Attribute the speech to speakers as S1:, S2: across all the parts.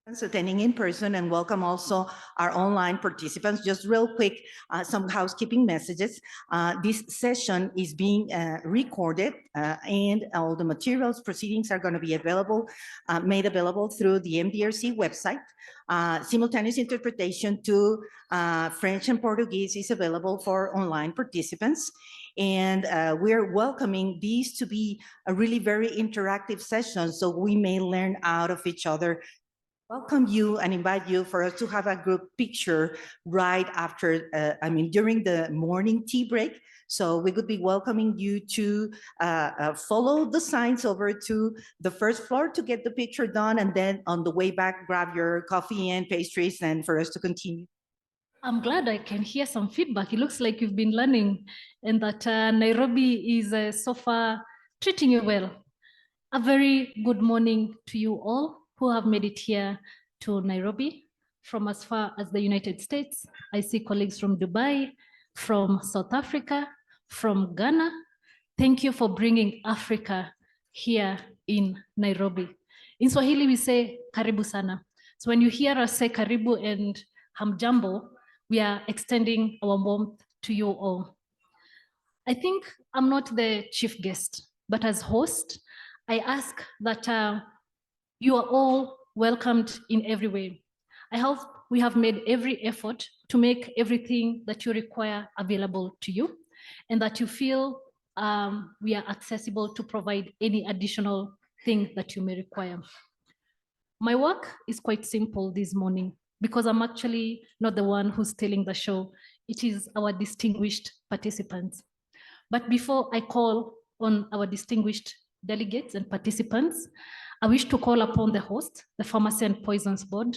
S1: Attending in person, and welcome also our online participants. Just real quick, some housekeeping messages. This session is being recorded and all the materials, proceedings are going to be made available through the MDRC website. Simultaneous interpretation to French and Portuguese is available for online participants. And we're welcoming these to be a really very interactive session, so we may learn out of each other. Welcome you and invite you for us to have a group picture right after, during the morning tea break. So we could be welcoming you to follow the signs over to the first floor to get the picture done. And then on the way back, grab your coffee and pastries and for us to continue.
S2: I'm glad I can hear some feedback. It looks like you've been learning and that Nairobi is so far treating you well. A very good morning to you all who have made it here to Nairobi from as far as the United States. I see colleagues from Dubai, from South Africa, from Ghana. Thank you for bringing Africa here in Nairobi. In Swahili, we say karibu sana. So when you hear us say karibu and hamjambo, we are extending our warmth to you all. I think I'm not the chief guest, but as host, I ask that you are all welcomed in every way. I hope we have made every effort to make everything that you require available to you and that you feel we are accessible to provide any additional thing that you may require. My work is quite simple this morning because I'm actually not the one who's telling the show. It is our distinguished participants. But before I call on our distinguished delegates and participants, I wish to call upon the host, the Pharmacy and Poisons Board,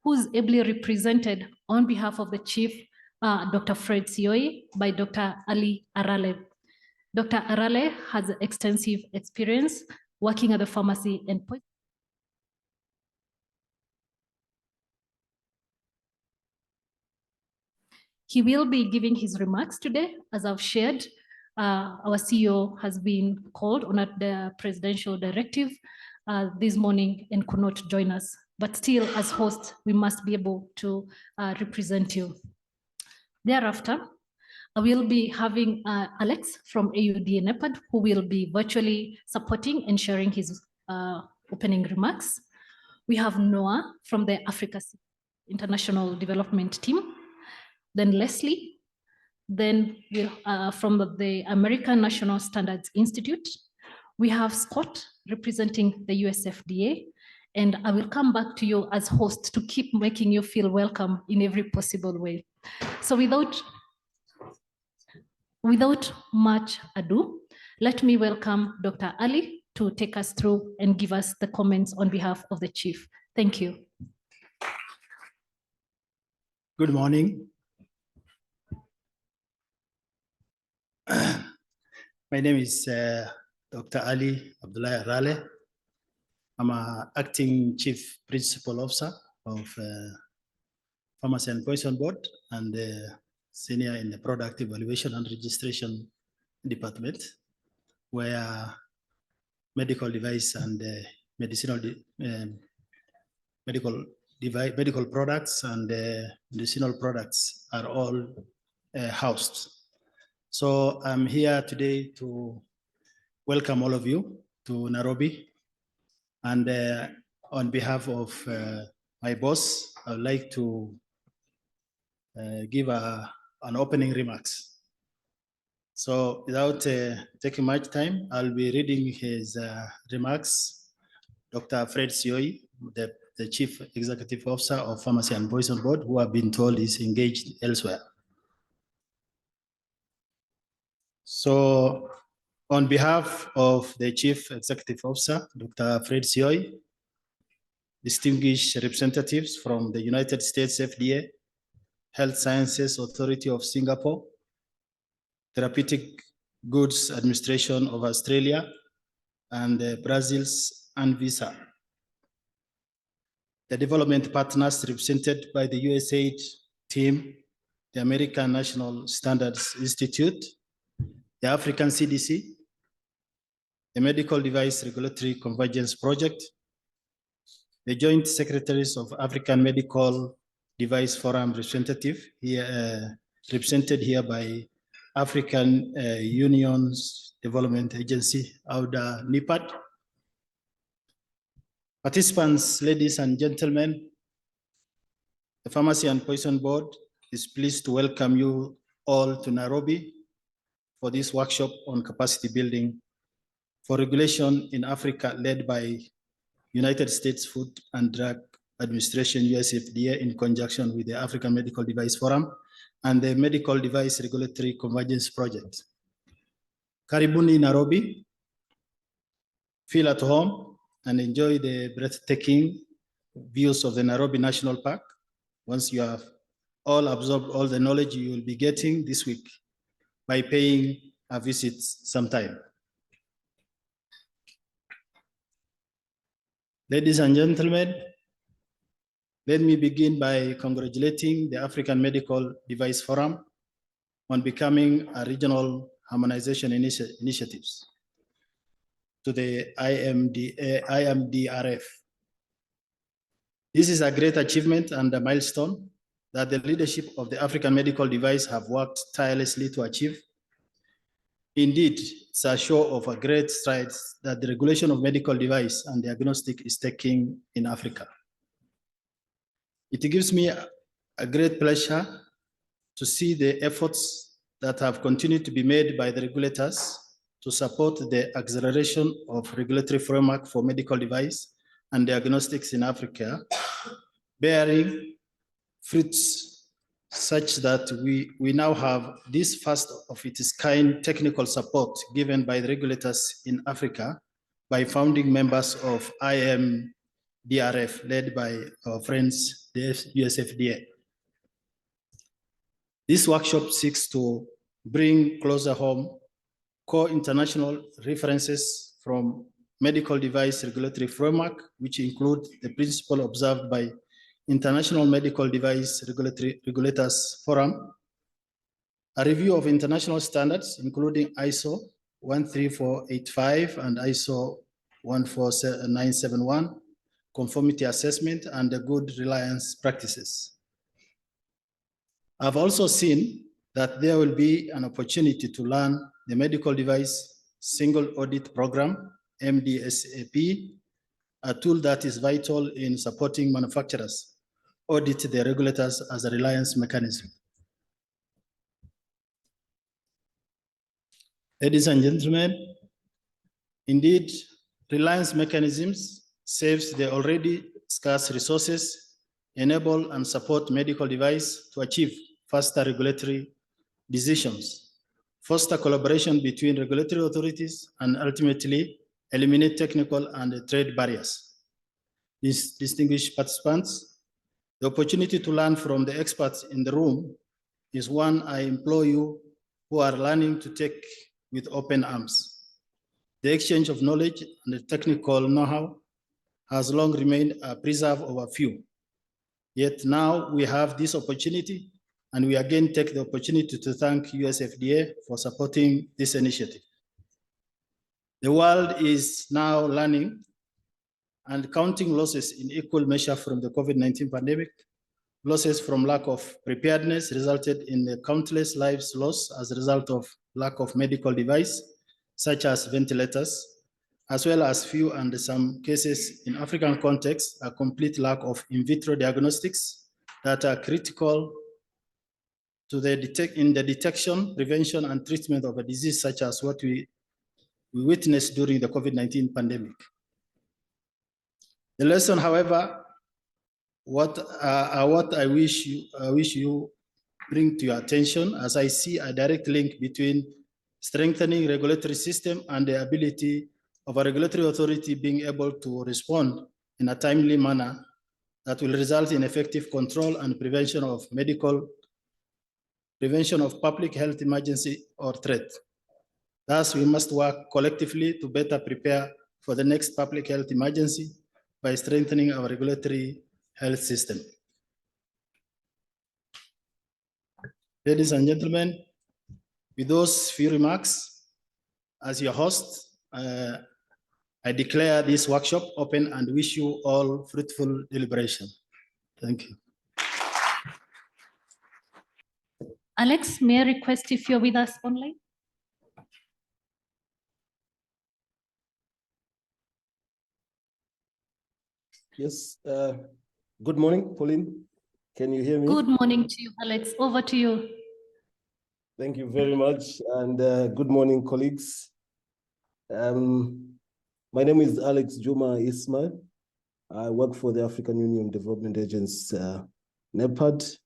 S2: who is ably represented on behalf of the Chief, Dr. Fred Sioi, by Dr. Ali Arale. Dr. Arale has extensive experience working at the Pharmacy and Poisons. He will be giving his remarks today, as I've shared. Our CEO has been called on the presidential directive this morning and could not join us. But still, as hosts, we must be able to represent you. Thereafter, I will be having Alex from AUD and NEPAD, who will be virtually supporting and sharing his opening remarks. We have Noah from the Africa International Development Team, then Leslie, then from the American National Standards Institute. We have Scott representing the US FDA, and I will come back to you as host to keep making you feel welcome in every possible way. So without much ado, let me welcome Dr. Ali to take us through and give us the comments on behalf of the Chief. Thank you.
S3: Good morning. My name is Dr. Ali Abdullah Arale. I'm an acting Chief Principal Officer of Pharmacy and Poison Board and senior in the Product Evaluation and Registration Department, where medical device and medical products and medicinal products are all housed. So I'm here today to welcome all of you to Nairobi. And on behalf of my boss, I would like to give an opening remarks. So without taking much time, I'll be reading his remarks. Dr. Fred Sioi, the Chief Executive Officer of Pharmacy and Poison Board, who have been told is engaged elsewhere. So on behalf of the Chief Executive Officer, Dr. Fred Sioi, distinguished representatives from the United States FDA, Health Sciences Authority of Singapore, Therapeutic Goods Administration of Australia, and Brazil's ANVISA. The development partners represented by the USAID team, the American National Standards Institute, the African CDC, the Medical Device Regulatory Convergence Project, the Joint Secretaries of African Medical Device Forum representative here, represented here by African Union's Development Agency, AUDA NIPAD. Participants, ladies and gentlemen, the Pharmacy and Poison Board is pleased to welcome you all to Nairobi for this workshop on capacity building for regulation in Africa, led by United States Food and Drug Administration, US FDA, in conjunction with the African Medical Device Forum and the Medical Device Regulatory Convergence Project. Karibuni Nairobi, feel at home and enjoy the breathtaking views of the Nairobi National Park. Once you have all absorbed all the knowledge you will be getting this week by paying a visit sometime. Ladies and gentlemen, let me begin by congratulating the African Medical Device Forum on becoming a regional harmonization initiatives to the IMDRF. This is a great achievement and a milestone that the leadership of the African Medical Device have worked tirelessly to achieve. Indeed, it's a show of a great strides that the regulation of medical device and diagnostic is taking in Africa. It gives me a great pleasure to see the efforts that have continued to be made by the regulators to support the acceleration of regulatory framework for medical device and diagnostics in Africa, bearing fruits such that we now have this first of its kind technical support given by the regulators in Africa by founding members of IMDRF, led by our friends, the US FDA. This workshop seeks to bring closer home core international references from medical device regulatory framework, which include the principle observed by International Medical Device Regulators Forum, a review of international standards, including ISO 13485 and ISO 14971, conformity assessment, and the good reliance practices. I've also seen that there will be an opportunity to learn the medical device single audit program, MDSAP, a tool that is vital in supporting manufacturers audit the regulators as a reliance mechanism. Ladies and gentlemen, indeed, reliance mechanisms saves the already scarce resources, enable and support medical device to achieve faster regulatory decisions, foster collaboration between regulatory authorities, and ultimately eliminate technical and trade barriers. These distinguished participants, the opportunity to learn from the experts in the room is one I implore you who are learning to take with open arms. The exchange of knowledge and the technical know-how has long remained a preserve of a few. Yet now we have this opportunity, and we again take the opportunity to thank US FDA for supporting this initiative. The world is now learning and counting losses in equal measure from the COVID-19 pandemic. Losses from lack of preparedness resulted in the countless lives lost as a result of lack of medical device, such as ventilators, as well as few and some cases in African context, a complete lack of in vitro diagnostics that are critical to the detection, prevention, and treatment of a disease such as what we witnessed during the COVID-19 pandemic. The lesson, however, what I wish you bring to your attention, as I see a direct link between strengthening regulatory system and the ability of a regulatory authority being able to respond in a timely manner that will result in effective control and prevention of public health emergency or threat. Thus, we must work collectively to better prepare for the next public health emergency by strengthening our regulatory health system. Ladies and gentlemen, with those few remarks, as your host, I I declare this workshop open and wish you all fruitful deliberation. Thank you.
S2: Alex, may I request if you're with us online?
S4: Yes. Good morning, Pauline. Can you hear me?
S2: Good morning to you, Alex. Over to you.
S4: Thank you very much. And good morning, colleagues. My name is Alex Juma Ismail. I work for the African Union Development Agency, NEPAD,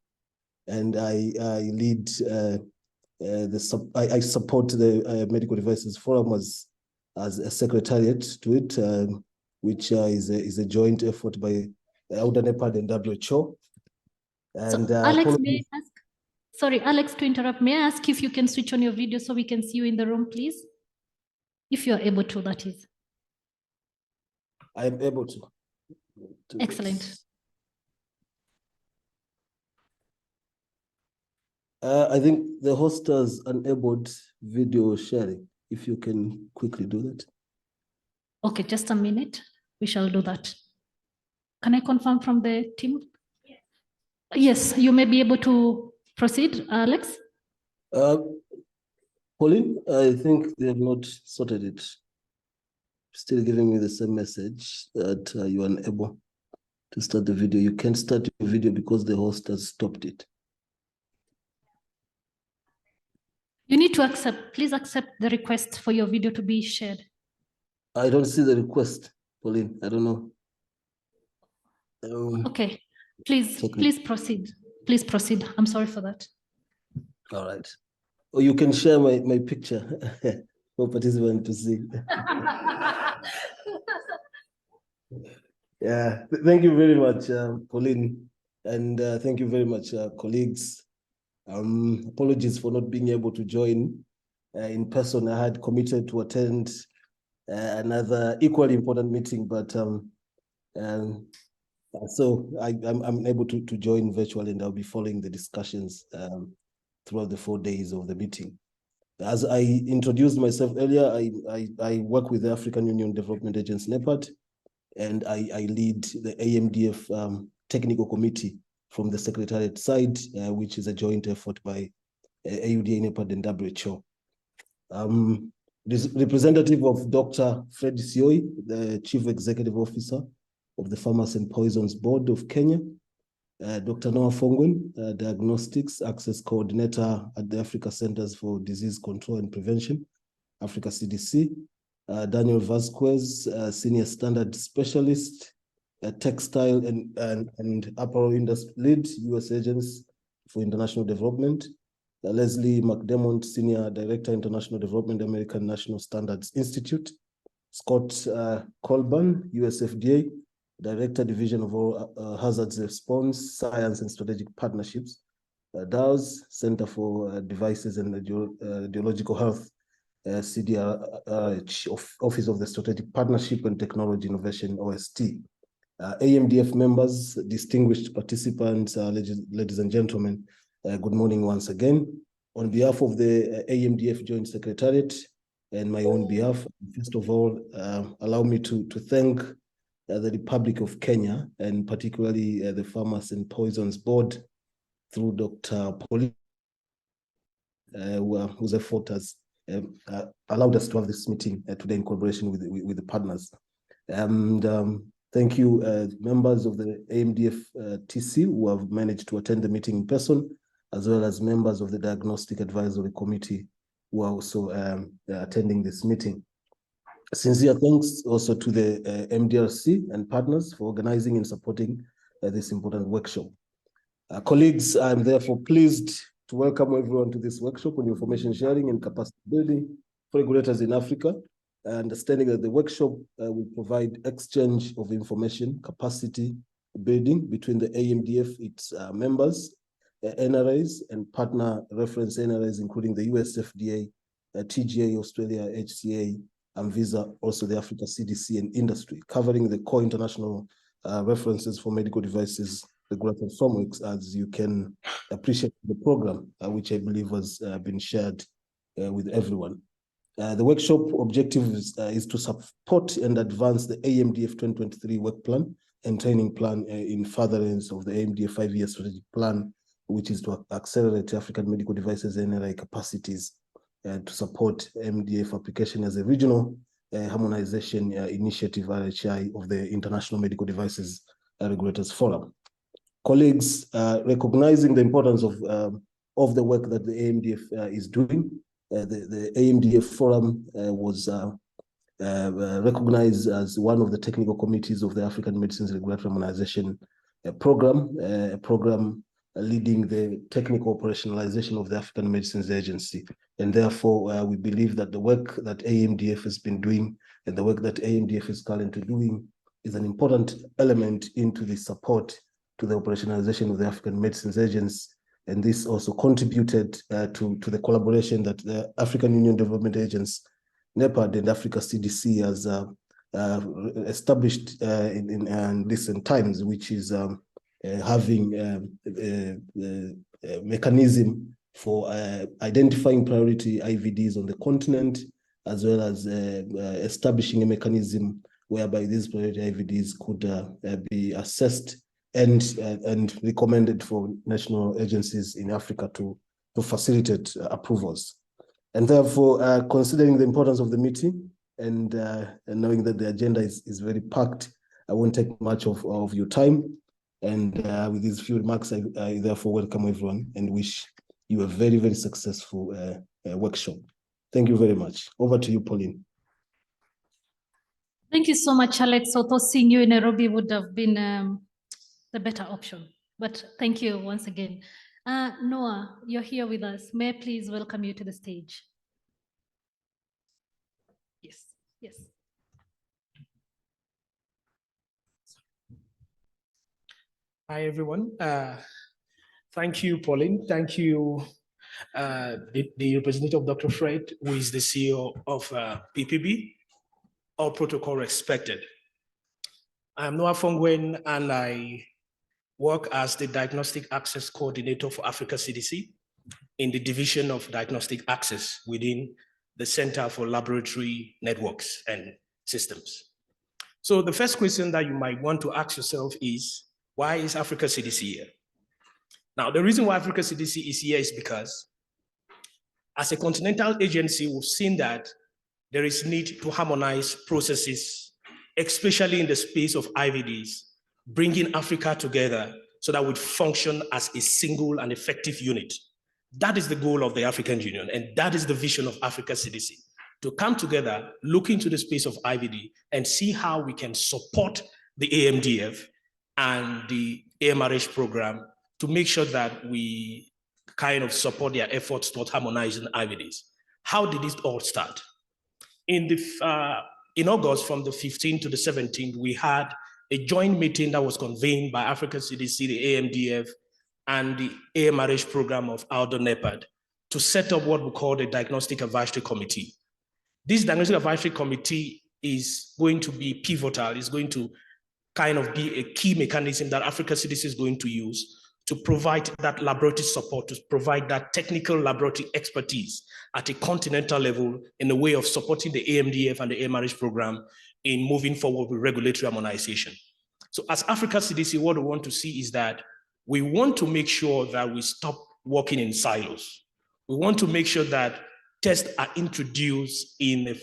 S4: and I lead I support the Medical Devices Forum as a secretariat to it, which is a joint effort by NEPAD and WHO. And
S2: So, Alex, may I ask? Sorry, Alex, to interrupt. May I ask if you can switch on your video so we can see you in the room, please? If you are able to, that is.
S4: I am able to.
S2: Excellent.
S4: I think the host has enabled video sharing. If you can quickly do that.
S2: Okay, just a minute. We shall do that. Can I confirm from the team? Yes, you may be able to proceed, Alex.
S4: Pauline, I think they have not sorted it. Still giving me the same message that you are unable to start the video. You can't start your video because the host has stopped it.
S2: You need to accept, please accept the request for your video to be shared.
S4: I don't see the request, Pauline. I don't know.
S2: Okay, please proceed. Please proceed. I'm sorry for that.
S4: All right. Or you can share my picture for participants to see. Yeah, thank you very much, Pauline. And thank you very much, colleagues. Apologies for not being able to join in person. I had committed to attend another equally important meeting, but so I'm able to join virtually, and I'll be following the discussions throughout the 4 days of the meeting. As I introduced myself earlier, I work with the African Union Development Agency, NEPAD, and I lead the AMDF technical committee from the secretariat side, which is a joint effort by AUDA, NEPAD, and WHO. This representative of Dr. Fred Sioi, the Chief Executive Officer of the Pharmacy and Poisons Board of Kenya, Dr. Noah Fongwen, Diagnostics Access Coordinator at the Africa Centers for Disease Control and Prevention, Africa CDC, Daniel Vasquez, Senior Standard Specialist, Textile and Apparel Industry Lead, U.S. Agency for International Development, Leslie McDermott, Senior Director, International Development, American National Standards Institute, Scott Colburn, US FDA, Director, Division of All Hazards Response, Science and Strategic Partnerships, DAOS, Center for Devices and Radiological Health, CDRH, Office of the Strategic Partnership and Technology Innovation, OST. AMDF members, distinguished participants, ladies and gentlemen, good morning once again. On behalf of the AMDF Joint Secretariat and my own behalf, first of all, allow me to thank the Republic of Kenya, and particularly the Pharmacy and Poisons Board through Dr. Pauline, whose effort has allowed us to have this meeting today in collaboration with the partners. And thank you, members of the AMDF TC who have managed to attend the meeting in person, as well as members of the Diagnostic Advisory Committee who are also attending this meeting. Sincere thanks also to the MDRC and partners for organizing and supporting this important workshop. Colleagues, I'm therefore pleased to welcome everyone to this workshop on information sharing and capacity building for regulators in Africa, understanding that the workshop will provide exchange of information, capacity building between the AMDF, its members, NRAs, and partner reference NRAs, including the US FDA, TGA, Australia, HCA, and Visa, also the Africa CDC and industry, covering the core international references for medical devices, regulatory frameworks, as you can appreciate the program, which I believe has been shared with everyone. The workshop objective is to support and advance the AMDF 2023 work plan and training plan in furtherance of the AMDF 5-year strategic plan, which is to accelerate African medical devices and NRI capacities to support MDF application as a regional harmonization initiative, RHI, of the International Medical Devices Regulators Forum. Colleagues, recognizing the importance of the work that the AMDF is doing, the AMDF Forum was recognized as one of the technical committees of the African Medicines Regulatory Harmonization Program, a program leading the technical operationalization of the African Medicines Agency. And therefore, we believe that the work that AMDF has been doing and the work that AMDF is currently doing is an important element into the support to the operationalization of the African Medicines Agency. And this also contributed to the collaboration that the African Union Development Agency, NEPAD, and Africa CDC has established in recent times, which is having a mechanism for identifying priority IVDs on the continent, as well as establishing a mechanism whereby these priority IVDs could be assessed and recommended for national agencies in Africa to facilitate approvals. And therefore, considering the importance of the meeting and knowing that the agenda is very packed, I won't take much of your time. And with these few remarks, I therefore welcome everyone and wish you a very, very successful workshop. Thank you very much. Over to you, Pauline.
S2: Thank you so much, Alex. Although seeing you in Nairobi would have been the better option. But thank you once again. Noah, you're here with us. May I please welcome you to the stage? Yes, yes.
S5: Hi, everyone. Thank you, Pauline. Thank you, the representative of Dr. Fred, who is the CEO of PPB. All protocol respected. I'm Noah Fongwen, and I work as the Diagnostic Access Coordinator for Africa CDC in the Division of Diagnostic Access within the Center for Laboratory Networks and Systems. So the first question that you might want to ask yourself is, why is Africa CDC here? Now, the reason why Africa CDC is here is because as a continental agency, we've seen that there is need to harmonize processes, especially in the space of IVDs, bringing Africa together so that we function as a single and effective unit. That is the goal of the African Union, and that is the vision of Africa CDC, to come together, look into the space of IVD, and see how we can support the AMDF and the AMRH program to make sure that we kind of support their efforts toward harmonizing IVDs. How did it all start? In August, from the 15th to the 17th, we had a joint meeting that was convened by Africa CDC, the AMDF, and the AMRH program of ALDO NEPAD to set up what we call the Diagnostic Advisory Committee. This Diagnostic Advisory Committee is going to be pivotal, is going to kind of be a key mechanism that Africa CDC is going to use to provide that laboratory support, to provide that technical laboratory expertise at a continental level in the way of supporting the AMDF and the AMRH program in moving forward with regulatory harmonization. So as Africa CDC, what we want to see is that we want to make sure that we stop working in silos. We want to make sure that tests are introduced in a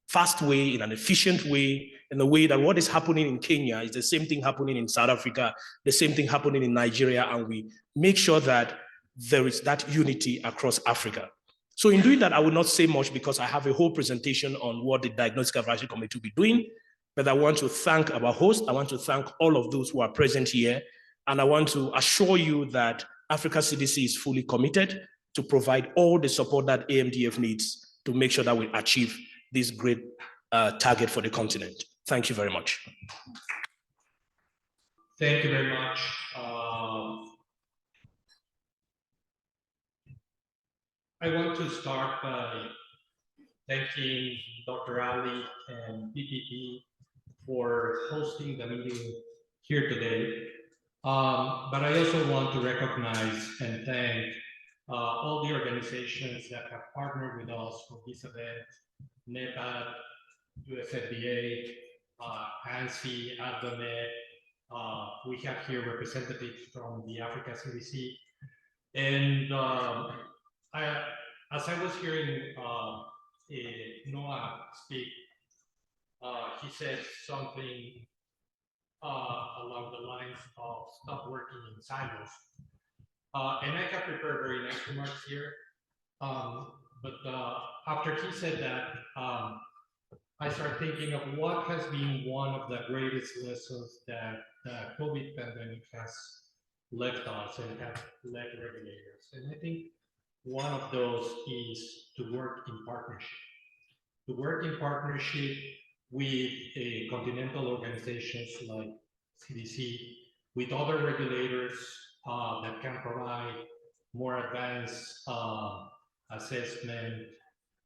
S5: fast way, in an efficient way, in a way that what is happening in Kenya is the same thing happening in South Africa, the same thing happening in Nigeria, and we make sure that there is that unity across Africa. So in doing that, I will not say much because I have a whole presentation on what the Diagnostic Advisory Committee will be doing, but I want to thank our host. I want to thank all of those who are present here, and I want to assure you that Africa CDC is fully committed to provide all the support that AMDF needs to make sure that we achieve this great target for the continent. Thank you very much.
S6: Thank you very much. I want to start by thanking Dr. Ali and PPP for hosting the meeting here today. But I also want to recognize and thank all the organizations that have partnered with us for this event NEPAD, US FDA, ANSI, ADVAMED. We have here representatives from the Africa CDC. And as I was hearing Noah speak, he said something along the lines of stop working in silos. And I have prepared very nice remarks here. But after he said that, I started thinking of what has been one of the greatest lessons that the COVID pandemic has left us and have left regulators. And I think one of those is to work in partnership. To work in partnership with continental organizations like CDC, with other regulators that can provide more advanced assessment,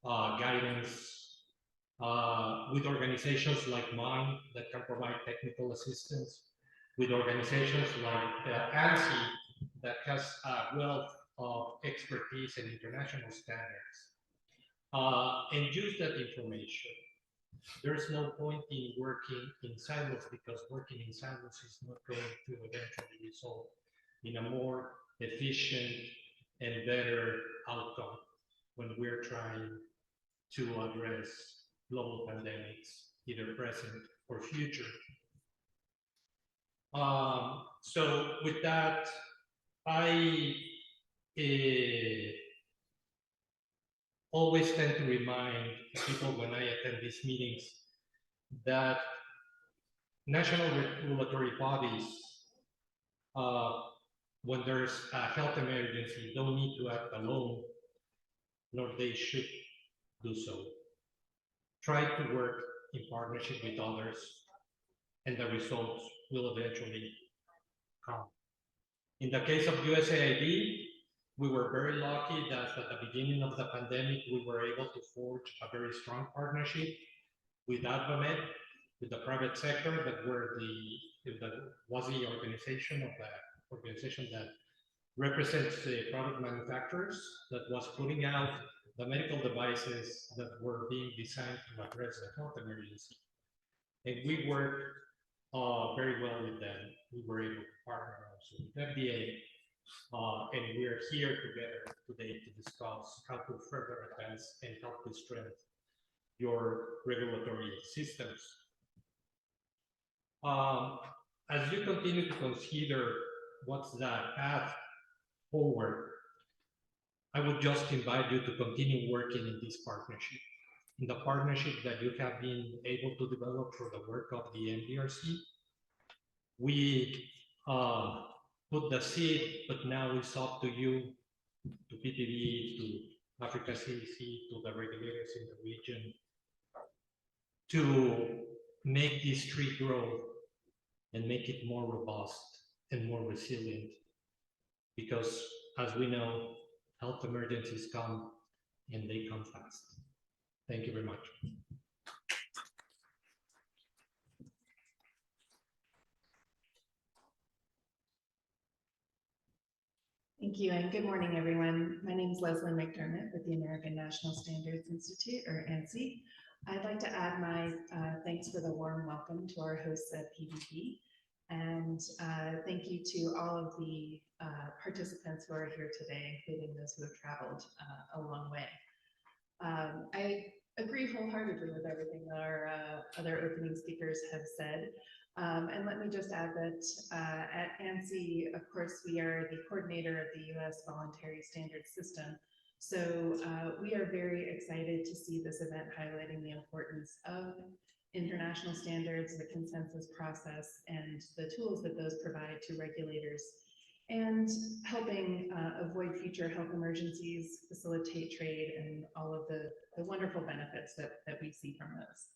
S6: guidance, with organizations like mine that can provide technical assistance, with organizations like ANSI that has a wealth of expertise and international standards, and use that information. There's no point in working in silos, because working in silos is not going to eventually result in a more efficient and better outcome when we're trying to address global pandemics, either present or future. So with that, I always tend to remind people when I attend these meetings that national regulatory bodies, when there's a health emergency, don't need to act alone, nor they should do so. Try to work in partnership with others, and the results will eventually come. In the case of USAID, we were very lucky that at the beginning of the pandemic, we were able to forge a very strong partnership with ADVAMED, with the private sector, that was the organization that represents the product manufacturers, that was putting out the medical devices that were being designed to address the health emergency. And we worked very well with them. We were able to partner also with FDA, and we are here together today to discuss how to further advance and help to strengthen your regulatory systems. As you continue to consider what's the path forward, I would just invite you to continue working in this partnership, in the partnership that you have been able to develop through the work of the MDRC. We put the seed, but now it's up to you, to PPB, to Africa CDC, to the regulators in the region, to make this tree grow and make it more robust and more resilient. Because as we know, health emergencies come and they come fast. Thank you very much.
S7: Thank you, and good morning, everyone. My name is Leslie McDermott with the American National Standards Institute, or ANSI. I'd like to add my thanks for the warm welcome to our hosts at PVP, and thank you to all of the participants who are here today, including those who have traveled a long way. I agree wholeheartedly with everything that our other opening speakers have said. And let me just add that at ANSI, of course, we are the coordinator of the US Voluntary Standards System. So we are very excited to see this event highlighting the importance of international standards, the consensus process, and the tools that those provide to regulators, and helping avoid future health emergencies, facilitate trade, and all of the wonderful benefits that we see from those.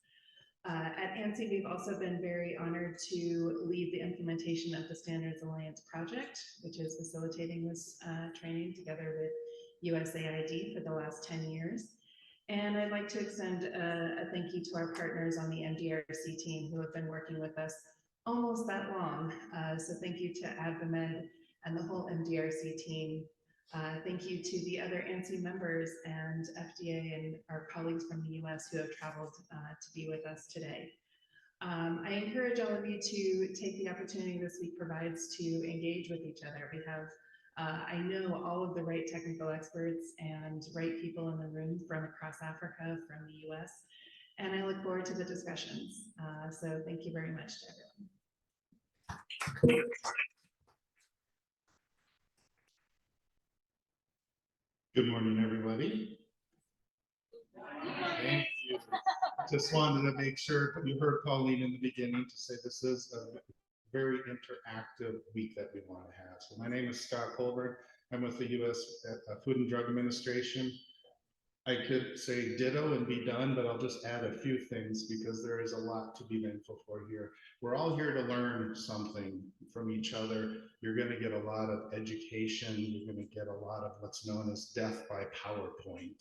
S7: At ANSI, we've also been very honored to lead the implementation of the Standards Alliance project, which is facilitating this training together with USAID for the last 10 years. And I'd like to extend a thank you to our partners on the MDRC team who have been working with us almost that long. So thank you to ADVAMED and the whole MDRC team Thank you to the other ANSI members and FDA and our colleagues from the US who have traveled to be with us today. I encourage all of you to take the opportunity this week provides to engage with each other. We have, I know, all of the right technical experts and right people in the room from across Africa, from the US, and I look forward to the discussions. So thank you very much to everyone.
S8: Good morning, everybody. Thank you. Just wanted to make sure you heard Pauline in the beginning to say this is a very interactive week that we want to have. So my name is Scott Colbert. I'm with the U.S. Food and Drug Administration. I could say ditto and be done, but I'll just add a few things because there is a lot to be thankful for here. We're all here to learn something from each other. You're going to get a lot of education. You're going to get a lot of what's known as death by PowerPoint.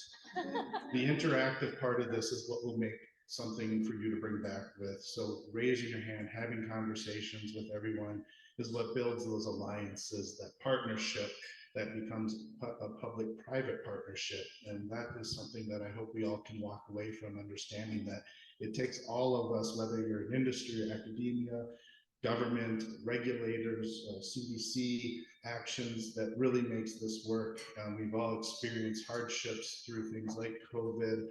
S8: The interactive part of this is what will make something for you to bring back with. So raising your hand, having conversations with everyone is what builds those alliances, that partnership that becomes a public-private partnership. And that is something that I hope we all can walk away from, understanding that it takes all of us, whether you're in industry, academia, government, regulators, CDC actions, that really makes this work. We've all experienced hardships through things like COVID,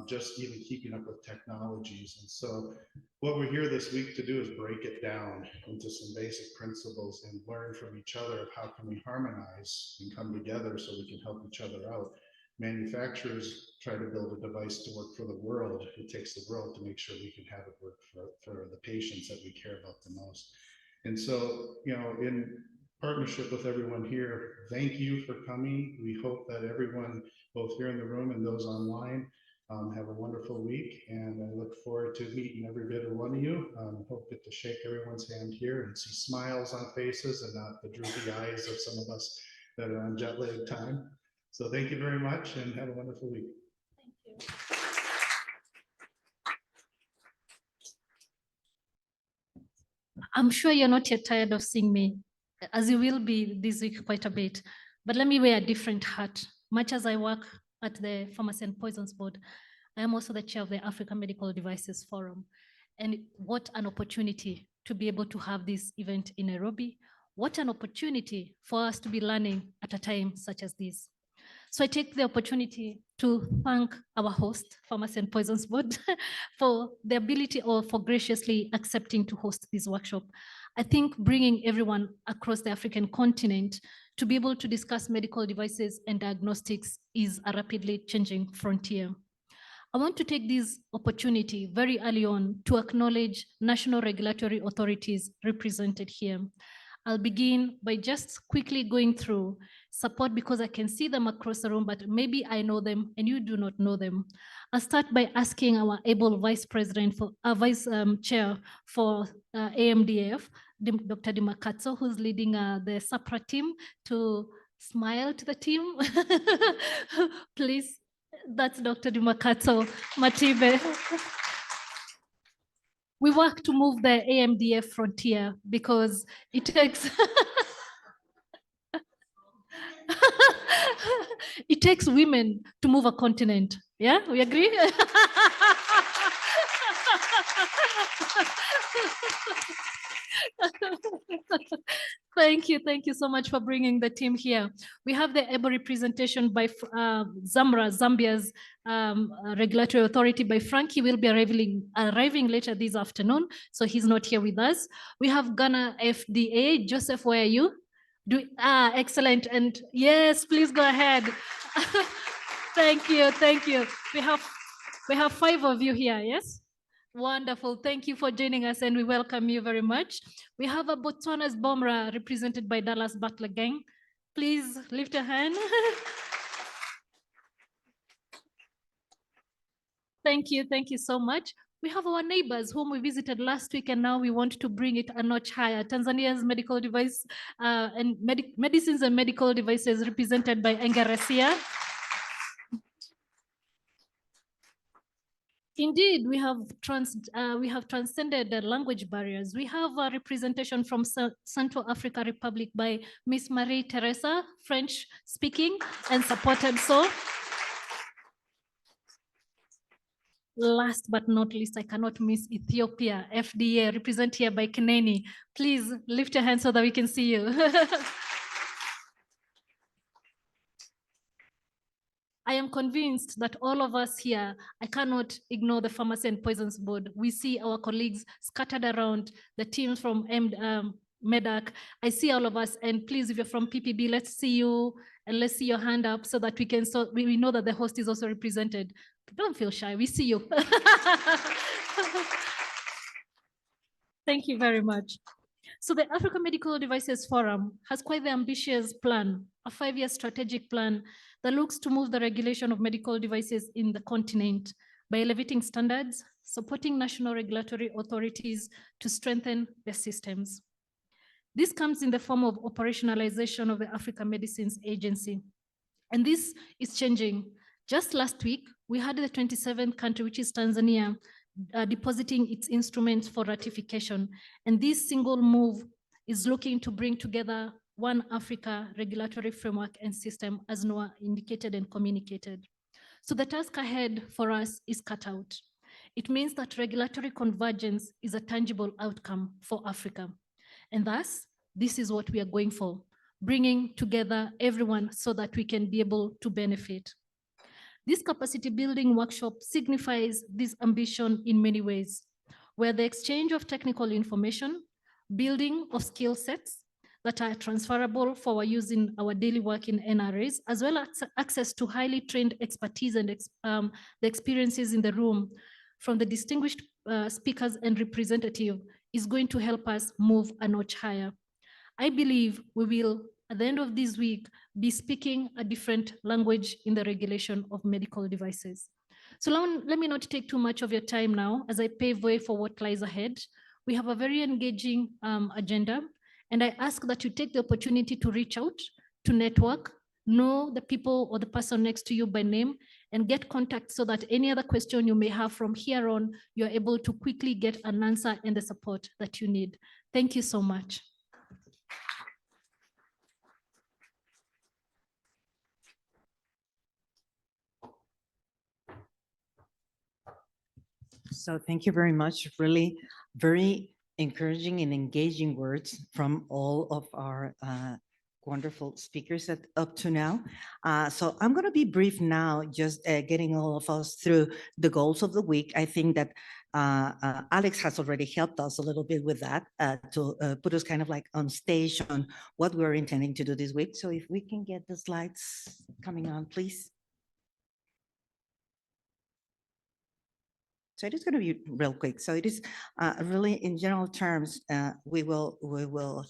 S8: just even keeping up with technologies. And so what we're here this week to do is break it down into some basic principles and learn from each other of how can we harmonize and come together so we can help each other out. Manufacturers try to build a device to work for the world. It takes the world to make sure we can have it work for the patients that we care about the most. And so, you know, in partnership with everyone here, thank you for coming. We hope that everyone, both here in the room and those online, have a wonderful week, and I look forward to meeting every bit of one of you. Hope to shake everyone's hand here and see smiles on faces and not the droopy eyes of some of us that are on jet lag time. So thank you very much and have a wonderful week.
S2: Thank you. I'm sure you're not yet tired of seeing me, as you will be this week quite a bit. But let me wear a different hat. Much as I work at the Pharmacy and Poisons Board, I am also the chair of the African Medical Devices Forum. And what an opportunity to be able to have this event in Nairobi. What an opportunity for us to be learning at a time such as this. So I take the opportunity to thank our host, Pharmacy and Poisons Board, for the ability or for graciously accepting to host this workshop. I think bringing everyone across the African continent to be able to discuss medical devices and diagnostics is a rapidly changing frontier. I want to take this opportunity very early on to acknowledge national regulatory authorities represented here. I'll begin by just quickly going through support because I can see them across the room, but maybe I know them and you do not know them. I'll start by asking our able vice president for vice chair for AMDF, Dr. Dimakatso, who's leading the SAPRA team, to smile to the team. Please, that's Dr. Dimakatso Matibe. We work to move the AMDF frontier because it takes it takes women to move a continent. Yeah, we agree? Thank you so much for bringing the team here. We have the able representation by Zambia's regulatory authority by Frank. He will be arriving later this afternoon, so he's not here with us. We have Ghana FDA. Joseph, where are you? Excellent, and yes, please go ahead. Thank you. We have 5 of you here, yes? Wonderful. Thank you for joining us, and we welcome you very much. We have a Botswana's Bomra represented by Dallas Butler Gang. Please lift a hand. Thank you so much. We have our neighbors whom we visited last week, and now we want to bring it a notch higher. Tanzania's medical device and medicines and medical devices represented by MDRC. Indeed, we have transcended the language barriers. We have a representation from Central Africa Republic by Miss Marie Teresa, French speaking and supported so. Last but not least, I cannot miss Ethiopia, FDA, represented here by Keneni. Please lift your hand so that we can see you. I am convinced that all of us here, I cannot ignore the Pharmacy and Poisons Board. We see our colleagues scattered around, the teams from MEDAC. I see all of us, and please, if you're from PPB, let's see you, and let's see your hand up so that we can, we know that the host is also represented. Don't feel shy, we see you. Thank you very much. So the African Medical Devices Forum has quite the ambitious plan, a 5-year strategic plan that looks to move the regulation of medical devices in the continent by elevating standards, supporting national regulatory authorities to strengthen their systems. This comes in the form of operationalization of the African Medicines Agency. And this is changing. Just last week, we had the 27th country, which is Tanzania, depositing its instruments for ratification. And this single move is looking to bring together one Africa regulatory framework and system, as Noah indicated and communicated. So the task ahead for us is cut out. It means that regulatory convergence is a tangible outcome for Africa. And thus, this is what we are going for, bringing together everyone so that we can be able to benefit. This capacity building workshop signifies this ambition in many ways, where the exchange of technical information, building of skill sets that are transferable for our use in our daily work in NRAs, as well as access to highly trained expertise and the experiences in the room from the distinguished speakers and representative is going to help us move a notch higher. I believe we will, at the end of this week, be speaking a different language in the regulation of medical devices. So let me not take too much of your time now as I pave way for what lies ahead. We have a very engaging agenda, and I ask that you take the opportunity to reach out, to network, know the people or the person next to you by name, and get contact so that any other question you may have from here on, you're able to quickly get an answer and the support that you need. Thank you so much.
S1: So thank you very much. Really very encouraging and engaging words from all of our wonderful speakers up to now. So I'm going to be brief now, just getting all of us through the goals of the week. I think that Alex has already helped us a little bit with that to put us kind of like on stage on what we're intending to do this week. So if we can get the slides coming on, please. So it is going to be real quick. So it is really in general terms, we will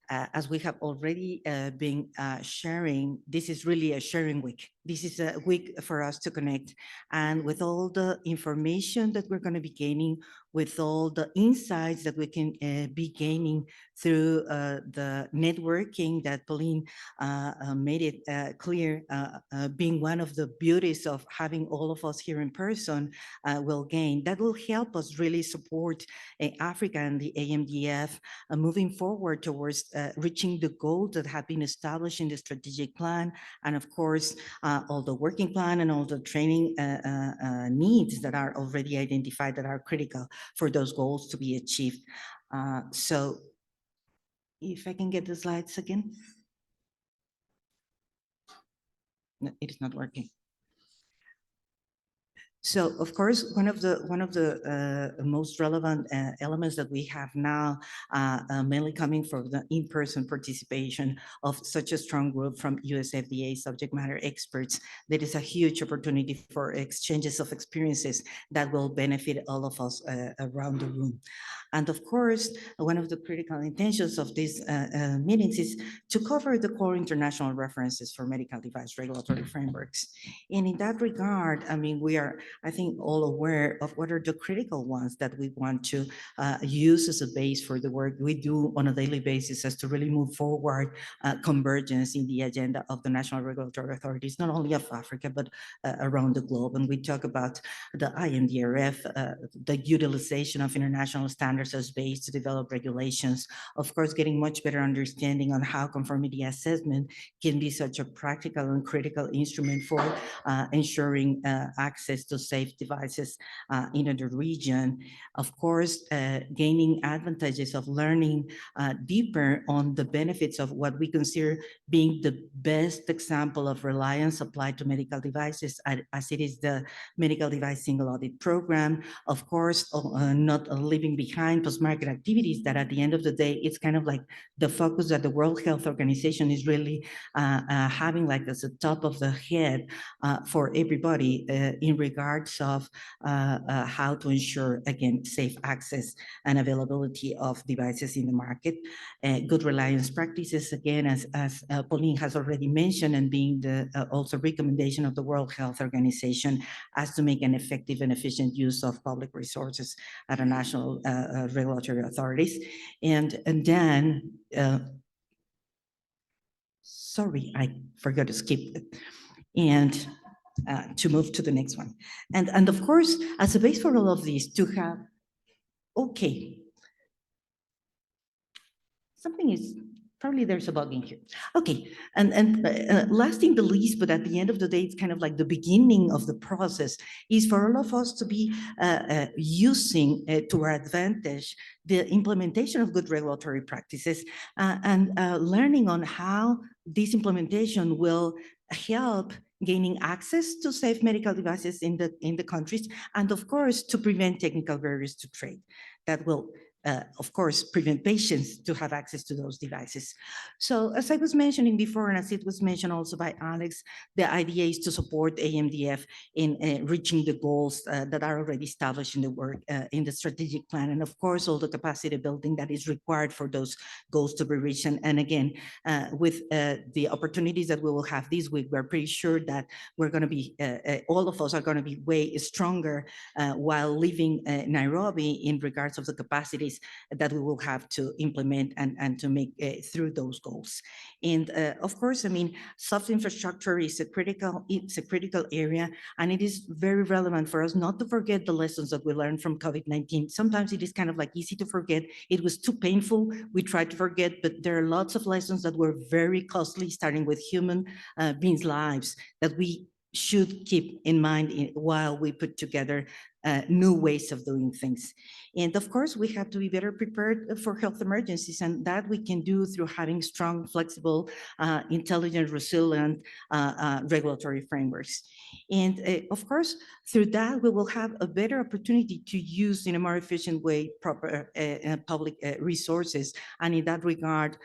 S1: as we have already been sharing, this is really a sharing week. This is a week for us to connect. And with all the information that we're going to be gaining, with all the insights that we can be gaining through the networking that Pauline made it clear, being one of the beauties of having all of us here in person will gain. That will help us really support Africa and the AMDF moving forward towards reaching the goals that have been established in the strategic plan. And of course, all the working plan and all the training needs that are already identified that are critical for those goals to be achieved. So if I can get the slides again. No, it is not working. So, of course, one of the most relevant elements that we have now, mainly coming from the in-person participation of such a strong group from US FDA subject matter experts, there is a huge opportunity for exchanges of experiences that will benefit all of us around the room. And of course, one of the critical intentions of these meetings is to cover the core international references for medical device regulatory frameworks. And in that regard, I mean, we are I think, all aware of what are the critical ones that we want to use as a base for the work we do on a daily basis as to really move forward convergence in the agenda of the national regulatory authorities, not only of Africa, but around the globe. And we talk about the IMDRF, the utilization of international standards as base to develop regulations, of course, getting much better understanding on how conformity assessment can be such a practical and critical instrument for ensuring access to safe devices in the region. Of course, gaining advantages of learning deeper on the benefits of what we consider being the best example of reliance applied to medical devices, as it is the Medical Device Single Audit Program. Of course, not leaving behind post-market activities that at the end of the day, it's kind of like the focus that the World Health Organization is really having like as a top of the head for everybody in regards of how to ensure, again, safe access and availability of devices in the market. Good reliance practices, again, as Pauline has already mentioned, and being the also recommendation of the World Health Organization as to make an effective and efficient use of public resources at a national regulatory authorities. And then, sorry, I forgot to skip it. And to move to the next one. And of course, as a base for all of these, to have, okay, something is, probably there's a bug in here. Okay, and last in the least, but at the end of the day, it's kind of like the beginning of the process, is for all of us to be using to our advantage the implementation of good regulatory practices and learning on how this implementation will help gaining access to safe medical devices in the countries, and of course, to prevent technical barriers to trade that will of course, prevent patients to have access to those devices. So as I was mentioning before, and as it was mentioned also by Alex, the idea is to support AMDF in reaching the goals that are already established in the work, in the strategic plan, and of course, all the capacity building that is required for those goals to be reached. And again, with the opportunities that we will have this week, we're pretty sure that we're going to be, all of us are going to be way stronger while leaving Nairobi in regards of the capacities that we will have to implement and to make through those goals. And of course, I mean, soft infrastructure is it's a critical area, and it is very relevant for us not to forget the lessons that we learned from COVID-19. Sometimes it is kind of like easy to forget. It was too painful. We tried to forget, but there are lots of lessons that were very costly, starting with human beings' lives, that we should keep in mind while we put together new ways of doing things. And of course, we have to be better prepared for health emergencies, and that we can do through having strong, flexible, intelligent, resilient regulatory frameworks. And of course, through that, we will have a better opportunity to use in a more efficient way proper public resources, and in that regard,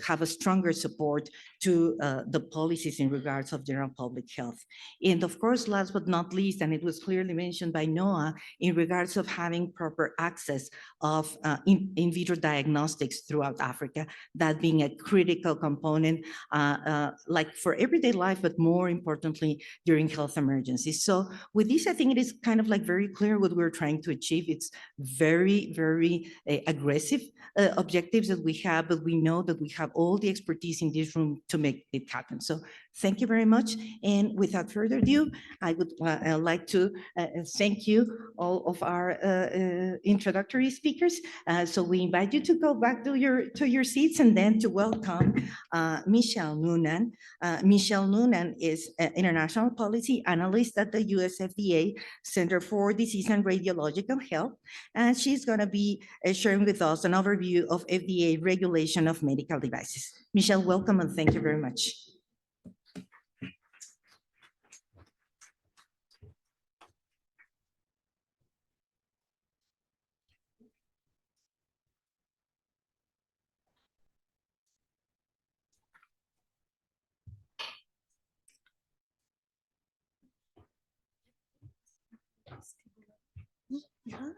S1: have a stronger support to the policies in regards of general public health. And of course, last but not least, and it was clearly mentioned by Noah, in regards of having proper access of in vitro diagnostics throughout Africa, that being a critical component, like for everyday life, but more importantly, during health emergencies. So with this, I think it is kind of like very clear what we're trying to achieve. It's very, very aggressive objectives that we have, but we know that we have all the expertise in this room to make it happen. So thank you very much. And without further ado, I would like to thank you, all of our introductory speakers. So we invite you to go back to your seats, and then to welcome Michelle Noonan. Michelle Noonan is an international policy analyst at the US FDA Center for Disease and Radiological Health. And she's going to be sharing with us an overview of FDA regulation of medical devices. Michelle, welcome, and thank you very much. Hi.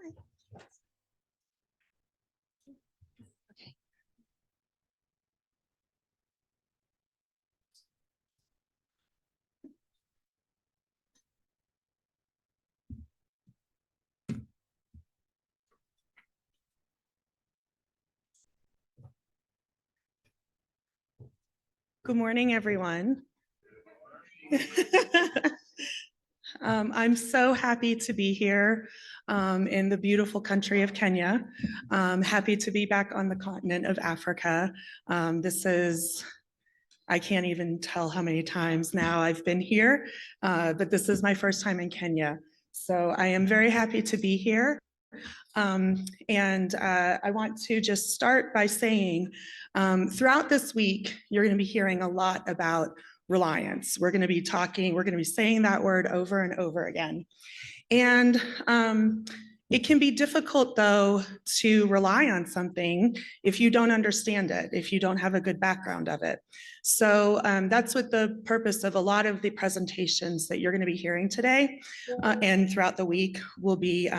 S9: Good morning, everyone. I'm so happy to be here in the beautiful country of Kenya. Happy to be back on the continent of Africa. I can't even tell how many times now I've been here, but this is my first time in Kenya. So I am very happy to be here. I want to just start by saying, throughout this week, you're going to be hearing a lot about reliance. We're going to be saying that word over and over again. And it can be difficult, though, to rely on something if you don't understand it, if you don't have a good background of it. So that's what the purpose of a lot of the presentations that you're going to be hearing today and throughout the week will be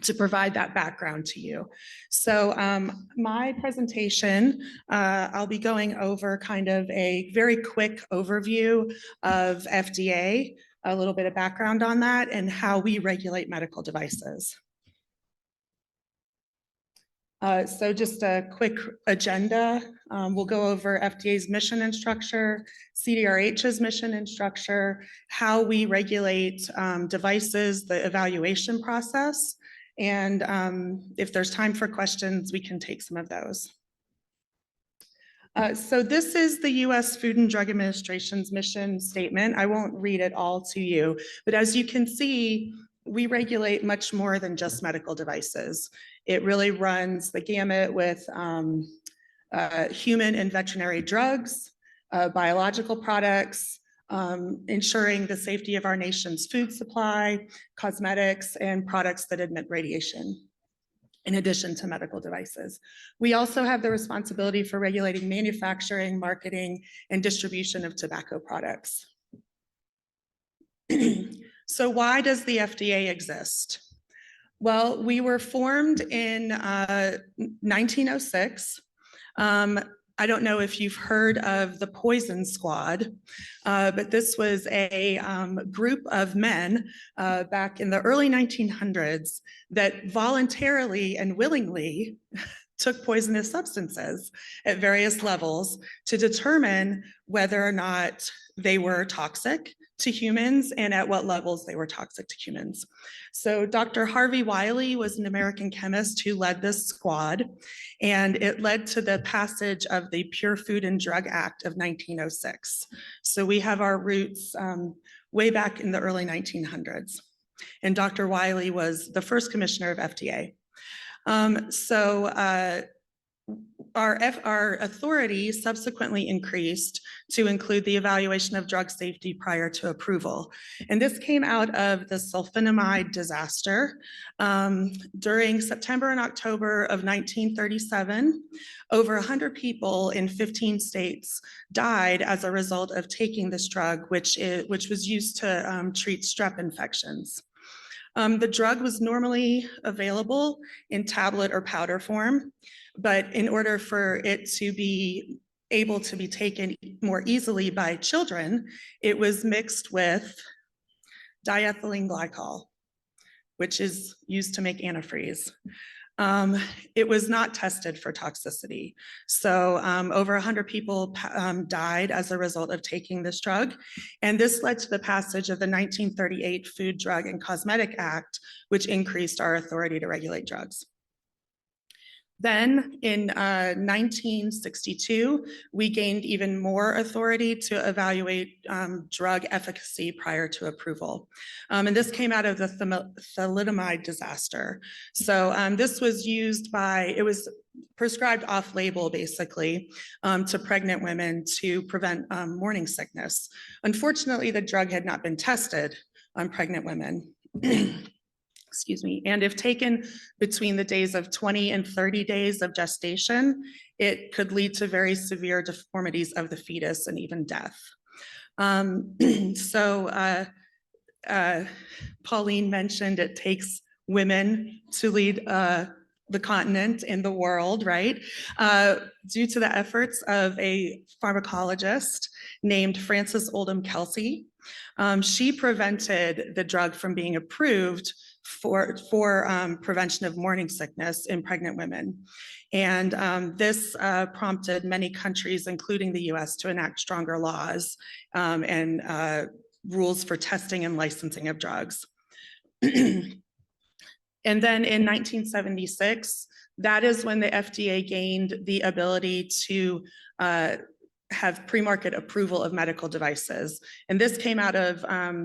S9: to provide that background to you. So my presentation, I'll be going over kind of a very quick overview of FDA, a little bit of background on that, and how we regulate medical devices. So just a quick agenda. We'll go over FDA's mission and structure, CDRH's mission and structure, how we regulate devices, the evaluation process, and if there's time for questions, we can take some of those. So this is the US Food and Drug Administration's mission statement. I won't read it all to you, but as you can see, we regulate much more than just medical devices. It really runs the gamut with human and veterinary drugs, biological products, ensuring the safety of our nation's food supply, cosmetics, and products that emit radiation, in addition to medical devices. We also have the responsibility for regulating manufacturing, marketing, and distribution of tobacco products. So why does the FDA exist? Well, we were formed in 1906. I don't know if you've heard of the Poison Squad, but this was a group of men back in the early 1900s that voluntarily and willingly took poisonous substances at various levels to determine whether or not they were toxic to humans and at what levels they were toxic to humans. So Dr. Harvey Wiley was an American chemist who led this squad, and it led to the passage of the Pure Food and Drug Act of 1906. So we have our roots way back in the early 1900s. And Dr. Wiley was the first commissioner of FDA. Our authority subsequently increased to include the evaluation of drug safety prior to approval. And this came out of the sulfonamide disaster. During September and October of 1937, over 100 people in 15 states died as a result of taking this drug, which was used to treat strep infections. The drug was normally available in tablet or powder form, but in order for it to be able to be taken more easily by children, it was mixed with diethylene glycol, which is used to make antifreeze. It was not tested for toxicity. So over 100 people died as a result of taking this drug. And this led to the passage of the 1938 Food, Drug, and Cosmetic Act, which increased our authority to regulate drugs. Then in 1962, we gained even more authority to evaluate drug efficacy prior to approval. And this came out of the thalidomide disaster. So this was it was prescribed off-label basically to pregnant women to prevent morning sickness. Unfortunately, the drug had not been tested on pregnant women. Excuse me, and if taken between the days of 20 and 30 days of gestation, it could lead to very severe deformities of the fetus and even death. Pauline mentioned it takes women to lead the continent and the world, right? Due to the efforts of a pharmacologist named Frances Oldham Kelsey, she prevented the drug from being approved for prevention of morning sickness in pregnant women. And this prompted many countries, including the US, to enact stronger laws and rules for testing and licensing of drugs. And then in 1976, that is when the FDA gained the ability to have pre-market approval of medical devices. And this came out of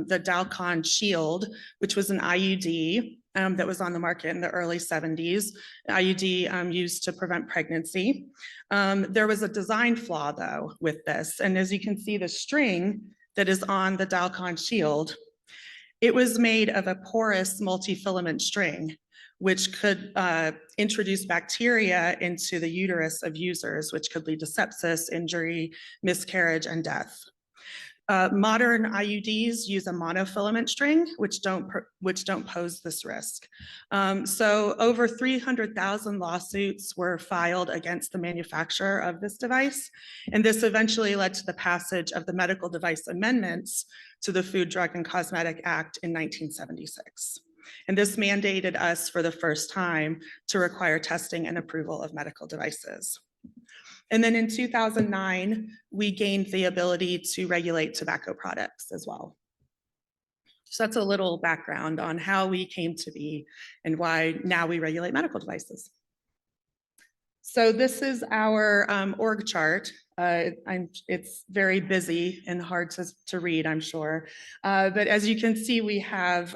S9: the Dalcon Shield, which was an IUD that was on the market in the early 70s, IUD used to prevent pregnancy. There was a design flaw though with this. And as you can see, the string that is on the Dalcon Shield, it was made of a porous multi-filament string, which could introduce bacteria into the uterus of users, which could lead to sepsis, injury, miscarriage, and death. Modern IUDs use a monofilament string, which don't pose this risk. So over 300,000 lawsuits were filed against the manufacturer of this device, and this eventually led to the passage of the Medical Device Amendments to the Food, Drug, and Cosmetic Act in 1976. And this mandated us for the first time to require testing and approval of medical devices. And then in 2009, we gained the ability to regulate tobacco products as well. So that's a little background on how we came to be and why now we regulate medical devices. So this is our org chart. It's very busy and hard to read, I'm sure. But as you can see, we have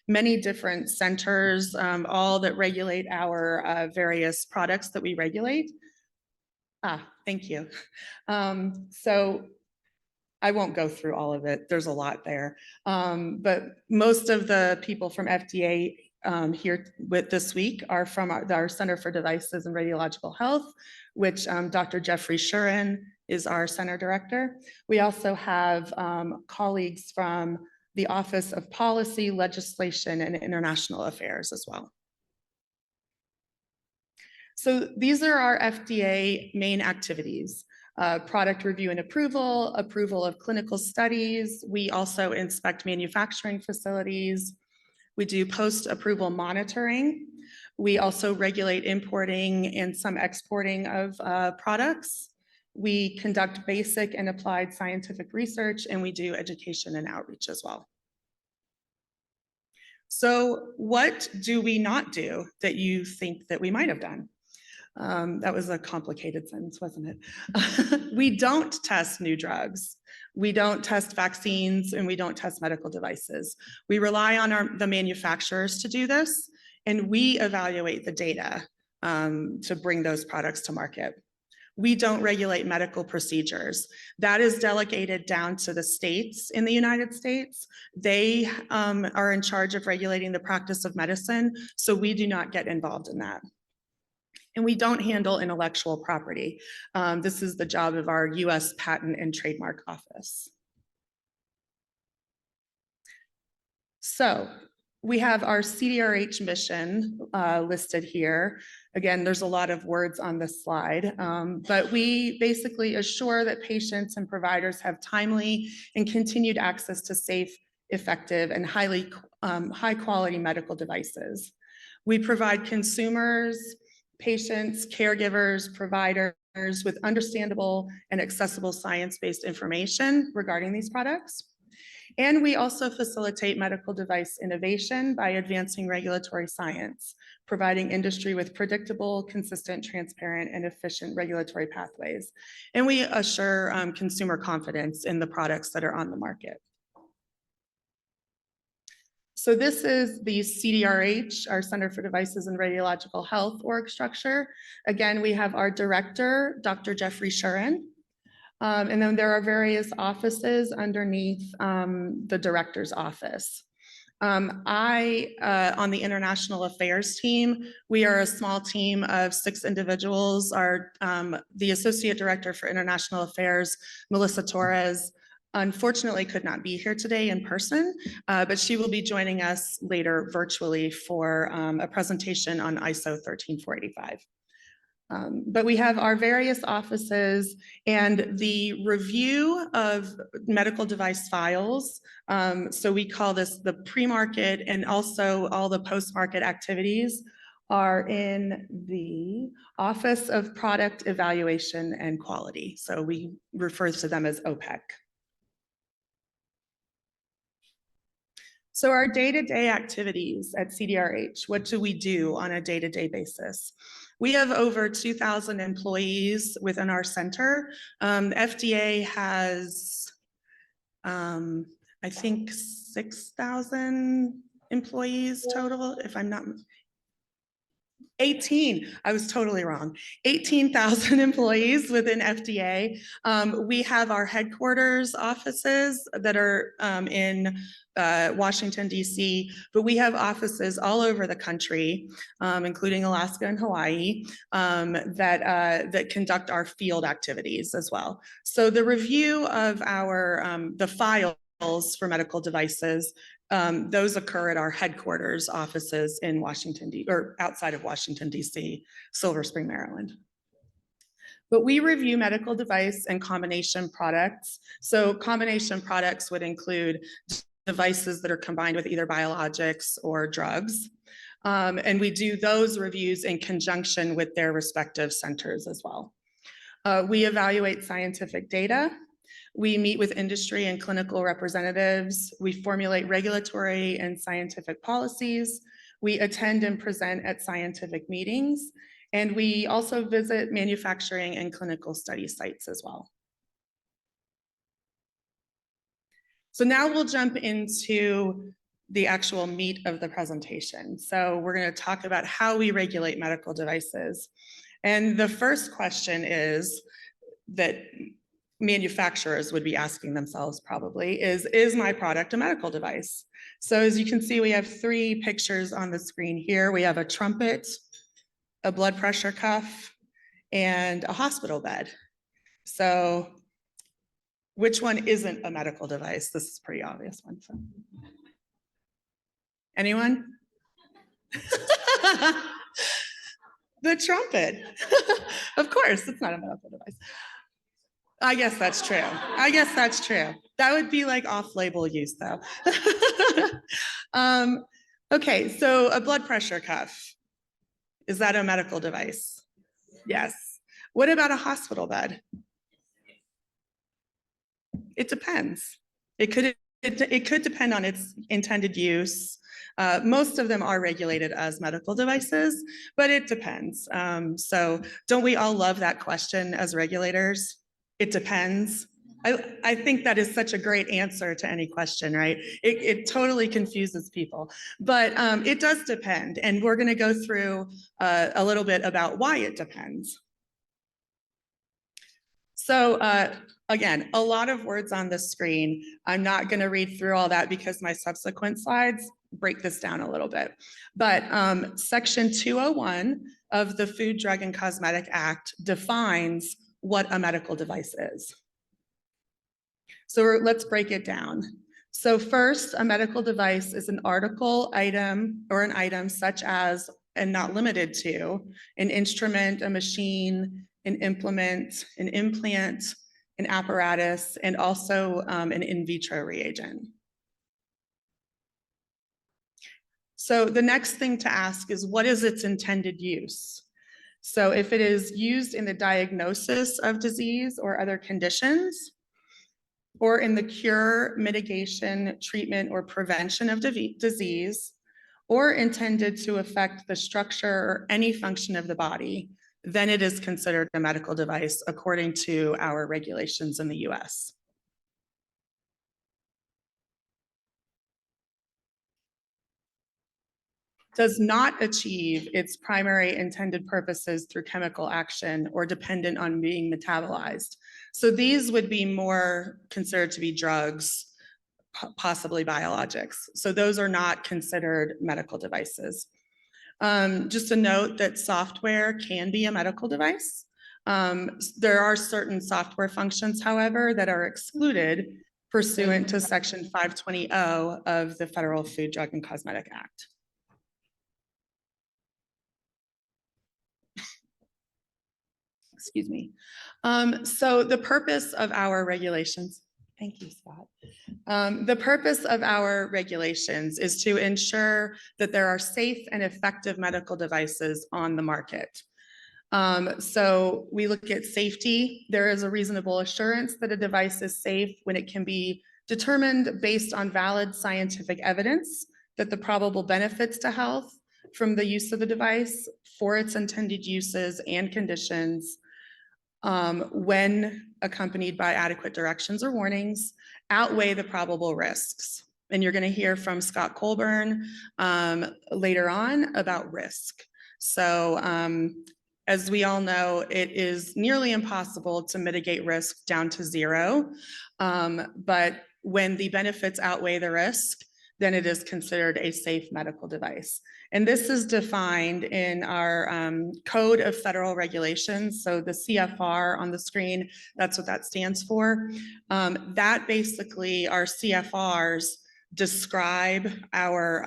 S9: many different centers, all that regulate our various products that we regulate. Thank you. So I won't go through all of it. There's a lot there. But most of the people from FDA here with this week are from our Center for Devices and Radiological Health, which Dr. Jeffrey Shuren is our center director. We also have colleagues from the Office of Policy, Legislation, and International Affairs as well. So these are our FDA main activities. Product review and approval, approval of clinical studies. We also inspect manufacturing facilities. We do post-approval monitoring. We also regulate importing and some exporting of products. We conduct basic and applied scientific research, and we do education and outreach as well. So what do we not do that you think that we might have done? That was a complicated sentence, wasn't it? We don't test new drugs. We don't test vaccines, and we don't test medical devices. We rely on the manufacturers to do this, and we evaluate the data to bring those products to market. We don't regulate medical procedures. That is delegated down to the states in the United States. They are in charge of regulating the practice of medicine, so we do not get involved in that. And we don't handle intellectual property. This is the job of our US Patent and Trademark Office. So we have our CDRH mission listed here. Again, there's a lot of words on this slide, but we basically assure that patients and providers have timely and continued access to safe, effective, and high quality medical devices. We provide consumers, patients, caregivers, providers with understandable and accessible science-based information regarding these products. And we also facilitate medical device innovation by advancing regulatory science, providing industry with predictable, consistent, transparent, and efficient regulatory pathways. And we assure consumer confidence in the products that are on the market. So this is the CDRH, our Center for Devices and Radiological Health org structure. Again, we have our director, Dr. Jeffrey Shuren. And then there are various offices underneath the director's office. On the international affairs team, we are a small team of 6 individuals. The associate director for international affairs, Melissa Torres, unfortunately could not be here today in person, but she will be joining us later virtually for a presentation on ISO 13485. But we have our various offices and the review of medical device files. So we call this the pre-market and also all the post-market activities are in the Office of Product Evaluation and Quality. So we refer to them as OPEC. So our day-to-day activities at CDRH, what do we do on a day-to-day basis? We have over 2,000 employees within our center. FDA has, I think, 6,000 employees total, if I'm not 18, I was totally wrong. 18,000 employees within FDA. We have our headquarters offices that are in Washington, DC, but we have offices all over the country, including Alaska and Hawaii, that conduct our field activities as well. So the review of our, the files for medical devices, those occur at our headquarters offices in Washington, or outside of Washington, DC, Silver Spring, Maryland. But we review medical device and combination products. So combination products would include devices that are combined with either biologics or drugs. And we do those reviews in conjunction with their respective centers as well. We evaluate scientific data. We meet with industry and clinical representatives. We formulate regulatory and scientific policies. We attend and present at scientific meetings. And we also visit manufacturing and clinical study sites as well. So now we'll jump into the actual meat of the presentation. So we're going to talk about how we regulate medical devices. And the first question is that manufacturers would be asking themselves probably is my product a medical device? So as you can see, we have 3 pictures on the screen here. We have a trumpet, a blood pressure cuff, and a hospital bed. So which one isn't a medical device? This is a pretty obvious one. So. Anyone? The trumpet. Of course, it's not a medical device. I guess that's true. I guess that's true. That would be like off-label use though. Okay, so a blood pressure cuff. Is that a medical device? Yes. What about a hospital bed? It depends. It could depend on its intended use. Most of them are regulated as medical devices, but it depends. So don't we all love that question as regulators? It depends. I think that is such a great answer to any question, right? It totally confuses people, but it does depend. And we're going to go through a little bit about why it depends. So again, a lot of words on the screen. I'm not going to read through all that because my subsequent slides break this down a little bit. But Section 201 of the Food, Drug, and Cosmetic Act defines what a medical device is. So let's break it down. So first, a medical device is an article, item, or an item such as, and not limited to, an instrument, a machine, an implement, an implant, an apparatus, and also an in vitro reagent. So the next thing to ask is, what is its intended use? So if it is used in the diagnosis of disease or other conditions, or in the cure, mitigation, treatment, or prevention of disease, or intended to affect the structure or any function of the body, then it is considered a medical device according to our regulations in the US. Does not achieve its primary intended purposes through chemical action or dependent on being metabolized. So these would be more considered to be drugs, possibly biologics. So those are not considered medical devices. Just a note that software can be a medical device. There are certain software functions, however, that are excluded pursuant to Section 520(o) of the Federal Food, Drug, and Cosmetic Act. Excuse me. So the purpose of our regulations. Thank you, Scott. The purpose of our regulations is to ensure that there are safe and effective medical devices on the market. So we look at safety. There is a reasonable assurance that a device is safe when it can be determined based on valid scientific evidence that the probable benefits to health from the use of the device for its intended uses and conditions, when accompanied by adequate directions or warnings, outweigh the probable risks. And you're going to hear from Scott Colburn later on about risk. So as we all know, it is nearly impossible to mitigate risk down to zero. But when the benefits outweigh the risk, then it is considered a safe medical device. And this is defined in our Code of Federal Regulations. So the CFR on the screen, that's what that stands for. That basically, our CFRs describe our,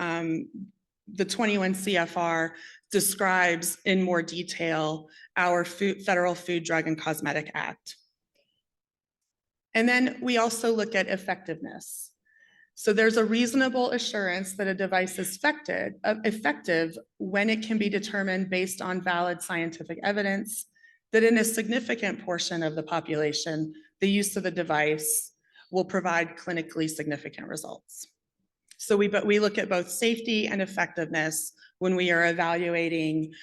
S9: the 21 CFR describes in more detail our Federal Food, Drug, and Cosmetic Act. And then we also look at effectiveness. So there's a reasonable assurance that a device is effective when it can be determined based on valid scientific evidence that in a significant portion of the population, the use of the device will provide clinically significant results. So we look at both safety and effectiveness when we are evaluating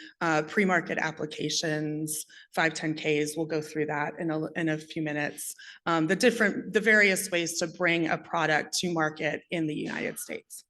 S9: pre-market applications, 510Ks. We'll go through that in a few minutes. The various ways to bring a product to market in the United States.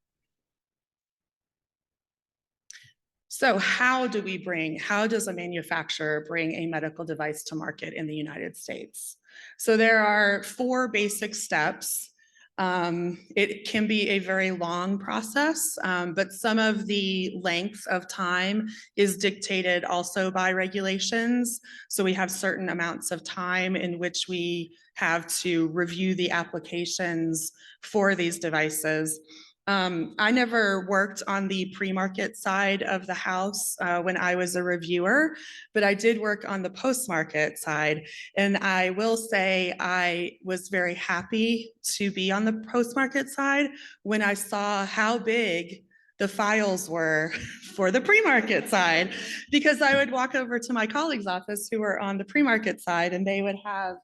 S9: So how does a manufacturer bring a medical device to market in the United States? So there are 4 basic steps. It can be a very long process, but some of the length of time is dictated also by regulations. So we have certain amounts of time in which we have to review the applications for these devices. I never worked on the pre-market side of the house when I was a reviewer, but I did work on the post-market side. And I will say I was very happy to be on the post-market side when I saw how big the files were for the pre-market side, because I would walk over to my colleague's office who were on the pre-market side and they would have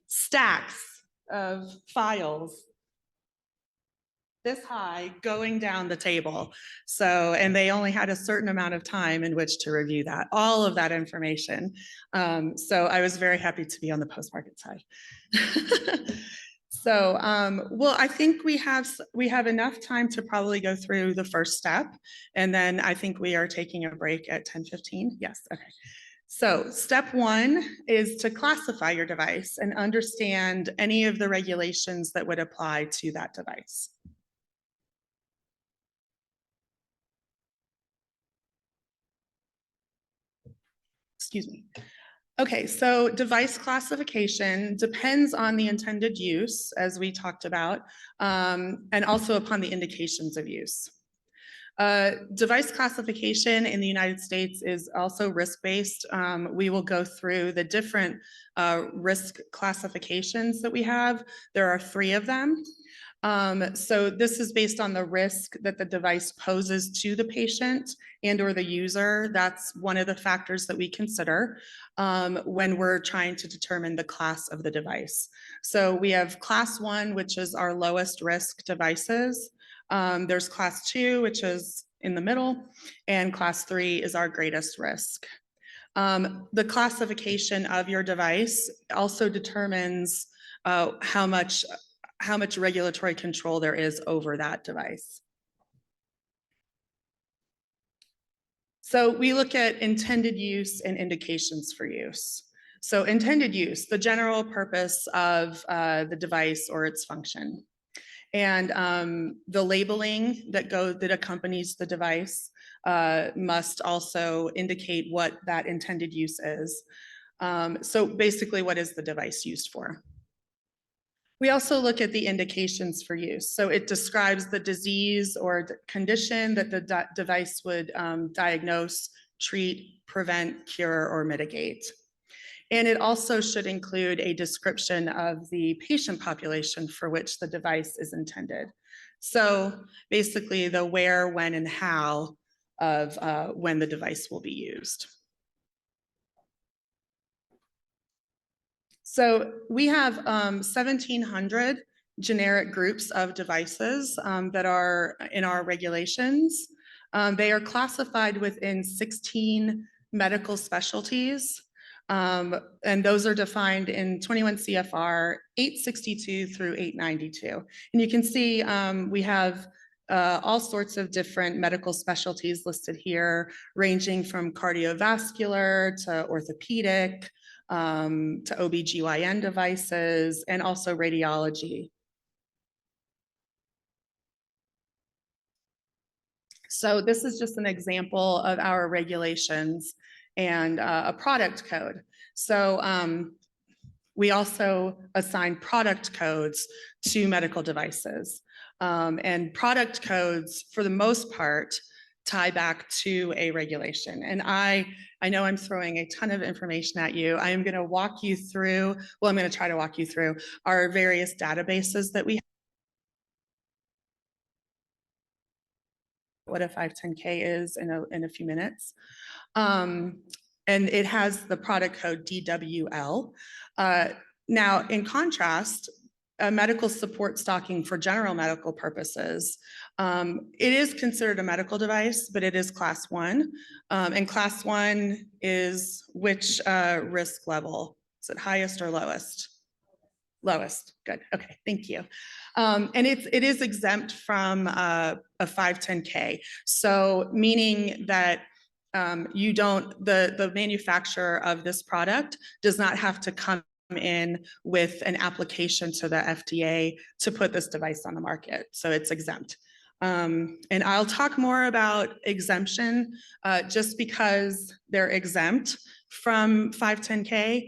S9: stacks of files this high going down the table. So, and they only had a certain amount of time in which to review that, all of that information. So I was very happy to be on the post-market side. So, well, I think we have enough time to probably go through the first step. And then I think we are taking a break at 10:15. Yes, okay. So step 1 is to classify your device and understand any of the regulations that would apply to that device. Excuse me. Okay, so device classification depends on the intended use, as we talked about, and also upon the indications of use. Device classification in the United States is also risk-based. We will go through the different risk classifications that we have. There are 3 of them. So this is based on the risk that the device poses to the patient and or the user. That's one of the factors that we consider when we're trying to determine the class of the device. So we have class 1, which is our lowest risk devices. There's class 2, which is in the middle, and class 3 is our greatest risk. The classification of your device also determines how much regulatory control there is over that device. So we look at intended use and indications for use. So intended use, the general purpose of the device or its function. And the labeling that accompanies the device must also indicate what that intended use is. So basically, what is the device used for? We also look at the indications for use. So it describes the disease or condition that the device would diagnose, treat, prevent, cure, or mitigate. And it also should include a description of the patient population for which the device is intended. So basically the where, when, and how of when the device will be used. So we have 1,700 generic groups of devices that are in our regulations. They are classified within 16 medical specialties. And those are defined in 21 CFR 862 through 892. And you can see we have all sorts of different medical specialties listed here, ranging from cardiovascular to orthopedic, to OBGYN devices, and also radiology. So this is just an example of our regulations and a product code. So we also assign product codes to medical devices. And product codes, for the most part, tie back to a regulation. And I know I'm throwing a ton of information at you. I am going to walk you through, well, I'm going to try to walk you through our various databases that we have. What a 510K is in a few minutes. And it has the product code DWL. Now, in contrast, medical support stocking for general medical purposes, it is considered a medical device, but it is class 1. And class 1 is which risk level? Is it highest or lowest? Lowest. Good. Okay. Thank you. And it is exempt from a 510K. So meaning that you don't, the manufacturer of this product does not have to come in with an application to the FDA to put this device on the market. So it's exempt. And I'll talk more about exemption. Just because they're exempt from 510K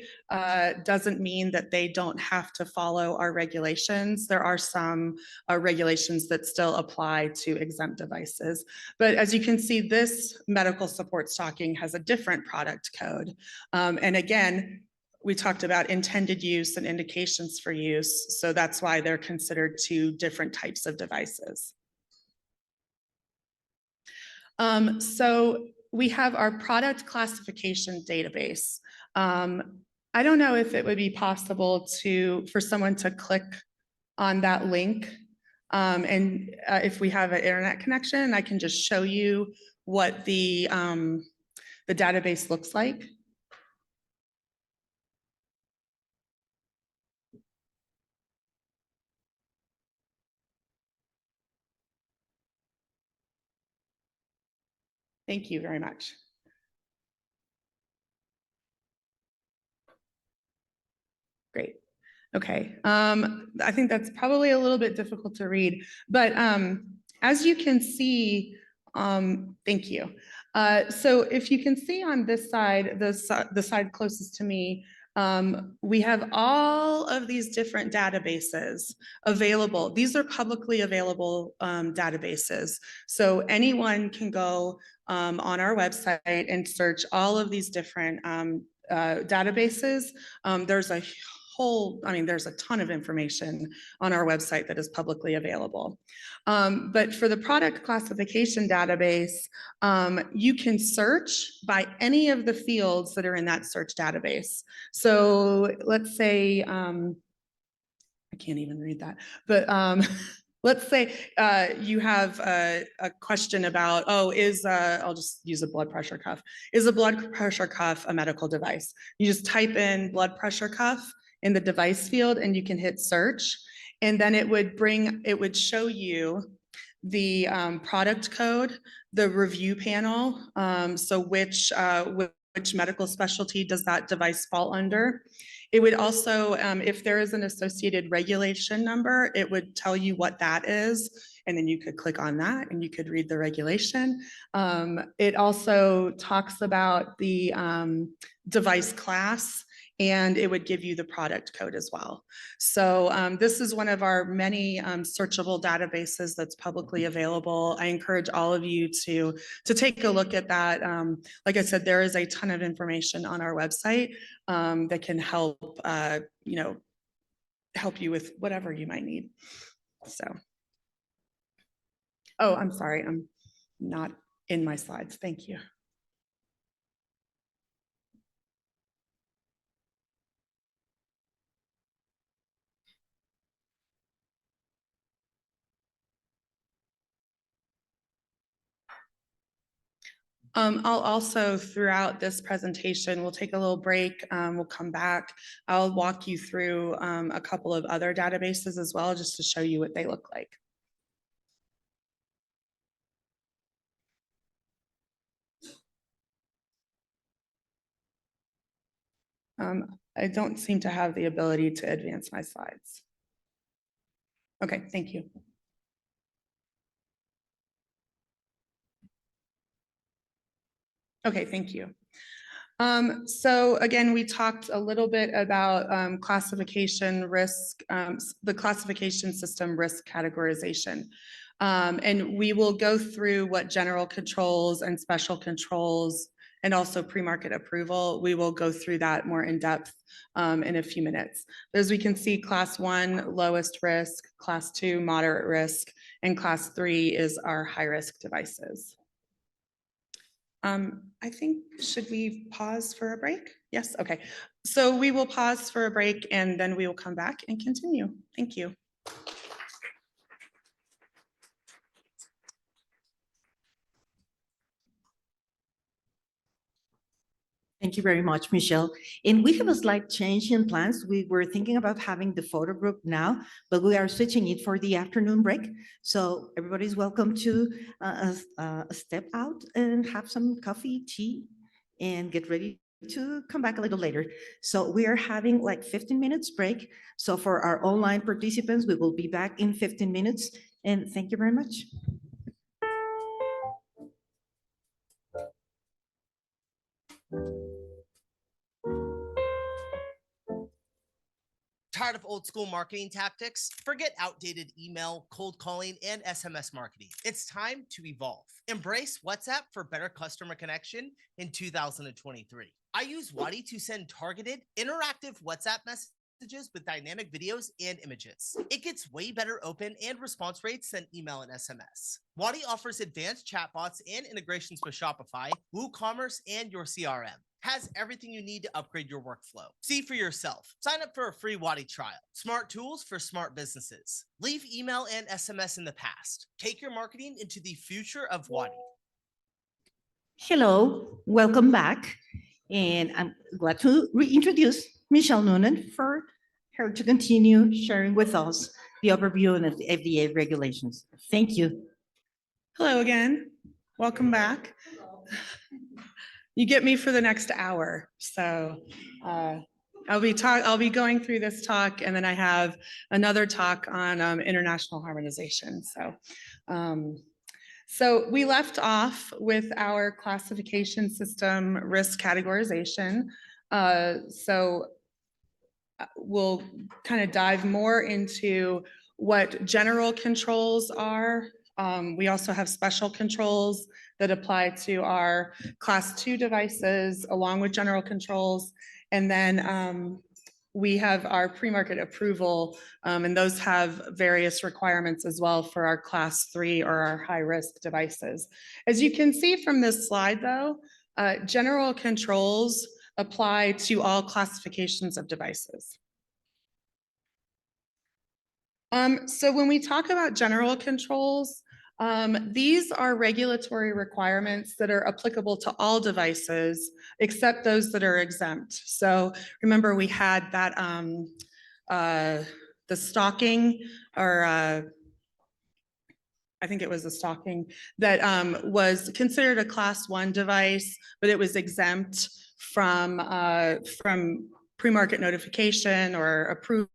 S9: doesn't mean that they don't have to follow our regulations. There are some regulations that still apply to exempt devices. But as you can see, this medical support stocking has a different product code. And again, we talked about intended use and indications for use. So that's why they're considered two different types of devices. So we have our product classification database. I don't know if it would be possible for someone to click on that link. And if we have an internet connection, I can just show you what the database looks like. Thank you very much. Great. Okay. I think that's probably a little bit difficult to read, but as you can see, thank you. So if you can see on this side, the side closest to me, we have all of these different databases available. These are publicly available databases. So anyone can go on our website and search all of these different databases. There's a there's a ton of information on our website that is publicly available. But for the product classification database, you can search by any of the fields that are in that search database. So let's say, I can't even read that, but let's say you have a question about, I'll just use a blood pressure cuff. Is a blood pressure cuff a medical device? You just type in blood pressure cuff in the device field and you can hit search. And then it would show you the product code, the review panel. So which medical specialty does that device fall under? It would also, if there is an associated regulation number, it would tell you what that is. And then you could click on that and you could read the regulation. It also talks about the device class and it would give you the product code as well. So this is one of our many searchable databases that's publicly available. I encourage all of you to take a look at that. Like I said, there is a ton of information on our website that can help, help you with whatever you might need. So, oh, I'm sorry, I'm not in my slides. Thank you. I'll also, throughout this presentation, we'll take a little break, we'll come back. I'll walk you through a couple of other databases as well, just to show you what they look like. I don't seem to have the ability to advance my slides. Okay, thank you. Okay, thank you. So again, we talked a little bit about classification risk, the classification system risk categorization. And we will go through what general controls and special controls and also pre-market approval. We will go through that more in depth in a few minutes. But as we can see, class 1, lowest risk, class 2, moderate risk, and class 3 is our high-risk devices. I think, should we pause for a break? Yes, okay. So we will pause for a break and then we will come back and continue. Thank you.
S1: Thank you very much, Michelle. And we have a slight change in plans. We were thinking about having the photo group now, but we are switching it for the afternoon break. So everybody's welcome to step out and have some coffee, tea, and get ready to come back a little later. So we are having like 15 minutes break. So for our online participants, we will be back in 15 minutes. And thank you very much.
S10: Tired of old school marketing tactics? Forget outdated email, cold calling, and SMS marketing. It's time to evolve. Embrace WhatsApp for better customer connection in 2023. I use Wadi to send targeted, interactive WhatsApp messages with dynamic videos and images. It gets way better open and response rates than email and SMS. Wadi offers advanced chatbots and integrations with Shopify, WooCommerce, and your CRM. Has everything you need to upgrade your workflow. See for yourself. Sign up for a free Wadi trial. Smart tools for smart businesses. Leave email and SMS in the past. Take your marketing into the future of Wadi.
S1: Hello, welcome back. And I'm glad to reintroduce Michelle Noonan for her to continue sharing with us the overview of the FDA regulations. Thank you.
S9: Hello again. Welcome back. You get me for the next hour. So I'll be going through this talk, and then I have another talk on international harmonization. So we left off with our classification system risk categorization. So we'll kind of dive more into what general controls are. We also have special controls that apply to our class 2 devices along with general controls. And then we have our pre-market approval, and those have various requirements as well for our class 3 or our high-risk devices. As you can see from this slide though, general controls apply to all classifications of devices. So when we talk about general controls, these are regulatory requirements that are applicable to all devices except those that are exempt. So remember we had that the stocking, or I think it was the stocking, that was considered a class 1 device, but it was exempt from pre-market notification or approval.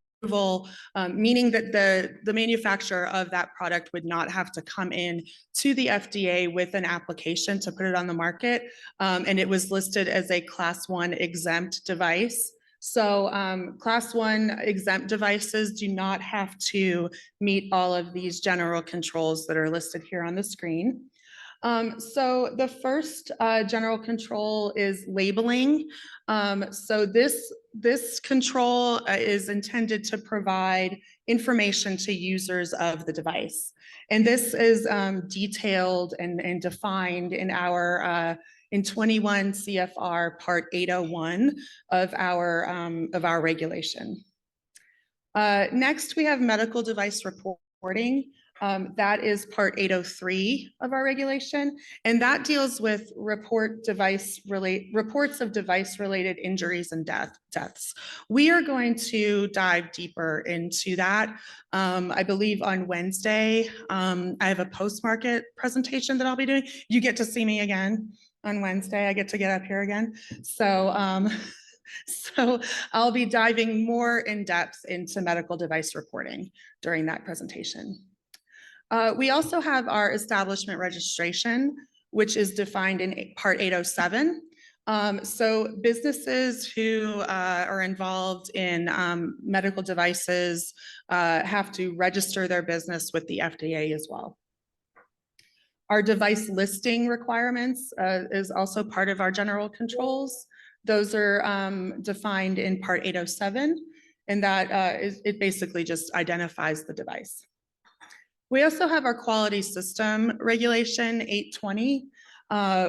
S9: Meaning that the manufacturer of that product would not have to come in to the FDA with an application to put it on the market. And it was listed as a class 1 exempt device. So class 1 exempt devices do not have to meet all of these general controls that are listed here on the screen. So the first general control is labeling. So this control is intended to provide information to users of the device. And this is detailed and defined in our in 21 CFR Part 801 of our regulation. Next, we have medical device reporting. That is Part 803 of our regulation, and that deals with reports of device-related injuries and deaths. We are going to dive deeper into that. I believe on Wednesday, I have a post-market presentation that I'll be doing. You get to see me again on Wednesday. I get to get up here again. So I'll be diving more in depth into medical device reporting during that presentation. We also have our establishment registration, which is defined in Part 807. So businesses who are involved in medical devices have to register their business with the FDA as well. Our device listing requirements is also part of our general controls. Those are defined in Part 807, and that it basically just identifies the device. We also have our quality system regulation 820,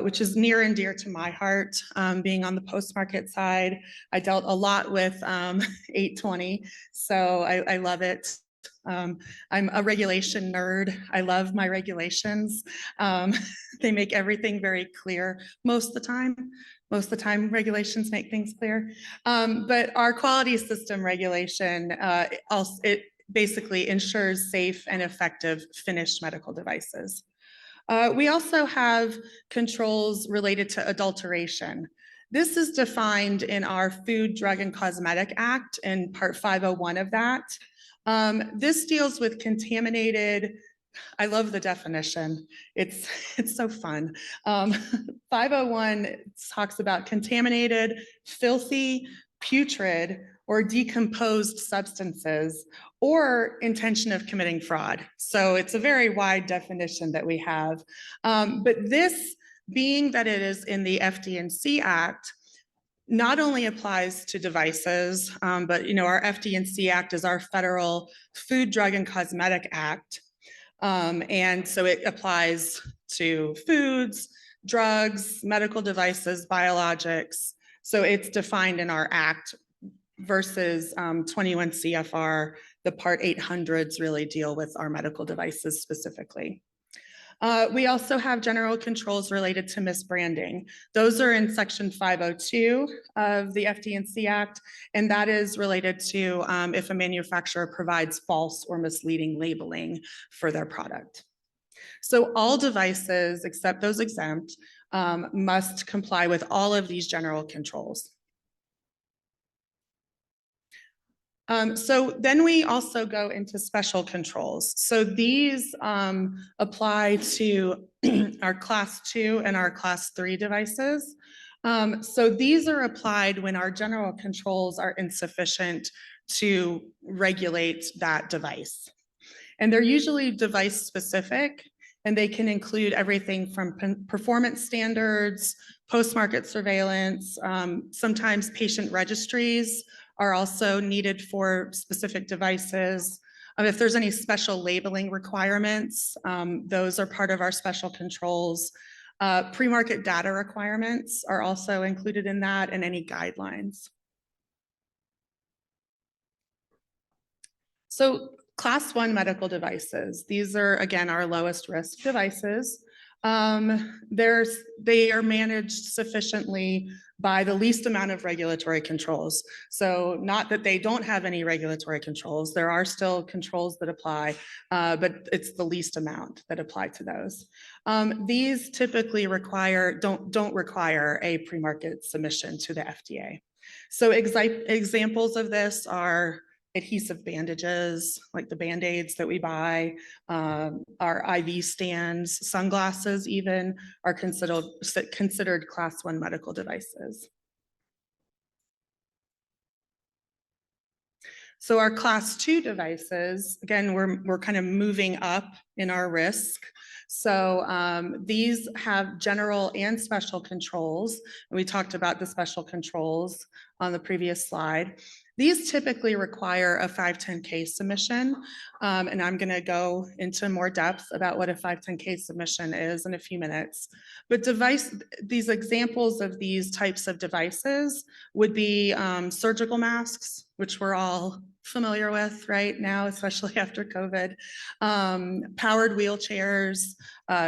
S9: which is near and dear to my heart. Being on the post-market side, I dealt a lot with 820, so I love it. I'm a regulation nerd. I love my regulations. They make everything very clear most of the time. Most of the time, regulations make things clear. But our quality system regulation, it basically ensures safe and effective finished medical devices. We also have controls related to adulteration. This is defined in our Food, Drug, and Cosmetic Act in Part 501 of that. This deals with contaminated, I love the definition. It's so fun. 501 talks about contaminated, filthy, putrid, or decomposed substances, or intention of committing fraud. So it's a very wide definition that we have. But this, being that it is in the FD&C Act, not only applies to devices, but our FD&C Act is our federal Food, Drug, and Cosmetic Act. And so it applies to foods, drugs, medical devices, biologics. So it's defined in our act versus 21 CFR, the Part 800s really deal with our medical devices specifically. We also have general controls related to misbranding. Those are in Section 502 of the FD&C Act, and that is related to if a manufacturer provides false or misleading labeling for their product. So all devices, except those exempt, must comply with all of these general controls. So then we also go into special controls. So these apply to our Class 2 and our Class 3 devices. So these are applied when our general controls are insufficient to regulate that device. And they're usually device specific, and they can include everything from performance standards, post-market surveillance, sometimes patient registries are also needed for specific devices. If there's any special labeling requirements, those are part of our special controls. Pre-market data requirements are also included in that, and any guidelines. So Class 1 medical devices, these are, again, our lowest risk devices. They are managed sufficiently by the least amount of regulatory controls. So not that they don't have any regulatory controls, there are still controls that apply, but it's the least amount that apply to those. These typically don't require a pre-market submission to the FDA. So examples of this are adhesive bandages, like the Band-Aids that we buy, our IV stands, sunglasses even are considered Class 1 medical devices. So our class 2 devices, again, we're kind of moving up in our risk. So these have general and special controls. And we talked about the special controls on the previous slide. These typically require a 510K submission. And I'm going to go into more depth about what a 510K submission is in a few minutes. But these examples of these types of devices would be surgical masks, which we're all familiar with right now, especially after COVID, powered wheelchairs,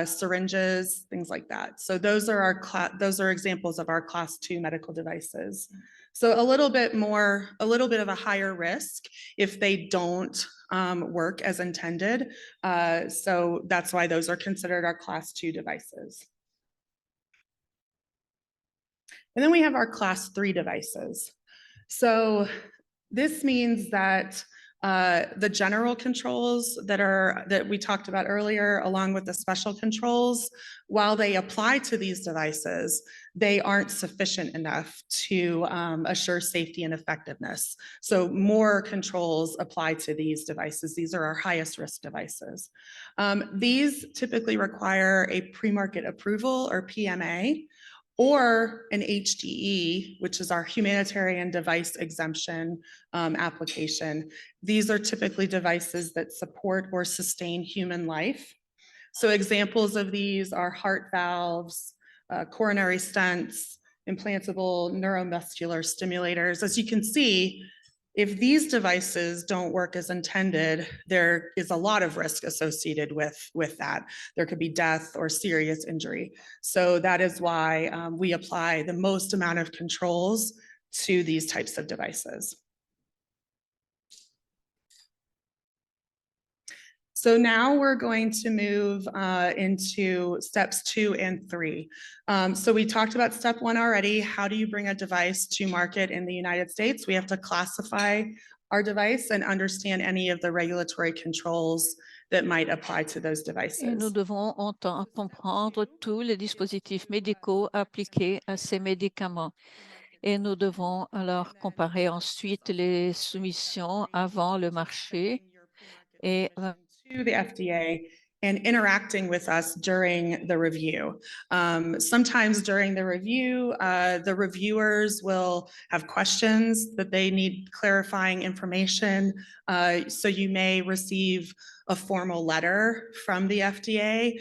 S9: syringes, things like that. So those are examples of our class 2 medical devices. So a little bit of a higher risk if they don't work as intended. So that's why those are considered our class 2 devices. And then we have our class 3 devices. So this means that the general controls that we talked about earlier, along with the special controls, while they apply to these devices, they aren't sufficient enough to assure safety and effectiveness. So more controls apply to these devices. These are our highest risk devices. These typically require a pre-market approval or PMA, or an HDE, which is our humanitarian device exemption application. These are typically devices that support or sustain human life. So examples of these are heart valves, coronary stents, implantable neuromuscular stimulators. As you can see, if these devices don't work as intended, there is a lot of risk associated with that. There could be death or serious injury. So that is why we apply the most amount of controls to these types of devices. So now we're going to move into steps 2 and 3. So we talked about step 1 already. How do you bring a device to market in the United States? We have to classify our device and understand any of the regulatory controls that might apply to those devices.
S11: Et nous devons comprendre tous les dispositifs médicaux appliqués à ces médicaments. Et nous devons alors comparer ensuite les soumissions avant le marché et
S9: to the FDA and interacting with us during the review. Sometimes during the review, the reviewers will have questions that they need clarifying information. So you may receive a formal letter from the FDA.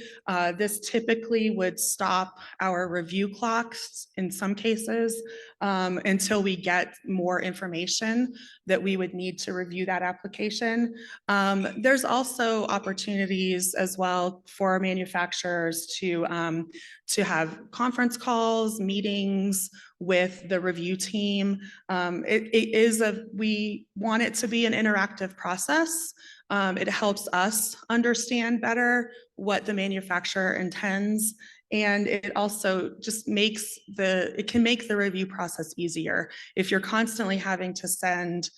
S9: This typically would stop our review clocks in some cases until we get more information that we would need to review that application. There's also opportunities as well for manufacturers to have conference calls, meetings with the review team. We want it to be an interactive process. It helps us understand better what the manufacturer intends. And it also just it can make the review process easier. If you're constantly having to send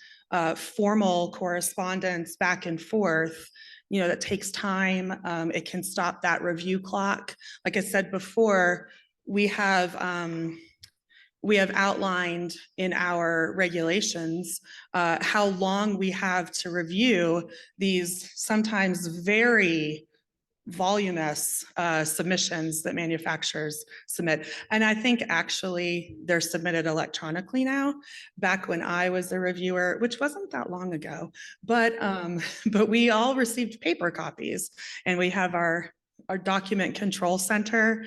S9: formal correspondence back and forth, that takes time. It can stop that review clock. Like I said before, we have outlined in our regulations how long we have to review these sometimes very voluminous submissions that manufacturers submit. And I think actually they're submitted electronically now. Back when I was a reviewer, which wasn't that long ago, but we all received paper copies, and we have our document control center,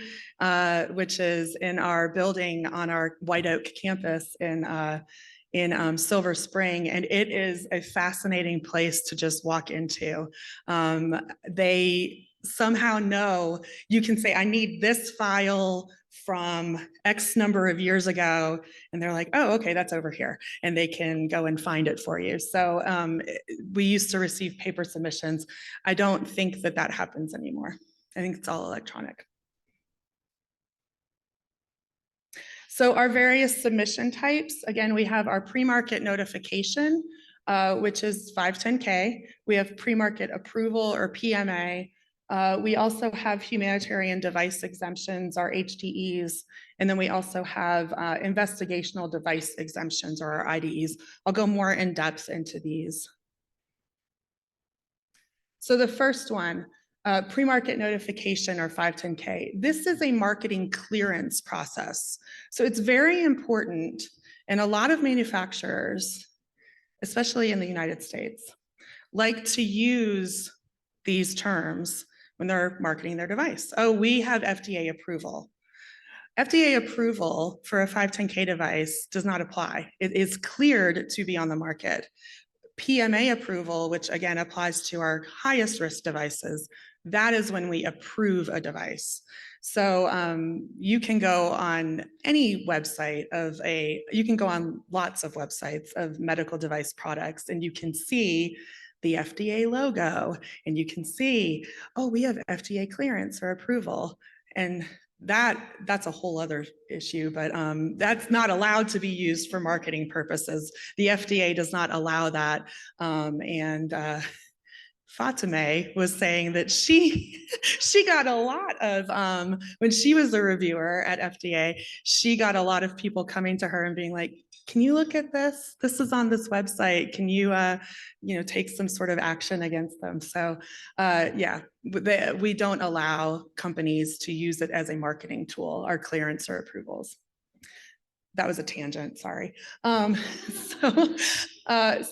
S9: which is in our building on our White Oak campus in Silver Spring, and it is a fascinating place to just walk into. They somehow know, you can say, I need this file from X number of years ago, and they're like, oh, okay, that's over here, and they can go and find it for you. So we used to receive paper submissions. I don't think that happens anymore. I think it's all electronic. So our various submission types, again, we have our pre-market notification, which is 510K. We have pre-market approval or PMA, We also have humanitarian device exemptions, our HDEs, and then we also have investigational device exemptions, or our IDEs. I'll go more in depth into these. So the first one, pre-market notification, or 510K. This is a marketing clearance process. So it's very important, and a lot of manufacturers, especially in the United States, like to use these terms when they're marketing their device. Oh, we have FDA approval. FDA approval for a 510K device does not apply. It is cleared to be on the market. PMA approval, which again applies to our highest risk devices, that is when we approve a device. So you can go on any website you can go on lots of websites of medical device products, and you can see the FDA logo, and you can see, oh, we have FDA clearance or approval. And that's a whole other issue, but that's not allowed to be used for marketing purposes. The FDA does not allow that. Fatime was saying that she got a lot of, when she was a reviewer at FDA, she got a lot of people coming to her and being like, can you look at this? This is on this website. Can you, take some sort of action against them? So yeah, we don't allow companies to use it as a marketing tool, our clearance or approvals. That was a tangent, sorry.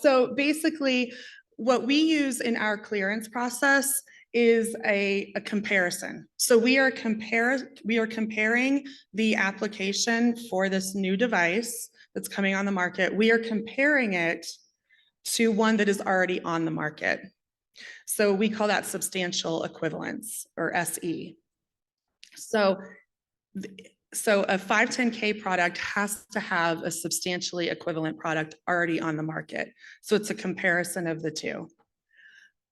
S9: So basically, what we use in our clearance process is a comparison. So we are comparing the application for this new device that's coming on the market. We are comparing it to one that is already on the market. So we call that substantial equivalence, or SE. So a 510K product has to have a substantially equivalent product already on the market. So it's a comparison of the two,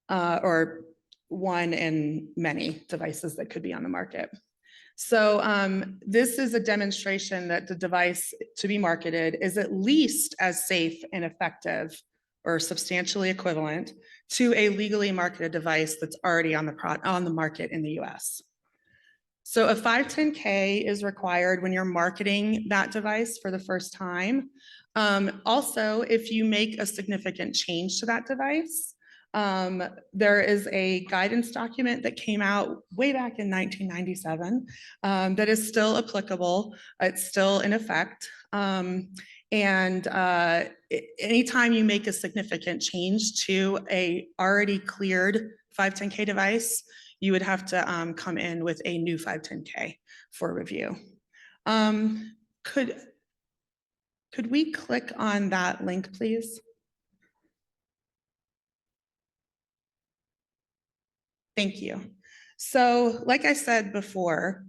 S9: or one in many devices that could be on the market. So this is a demonstration that the device to be marketed is at least as safe and effective, or substantially equivalent, to a legally marketed device that's already on the market in the US. So a 510K is required when you're marketing that device for the first time. Also, if you make a significant change to that device, there is a guidance document that came out way back in 1997 that is still applicable. It's still in effect. Anytime you make a significant change to a already cleared 510K device, you would have to come in with a new 510K for review. Could we click on that link, please? Thank you. So like I said before,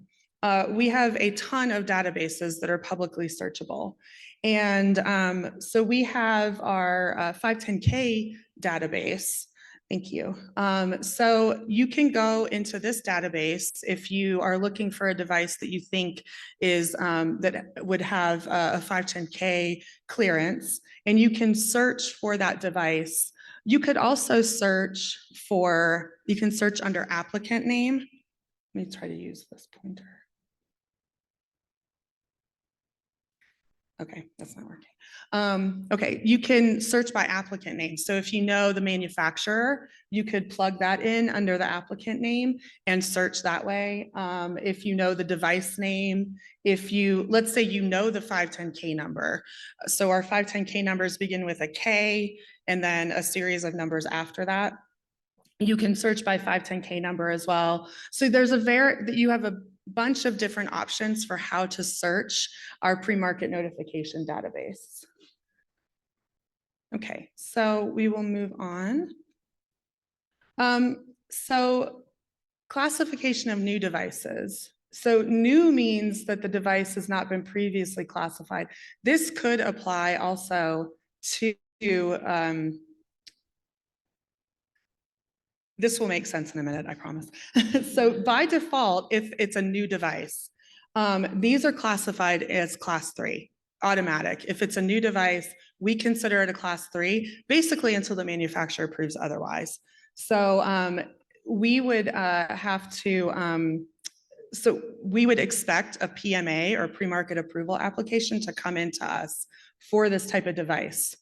S9: we have a ton of databases that are publicly searchable. And so we have our 510K database. Thank you. So you can go into this database if you are looking for a device that you think is that would have a 510K clearance, and you can search for that device. You could also search under applicant name. Let me try to use this pointer. Okay, that's not working. Okay, you can search by applicant name. So if you know the manufacturer, you could plug that in under the applicant name and search that way. If you know the device name, let's say you know the 510K number. So our 510K numbers begin with a K and then a series of numbers after that. You can search by 510K number as well. So you have a bunch of different options for how to search our pre-market notification database. Okay, so we will move on. So classification of new devices. So new means that the device has not been previously classified. This could apply also to this will make sense in a minute, I promise. So by default, if it's a new device, these are classified as class 3, automatic. If it's a new device, we consider it a class 3, basically until the manufacturer proves otherwise. So we would have to, so we would expect a PMA or pre-market approval application to come into us for this type of device.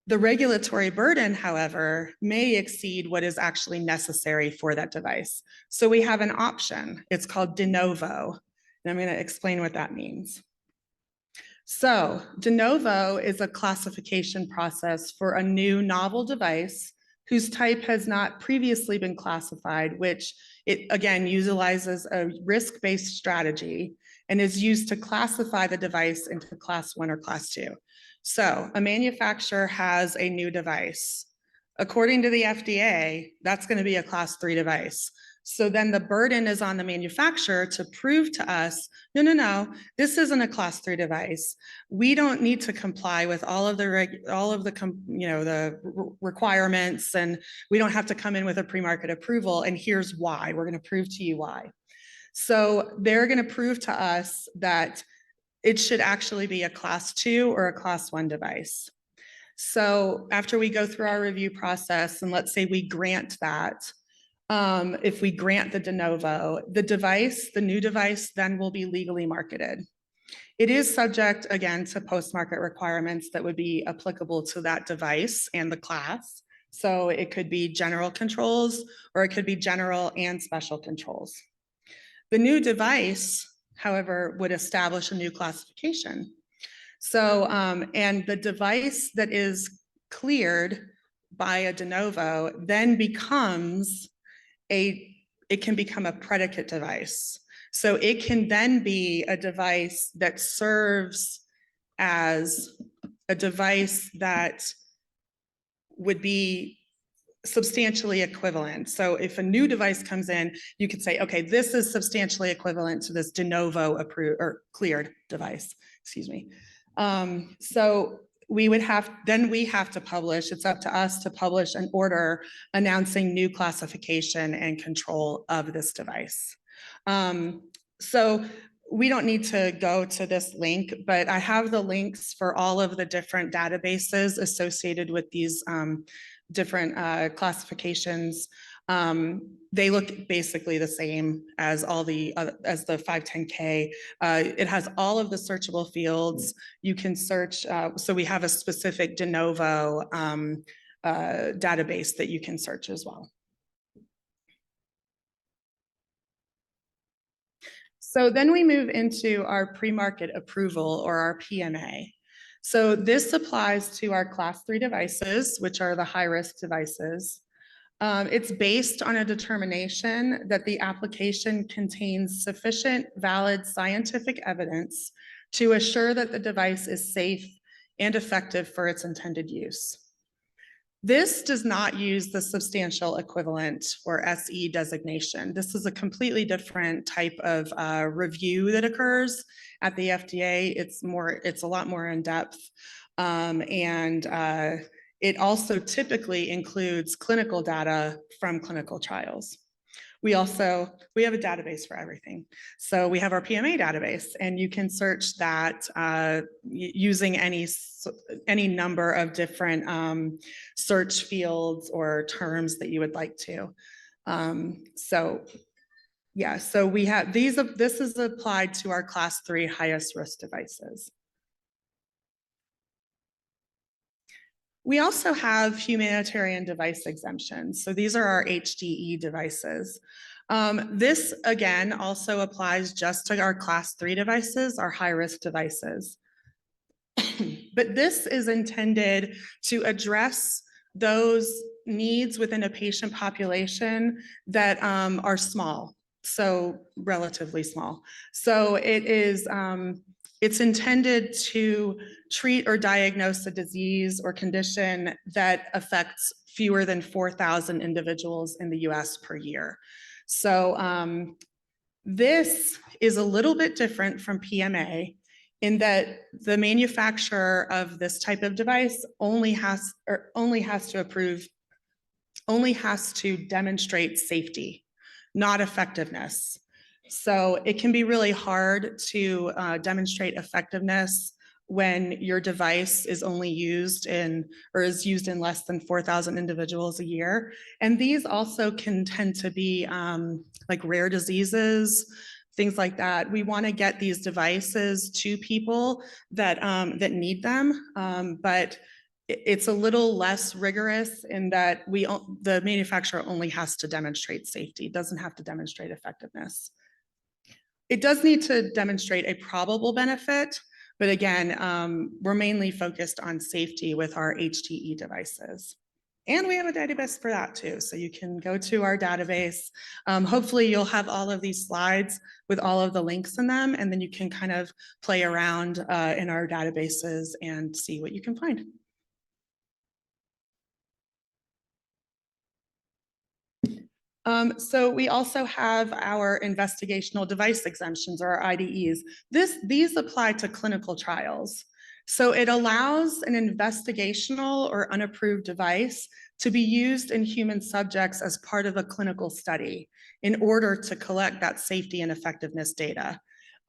S9: The regulatory burden, however, may exceed what is actually necessary for that device. So we have an option. It's called de novo, and I'm going to explain what that means. So de novo is a classification process for a new novel device whose type has not previously been classified, which it again utilizes a risk-based strategy and is used to classify the device into class 1 or class 2. So a manufacturer has a new device. According to the FDA, that's going to be a class 3 device. So then the burden is on the manufacturer to prove to us, no, this isn't a class 3 device. We don't need to comply with all of the requirements, and we don't have to come in with a pre-market approval. And here's why. We're going to prove to you why. So they're going to prove to us that it should actually be a class 2 or a class 1 device. So after we go through our review process, and let's say we grant that, if we grant the de novo, the new device then will be legally marketed. It is subject, again, to post-market requirements that would be applicable to that device and the class. So it could be general controls, or it could be general and special controls. The new device, however, would establish a new classification. So, and the device that is cleared by a de novo then becomes it can become a predicate device. So it can then be a device that serves as a device that would be substantially equivalent. So if a new device comes in, you could say, okay, this is substantially equivalent to this de novo approved or cleared device, excuse me. So we have to publish, it's up to us to publish an order announcing new classification and control of this device. So we don't need to go to this link, but I have the links for all of the different databases associated with these different classifications. They look basically the same as all the as the 510K. It has all of the searchable fields. You can search. So we have a specific de novo database that you can search as well. So then we move into our pre-market approval, or our PMA. So this applies to our class 3 devices, which are the high-risk devices. It's based on a determination that the application contains sufficient valid scientific evidence to assure that the device is safe and effective for its intended use. This does not use the substantial equivalent, or SE designation. This is a completely different type of review that occurs at the FDA. It's a lot more in depth. It also typically includes clinical data from clinical trials. We have a database for everything. So we have our PMA database, and you can search that using any number of different search fields or terms that you would like to. So we have this is applied to our class 3 highest risk devices. We also have humanitarian device exemptions. So these are our HDE devices. This, again, also applies just to our class 3 devices, our high-risk devices. But this is intended to address those needs within a patient population that are small, so relatively small. So it's intended to treat or diagnose a disease or condition that affects fewer than 4,000 individuals in the US per year. So this is a little bit different from PMA in that the manufacturer of this type of device only has to demonstrate safety, not effectiveness. So it can be really hard to demonstrate effectiveness when your device is only used in or is used in less than 4,000 individuals a year. And these also can tend to be like rare diseases, things like that. We want to get these devices to people that that need them, but it's a little less rigorous in that the manufacturer only has to demonstrate safety, it doesn't have to demonstrate effectiveness. It does need to demonstrate a probable benefit, but again, we're mainly focused on safety with our HTE devices. And we have a database for that too. So you can go to our database. Hopefully you'll have all of these slides with all of the links in them, and then you can kind of play around in our databases and see what you can find. So we also have our investigational device exemptions, or our IDEs. These apply to clinical trials. So it allows an investigational or unapproved device to be used in human subjects as part of a clinical study in order to collect that safety and effectiveness data.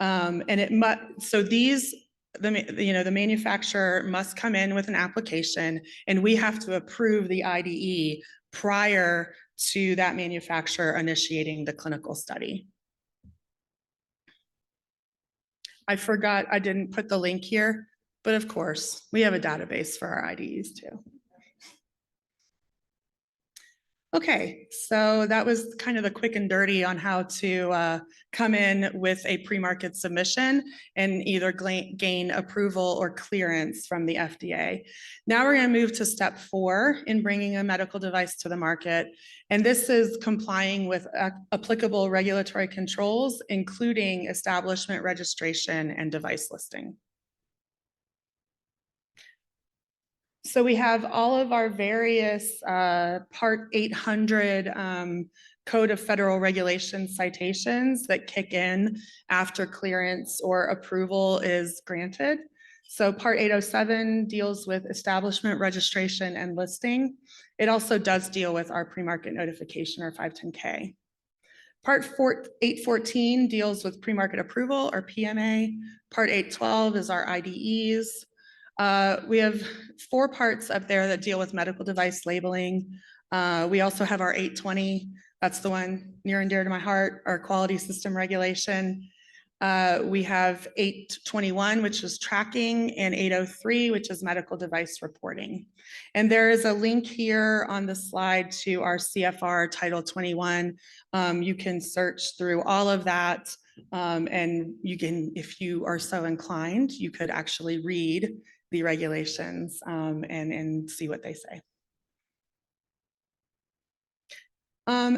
S9: So the manufacturer must come in with an application, and we have to approve the IDE prior to that manufacturer initiating the clinical study. I forgot, I didn't put the link here, but of course, we have a database for our IDEs too. Okay, so that was kind of the quick and dirty on how to come in with a pre-market submission and either gain approval or clearance from the FDA. Now we're going to move to step 4 in bringing a medical device to the market. And this is complying with applicable regulatory controls, including establishment registration and device listing. So we have all of our various Part 800 Code of Federal Regulations citations that kick in after clearance or approval is granted. So Part 807 deals with establishment, registration, and listing. It also does deal with our pre-market notification, or 510K. Part 814 deals with pre-market approval, or PMA. Part 812 is our IDEs. We have 4 parts up there that deal with medical device labeling. We also have our 820, that's the one near and dear to my heart, our quality system regulation. We have 821, which is tracking, and 803, which is medical device reporting. And there is a link here on the slide to our CFR Title 21. You can search through all of that, and you can, if you are so inclined, you could actually read the regulations and see what they say.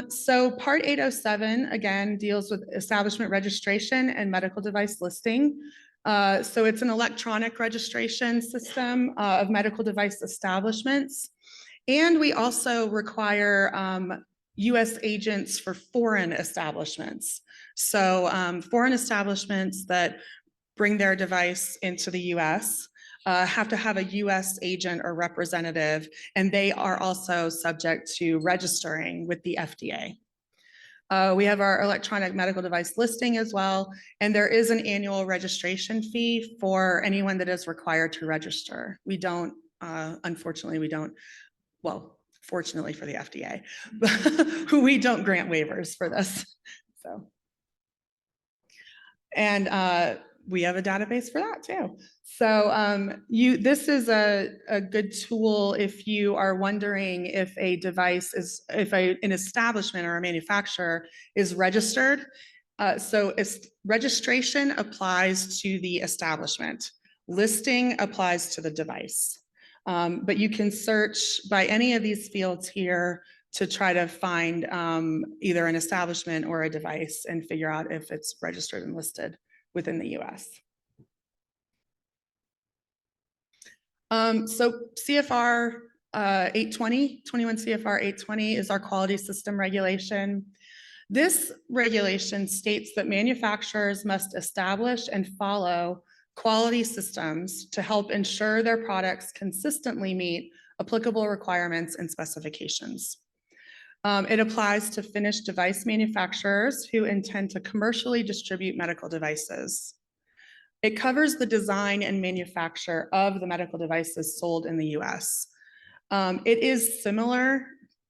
S9: So Part 807, again, deals with establishment registration and medical device listing. So it's an electronic registration system of medical device establishments. And we also require US agents for foreign establishments. So foreign establishments that bring their device into the US have to have a US agent or representative, and they are also subject to registering with the FDA. We have our electronic medical device listing as well, and there is an annual registration fee for anyone that is required to register. We don't, unfortunately, we don't, well, fortunately for the FDA, we don't grant waivers for this. So, and we have a database for that too. So this is a good tool if you are wondering if a device is, if an establishment or a manufacturer is registered. So registration applies to the establishment. Listing applies to the device. But you can search by any of these fields here to try to find either an establishment or a device and figure out if it's registered and listed within the US. So CFR 820, 21 CFR 820 is our quality system regulation. This regulation states that manufacturers must establish and follow quality systems to help ensure their products consistently meet applicable requirements and specifications. It applies to finished device manufacturers who intend to commercially distribute medical devices. It covers the design and manufacture of the medical devices sold in the US. It is similar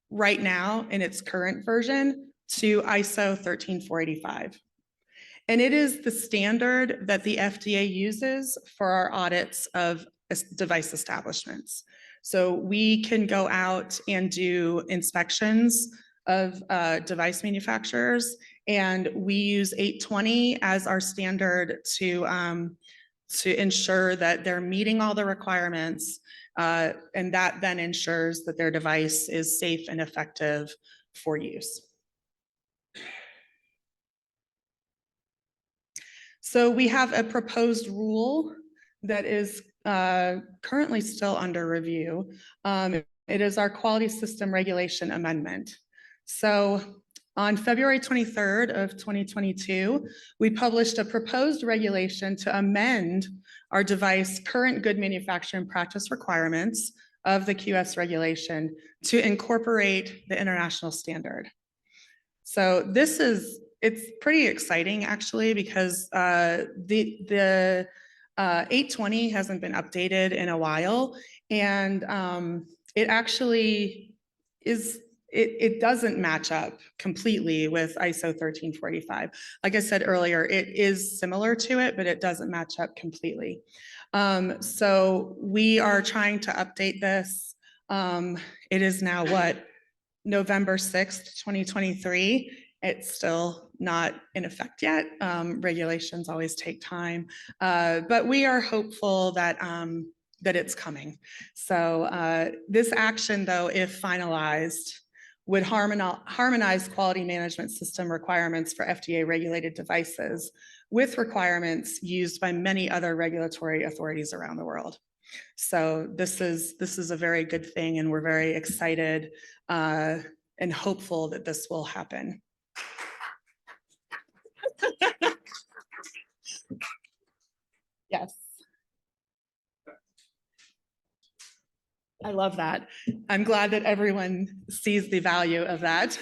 S9: right now in its current version to ISO 13485. And it is the standard that the FDA uses for our audits of device establishments. So we can go out and do inspections of device manufacturers, and we use 820 as our standard to ensure that they're meeting all the requirements, and that then ensures that their device is safe and effective for use. So we have a proposed rule that is currently still under review. It is our quality system regulation amendment. So on February 23rd of 2022, we published a proposed regulation to amend our device current good manufacturing practice requirements of the QS regulation to incorporate the international standard. So it's pretty exciting actually, because the 820 hasn't been updated in a while, and it actually it doesn't match up completely with ISO 13485. Like I said earlier, it is similar to it, but it doesn't match up completely. So we are trying to update this. It is now November 6th, 2023. It's still not in effect yet. Regulations always take time, but we are hopeful that it's coming. So this action, though, if finalized, would harmonize quality management system requirements for FDA regulated devices with requirements used by many other regulatory authorities around the world. So this is a very good thing, and we're very excited and hopeful that this will happen. Yes. I love that. I'm glad that everyone sees the value of that.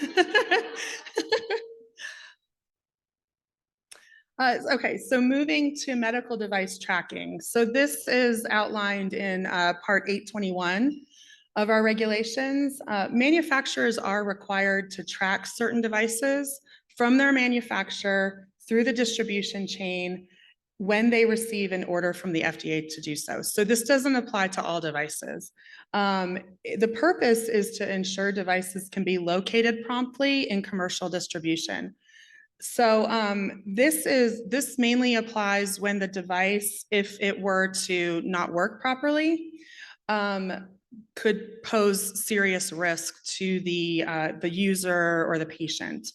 S9: Okay, so moving to medical device tracking. So this is outlined in Part 821 of our regulations. Manufacturers are required to track certain devices from their manufacturer through the distribution chain when they receive an order from the FDA to do so. So this doesn't apply to all devices. The purpose is to ensure devices can be located promptly in commercial distribution. So this mainly applies when the device, if it were to not work properly, could pose serious risk to the user or the patient.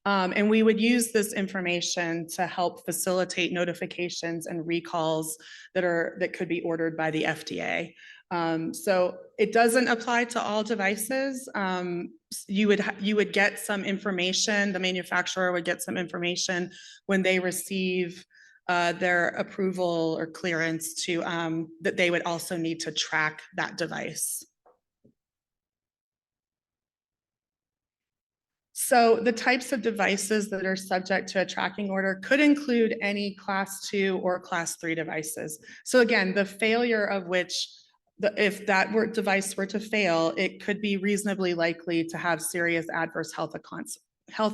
S9: And we would use this information to help facilitate notifications and recalls that could be ordered by the FDA. So it doesn't apply to all devices. You would get some information, the manufacturer would get some information when they receive their approval or clearance to that they would also need to track that device. So the types of devices that are subject to a tracking order could include any Class 2 or Class 3 devices. So again, the failure of which, if that device were to fail, it could be reasonably likely to have serious adverse health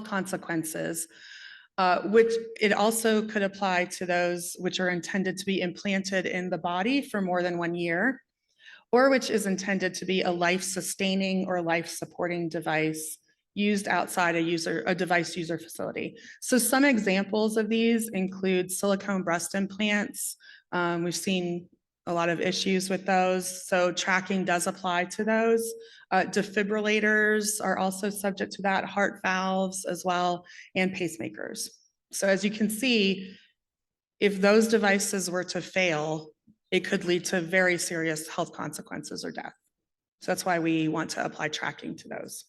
S9: consequences, which it also could apply to those which are intended to be implanted in the body for more than 1 year, or which is intended to be a life-sustaining or life-supporting device used outside a device user facility. So some examples of these include silicone breast implants. We've seen a lot of issues with those, so tracking does apply to those. Defibrillators are also subject to that, heart valves as well, and pacemakers. So as you can see, if those devices were to fail, it could lead to very serious health consequences or death. So that's why we want to apply tracking to those.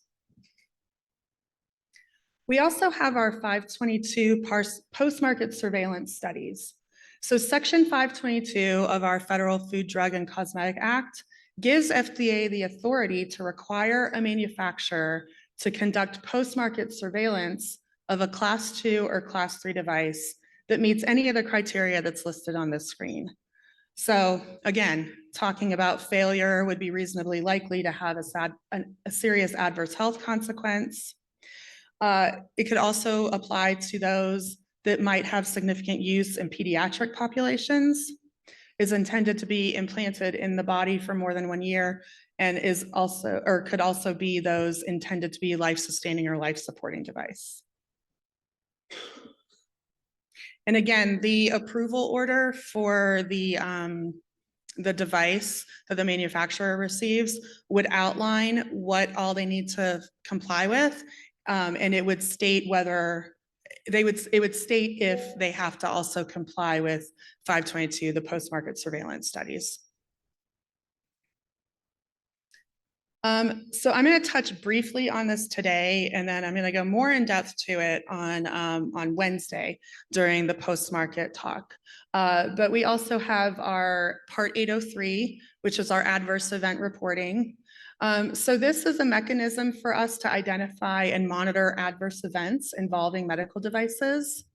S9: We also have our 522 post-market surveillance studies. So Section 522 of our Federal Food, Drug, and Cosmetic Act gives FDA the authority to require a manufacturer to conduct post-market surveillance of a Class 2 or Class 3 device that meets any of the criteria that's listed on this screen. So again, talking about failure would be reasonably likely to have a serious adverse health consequence. It could also apply to those that might have significant use in pediatric populations, is intended to be implanted in the body for more than 1 year, and is also, or could also be those intended to be life-sustaining or life-supporting device. And again, the approval order for the device that the manufacturer receives would outline what all they need to comply with, and it would state whether it would state if they have to also comply with 522, the post-market surveillance studies. So I'm going to touch briefly on this today, and then I'm going to go more in depth to it on Wednesday during the post-market talk. But we also have our Part 803, which is our adverse event reporting. So this is a mechanism for us to identify and monitor adverse events involving medical devices.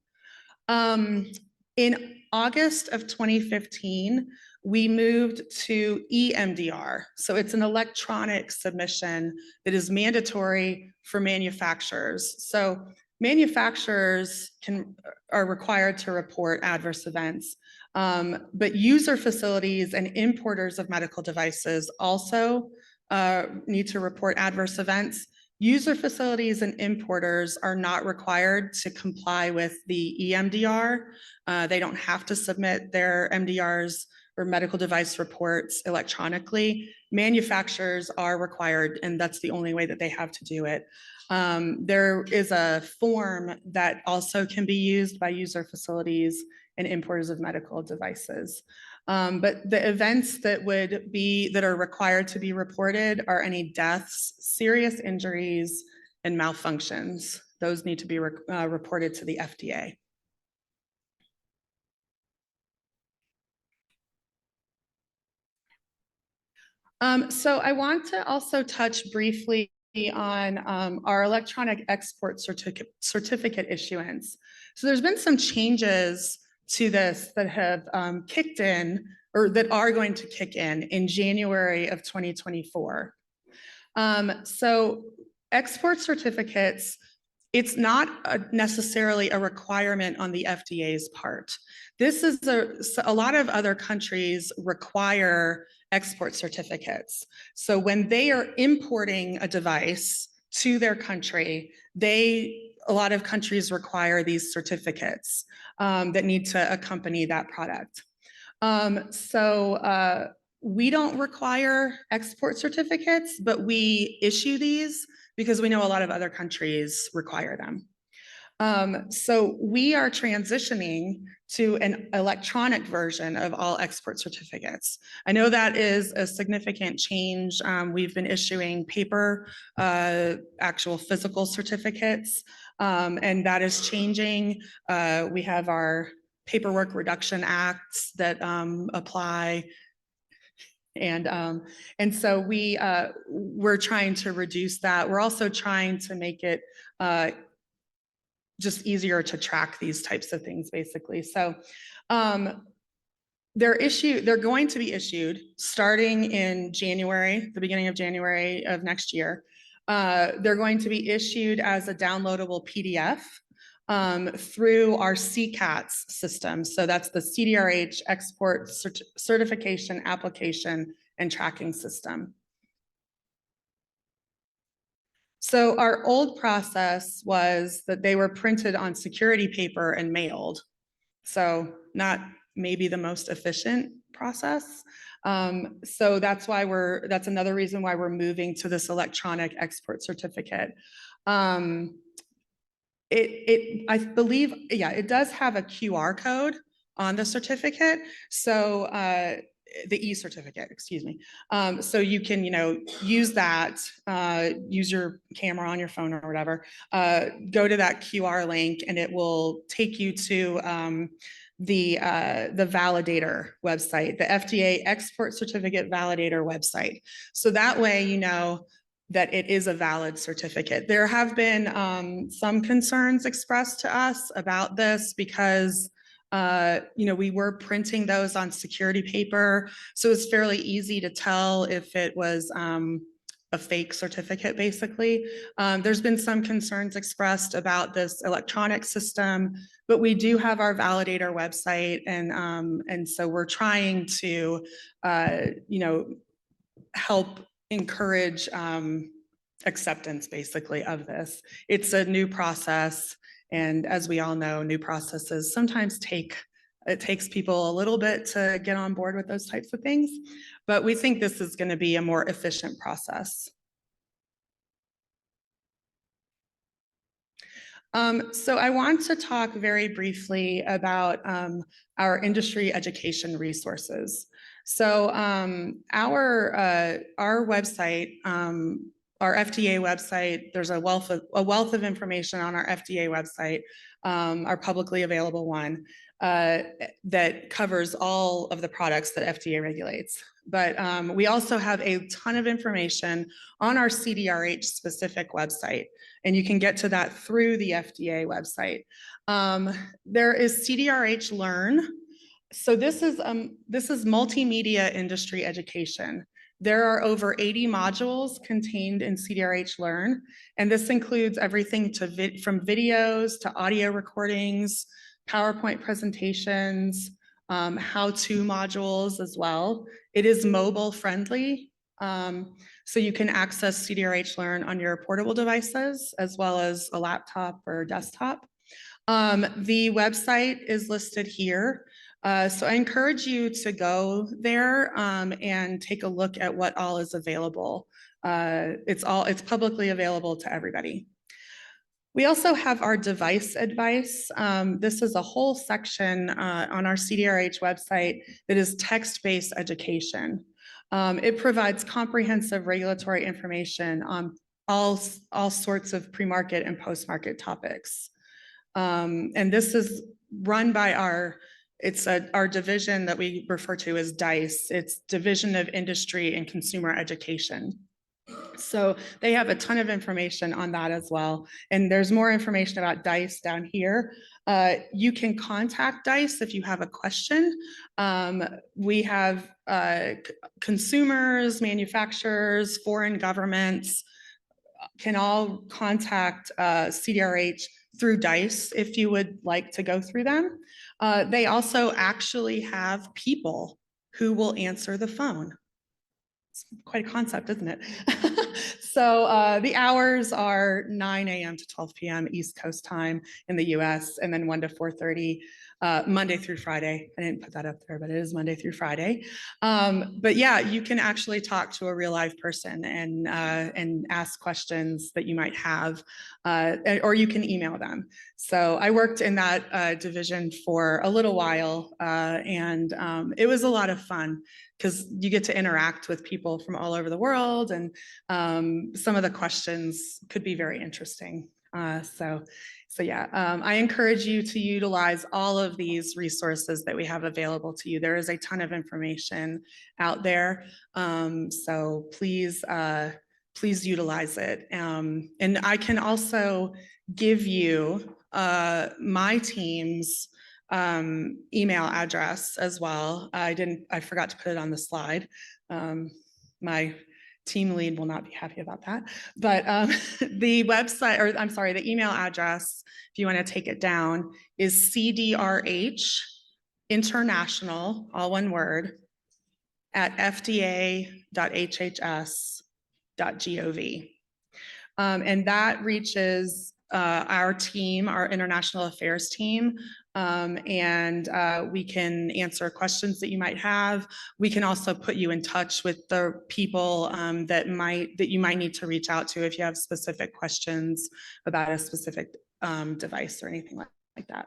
S9: In August of 2015, we moved to EMDR. So it's an electronic submission that is mandatory for manufacturers. So manufacturers are required to report adverse events, but user facilities and importers of medical devices also need to report adverse events. User facilities and importers are not required to comply with the EMDR. They don't have to submit their MDRs or medical device reports electronically. Manufacturers are required, and that's the only way that they have to do it. There is a form that also can be used by user facilities and importers of medical devices. But the events that are required to be reported are any deaths, serious injuries, and malfunctions. Those need to be reported to the FDA. So I want to also touch briefly on our electronic export certificate issuance. So there's been some changes to this that have kicked in, or that are going to kick in January of 2024. So export certificates, it's not necessarily a requirement on the FDA's part. This is a lot of other countries require export certificates. So when they are importing a device to their country, a lot of countries require these certificates that need to accompany that product. We don't require export certificates, but we issue these because we know a lot of other countries require them. So we are transitioning to an electronic version of all export certificates. I know that is a significant change. We've been issuing paper, actual physical certificates, and that is changing. We have our paperwork reduction acts that apply. And so we're trying to reduce that. We're also trying to make it just easier to track these types of things, basically. So they're going to be issued starting in January, the beginning of January of next year. They're going to be issued as a downloadable PDF through our CCATS system. So that's the CDRH Export Certification Application and Tracking System. So our old process was that they were printed on security paper and mailed. So not maybe the most efficient process. So that's another reason why we're moving to this electronic export certificate. I believe, yeah, it does have a QR code on the certificate. So the e-certificate, excuse me. So you can, use that, use your camera on your phone or whatever, go to that QR link and it will take you to the validator website, the FDA Export Certificate Validator website. So that way, that it is a valid certificate. There have been some concerns expressed to us about this because we were printing those on security paper, so it's fairly easy to tell if it was a fake certificate, basically. There's been some concerns expressed about this electronic system, but we do have our validator website, and so we're trying to, help encourage acceptance, basically, of this. It's a new process, and as we all know, new processes sometimes takes people a little bit to get on board with those types of things, but we think this is going to be a more efficient process. So I want to talk very briefly about our industry education resources. So our website, our FDA website, there's a wealth of information on our FDA website, our publicly available one, that covers all of the products that FDA regulates. But we also have a ton of information on our CDRH specific website, and you can get to that through the FDA website. There is CDRH Learn. So this is multimedia industry education. There are over 80 modules contained in CDRH Learn, and this includes everything from videos to audio recordings, PowerPoint presentations, how-to modules as well. It is mobile friendly, so you can access CDRH Learn on your portable devices as well as a laptop or desktop. The website is listed here. So I encourage you to go there and take a look at what all is available. It's publicly available to everybody. We also have our device advice. This is a whole section on our CDRH website that is text-based education. It provides comprehensive regulatory information on all sorts of pre-market and post-market topics. And this is run by our division that we refer to as DICE. It's Division of Industry and Consumer Education. So they have a ton of information on that as well. And there's more information about DICE down here. You can contact DICE if you have a question. We have consumers, manufacturers, foreign governments can all contact CDRH through DICE if you would like to go through them. They also actually have people who will answer the phone. It's quite a concept, isn't it? So the hours are 9 a.m. to 12 p.m. East Coast time in the US, and then 1 to 4:30 Monday through Friday. I didn't put that up there, but it is Monday through Friday. But yeah, you can actually talk to a real live person and ask questions that you might have, or you can email them. So I worked in that division for a little while, and it was a lot of fun because you get to interact with people from all over the world, and some of the questions could be very interesting. So yeah, I encourage you to utilize all of these resources that we have available to you. There is a ton of information out there, so please utilize it. And I can also give you my team's email address as well. I forgot to put it on the slide. My team lead will not be happy about that, but the website, or I'm sorry, the email address, if you want to take it down, is CDRH International, all one word, at fda.hhs.gov. And that reaches our team, our international affairs team, and we can answer questions that you might have. We can also put you in touch with the people that you might need to reach out to if you have specific questions about a specific device or anything like that.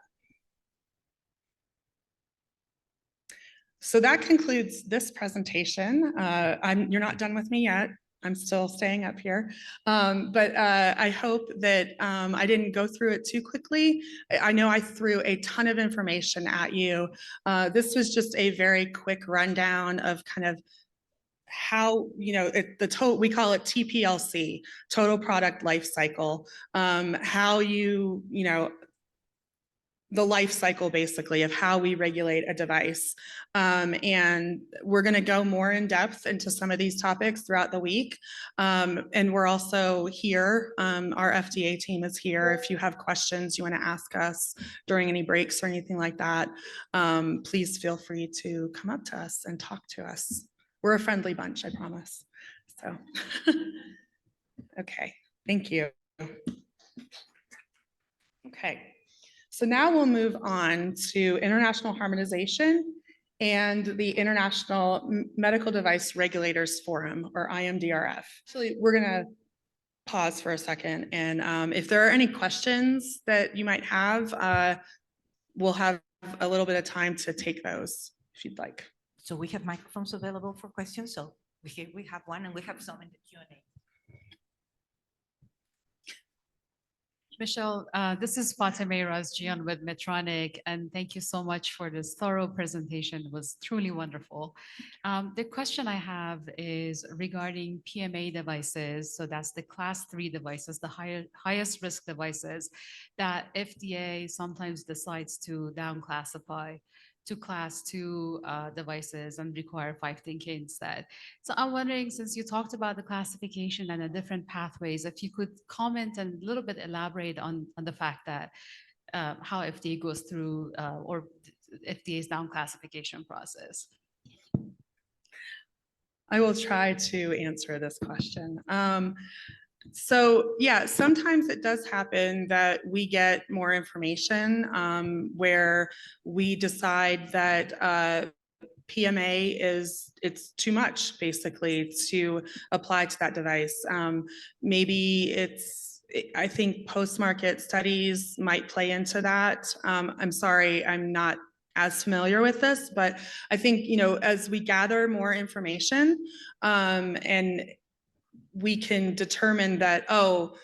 S9: So that concludes this presentation. You're not done with me yet. I'm still staying up here, but I hope that I didn't go through it too quickly. I know I threw a ton of information at you. This was just a very quick rundown of kind of how, you know, we call it TPLC, total product life cycle, how you know, the life cycle basically of how we regulate a device. And we're going to go more in depth into some of these topics throughout the week. And we're also here, our FDA team is here. If you have questions you want to ask us during any breaks or anything like that, please feel free to come up to us and talk to us. We're a friendly bunch, I promise. So, okay, thank you. Okay, so now we'll move on to international harmonization and the International Medical Device Regulators Forum, or IMDRF. Actually, we're gonna pause for a second, and if there are any questions that you might have, we'll have a little bit of time to take those if you'd like.
S1: So we have microphones available for questions. So here we have one, and we have some in the Q&A.
S12: Michelle, this is Fatime Razjian with Medtronic, and thank you so much for this thorough presentation. It was truly wonderful. The question I have is regarding PMA devices. So that's the class 3 devices, the highest risk devices that FDA sometimes decides to down classify to class 2 devices and require 510K instead. So I'm wondering, since you talked about the classification and the different pathways, if you could comment and a little bit elaborate on the fact that how FDA goes through or FDA's down classification process.
S9: I will try to answer this question. So yeah, sometimes it does happen that we get more information where we decide that PMA it's too much basically to apply to that device. Maybe I think post-market studies might play into that. I'm sorry, I'm not as familiar with this, but I think, you know, as we gather more information and we can determine that, oh,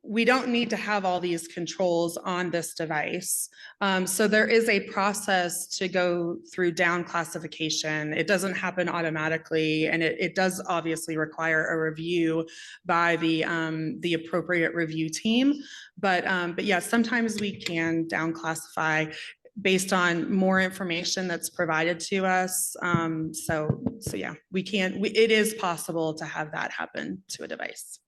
S9: we don't need to have all these controls on this device. So there is a process to go through down classification. It doesn't happen automatically, and it does obviously require a review by the appropriate review team. But yeah, sometimes we can down classify based on more information that's provided to us. So yeah, it is possible to have that happen to a device.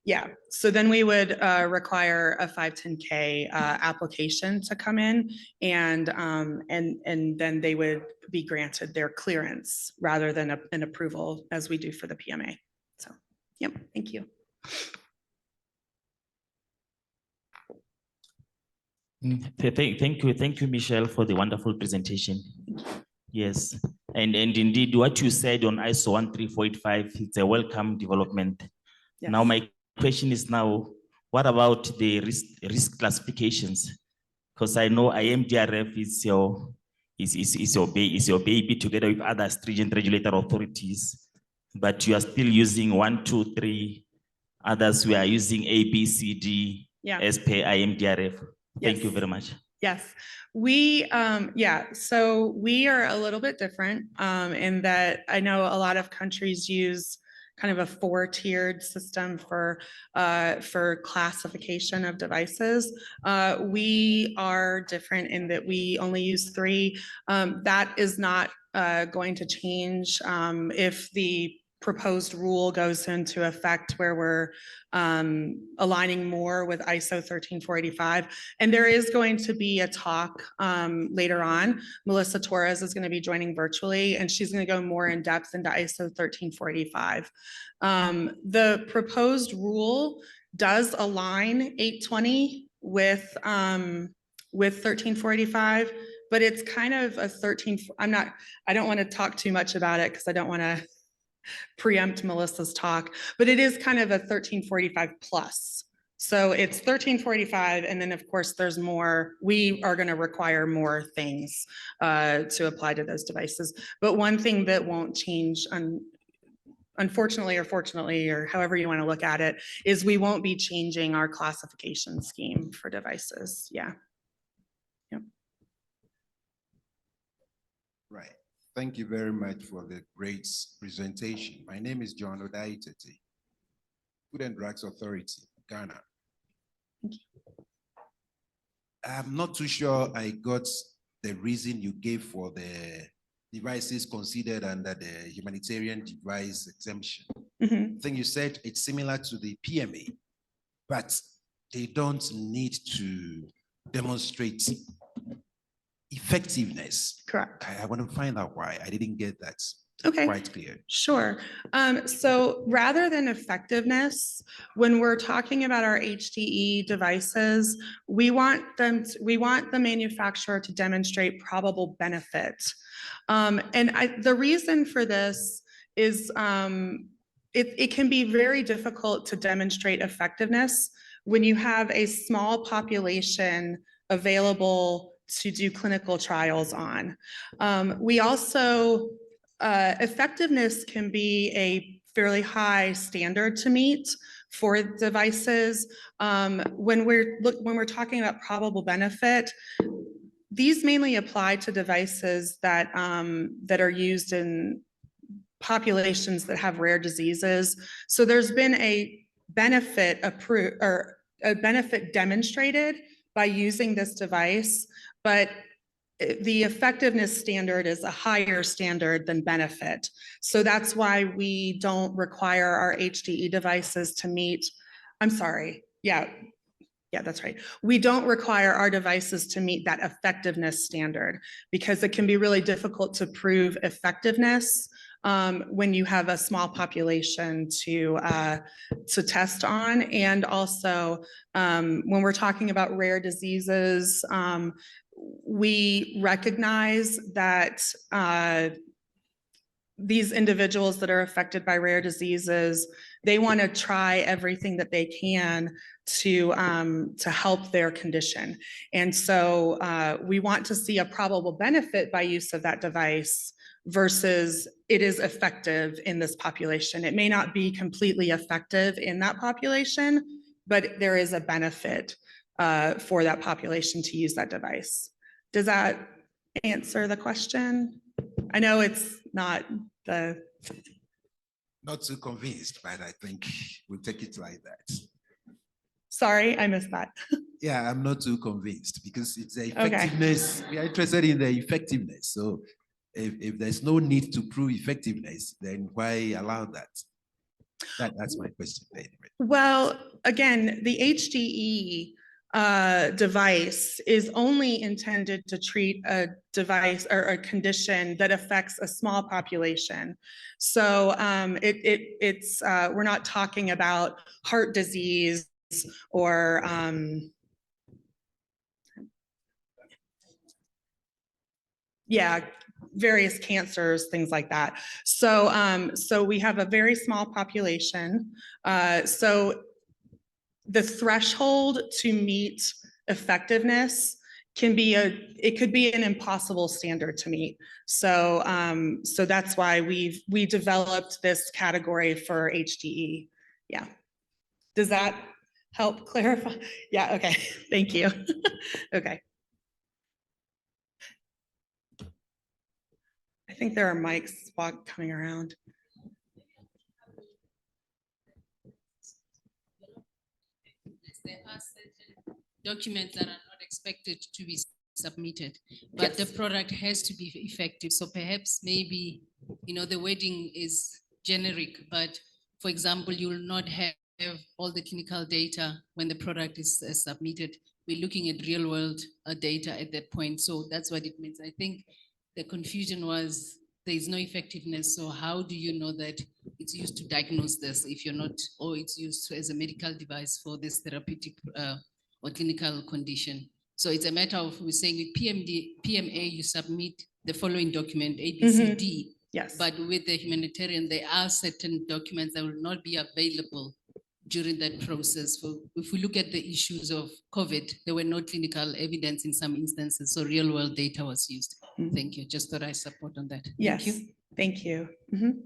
S9: Yeah, so then we would require a 510K application to come in, and then they would be granted their clearance rather than an approval as we do for the PMA. So, yep, thank you.
S13: Thank you, Michelle, for the wonderful presentation. Yes, and indeed, what you said on ISO 13485, it's a welcome development. Yes. Now, my question is now, what about the risk classifications? Because I know AMDRF is your baby together with other stringent regulatory authorities, but you are still using 1, 2, 3. Others we are using A, B, C, D, yeah, as per AMDRF. Thank you very much.
S9: Yes, so we are a little bit different in that I know a lot of countries use kind of a 4-tiered system for classification of devices. We are different in that we only use 3. That is not going to change if the proposed rule goes into effect, where we're aligning more with ISO 13485. And there is going to be a talk later on. Melissa Torres is going to be joining virtually, and she's going to go more in depth into ISO 13485. The proposed rule does align 820 with 13485, but it's kind of a I don't want to talk too much about it because I don't want to preempt Melissa's talk, but it is kind of a 1345 plus. So it's 1345, and then of course there's more. We are going to require more things to apply to those devices. But one thing that won't change, unfortunately or fortunately, or however you want to look at it, is we won't be changing our classification scheme for devices. Yeah. Yep.
S14: Right. Thank you very much for the great presentation. My name is John Odaitete, Food and Drugs Authority, Ghana. I'm not too sure I got the reason you gave for the devices considered under the humanitarian device exemption. I think you said it's similar to the PMA, but they don't need to demonstrate effectiveness.
S9: Correct.
S14: I want to find out why. I didn't get that quite clear.
S9: Sure. So rather than effectiveness, when we're talking about our HDE devices, we want the manufacturer to demonstrate probable benefit. The reason for this is it can be very difficult to demonstrate effectiveness when you have a small population available to do clinical trials on. We also, effectiveness can be a fairly high standard to meet for devices. When we're talking about probable benefit, these mainly apply to devices that are used in populations that have rare diseases. So there's been a benefit approved or a benefit demonstrated by using this device, but the effectiveness standard is a higher standard than benefit. So that's why we don't require our HDE devices to meet, I'm sorry, yeah, that's right. We don't require our devices to meet that effectiveness standard because it can be really difficult to prove effectiveness when you have a small population to test on. And also when we're talking about rare diseases, we recognize that these individuals that are affected by rare diseases, they want to try everything that they can to help their condition. And so we want to see a probable benefit by use of that device versus it is effective in this population. It may not be completely effective in that population, but there is a benefit for that population to use that device. Does that answer the question? I know it's not the...
S14: Not too convinced, but I think we'll take it like that.
S9: Sorry, I missed that.
S14: Yeah, I'm not too convinced because it's the effectiveness. We are interested in the effectiveness. So if there's no need to prove effectiveness, then why allow that? That's my question. Anyway.
S9: Well, again, the HDE device is only intended to treat a device or a condition that affects a small population. So we're not talking about heart disease or various cancers, things like that. So so we have a very small population. So the threshold to meet effectiveness can be it could be an impossible standard to meet. So so that's why we developed this category for HDE. Yeah. Does that help clarify? Yeah, okay. Thank you. Okay. I think there are mics coming around.
S15: There are certain documents that are not expected to be submitted, but the product has to be effective. So perhaps maybe, you know, the wording is generic, but for example, you will not have all the clinical data when the product is submitted. We're looking at real world data at that point. So that's what it means. I think the confusion was there is no effectiveness. So how do you know that it's used to diagnose this if you're not, or it's used as a medical device for this therapeutic or clinical condition? So it's a matter of, we're saying with PMA, you submit the following document, A, B, C, D.
S9: Yes.
S15: But with the humanitarian, there are certain documents that will not be available during that process. If we look at the issues of COVID, there were no clinical evidence in some instances, so real world data was used. Thank you. Just thought I support on that.
S9: Yes.
S15: Thank you.
S9: Thank you.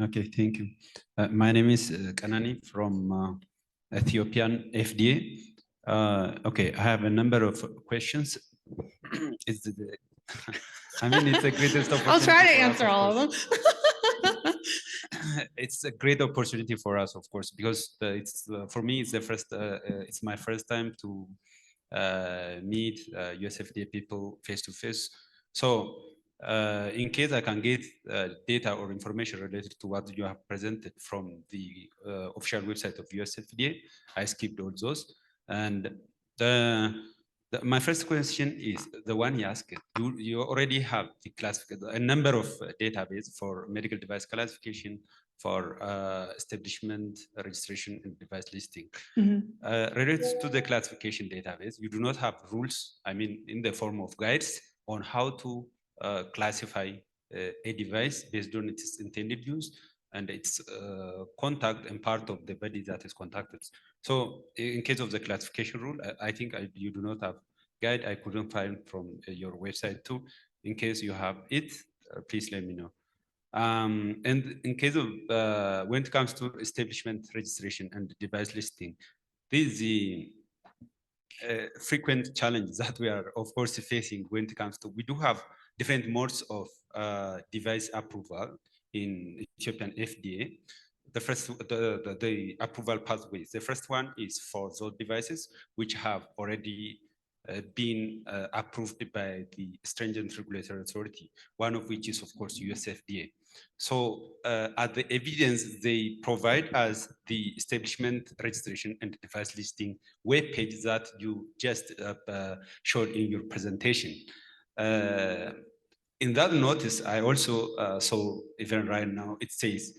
S16: Okay, thank you. My name is Kanani from Ethiopian FDA. Okay, I have a number of questions. It's I mean, it's a greatest opportunity.
S9: I'll try to
S16: for us,
S9: answer
S16: of
S9: all
S16: course.
S9: of them.
S16: It's a great opportunity for us, of course, because it's for me, it's the first, it's my first time to meet US FDA people face to face. So in case I can get data or information related to what you have presented from the official website of US FDA, I skipped all those. And my first question is the one you asked. You already have the a number of database for medical device classification, for establishment, registration, and device listing. Related to the classification database, you do not have rules, I mean, in the form of guides on how to classify a device based on its intended use and its contact and part of the body that is contacted. So in case of the classification rule, I think you do not have guide. I couldn't find from your website too. In case you have it, please let me know. And in case of when it comes to establishment, registration, and device listing, this is the frequent challenge that we are, of course, facing when it comes to, we do have different modes of device approval in Ethiopian FDA. The first, the approval pathways. The first one is for those devices which have already been approved by the stringent regulatory authority, one of which is, of course, US FDA. So at the evidence they provide us the establishment, registration, and device listing web page that you just showed in your presentation. In that notice, I also saw, even right now, it says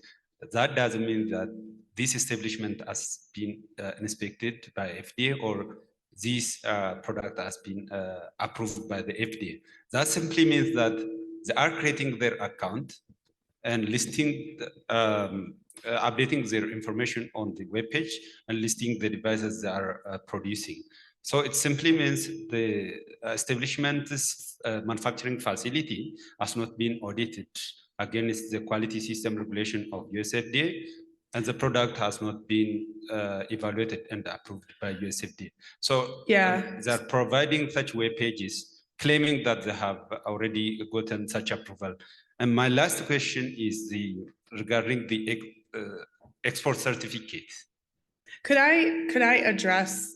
S16: that doesn't mean that this establishment has been inspected by FDA or this product has been approved by the FDA. That simply means that they are creating their account and listing, updating their information on the web page and listing the devices they are producing. So it simply means the establishment's manufacturing facility has not been audited against the quality system regulation of US FDA, and the product has not been evaluated and approved by US FDA. So they're providing such web pages, claiming that they have already gotten such approval. And my last question is regarding the export certificate.
S9: Could I address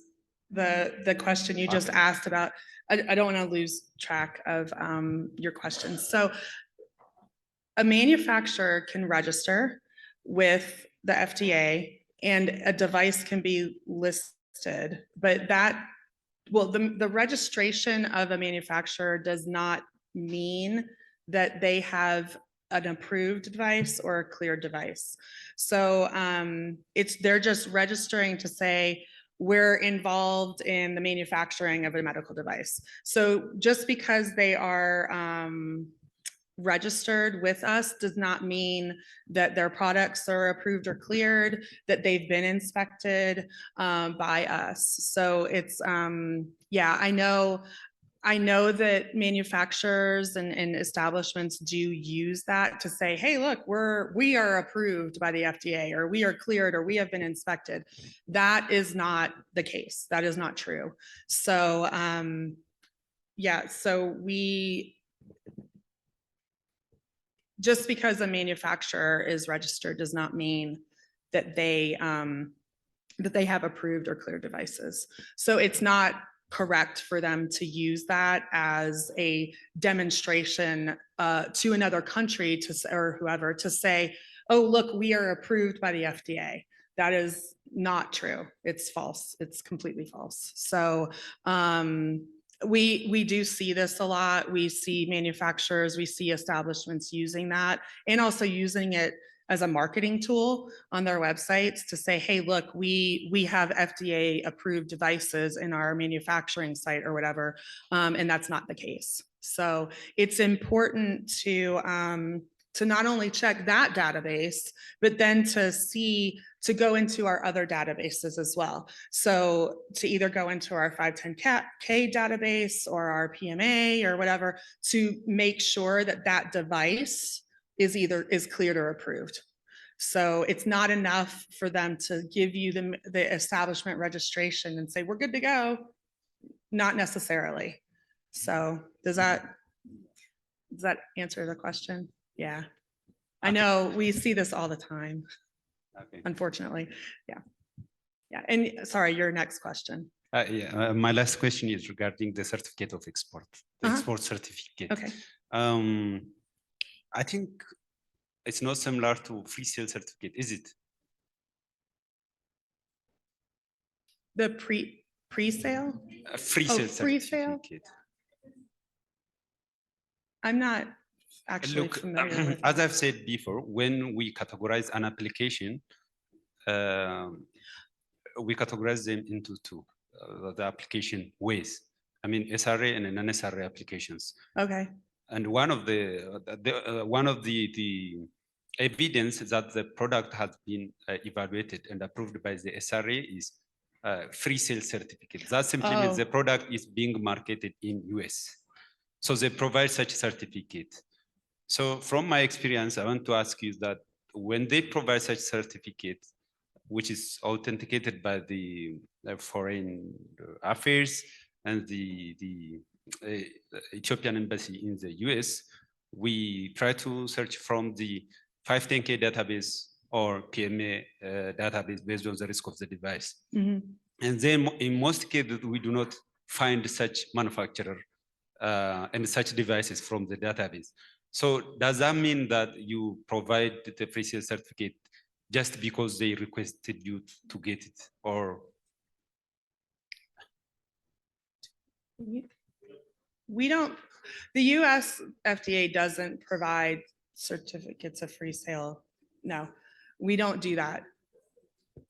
S9: the question you just asked about? I don't want to lose track of your questions. So a manufacturer can register with the FDA and a device can be listed, but the registration of a manufacturer does not mean that they have an approved device or a cleared device. So they're just registering to say, we're involved in the manufacturing of a medical device. So just because they are registered with us does not mean that their products are approved or cleared, that they've been inspected by us. So it's, yeah, I know that manufacturers and establishments do use that to say, hey, look, we are approved by the FDA, or we are cleared, or we have been inspected. That is not the case. That is not true. So yeah, so just because a manufacturer is registered does not mean that they have approved or cleared devices. So it's not correct for them to use that as a demonstration to another country or whoever to say, oh, look, we are approved by the FDA. That is not true. It's false. It's completely false. So we do see this a lot. We see manufacturers, we see establishments using that, and also using it as a marketing tool on their websites to say, hey, look, we have FDA approved devices in our manufacturing site or whatever, and that's not the case. So it's important to not only check that database, but then to go into our other databases as well. So to either go into our 510K database or our PMA or whatever, to make sure that that device is cleared or approved. So it's not enough for them to give you the establishment registration and say, we're good to go. Not necessarily. So does that answer the question? Yeah. I know we see this all the time, unfortunately. Yeah. Yeah. And sorry, your next question.
S16: My last question is regarding the certificate of export, the export certificate.
S9: Okay.
S16: I think it's not similar to free sale certificate, is it?
S9: The pre-sale?
S16: Free sale certificate.
S9: I'm not actually
S16: Look,
S9: familiar with
S16: as
S9: that.
S16: I've said before, when we categorize an application, we categorize them into two, the application ways. I mean, SRA and non-SRA applications.
S9: Okay.
S16: And one of the evidence that the product has been evaluated and approved by the SRA is free sale certificate. That simply means the product is being marketed in US. So they provide such certificate. So from my experience, I want to ask you that when they provide such certificate, which is authenticated by the Foreign Affairs and the Ethiopian embassy in the US, we try to search from the 510K database or PMA database based on the risk of the device.
S9: Mhm.
S16: And then in most cases, we do not find such manufacturer and such devices from the database. So does that mean that you provide the free sale certificate just because they requested you to get it, or?
S9: We don't, the US FDA doesn't provide certificates of free sale. No, we don't do that.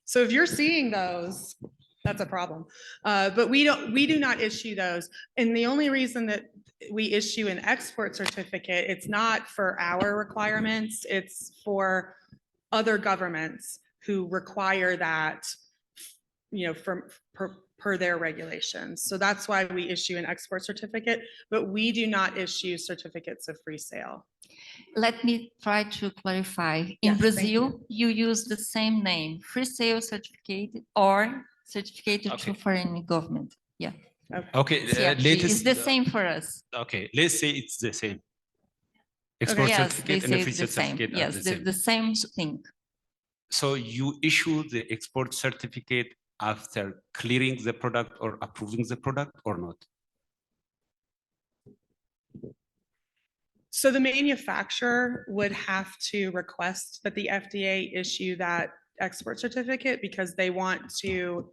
S9: So if you're seeing those, that's a problem. But we do not issue those. And the only reason that we issue an export certificate, it's not for our requirements, it's for other governments who require that, you know, per their regulations. So that's why we issue an export certificate, but we do not issue certificates of free sale.
S17: Let me try to clarify. In
S9: Yes,
S17: Brazil, you use the same name, free sale certificate or certificate to foreign government. Yeah.
S16: Okay,
S17: it's the same for us.
S16: Okay, let's say it's the same. Export
S17: Yes,
S16: certificate
S17: they
S16: and a
S17: say
S16: free
S17: it's the same.
S16: certificate are
S17: Yes, the same thing.
S16: So you issue the export certificate after clearing the product or approving the product or not?
S9: So the manufacturer would have to request that the FDA issue that export certificate because they want to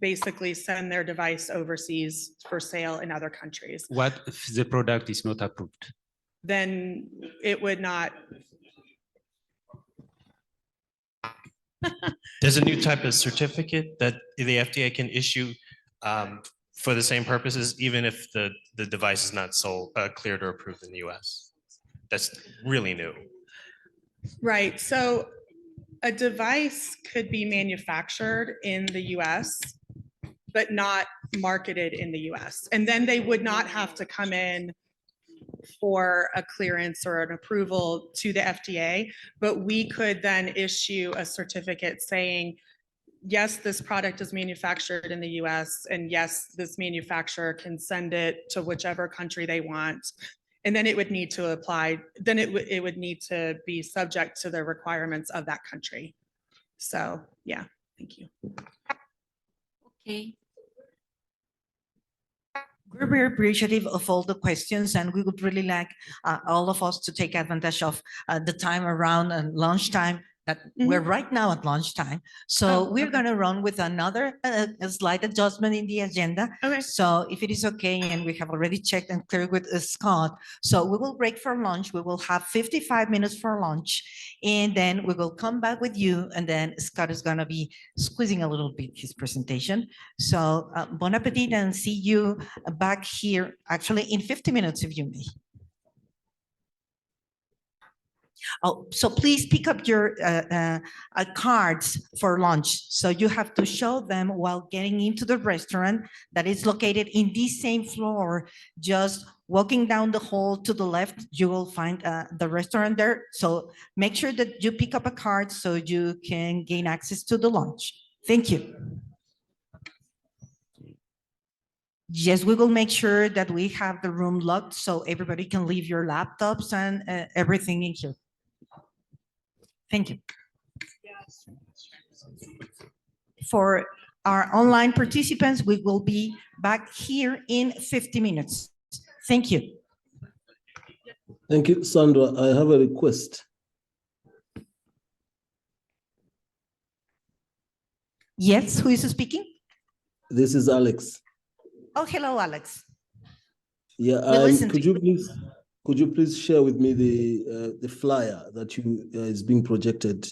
S9: basically send their device overseas for sale in other countries.
S16: What if the product is not approved?
S9: Then it would not.
S18: There's a new type of certificate that the FDA can issue for the same purposes, even if the device is not sold, cleared or approved in the US. That's really new.
S9: Right. So a device could be manufactured in the US, but not marketed in the US. And then they would not have to come in for a clearance or an approval to the FDA, but we could then issue a certificate saying, yes, this product is manufactured in the US, and yes, this manufacturer can send it to whichever country they want. And then it would need to apply, then it would need to be subject to the requirements of that country. So yeah, thank you.
S17: Okay.
S1: We're very appreciative of all the questions, and we would really like all of us to take advantage of the time around lunchtime. That we're right now at lunchtime. So we're going to run with another slight adjustment in the agenda.
S9: Okay.
S1: So if it is okay, and we have already checked and cleared with Scott, so we will break for lunch. We will have 55 minutes for lunch, and then we will come back with you, and then Scott is going to be squeezing a little bit his presentation. So bon appetit, and see you back here actually in 50 minutes if you may. Oh, so please pick up your cards for lunch. So you have to show them while getting into the restaurant that is located in this same floor. Just walking down the hall to the left, you will find the restaurant there. So make sure that you pick up a card so you can gain access to the lunch. Thank you. Yes, we will make sure that we have the room locked so everybody can leave your laptops and everything in here. Thank you. For our online participants, we will be back here in 50 minutes. Thank you.
S4: Thank you, Sandra. I have a request.
S1: Yes, who is speaking?
S4: This is Alex.
S1: Oh, hello, Alex.
S4: Yeah, could you please share with me the flyer that is being projected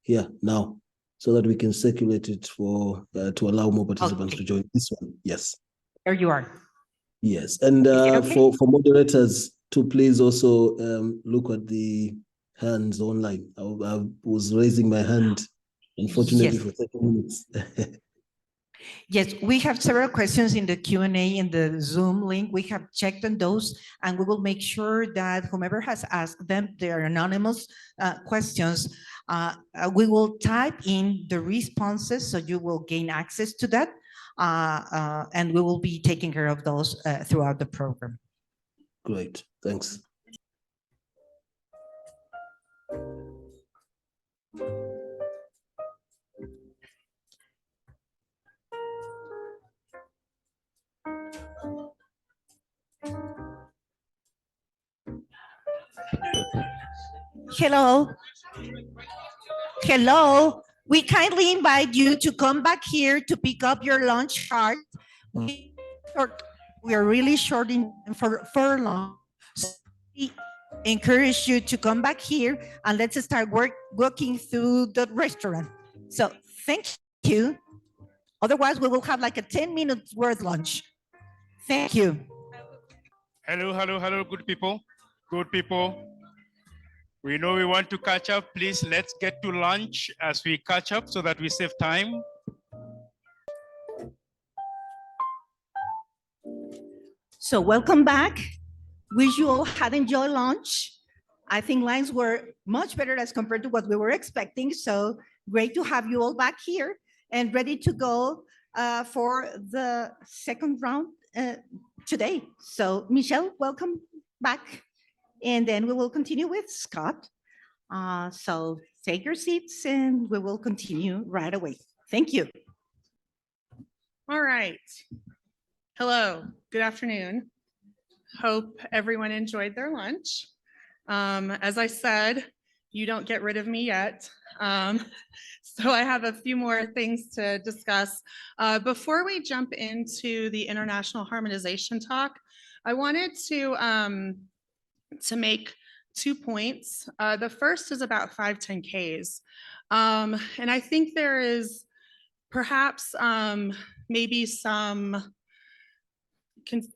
S4: here now, so that we can circulate it for to allow more participants to join this one? Yes.
S1: There you are.
S4: Yes, and
S1: okay?
S4: for moderators to please also look at the hands online. I was raising my hand, unfortunately,
S1: Yes.
S4: for 30 minutes.
S1: Yes, we have several questions in the Q&A in the Zoom link. We have checked on those, and we will make sure that whomever has asked them, they are anonymous questions. We will type in the responses, so you will gain access to that, and we will be taking care of those throughout the program.
S4: Great, thanks.
S1: Hello. Hello. We kindly invite you to come back here to pick up your lunch card. We are really short for lunch. So we encourage you to come back here and let's start working through the restaurant. So thank you. Otherwise, we will have like a 10 minutes worth lunch. Thank you.
S19: Hello, hello, hello, good people. Good people. We know we want to catch up. Please, let's get to lunch as we catch up so that we save time.
S1: So welcome back. Wish you all had enjoyed lunch. I think lines were much better as compared to what we were expecting. So great to have you all back here and ready to go for the second round today. So Michelle, welcome back. And then we will continue with Scott. So take your seats and we will continue right away. Thank you.
S9: All right. Hello, good afternoon. Hope everyone enjoyed their lunch. As I said, you don't get rid of me yet. So I have a few more things to discuss. Before we jump into the international harmonization talk, I wanted to make 2 points. The first is about 510Ks. And I think there is perhaps maybe some,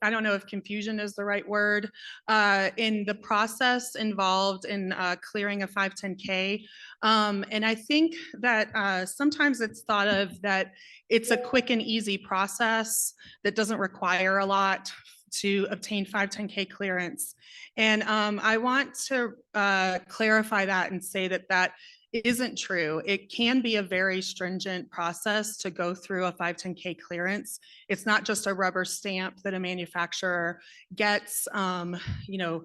S9: I don't know if confusion is the right word, in the process involved in clearing a 510K. And I think that sometimes it's thought of that it's a quick and easy process that doesn't require a lot to obtain 510K clearance. And I want to clarify that and say that that isn't true. It can be a very stringent process to go through a 510K clearance. It's not just a rubber stamp that a manufacturer gets, you know,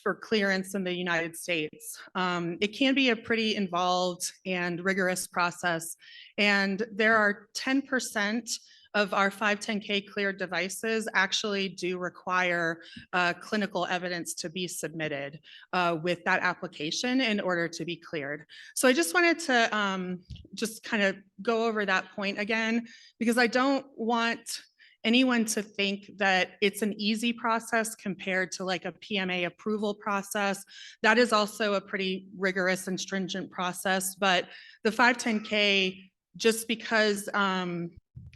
S9: for clearance in the United States. It can be a pretty involved and rigorous process. And there are 10% of our 510K cleared devices actually do require clinical evidence to be submitted with that application in order to be cleared. So I just wanted to just kind of go over that point again, because I don't want anyone to think that it's an easy process compared to like a PMA approval process. That is also a pretty rigorous and stringent process, but the 510K, just because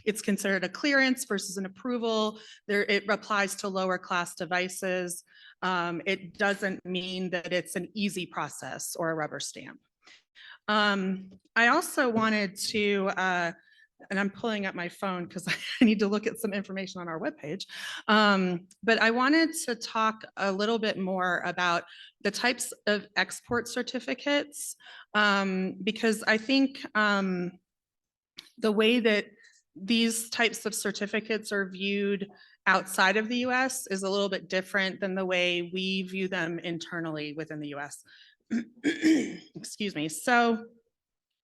S9: it's considered a clearance versus an approval. It applies to lower class devices. It doesn't mean that it's an easy process or a rubber stamp. I also wanted to, and I'm pulling up my phone because I need to look at some information on our webpage. But I wanted to talk a little bit more about the types of export certificates, because I think the way that these types of certificates are viewed outside of the US is a little bit different than the way we view them internally within the US. Excuse me. So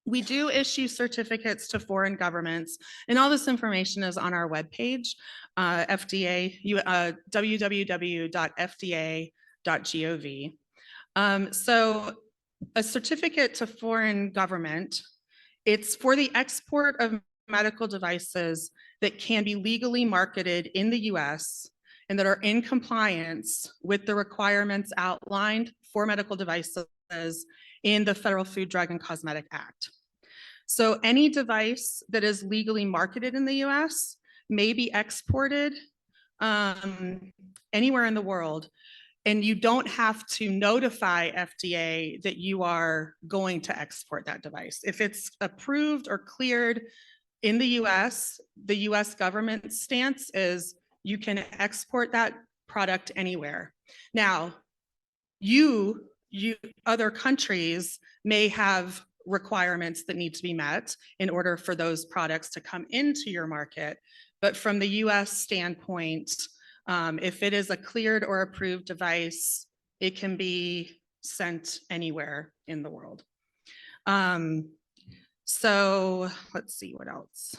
S9: we do issue certificates to foreign governments, and all this information is on our webpage, FDA, www.fda.gov. So a certificate to foreign government, it's for the export of medical devices that can be legally marketed in the US and that are in compliance with the requirements outlined for medical devices in the Federal Food, Drug, and Cosmetic Act. So any device that is legally marketed in the US may be exported anywhere in the world, and you don't have to notify FDA that you are going to export that device. If it's approved or cleared in the US government stance is you can export that product anywhere. Now, other countries may have requirements that need to be met in order for those products to come into your market. But from the US standpoint, if it is a cleared or approved device, it can be sent anywhere in the world. So let's see what else.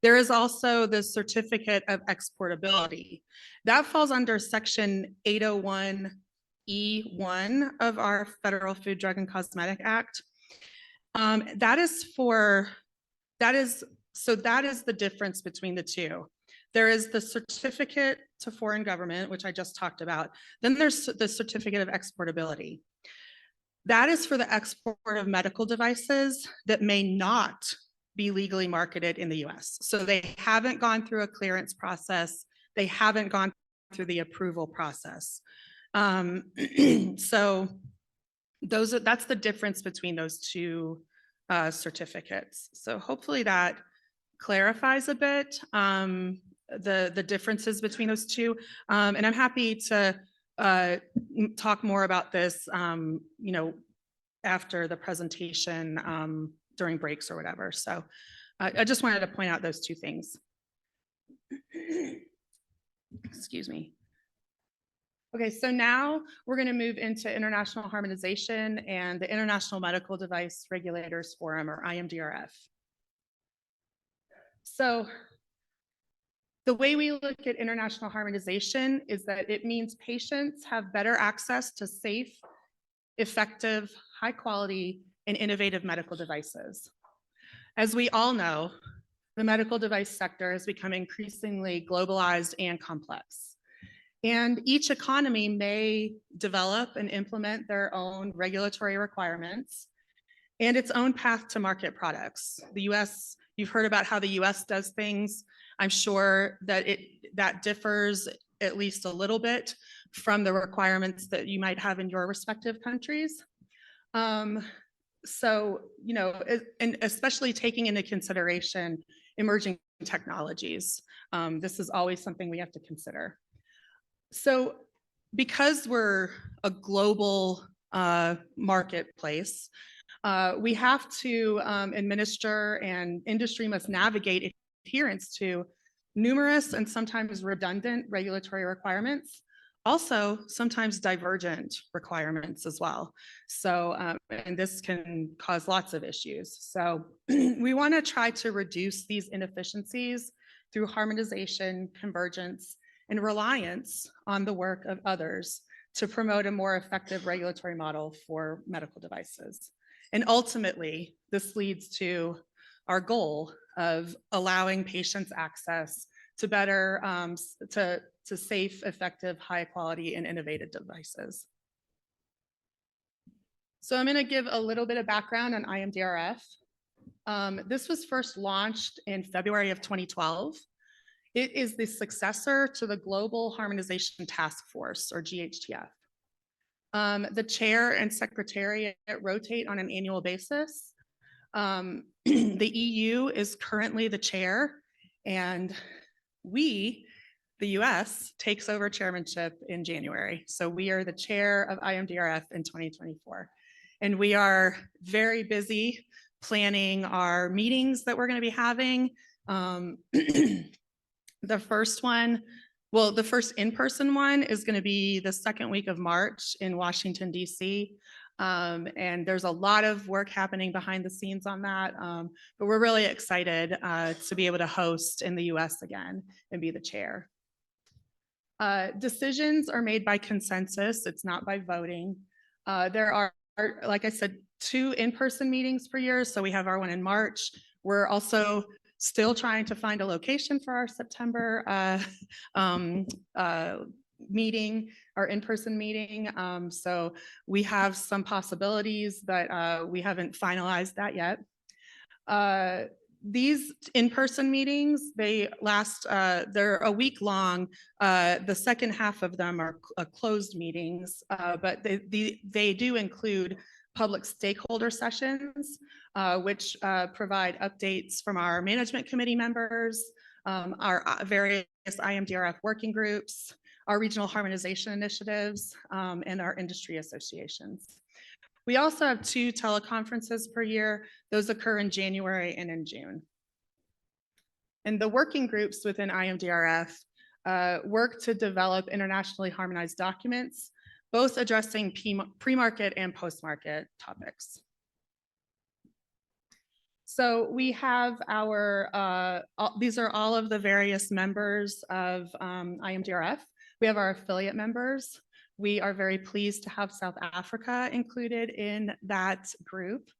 S9: There is also the certificate of exportability. That falls under section 801E1 of our Federal Food, Drug, and Cosmetic Act. That is the difference between the two. There is the certificate to foreign government, which I just talked about. Then there's the certificate of exportability. That is for the export of medical devices that may not be legally marketed in the US. So they haven't gone through a clearance process. They haven't gone through the approval process. So that's the difference between those two certificates. So hopefully that clarifies a bit the differences between those two. And I'm happy to talk more about this, after the presentation during breaks or whatever. So I just wanted to point out those two things. Excuse me. Okay, so now we're going to move into international harmonization and the International Medical Device Regulators Forum, or IMDRF. So the way we look at international harmonization is that it means patients have better access to safe, effective, high quality, and innovative medical devices. As we all know, the medical device sector has become increasingly globalized and complex. And each economy may develop and implement their own regulatory requirements and its own path to market products. The US, you've heard about how the US does things. I'm sure that that differs at least a little bit from the requirements that you might have in your respective countries. So, and especially taking into consideration emerging technologies. This is always something we have to consider. So because we're a global marketplace, we have to administer, and industry must navigate adherence to numerous and sometimes redundant regulatory requirements, also sometimes divergent requirements as well. So, and this can cause lots of issues. So we want to try to reduce these inefficiencies through harmonization, convergence, and reliance on the work of others to promote a more effective regulatory model for medical devices. And ultimately, this leads to our goal of allowing patients access to better, to safe, effective, high quality, and innovative devices. So I'm going to give a little bit of background on IMDRF. This was first launched in February of 2012. It is the successor to the Global Harmonization Task Force, or GHTF. The chair and secretariat rotate on an annual basis. The EU is currently the chair, and we, the US, takes over chairmanship in January. So we are the chair of IMDRF in 2024. And we are very busy planning our meetings that we're going to be having. The first one, well, the first in-person one is going to be the second week of March in Washington, DC. And there's a lot of work happening behind the scenes on that. But we're really excited to be able to host in the US again and be the chair. Decisions are made by consensus. It's not by voting. There are, like I said, 2 in-person meetings per year. So we have our one in March. We're also still trying to find a location for our September meeting, our in-person meeting. So we have some possibilities, but we haven't finalized that yet. These in-person meetings, they last, they're a week long. The second half of them are closed meetings, but they do include public stakeholder sessions, which provide updates from our management committee members, our various IMDRF working groups, our regional harmonization initiatives, and our industry associations. We also have 2 teleconferences per year. Those occur in January and in June. And the working groups within IMDRF work to develop internationally harmonized documents, both addressing pre-market and post-market topics. So we have our, these are all of the various members of IMDRF. We have our affiliate members. We are very pleased to have South Africa included in that group.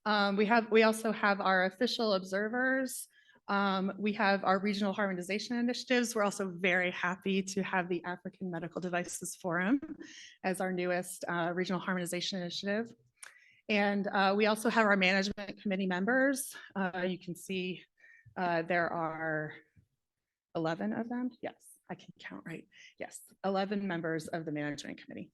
S9: We also have our official observers. We have our regional harmonization initiatives. We're also very happy to have the African Medical Devices Forum as our newest regional harmonization initiative. And we also have our management committee members. You can see there are 11 of them. Yes, I can count right. Yes, 11 members of the management committee.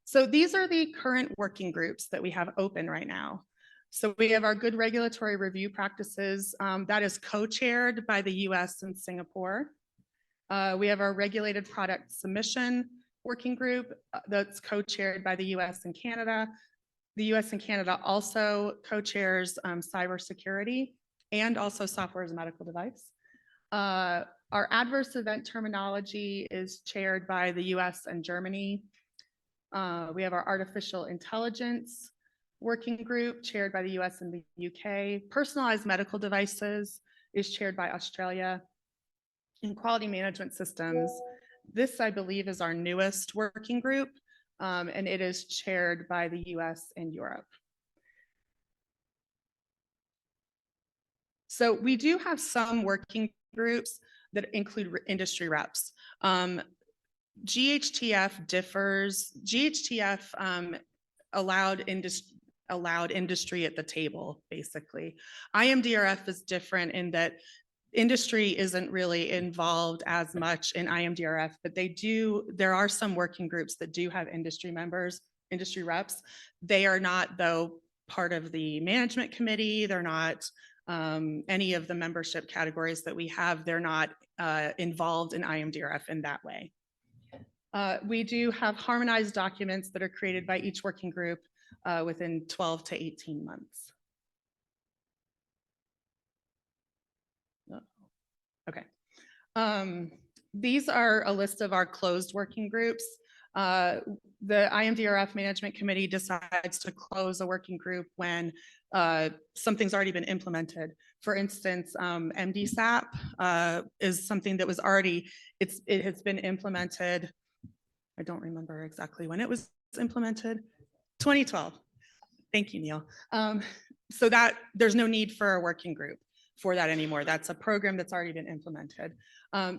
S9: So these are the current working groups that we have open right now. So we have our good regulatory review practices that is co-chaired by the US and Singapore. We have our regulated product submission working group that's co-chaired by the US and Canada. The US and Canada also co-chairs cybersecurity and also software as a medical device. Our adverse event terminology is chaired by the US and Germany. We have our artificial intelligence working group chaired by the US and the UK. Personalized medical devices is chaired by Australia. And quality management systems, this I believe is our newest working group, and it is chaired by the US and Europe. So we do have some working groups that include industry reps. GHTF differs. GHTF allowed industry at the table, basically. IMDRF is different in that industry isn't really involved as much in IMDRF, but there are some working groups that do have industry members, industry reps. They are not, though, part of the management committee. They're not any of the membership categories that we have. They're not involved in IMDRF in that way. We do have harmonized documents that are created by each working group within 12 to 18 months. Okay. These are a list of our closed working groups. The IMDRF Management Committee decides to close a working group when something's already been implemented. For instance, MDSAP is something that was already, it has been implemented. I don't remember exactly when it was implemented. 2012. Thank you, Neil. So that there's no need for a working group for that anymore. That's a program that's already been implemented.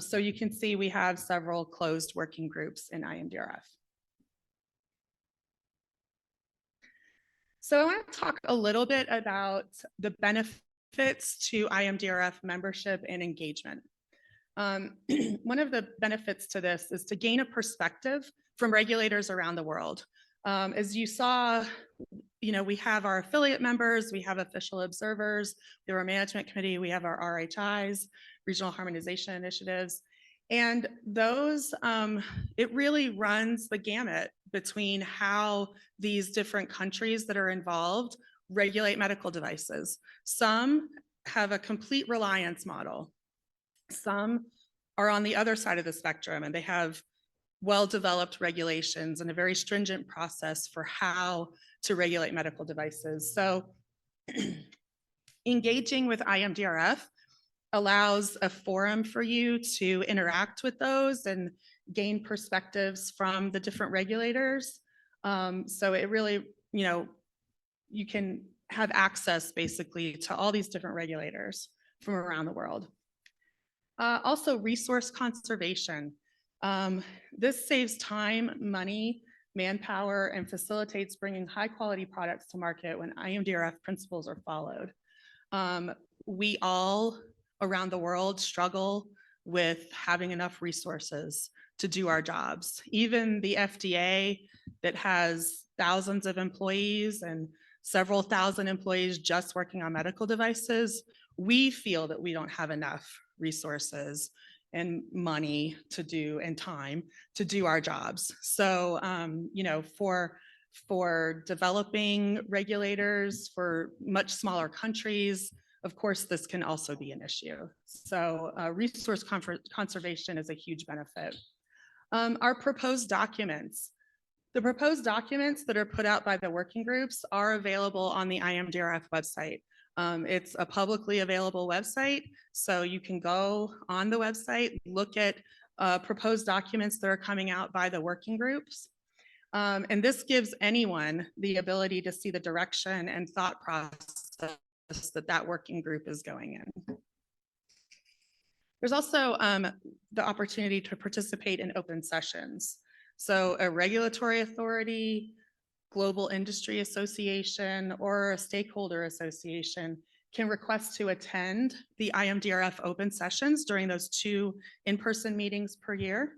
S9: So you can see we have several closed working groups in IMDRF. So I want to talk a little bit about the benefits to IMDRF membership and engagement. One of the benefits to this is to gain a perspective from regulators around the world. As you saw, we have our affiliate members, we have official observers, we have our management committee, we have our RHIs, regional harmonization initiatives. And those, it really runs the gamut between how these different countries that are involved regulate medical devices. Some have a complete reliance model. Some are on the other side of the spectrum and they have well-developed regulations and a very stringent process for how to regulate medical devices. So engaging with IMDRF allows a forum for you to interact with those and gain perspectives from the different regulators. So it really, you can have access basically to all these different regulators from around the world. Also, resource conservation. This saves time, money, manpower, and facilitates bringing high quality products to market when IMDRF principles are followed. We all around the world struggle with having enough resources to do our jobs. Even the FDA that has thousands of employees and several thousand employees just working on medical devices, we feel that we don't have enough resources and money to do and time to do our jobs. So, for developing regulators for much smaller countries, of course, this can also be an issue. So resource conservation is a huge benefit. Our proposed documents. The proposed documents that are put out by the working groups are available on the IMDRF website. It's a publicly available website, so you can go on the website, look at proposed documents that are coming out by the working groups. And this gives anyone the ability to see the direction and thought process that working group is going in. There's also the opportunity to participate in open sessions. So a regulatory authority, global industry association, or a stakeholder association can request to attend the IMDRF open sessions during those 2 in-person meetings per year.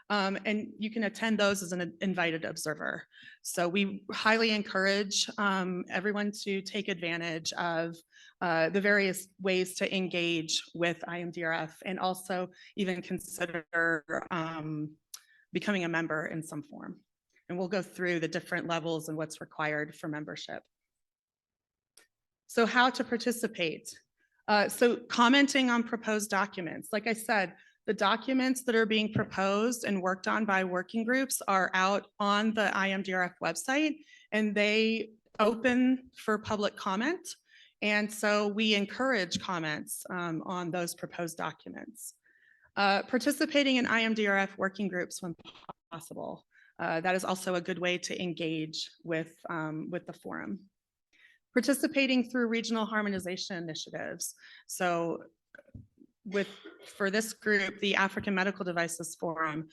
S9: And you can attend those as an invited observer. So we highly encourage everyone to take advantage of the various ways to engage with IMDRF and also even consider becoming a member in some form. And we'll go through the different levels and what's required for membership. So how to participate? So commenting on proposed documents. Like I said, the documents that are being proposed and worked on by working groups are out on the IMDRF website and they open for public comment. And so we encourage comments on those proposed documents. Participating in IMDRF working groups when possible. That is also a good way to engage with the forum. Participating through regional harmonization initiatives. So for this group, the African Medical Devices Forum,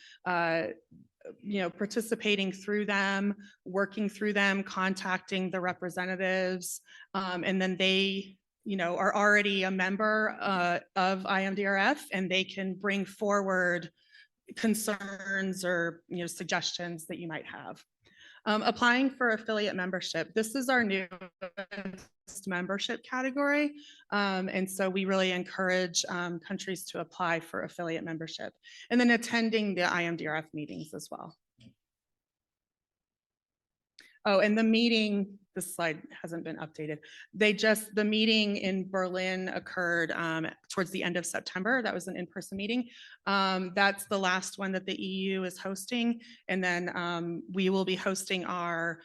S9: participating through them, working through them, contacting the representatives, and then they are already a member of IMDRF and they can bring forward concerns or suggestions that you might have. Applying for affiliate membership. This is our newest membership category. And so we really encourage countries to apply for affiliate membership and then attending the IMDRF meetings as well. Oh, and the meeting, this slide hasn't been updated. The meeting in Berlin occurred towards the end of September. That was an in-person meeting. That's the last one that the EU is hosting. And then we will be hosting our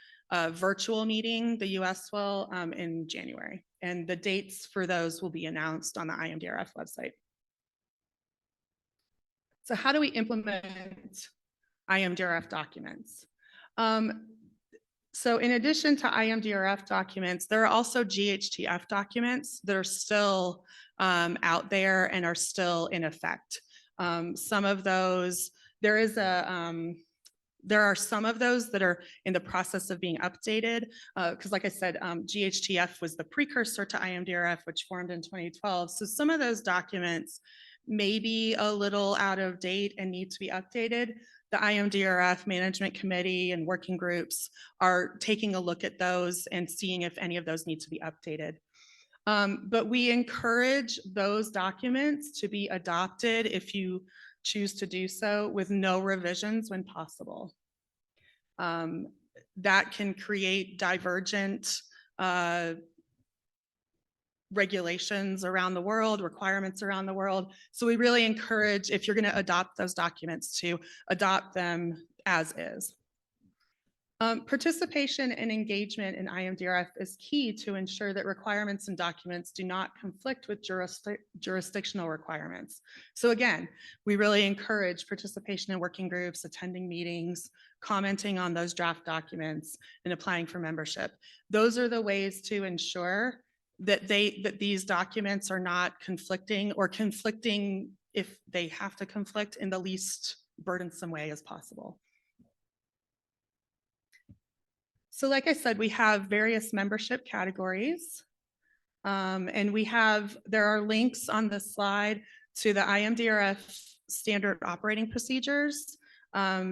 S9: virtual meeting, the US will, in January. And the dates for those will be announced on the IMDRF website. So how do we implement IMDRF documents? So in addition to IMDRF documents, there are also GHTF documents that are still out there and are still in effect. Some of those, there is a There are some of those that are in the process of being updated, because like I said, GHTF was the precursor to IMDRF, which formed in 2012. So some of those documents may be a little out of date and need to be updated. The IMDRF Management Committee and working groups are taking a look at those and seeing if any of those need to be updated. But we encourage those documents to be adopted if you choose to do so with no revisions when possible. That can create divergent regulations around the world, requirements around the world. So we really encourage, if you're going to adopt those documents, to adopt them as is. Participation and engagement in IMDRF is key to ensure that requirements and documents do not conflict with jurisdictional requirements. So again, we really encourage participation in working groups, attending meetings, commenting on those draft documents, and applying for membership. Those are the ways to ensure that these documents are not conflicting, or conflicting if they have to conflict in the least burdensome way as possible. So like I said, we have various membership categories, and there are links on the slide to the IMDRF standard operating procedures.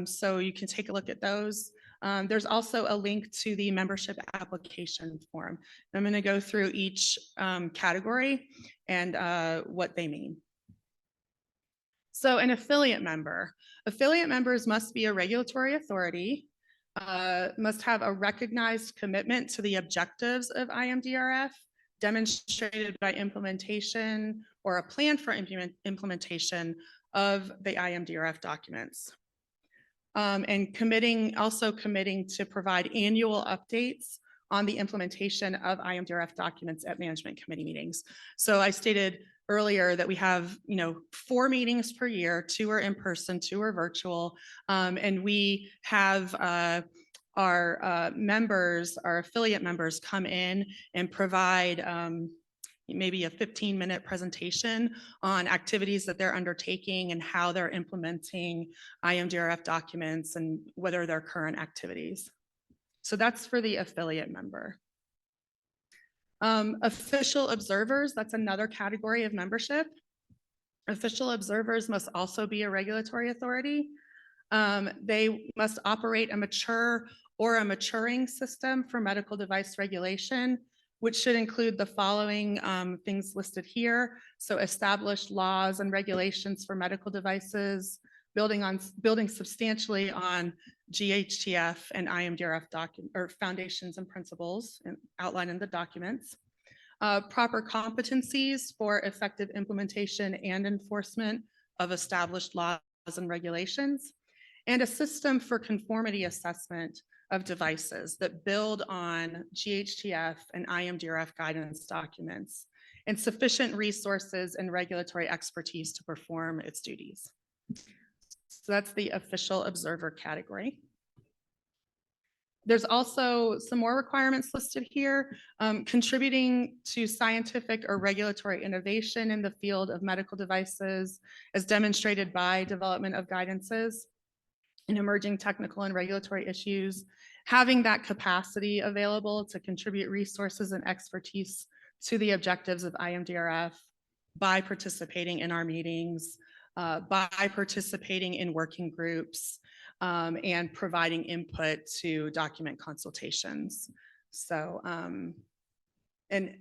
S9: So you can take a look at those. There's also a link to the membership application form. I'm going to go through each category and what they mean. So an affiliate members must be a regulatory authority, must have a recognized commitment to the objectives of IMDRF, demonstrated by implementation or a plan for implementation of the IMDRF documents. And also committing to provide annual updates on the implementation of IMDRF documents at management committee meetings. So I stated earlier that we have 4 meetings per year, 2 are in person, 2 are virtual, and we have our members, our affiliate members, come in and provide maybe a 15-minute presentation on activities that they're undertaking and how they're implementing IMDRF documents and whether they're current activities. So that's for the affiliate member. Official observers, that's another category of membership. Official observers must also be a regulatory authority. They must operate a mature or a maturing system for medical device regulation, which should include the following things listed here. So established laws and regulations for medical devices, building substantially on GHTF and IMDRF foundations and principles outlined in the documents. Proper competencies for effective implementation and enforcement of established laws and regulations, and a system for conformity assessment of devices that build on GHTF and IMDRF guidance documents, and sufficient resources and regulatory expertise to perform its duties. So that's the official observer category. There's also some more requirements listed here, contributing to scientific or regulatory innovation in the field of medical devices as demonstrated by development of guidances in emerging technical and regulatory issues, having that capacity available to contribute resources and expertise to the objectives of IMDRF by participating in our meetings, by participating in working groups, and providing input to document consultations. So, and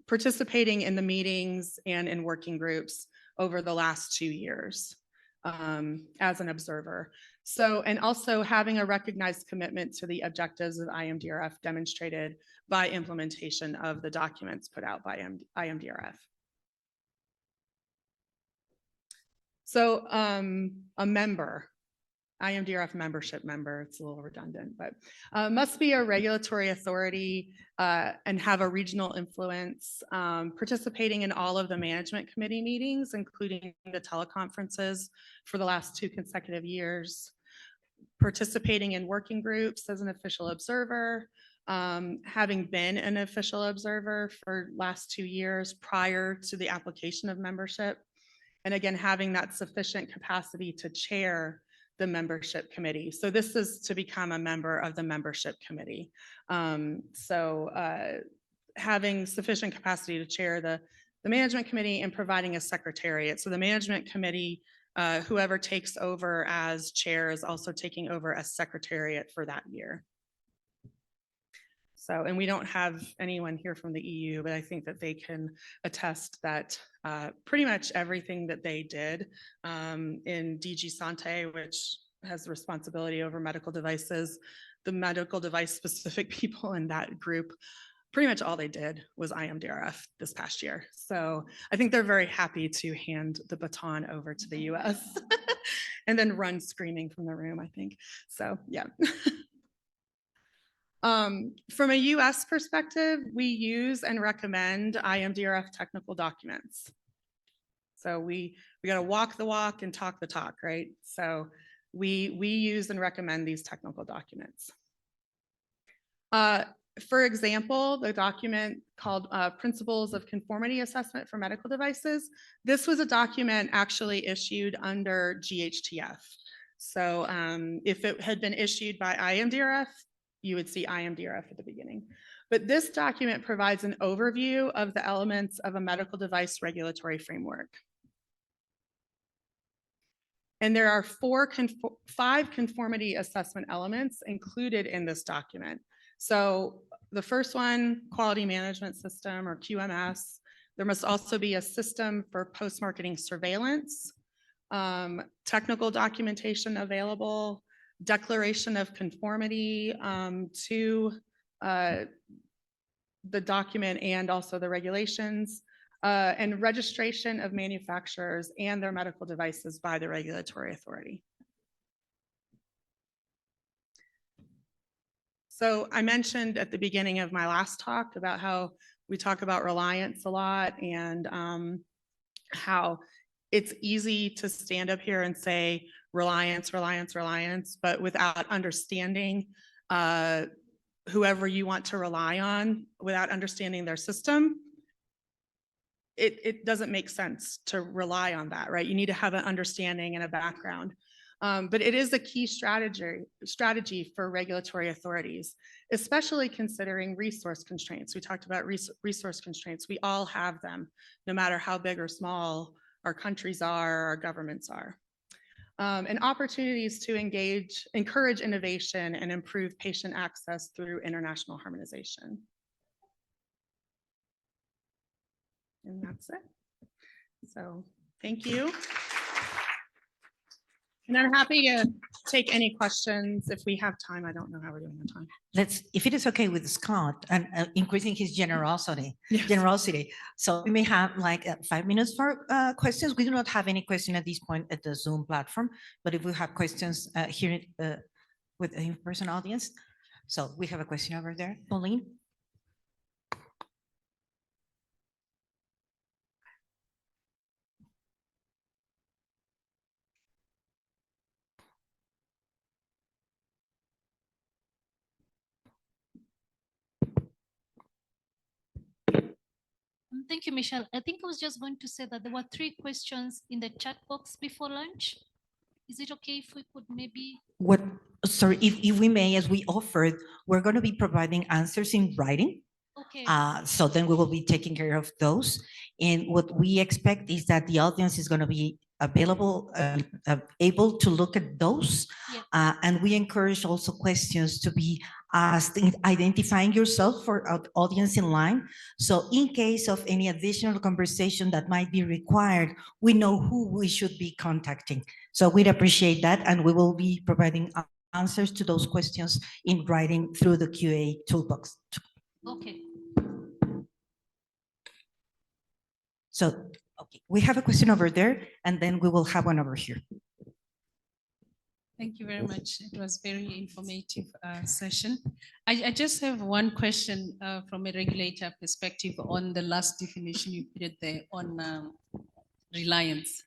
S9: participating in the meetings and in working groups over the last 2 years as an observer. So, and also having a recognized commitment to the objectives of IMDRF demonstrated by implementation of the documents put out by IMDRF. So a member, IMDRF membership member, it's a little redundant, but must be a regulatory authority and have a regional influence, participating in all of the management committee meetings, including the teleconferences for the last 2 consecutive years, participating in working groups as an official observer, having been an official observer for last 2 years prior to the application of membership. And again, having that sufficient capacity to chair the membership committee. So this is to become a member of the membership committee. Having sufficient capacity to chair the management committee and providing a secretariat. So the management committee, whoever takes over as chair is also taking over as secretariat for that year. So, and we don't have anyone here from the EU, but I think that they can attest that pretty much everything that they did in DG Sante, which has responsibility over medical devices, the medical device specific people in that group, pretty much all they did was AMDRF this past year. So I think they're very happy to hand the baton over to the US and then run screaming from the room, I think. So yeah. From a US perspective, we use and recommend AMDRF technical documents. So we got to walk the walk and talk the talk, right? So we use and recommend these technical documents. For example, the document called Principles of Conformity Assessment for Medical Devices, this was a document actually issued under GHTF. So if it had been issued by AMDRF, you would see AMDRF at the beginning. But this document provides an overview of the elements of a medical device regulatory framework. And there are 5 conformity assessment elements included in this document. So the first one, quality management system or QMS. There must also be a system for post-marketing surveillance, technical documentation available, declaration of conformity to the document and also the regulations, and registration of manufacturers and their medical devices by the regulatory authority. So I mentioned at the beginning of my last talk about how we talk about reliance a lot and how it's easy to stand up here and say reliance, reliance, reliance, but without understanding whoever you want to rely on, without understanding their system, it doesn't make sense to rely on that, right? You need to have an understanding and a background. But it is a key strategy for regulatory authorities, especially considering resource constraints. We talked about resource constraints. We all have them, no matter how big or small our countries are, our governments are. And opportunities to encourage innovation and improve patient access through international harmonization. And that's it. So thank you. And I'm happy to take any questions if we have time. I don't know how we're doing the time.
S1: If it is okay with Scott and increasing his generosity. So we may have like 5 minutes for questions. We do not have any question at this point at the Zoom platform, but if we have questions here with the in-person audience. So we have a question over there, Pauline.
S2: Thank you, Michelle. I think I was just going to say that there were 3 questions in the chat box before lunch. Is it okay if we could maybe?
S1: Sorry, if we may, as we offered, we're going to be providing answers in writing.
S2: Okay.
S1: So then we will be taking care of those. And what we expect is that the audience is going to be available, able to look at those. Yeah. And we encourage also questions to be asked, identifying yourself for our audience in line. So in case of any additional conversation that might be required, we know who we should be contacting. So we'd appreciate that. And we will be providing answers to those questions in writing through the QA toolbox.
S2: Okay.
S1: So, okay, we have a question over there, and then we will have one over here.
S15: Thank you very much. It was very informative session. I just have one question from a regulator perspective on the last definition you put it there on reliance.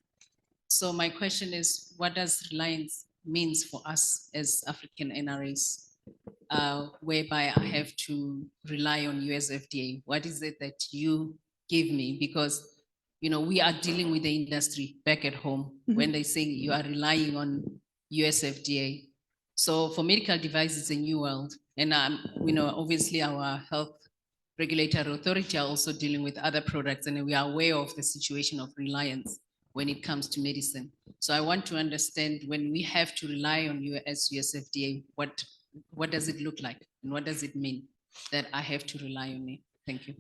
S15: So my question is, what does reliance means for us as African NRAs, whereby I have to rely on US FDA? What is it that you give me? Because we are dealing with the industry back at home. When they say you are relying on US FDA. So for medical devices, it's a new world. And obviously our health regulatory authority are also dealing with other products, and we are aware of the situation of reliance when it comes to medicine. So I want to understand, when we have to rely on you as US FDA, what does it look like? And what does it mean that I have to rely on it? Thank you.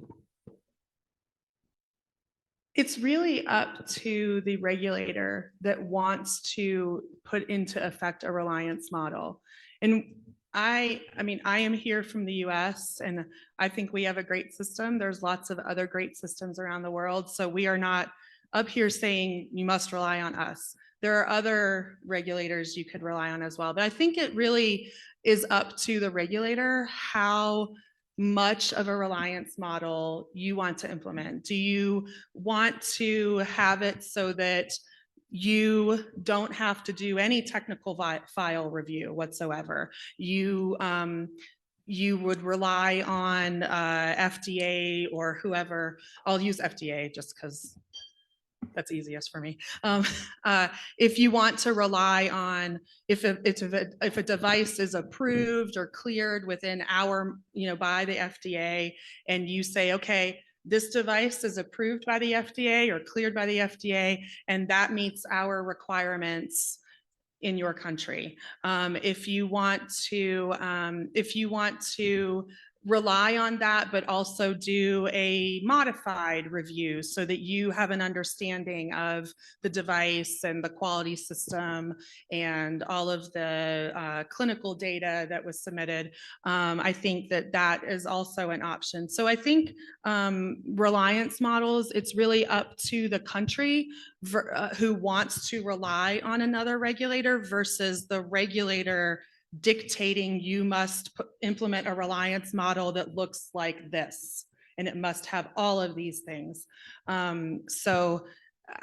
S9: It's really up to the regulator that wants to put into effect a reliance model. And I mean, I am here from the US, and I think we have a great system. There's lots of other great systems around the world. So we are not up here saying you must rely on us. There are other regulators you could rely on as well. But I think it really is up to the regulator how much of a reliance model you want to implement. Do you want to have it so that you don't have to do any technical file review whatsoever? You would rely on FDA or whoever. I'll use FDA just because that's easiest for me. If you want to rely on, if a device is approved or cleared within by the FDA, and you say, okay, this device is approved by the FDA or cleared by the FDA, and that meets our requirements in your country. If you want to rely on that, but also do a modified review so that you have an understanding of the device and the quality system and all of the clinical data that was submitted. I think that is also an option. So I think reliance models, it's really up to the country who wants to rely on another regulator versus the regulator dictating you must implement a reliance model that looks like this, and it must have all of these things. So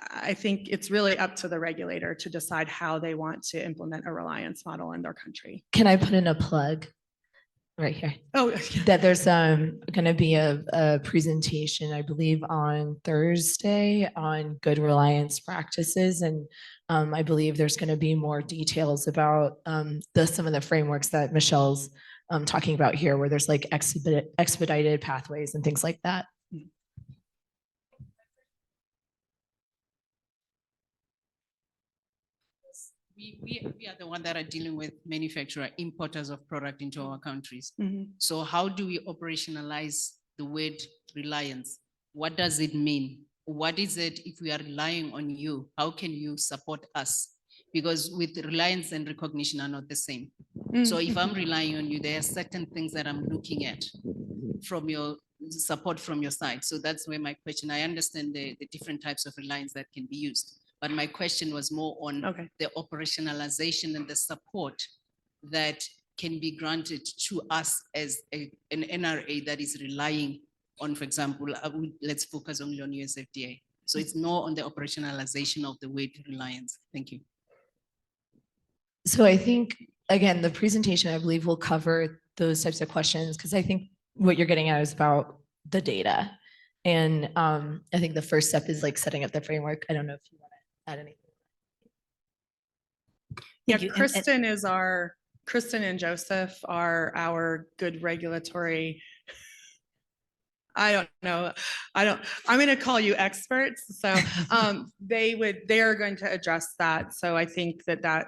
S9: I think it's really up to the regulator to decide how they want to implement a reliance model in their country.
S20: Can I put in a plug right here?
S9: Oh,
S20: that there's going to be a presentation, I believe, on Thursday on good reliance practices, and I believe there's going to be more details about some of the frameworks that Michelle's talking about here, where there's like expedited pathways and things like that.
S15: We are the one that are dealing with manufacturer importers of product into our countries.
S9: Mhm.
S15: So how do we operationalize the word reliance? What does it mean? What is it if we are relying on you? How can you support us? Because with reliance and recognition are not the same. So if I'm relying on you, there are certain things that I'm looking at from your support from your side. So that's where my question, I understand the different types of reliance that can be used. But my question was more on the operationalization and the support that can be granted to us as an NRA that is relying on, for example, let's focus only on US FDA. So it's more on the operationalization of the word reliance. Thank you.
S20: So I think, again, the presentation, I believe, will cover those types of questions, because I think what you're getting at is about the data. And I think the first step is like setting up the framework. I don't know if you want to add anything.
S9: Yeah, Kristen and Joseph are our good regulatory. I don't know. I'm going to call you experts. So they are going to address that. So I think that,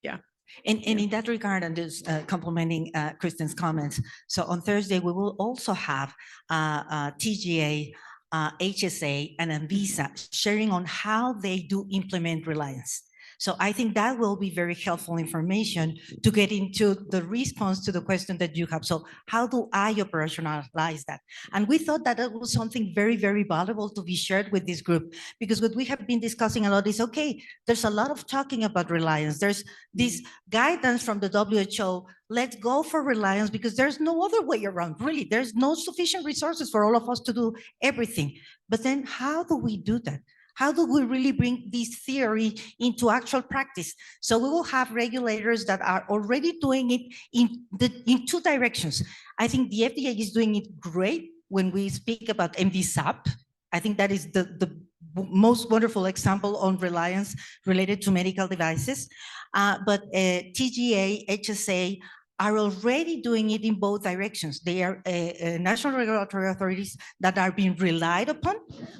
S9: yeah.
S1: And in that regard, and just complementing Kristen's comments, so on Thursday, we will also have TGA, HSA, and Anvisa sharing on how they do implement reliance. So I think that will be very helpful information to get into the response to the question that you have. So how do I operationalize that? And we thought that that was something very, very valuable to be shared with this group, because what we have been discussing a lot is, okay, there's a lot of talking about reliance. There's this guidance from the WHO, let's go for reliance because there's no other way around, really. There's no sufficient resources for all of us to do everything. But then how do we do that? How do we really bring this theory into actual practice? So we will have regulators that are already doing it in two directions. I think the FDA is doing it great when we speak about MDSAP. I think that is the most wonderful example on reliance related to medical devices. But TGA, HSA are already doing it in both directions. They are national regulatory authorities that are being relied upon,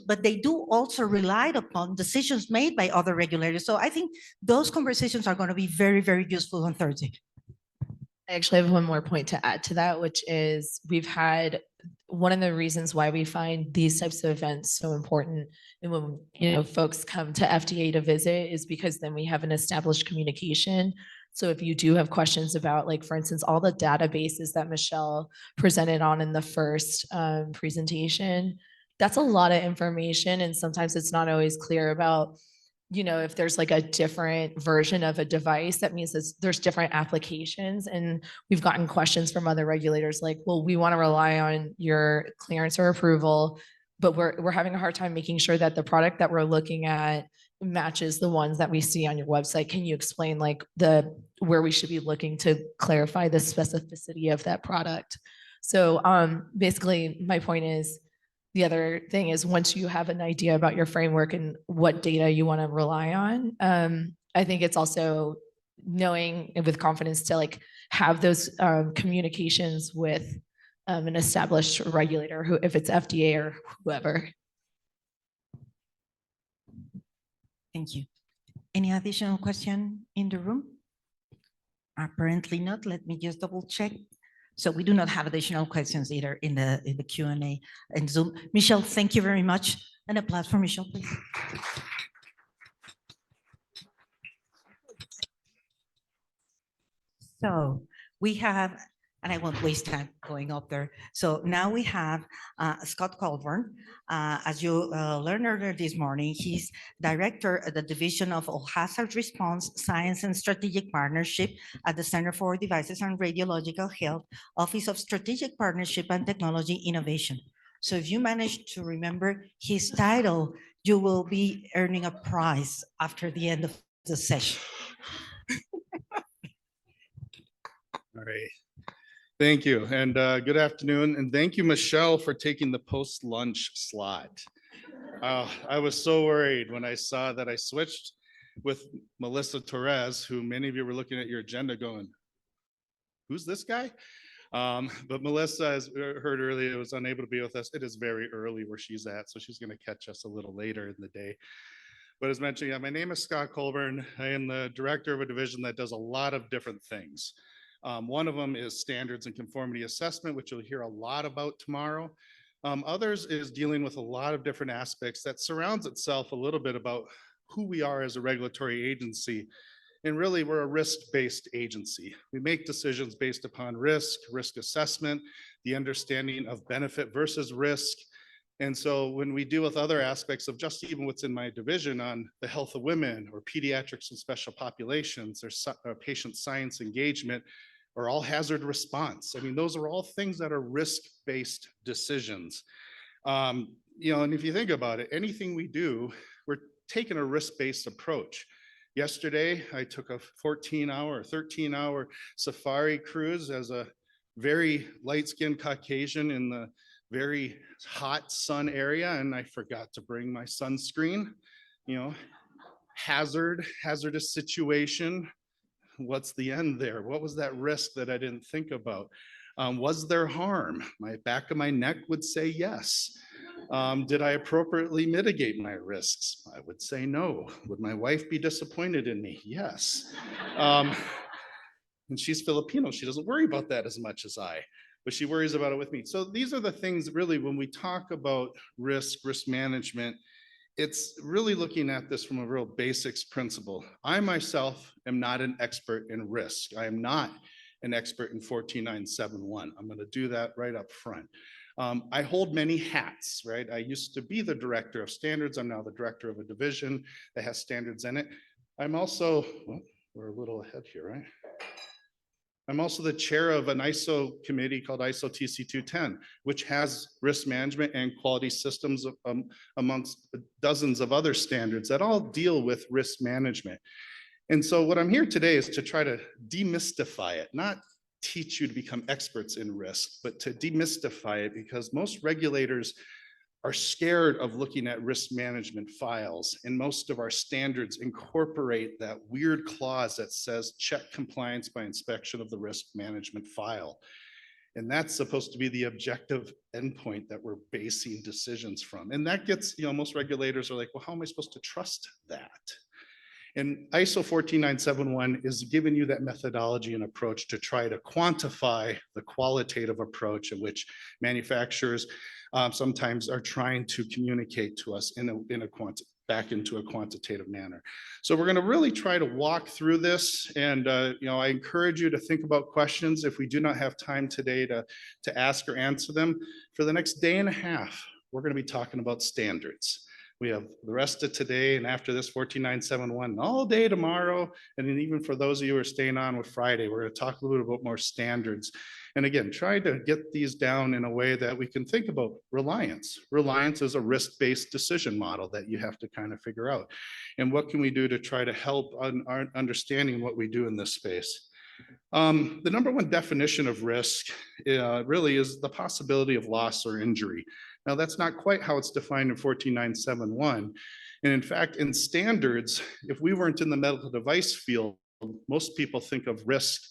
S1: but they do also rely upon decisions made by other regulators. So I think those conversations are going to be very, very useful on Thursday.
S20: I actually have one more point to add to that, which is we've had one of the reasons why we find these types of events so important, and when folks come to FDA to visit, is because then we have an established communication. So if you do have questions about, like, for instance, all the databases that Michelle presented on in the first presentation, that's a lot of information, and sometimes it's not always clear about, if there's like a different version of a device, that means there's different applications. And we've gotten questions from other regulators like, well, we want to rely on your clearance or approval, but we're having a hard time making sure that the product that we're looking at matches the ones that we see on your website. Can you explain like where we should be looking to clarify the specificity of that product? So basically my point is, the other thing is, once you have an idea about your framework and what data you want to rely on, I think it's also knowing with confidence to like have those communications with an established regulator, who, if it's FDA or whoever.
S1: Thank you. Any additional question in the room? Apparently not. Let me just double check. So we do not have additional questions either in the Q&A and Zoom. Michelle, thank you very much. And applause for Michelle, please. So we have, and I won't waste time going up there. So now we have Scott Colburn. As you learned earlier this morning, he's director at the Division of All Hazard Response, Science and Strategic Partnership at the Center for Devices and Radiological Health, Office of Strategic Partnership and Technology Innovation. So if you manage to remember his title, you will be earning a prize after the end of the session.
S8: All right. Thank you, and good afternoon, and thank you, Michelle, for taking the post-lunch slot. I was so worried when I saw that I switched with Melissa Torres, who many of you were looking at your agenda going, who's this guy? But Melissa, as we heard earlier, was unable to be with us. It is very early where she's at, so she's going to catch us a little later in the day. But as mentioned, my name is Scott Colburn. I am the director of a division that does a lot of different things. One of them is standards and conformity assessment, which you'll hear a lot about tomorrow. Others is dealing with a lot of different aspects that surrounds itself a little bit about who we are as a regulatory agency. And really, we're a risk-based agency. We make decisions based upon risk assessment, the understanding of benefit versus risk. And so when we deal with other aspects of just even what's in my division on the health of women or pediatrics and special populations or patient science engagement, or all hazard response. I mean, those are all things that are risk-based decisions. And if you think about it, anything we do, we're taking a risk-based approach. Yesterday, I took a 14-hour or 13-hour safari cruise as a very light-skinned Caucasian in the very hot sun area, and I forgot to bring my sunscreen. Hazardous situation. What's the end there? What was that risk that I didn't think about? Was there harm? My back of my neck would say yes. Did I appropriately mitigate my risks? I would say no. Would my wife be disappointed in me? Yes. And she's Filipino. She doesn't worry about that as much as I, but she worries about it with me. So these are the things really when we talk about risk management, it's really looking at this from a real basics principle. I myself am not an expert in risk. I am not an expert in 14971. I'm going to do that right up front. I hold many hats, right? I used to be the director of standards. I'm now the director of a division that has standards in it. I'm also, well, we're a little ahead here, right? I'm also the chair of an ISO committee called ISO TC210, which has risk management and quality systems amongst dozens of other standards that all deal with risk management. And so what I'm here today is to try to demystify it, not teach you to become experts in risk, but to demystify it, because most regulators are scared of looking at risk management files. And most of our standards incorporate that weird clause that says check compliance by inspection of the risk management file. And that's supposed to be the objective endpoint that we're basing decisions from. And that gets, most regulators are like, well, how am I supposed to trust that? And ISO 14971 is giving you that methodology and approach to try to quantify the qualitative approach in which manufacturers sometimes are trying to communicate to us back into a quantitative manner. So we're going to really try to walk through this, and I encourage you to think about questions if we do not have time today to ask or answer them. For the next day and a half, we're going to be talking about standards. We have the rest of today, and after this 14971 all day tomorrow, and then even for those of you who are staying on with Friday, we're going to talk a little bit about more standards. And again, try to get these down in a way that we can think about reliance. Reliance is a risk-based decision model that you have to kind of figure out. And what can we do to try to help on our understanding what we do in this space? The number one definition of risk really is the possibility of loss or injury. Now, that's not quite how it's defined in 14971. And in fact, in standards, if we weren't in the medical device field, most people think of risk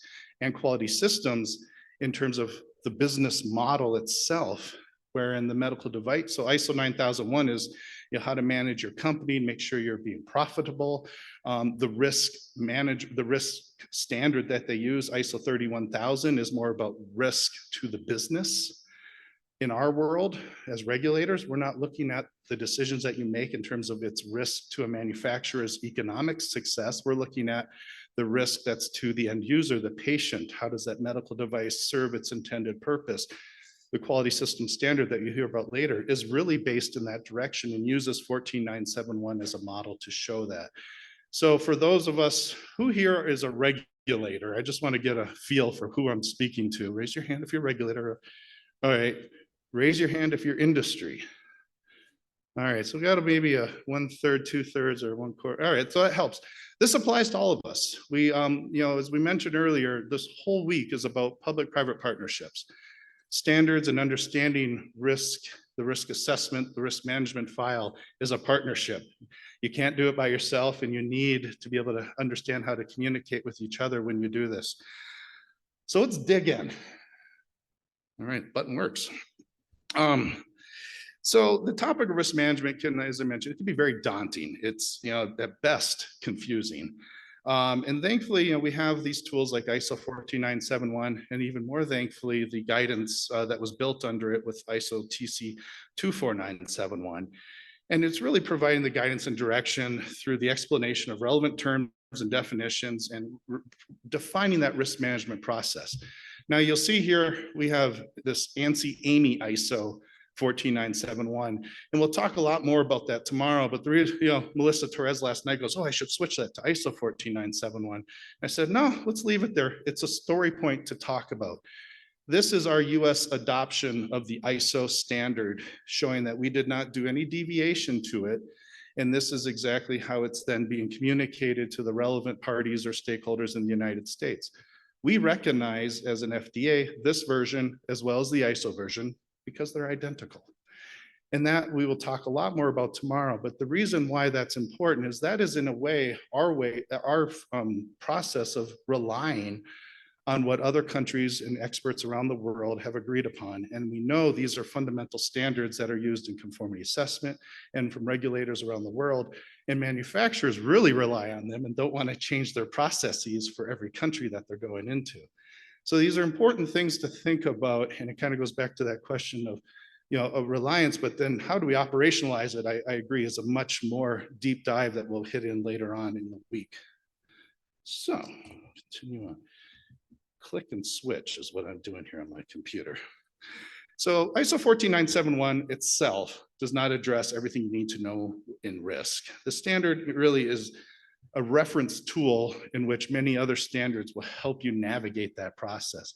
S8: and quality systems in terms of the business model itself, where in the medical device, so ISO 9001 is how to manage your company, make sure you're being profitable. The risk standard that they use, ISO 31000, is more about risk to the business. In our world, as regulators, we're not looking at the decisions that you make in terms of its risk to a manufacturer's economic success. We're looking at the risk that's to the end user, the patient. How does that medical device serve its intended purpose? The quality system standard that you hear about later is really based in that direction and uses 14971 as a model to show that. So for those of us who here is a regulator, I just want to get a feel for who I'm speaking to. Raise your hand if you're a regulator. All right, raise your hand if you're industry. All right, so we got maybe a 1/3, 2/3, or 1/4. All right, so that helps. This applies to all of us. We, as we mentioned earlier, this whole week is about public-private partnerships, standards, and understanding risk. The risk assessment, the risk management file is a partnership. You can't do it by yourself, and you need to be able to understand how to communicate with each other when you do this. So let's dig in. All right, button works. So the topic of risk management can, as I mentioned, it can be very daunting. It's, at best confusing. And thankfully, we have these tools like ISO 14971, and even more thankfully, the guidance that was built under it with ISO TC 24971. And it's really providing the guidance and direction through the explanation of relevant terms and definitions and defining that risk management process. Now you'll see here, we have this ANSI AMI ISO 14971, and we'll talk a lot more about that tomorrow. But the reason, Melissa Torres last night goes, oh, I should switch that to ISO 14971. I said, no, let's leave it there. It's a story point to talk about. This is our US adoption of the ISO standard, showing that we did not do any deviation to it. And this is exactly how it's then being communicated to the relevant parties or stakeholders in the United States. We recognize as an FDA this version as well as the ISO version because they're identical. And that we will talk a lot more about tomorrow. But the reason why that's important is that is in a way, our process of relying on what other countries and experts around the world have agreed upon. And we know these are fundamental standards that are used in conformity assessment and from regulators around the world. And manufacturers really rely on them and don't want to change their processes for every country that they're going into. So these are important things to think about. And it kind of goes back to that question of, of reliance, but then how do we operationalize it? I agree is a much more deep dive that we'll hit in later on in the week. So continue on. Click and switch is what I'm doing here on my computer. So ISO 14971 itself does not address everything you need to know in risk. The standard really is a reference tool in which many other standards will help you navigate that process.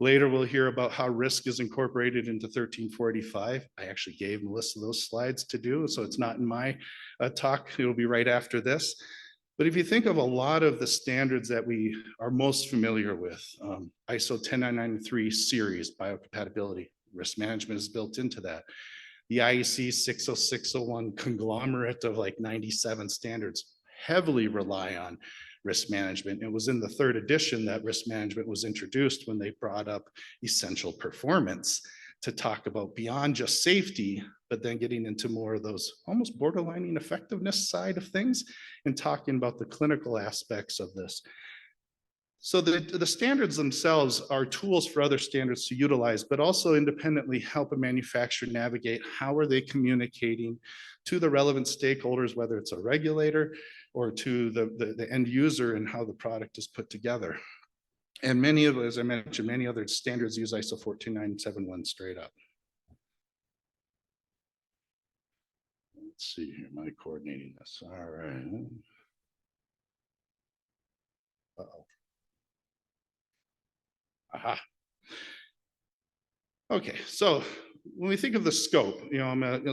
S8: Later, we'll hear about how risk is incorporated into 1345. I actually gave Melissa those slides to do, so it's not in my talk. It'll be right after this. But if you think of a lot of the standards that we are most familiar with, ISO 10993 series, biocompatibility, risk management is built into that. The IEC 60601 conglomerate of like 97 standards heavily rely on risk management. It was in the 3rd edition that risk management was introduced when they brought up essential performance to talk about beyond just safety, but then getting into more of those almost borderlining effectiveness side of things and talking about the clinical aspects of this. So the standards themselves are tools for other standards to utilize, but also independently help a manufacturer navigate how are they communicating to the relevant stakeholders, whether it's a regulator or to the end user, and how the product is put together. And many of, as I mentioned, many other standards use ISO 14971 straight up. Let's see here, am I coordinating this? All right. Uh-oh. Aha. Okay, so when we think of the scope,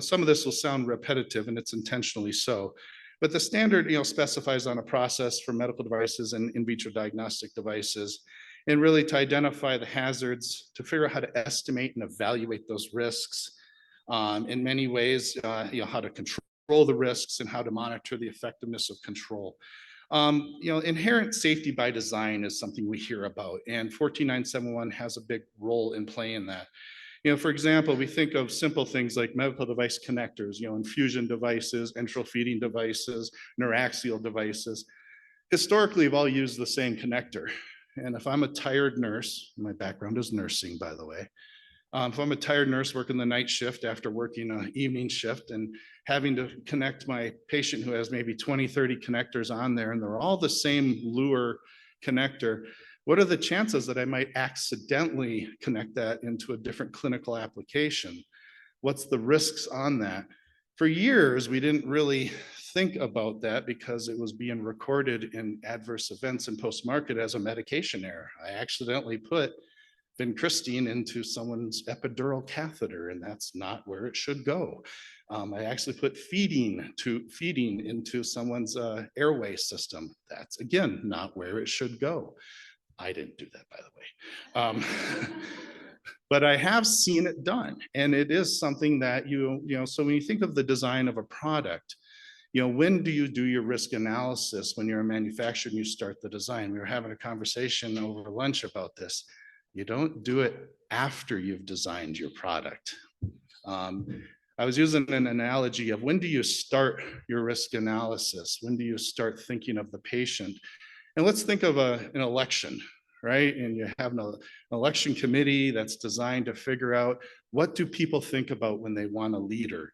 S8: some of this will sound repetitive, and it's intentionally so. But the standard, specifies on a process for medical devices and in vitro diagnostic devices, and really to identify the hazards, to figure out how to estimate and evaluate those risks. In many ways, how to control the risks and how to monitor the effectiveness of control. Inherent safety by design is something we hear about, and 14971 has a big role in playing that. For example, we think of simple things like medical device connectors, infusion devices, enteral feeding devices, neuraxial devices. Historically, we've all used the same connector. And if I'm a tired nurse, my background is nursing, by the way. If I'm a tired nurse working the night shift after working an evening shift and having to connect my patient who has maybe 20, 30 connectors on there, and they're all the same Lure connector, what are the chances that I might accidentally connect that into a different clinical application? What's the risks on that? For years, we didn't really think about that because it was being recorded in adverse events and post-market as a medication error. I accidentally put vincristine into someone's epidural catheter, and that's not where it should go. I actually put feeding into someone's airway system. That's, again, not where it should go. I didn't do that, by the way. But I have seen it done, and it is something that so when you think of the design of a product, when do you do your risk analysis? When you're a manufacturer and you start the design. We were having a conversation over lunch about this. You don't do it after you've designed your product. I was using an analogy of when do you start your risk analysis? When do you start thinking of the patient? And let's think of an election, right? And you have an election committee that's designed to figure out what do people think about when they want a leader?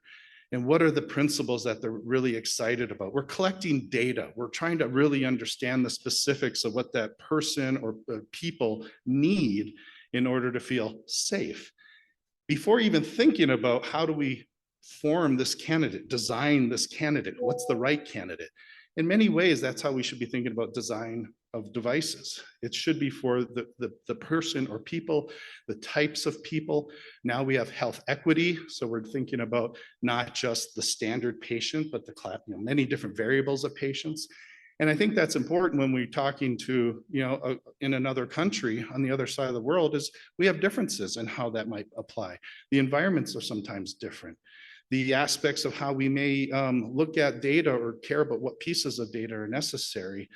S8: And what are the principles that they're really excited about? We're collecting data. We're trying to really understand the specifics of what that person or people need in order to feel safe. Before even thinking about how do we form this candidate, design this candidate, what's the right candidate? In many ways, that's how we should be thinking about design of devices. It should be for the person or people, the types of people. Now we have health equity, so we're thinking about not just the standard patient, but the many different variables of patients. And I think that's important when we're talking to, in another country on the other side of the world, is we have differences in how that might apply. The environments are sometimes different. The aspects of how we may look at data or care about what pieces of data are necessary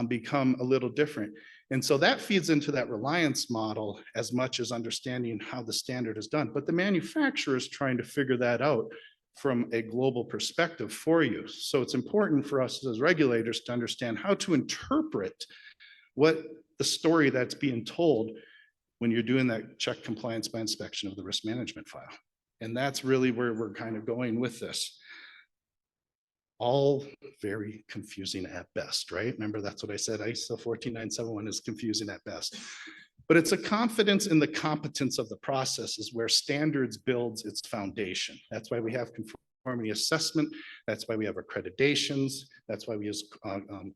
S8: become a little different. And so that feeds into that reliance model as much as understanding how the standard is done. But the manufacturer is trying to figure that out from a global perspective for you. So it's important for us as regulators to understand how to interpret what the story that's being told when you're doing that check compliance by inspection of the risk management file. And that's really where we're kind of going with this. All very confusing at best, right? Remember, that's what I said, ISO 14971 is confusing at best. But it's a confidence in the competence of the processes where standards builds its foundation. That's why we have conformity assessment. That's why we have accreditations. That's why we use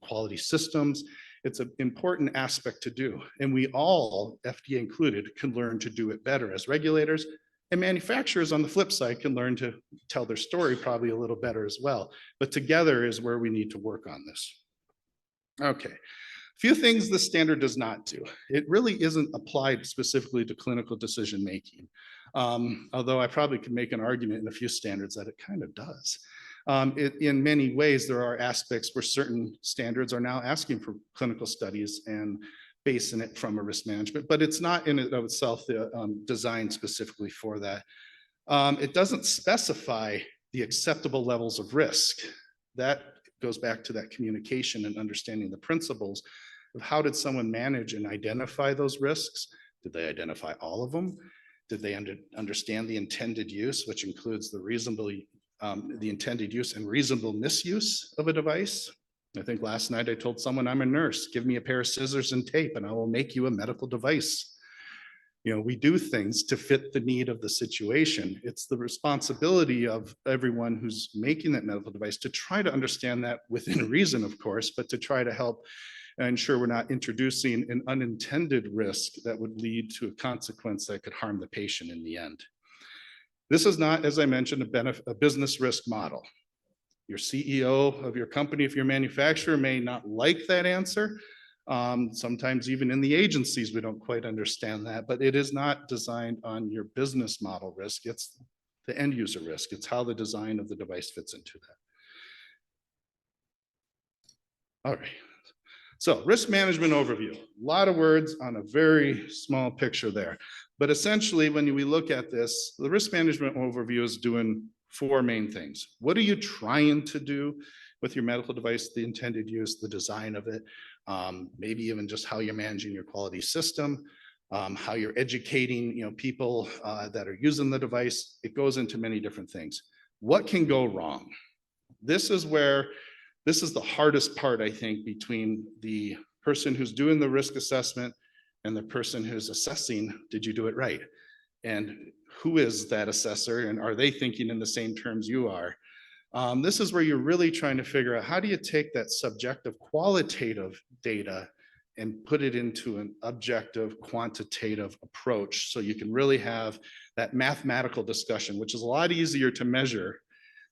S8: quality systems. It's an important aspect to do. And we all, FDA included, can learn to do it better as regulators. And manufacturers on the flip side can learn to tell their story probably a little better as well. But together is where we need to work on this. Okay, a few things the standard does not do. It really isn't applied specifically to clinical decision making. Although I probably could make an argument in a few standards that it kind of does. In many ways, there are aspects where certain standards are now asking for clinical studies and basing it from a risk management, but it's not in and of itself designed specifically for that. It doesn't specify the acceptable levels of risk. That goes back to that communication and understanding the principles of how did someone manage and identify those risks? Did they identify all of them? Did they understand the intended use, which includes the intended use and reasonable misuse of a device? I think last night I told someone, I'm a nurse, give me a pair of scissors and tape and I will make you a medical device. You know, we do things to fit the need of the situation. It's the responsibility of everyone who's making that medical device to try to understand that within reason, of course, but to try to help ensure we're not introducing an unintended risk that would lead to a consequence that could harm the patient in the end. This is not, as I mentioned, a business risk model. Your CEO of your company, if you're a manufacturer, may not like that answer. Sometimes even in the agencies, we don't quite understand that, but it is not designed on your business model risk. It's the end user risk. It's how the design of the device fits into that. All right. So risk management overview, a lot of words on a very small picture there. But essentially, when we look at this, the risk management overview is doing four main things. What are you trying to do with your medical device, the intended use, the design of it, maybe even just how you're managing your quality system, how you're educating people that are using the device. It goes into many different things. What can go wrong? This is the hardest part, I think, between the person who's doing the risk assessment and the person who's assessing, did you do it right? And who is that assessor, and are they thinking in the same terms you are? This is where you're really trying to figure out, how do you take that subjective qualitative data and put it into an objective quantitative approach so you can really have that mathematical discussion, which is a lot easier to measure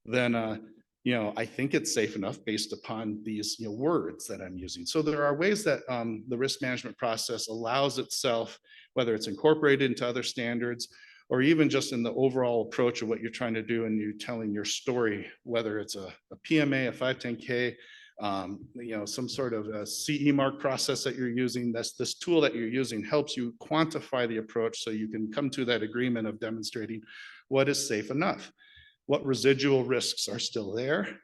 S8: than I think it's safe enough based upon these words that I'm using. So there are ways that the risk management process allows itself, whether it's incorporated into other standards or even just in the overall approach of what you're trying to do and you're telling your story, whether it's a PMA, a 510K, some sort of a CE mark process that you're using. This tool that you're using helps you quantify the approach so you can come to that agreement of demonstrating what is safe enough. What residual risks are still there?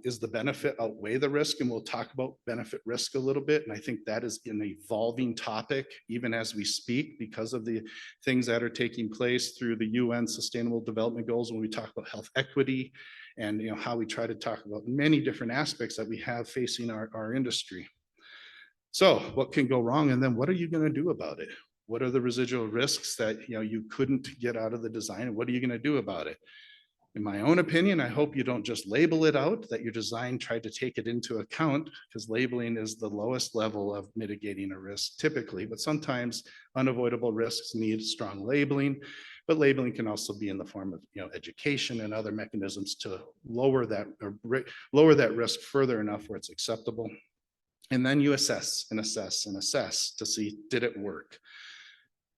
S8: Is the benefit outweigh the risk? And we'll talk about benefit risk a little bit. And I think that is an evolving topic, even as we speak, because of the things that are taking place through the UN Sustainable Development Goals when we talk about health equity and how we try to talk about many different aspects that we have facing our industry. So what can go wrong? And then what are you going to do about it? What are the residual risks that you couldn't get out of the design? And what are you going to do about it? In my own opinion, I hope you don't just label it out, that your design tried to take it into account, because labeling is the lowest level of mitigating a risk typically, but sometimes unavoidable risks need strong labeling, but labeling can also be in the form of education and other mechanisms to lower that risk further enough where it's acceptable. And then you assess and assess and assess to see, did it work?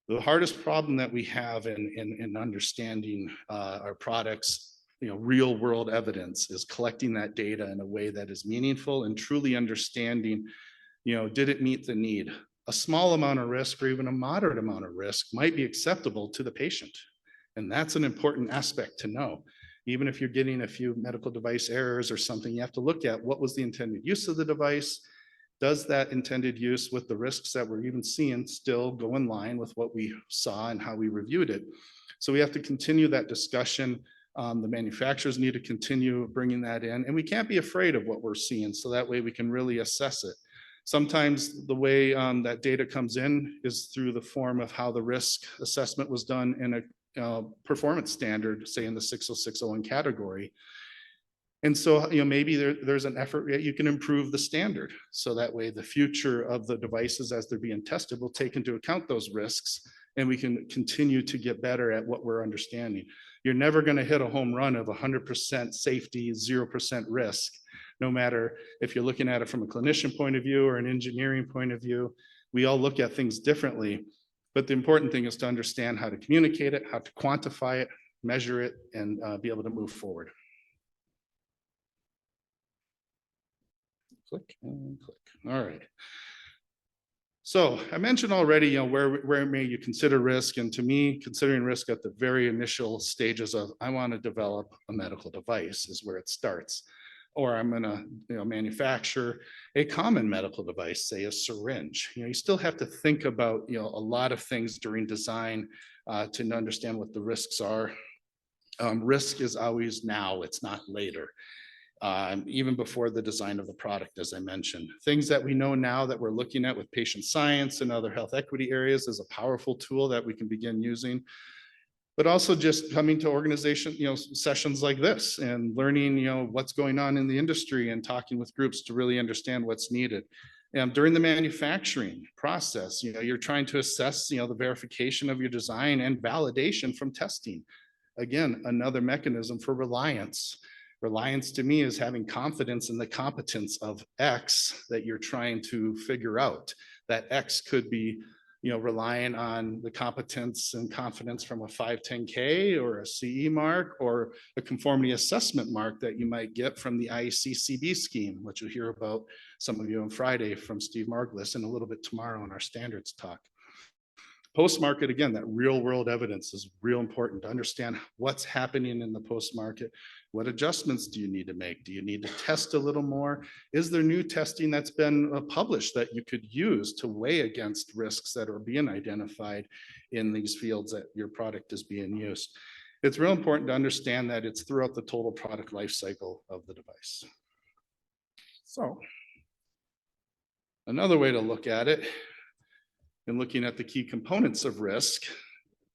S8: The hardest problem that we have in understanding our products, real world evidence, is collecting that data in a way that is meaningful and truly understanding, did it meet the need? A small amount of risk or even a moderate amount of risk might be acceptable to the patient. And that's an important aspect to know. Even if you're getting a few medical device errors or something, you have to look at what was the intended use of the device. Does that intended use with the risks that we're even seeing still go in line with what we saw and how we reviewed it? So we have to continue that discussion. The manufacturers need to continue bringing that in, and we can't be afraid of what we're seeing, so that way we can really assess it. Sometimes the way that data comes in is through the form of how the risk assessment was done in a performance standard, say in the 60601 category. And so, maybe there's an effort that you can improve the standard. So that way the future of the devices as they're being tested will take into account those risks, and we can continue to get better at what we're understanding. You're never going to hit a home run of 100% safety, 0% risk, no matter if you're looking at it from a clinician point of view or an engineering point of view. We all look at things differently. But the important thing is to understand how to communicate it, how to quantify it, measure it, and be able to move forward. Click and click. All right. So I mentioned already, where may you consider risk? And to me, considering risk at the very initial stages of, I want to develop a medical device is where it starts. Or I'm going to, manufacture a common medical device, say a syringe. You still have to think about, a lot of things during design to understand what the risks are. Risk is always now, it's not later. Even before the design of the product, as I mentioned. Things that we know now that we're looking at with patient science and other health equity areas is a powerful tool that we can begin using. But also just coming to organization, sessions like this and learning, what's going on in the industry and talking with groups to really understand what's needed. And during the manufacturing process, you're trying to assess, the verification of your design and validation from testing. Again, another mechanism for reliance. Reliance to me is having confidence in the competence of X that you're trying to figure out. That X could be, relying on the competence and confidence from a 510K or a CE mark or a conformity assessment mark that you might get from the IEC CB scheme, which you'll hear about some of you on Friday from Steve Margulis and a little bit tomorrow in our standards talk. Post-market, again, that real world evidence is real important to understand what's happening in the post-market. What adjustments do you need to make? Do you need to test a little more? Is there new testing that's been published that you could use to weigh against risks that are being identified in these fields that your product is being used? It's real important to understand that it's throughout the total product life cycle of the device. So another way to look at it and looking at the key components of risk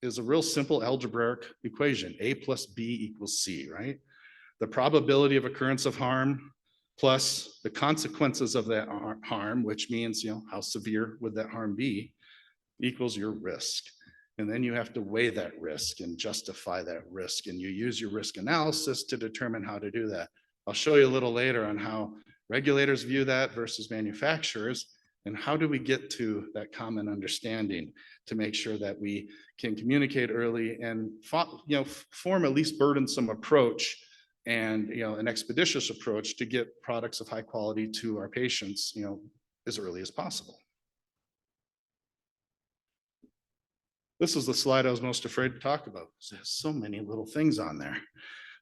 S8: is a real simple algebraic equation, A plus B equals C, right? The probability of occurrence of harm plus the consequences of that harm, which means, how severe would that harm be, equals your risk. And then you have to weigh that risk and justify that risk. And you use your risk analysis to determine how to do that. I'll show you a little later on how regulators view that versus manufacturers. And how do we get to that common understanding to make sure that we can communicate early and form a least burdensome approach and an expeditious approach to get products of high quality to our patients as early as possible. This is the slide I was most afraid to talk about. There's so many little things on there.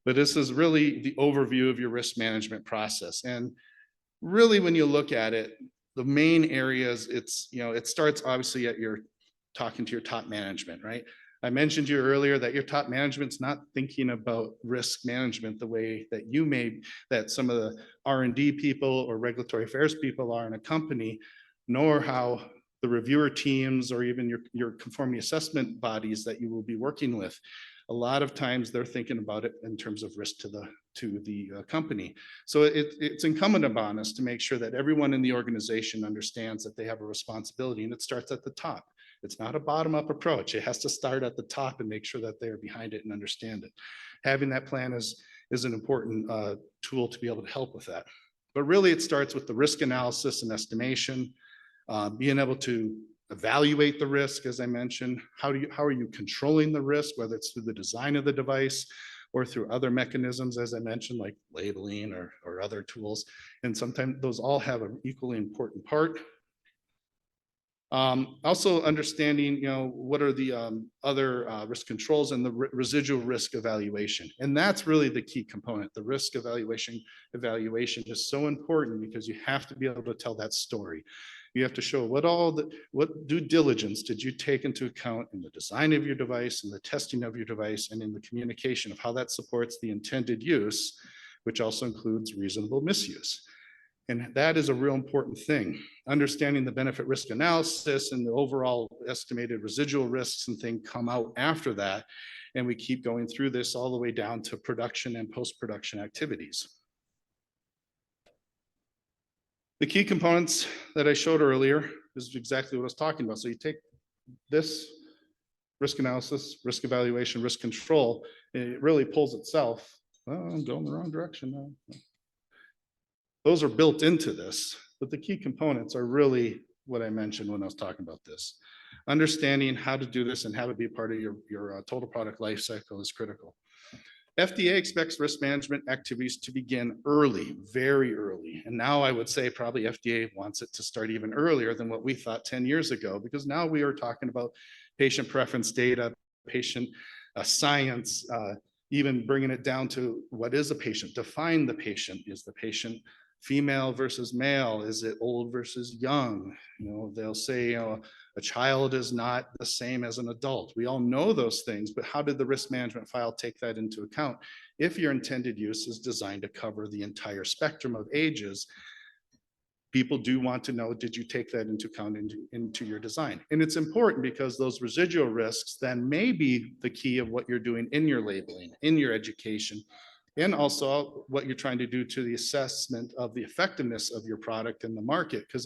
S8: But this is really the overview of your risk management process. And really, when you look at it, the main areas, it starts obviously at your talking to your top management, right? I mentioned to you earlier that your top management's not thinking about risk management the way that that some of the R&D people or regulatory affairs people are in a company, nor how the reviewer teams or even your conformity assessment bodies that you will be working with. A lot of times they're thinking about it in terms of risk to the company. So it's incumbent upon us to make sure that everyone in the organization understands that they have a responsibility, and it starts at the top. It's not a bottom-up approach. It has to start at the top and make sure that they're behind it and understand it. Having that plan is an important tool to be able to help with that. But really, it starts with the risk analysis and estimation, being able to evaluate the risk, as I mentioned. How are you controlling the risk, whether it's through the design of the device or through other mechanisms, as I mentioned, like labeling or other tools. And sometimes those all have an equally important part. Also understanding, what are the other risk controls and the residual risk evaluation. And that's really the key component. The risk evaluation is so important because you have to be able to tell that story. You have to show what due diligence did you take into account in the design of your device and the testing of your device and in the communication of how that supports the intended use, which also includes reasonable misuse. And that is a real important thing. Understanding the benefit risk analysis and the overall estimated residual risks and things come out after that. And we keep going through this all the way down to production and post-production activities. The key components that I showed earlier is exactly what I was talking about. So you take this risk analysis, risk evaluation, risk control, and it really pulls itself. Oh, I'm going the wrong direction now. Those are built into this, but the key components are really what I mentioned when I was talking about this. Understanding how to do this and have it be part of your total product life cycle is critical. FDA expects risk management activities to begin early, very early. And now I would say probably FDA wants it to start even earlier than what we thought 10 years ago, because now we are talking about patient preference data, patient science, even bringing it down to what is a patient, define the patient. Is the patient female versus male? Is it old versus young? You know, they'll say, you know, a child is not the same as an adult. We all know those things, but how did the risk management file take that into account? If your intended use is designed to cover the entire spectrum of ages, people do want to know, did you take that into account into your design? And it's important because those residual risks then may be the key of what you're doing in your labeling, in your education, and also what you're trying to do to the assessment of the effectiveness of your product in the market. Because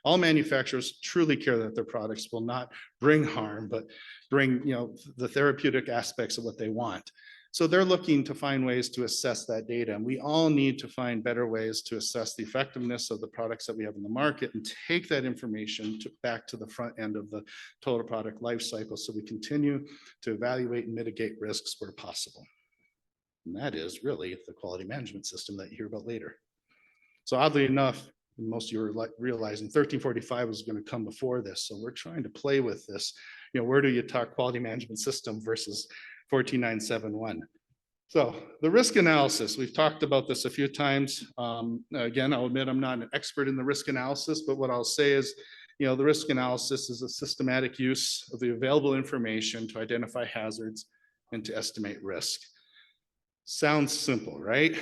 S8: all manufacturers truly care that their products will not bring harm, but bring, you know, the therapeutic aspects of what they want. So they're looking to find ways to assess that data. And we all need to find better ways to assess the effectiveness of the products that we have in the market and take that information back to the front end of the total product life cycle, so we continue to evaluate and mitigate risks where possible. And that is really the quality management system that you hear about later. So oddly enough, most of you are realizing 1345 was going to come before this. So we're trying to play with this. You know, where do you talk quality management system versus 14971? So the risk analysis, we've talked about this a few times. Again, I'll admit I'm not an expert in the risk analysis, but what I'll say is, you know, the risk analysis is a systematic use of the available information to identify hazards and to estimate risk. Sounds simple, right?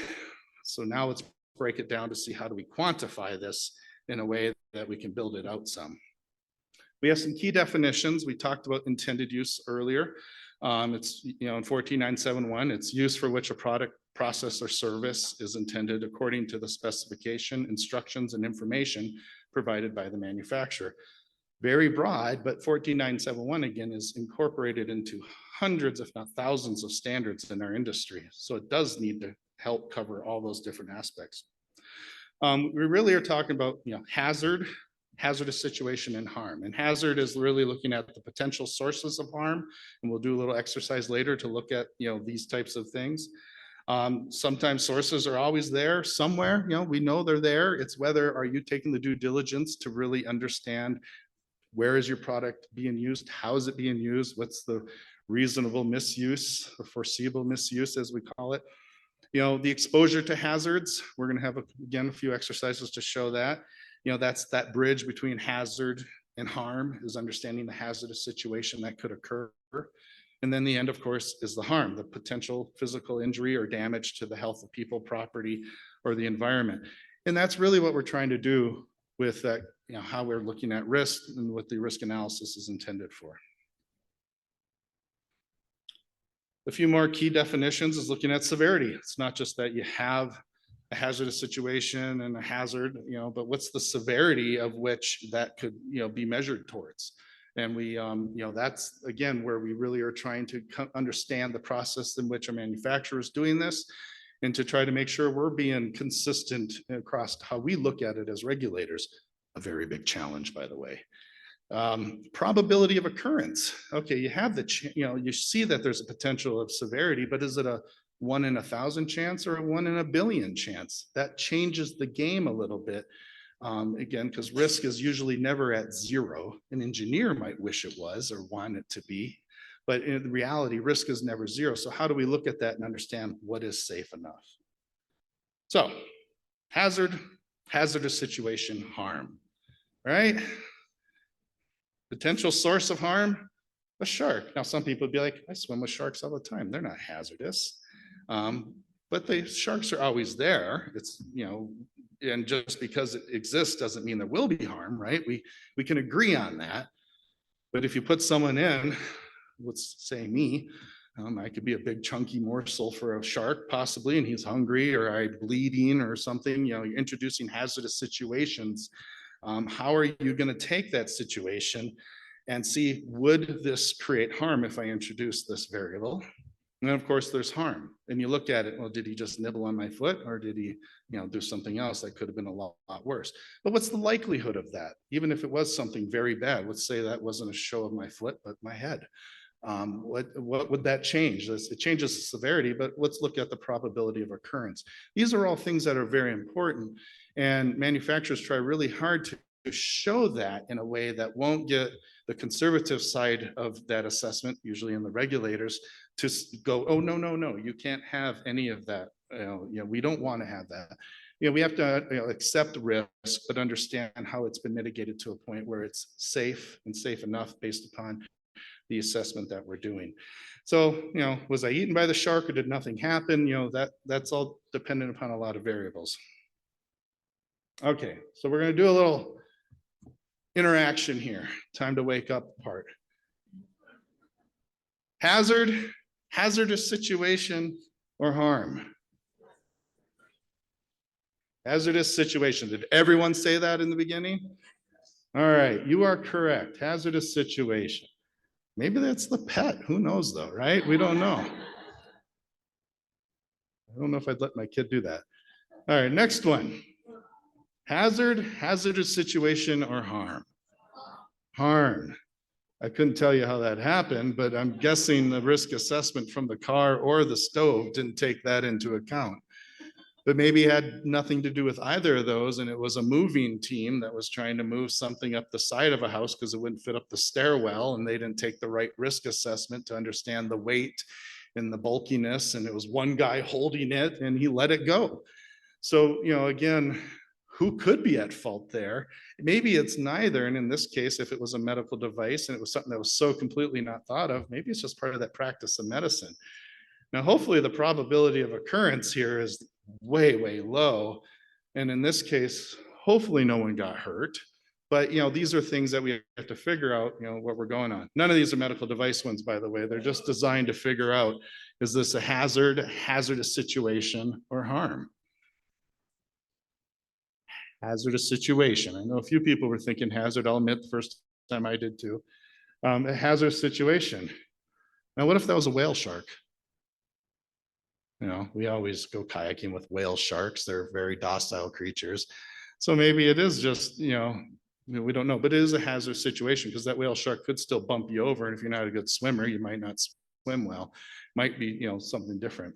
S8: So now let's break it down to see how do we quantify this in a way that we can build it out some. We have some key definitions. We talked about intended use earlier. It's, you know, in 14971, it's use for which a product, process, or service is intended according to the specification, instructions, and information provided by the manufacturer. Very broad, but 14971 again is incorporated into hundreds, if not thousands, of standards in our industry. So it does need to help cover all those different aspects. We really are talking about, you know, hazardous situation, and harm. And hazard is really looking at the potential sources of harm. And we'll do a little exercise later to look at, you know, these types of things. Sometimes sources are always there somewhere, you know, we know they're there. It's whether are you taking the due diligence to really understand where is your product being used? How is it being used? What's the reasonable misuse or foreseeable misuse, as we call it? You know, the exposure to hazards, we're going to have, again, a few exercises to show that. You know, that's that bridge between hazard and harm, is understanding the hazardous situation that could occur. And then the end, of course, is the harm, the potential physical injury or damage to the health of people, property, or the environment. And that's really what we're trying to do with that, you know, how we're looking at risk and what the risk analysis is intended for. A few more key definitions is looking at severity. It's not just that you have a hazardous situation and a hazard, you know, but what's the severity of which that could, you know, be measured towards? And we, you know, that's again where we really are trying to understand the process in which a manufacturer is doing this, and to try to make sure we're being consistent across how we look at it as regulators. A very big challenge, by the way. Probability of occurrence. Okay, you have you know, you see that there's a potential of severity, but is it a 1 in 1,000 chance or a 1 in a billion chance? That changes the game a little bit. Again, because risk is usually never at 0. An engineer might wish it was or want it to be, but in reality, risk is never 0. So how do we look at that and understand what is safe enough? So hazard, hazardous situation, harm, right? Potential source of harm, a shark. Now, some people would be like, I swim with sharks all the time. They're not hazardous. But the sharks are always there. It's, you know, and just because it exists doesn't mean there will be harm, right? We can agree on that. But if you put someone in, let's say me, I could be a big chunky morsel for a shark possibly, and he's hungry or I'm bleeding or something. You know, you're introducing hazardous situations. How are you going to take that situation and see, would this create harm if I introduce this variable? And then of course there's harm. And you look at it, well, did he just nibble on my foot or did he, do something else that could have been a lot worse? But what's the likelihood of that? Even if it was something very bad, let's say that wasn't a show of my foot, but my head. What would that change? It changes the severity, but let's look at the probability of occurrence. These are all things that are very important, and manufacturers try really hard to show that in a way that won't get the conservative side of that assessment, usually in the regulators, to go, oh, no, you can't have any of that. We don't want to have that. We have to accept risk, but understand how it's been mitigated to a point where it's safe and safe enough based upon the assessment that we're doing. So, was I eaten by the shark or did nothing happen? That's all dependent upon a lot of variables. Okay, so we're going to do a little interaction here. Time to wake up part. Hazardous situation or harm. Hazardous situation. Did everyone say that in the beginning? All right, you are correct. Hazardous situation. Maybe that's the pet. Who knows though, right? We don't know. I don't know if I'd let my kid do that. All right, next one. Hazardous situation or harm. Harm. I couldn't tell you how that happened, but I'm guessing the risk assessment from the car or the stove didn't take that into account. But maybe it had nothing to do with either of those, and it was a moving team that was trying to move something up the side of a house because it wouldn't fit up the stairwell, and they didn't take the right risk assessment to understand the weight and the bulkiness, and it was one guy holding it, and he let it go. So, again, who could be at fault there? Maybe it's neither, and in this case, if it was a medical device and it was something that was so completely not thought of, maybe it's just part of that practice of medicine. Now, hopefully the probability of occurrence here is way, way low. And in this case, hopefully no one got hurt. But, these are things that we have to figure out, what we're going on. None of these are medical device ones, by the way. They're just designed to figure out, is this a hazardous situation or harm? Hazardous situation. I know a few people were thinking hazard. I'll admit the first time I did too. A hazardous situation. Now, what if that was a whale shark? We always go kayaking with whale sharks. They're very docile creatures. So maybe it is just, we don't know, but it is a hazardous situation because that whale shark could still bump you over. And if you're not a good swimmer, you might not swim well. Might be, something different.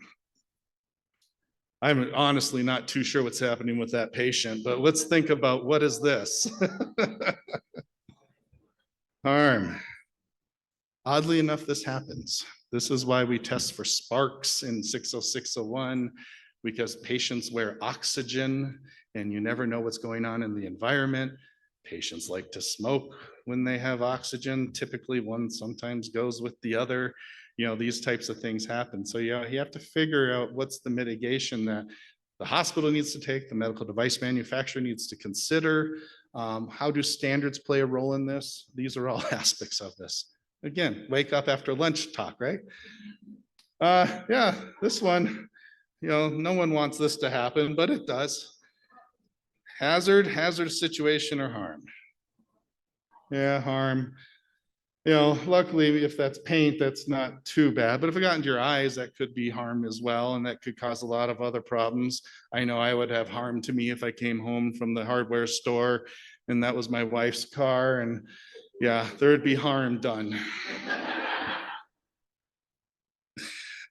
S8: I'm honestly not too sure what's happening with that patient, but let's think about what is this? Harm. Oddly enough, this happens. This is why we test for sparks in 60601, because patients wear oxygen and you never know what's going on in the environment. Patients like to smoke when they have oxygen. Typically one sometimes goes with the other. These types of things happen. So you have to figure out what's the mitigation that the hospital needs to take, the medical device manufacturer needs to consider. How do standards play a role in this? These are all aspects of this. Again, wake up after lunch talk, right? Yeah, this one, no one wants this to happen, but it does. Hazardous situation or harm. Yeah, harm. Luckily, if that's paint, that's not too bad. But if it got into your eyes, that could be harm as well. And that could cause a lot of other problems. I know I would have harm to me if I came home from the hardware store and that was my wife's car. And yeah, there'd be harm done.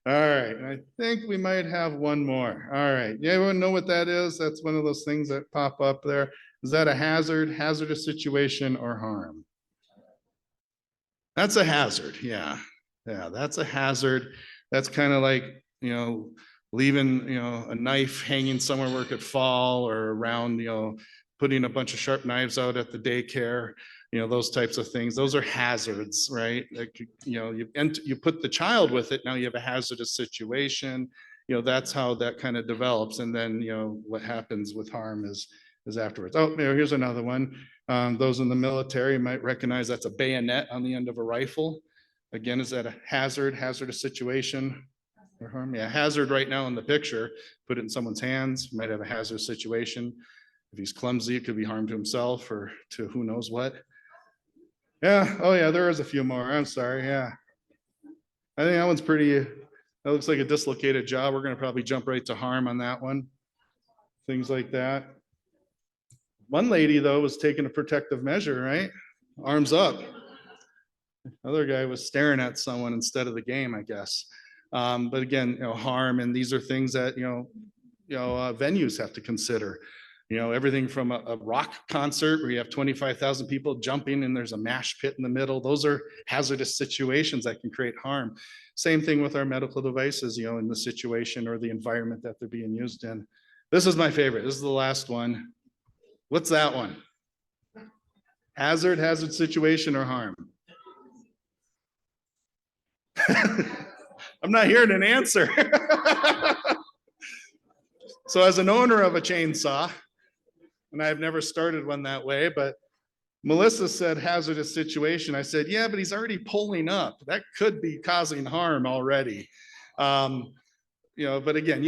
S8: All right, I think we might have one more. All right, yeah, everyone know what that is? That's one of those things that pop up there. Is that a hazardous situation or harm? That's a hazard, yeah. Yeah, that's a hazard. That's kind of like, leaving, a knife hanging somewhere where it could fall, or around, putting a bunch of sharp knives out at the daycare. Those types of things. Those are hazards, right? You put the child with it, now you have a hazardous situation. That's how that kind of develops. And then, what happens with harm is afterwards. Oh, here's another one. Those in the military might recognize that's a bayonet on the end of a rifle. Again, is that a hazardous situation or harm? Yeah, hazard right now in the picture, put it in someone's hands, might have a hazardous situation. If he's clumsy, it could be harm to himself or to who knows what. Yeah. Oh, yeah. There is a few more. I'm sorry. Yeah. I think that one's pretty That looks like a dislocated jaw. We're going to probably jump right to harm on that one. Things like that. One lady, though, was taking a protective measure, right? Arms up. Other guy was staring at someone instead of the game, I guess. But again, harm, and these are things that, venues have to consider. Everything from a rock concert where you have 25,000 people jumping and there's a mash pit in the middle. Those are hazardous situations that can create harm. Same thing with our medical devices, in the situation or the environment that they're being used in. This is my favorite. This is the last one. What's that one? Hazard situation, or harm? I'm not hearing an answer. So as an owner of a chainsaw, and I've never started one that way, but Melissa said hazardous situation. I said, yeah, but he's already pulling up. That could be causing harm already. But again,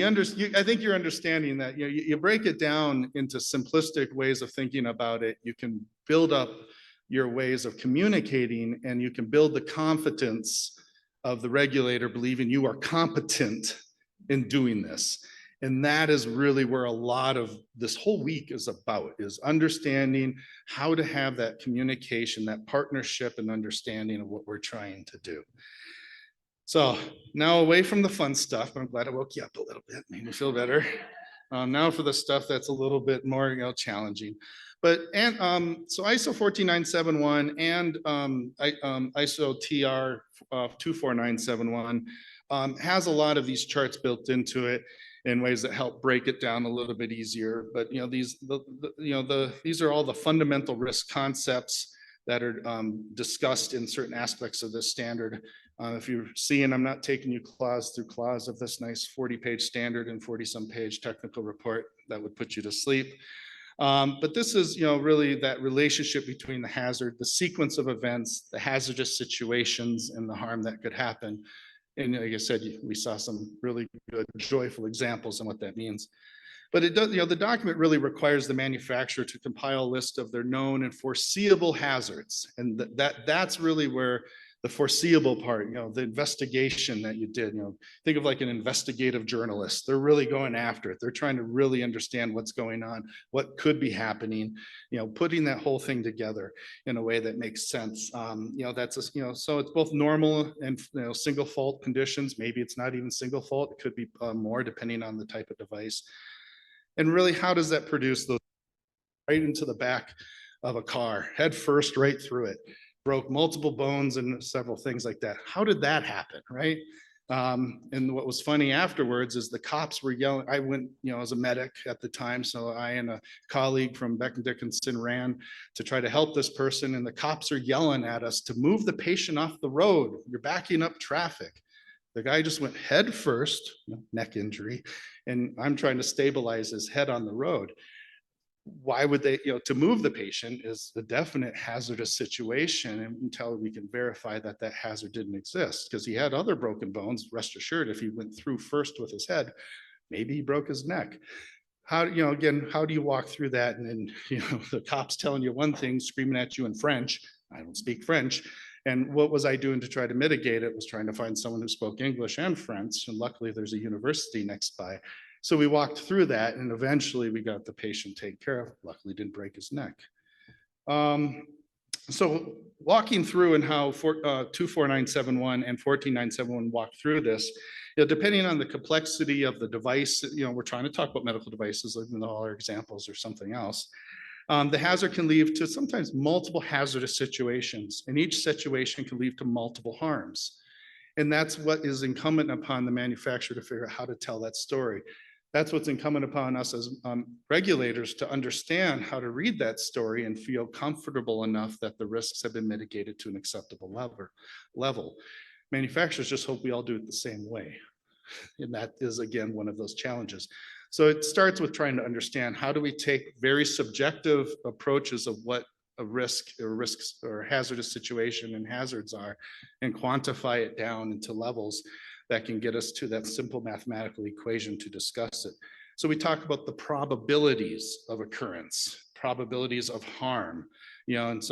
S8: I think you're understanding that you break it down into simplistic ways of thinking about it. You can build up your ways of communicating, and you can build the confidence of the regulator believing you are competent in doing this. And that is really where a lot of this whole week is about, is understanding how to have that communication, that partnership and understanding of what we're trying to do. So now away from the fun stuff, I'm glad I woke you up a little bit, made me feel better. Now for the stuff that's a little bit more challenging. So ISO 14971 and ISO TR 24971 has a lot of these charts built into it in ways that help break it down a little bit easier. But these are all the fundamental risk concepts that are discussed in certain aspects of this standard. If you're seeing, I'm not taking you clause through clause of this nice 40-page standard and 40-some page technical report that would put you to sleep. But this is, really that relationship between the hazard, the sequence of events, the hazardous situations, and the harm that could happen. And like I said, we saw some really good, joyful examples on what that means. But it does, the document really requires the manufacturer to compile a list of their known and foreseeable hazards. And that's really where the foreseeable part, the investigation that you did, think of like an investigative journalist. They're really going after it. They're trying to really understand what's going on, what could be happening, putting that whole thing together in a way that makes sense. So it's both normal and single fault conditions. Maybe it's not even single fault. It could be more depending on the type of device. And really, how does that produce those right into the back of a car, head first, right through it? Broke multiple bones and several things like that. How did that happen, right? And what was funny afterwards is the cops were yelling. I went, as a medic at the time, so I and a colleague from Becton Dickinson ran to try to help this person, and the cops are yelling at us to move the patient off the road. You're backing up traffic. The guy just went head first, neck injury, and I'm trying to stabilize his head on the road. Why would they, to move the patient is a definite hazardous situation until we can verify that that hazard didn't exist, because he had other broken bones. Rest assured, if he went through first with his head, maybe he broke his neck. How, again, how do you walk through that? And then, the cops telling you one thing, screaming at you in French. I don't speak French. And what was I doing to try to mitigate it? Was trying to find someone who spoke English and French. And luckily there's a university next by. So we walked through that, and eventually we got the patient taken care of. Luckily didn't break his neck. So walking through and how 24971 and 14971 walk through this, depending on the complexity of the device, we're trying to talk about medical devices, even though all our examples are something else. The hazard can lead to sometimes multiple hazardous situations, and each situation can lead to multiple harms. And that's what is incumbent upon the manufacturer to figure out how to tell that story. That's what's incumbent upon us as regulators to understand how to read that story and feel comfortable enough that the risks have been mitigated to an acceptable level. Manufacturers just hope we all do it the same way. And that is, again, one of those challenges. So it starts with trying to understand, how do we take very subjective approaches of what a risk or risks or hazardous situation and hazards are, and quantify it down into levels that can get us to that simple mathematical equation to discuss it. So we talk about the probabilities of occurrence, probabilities of harm, and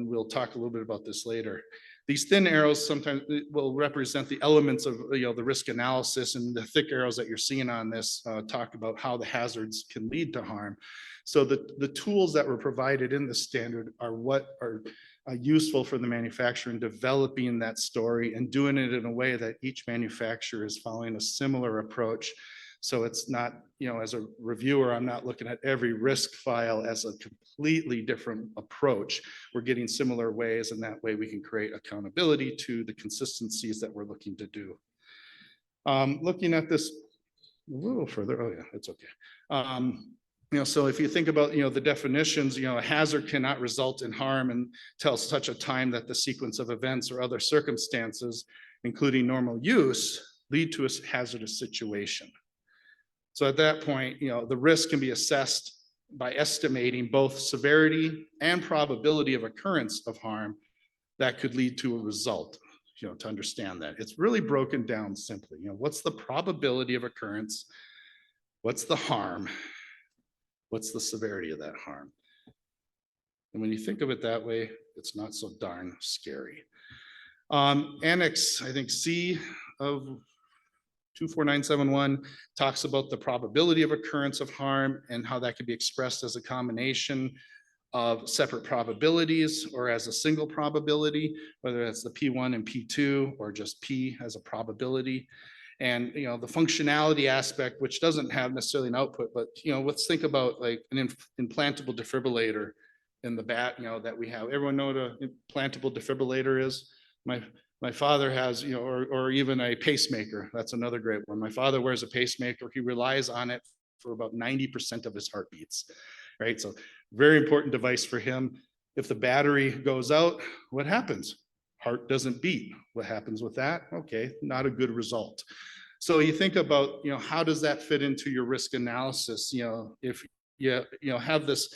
S8: we'll talk a little bit about this later. These thin arrows sometimes will represent the elements of the risk analysis, and the thick arrows that you're seeing on this talk about how the hazards can lead to harm. So the tools that were provided in the standard are what are useful for the manufacturer in developing that story and doing it in a way that each manufacturer is following a similar approach. So it's not, as a reviewer, I'm not looking at every risk file as a completely different approach. We're getting similar ways, and that way we can create accountability to the consistencies that we're looking to do. Looking at this a little further, oh yeah, it's okay. So if you think about, the definitions, a hazard cannot result in harm until such a time that the sequence of events or other circumstances, including normal use, lead to a hazardous situation. So at that point, the risk can be assessed by estimating both severity and probability of occurrence of harm that could lead to a result, to understand that. It's really broken down simply. What's the probability of occurrence? What's the harm? What's the severity of that harm? And when you think of it that way, it's not so darn scary. Annex, I think, C of 24971 talks about the probability of occurrence of harm and how that can be expressed as a combination of separate probabilities or as a single probability, whether that's the P1 and P2 or just P as a probability. And the functionality aspect, which doesn't have necessarily an output, but let's think about like an implantable defibrillator in the back, that we have. Everyone know what an implantable defibrillator is? My father has, or even a pacemaker. That's another great one. My father wears a pacemaker. He relies on it for about 90% of his heartbeats, right? So very important device for him. If the battery goes out, what happens? Heart doesn't beat. What happens with that? Okay, not a good result. So you think about, how does that fit into your risk analysis? If you have this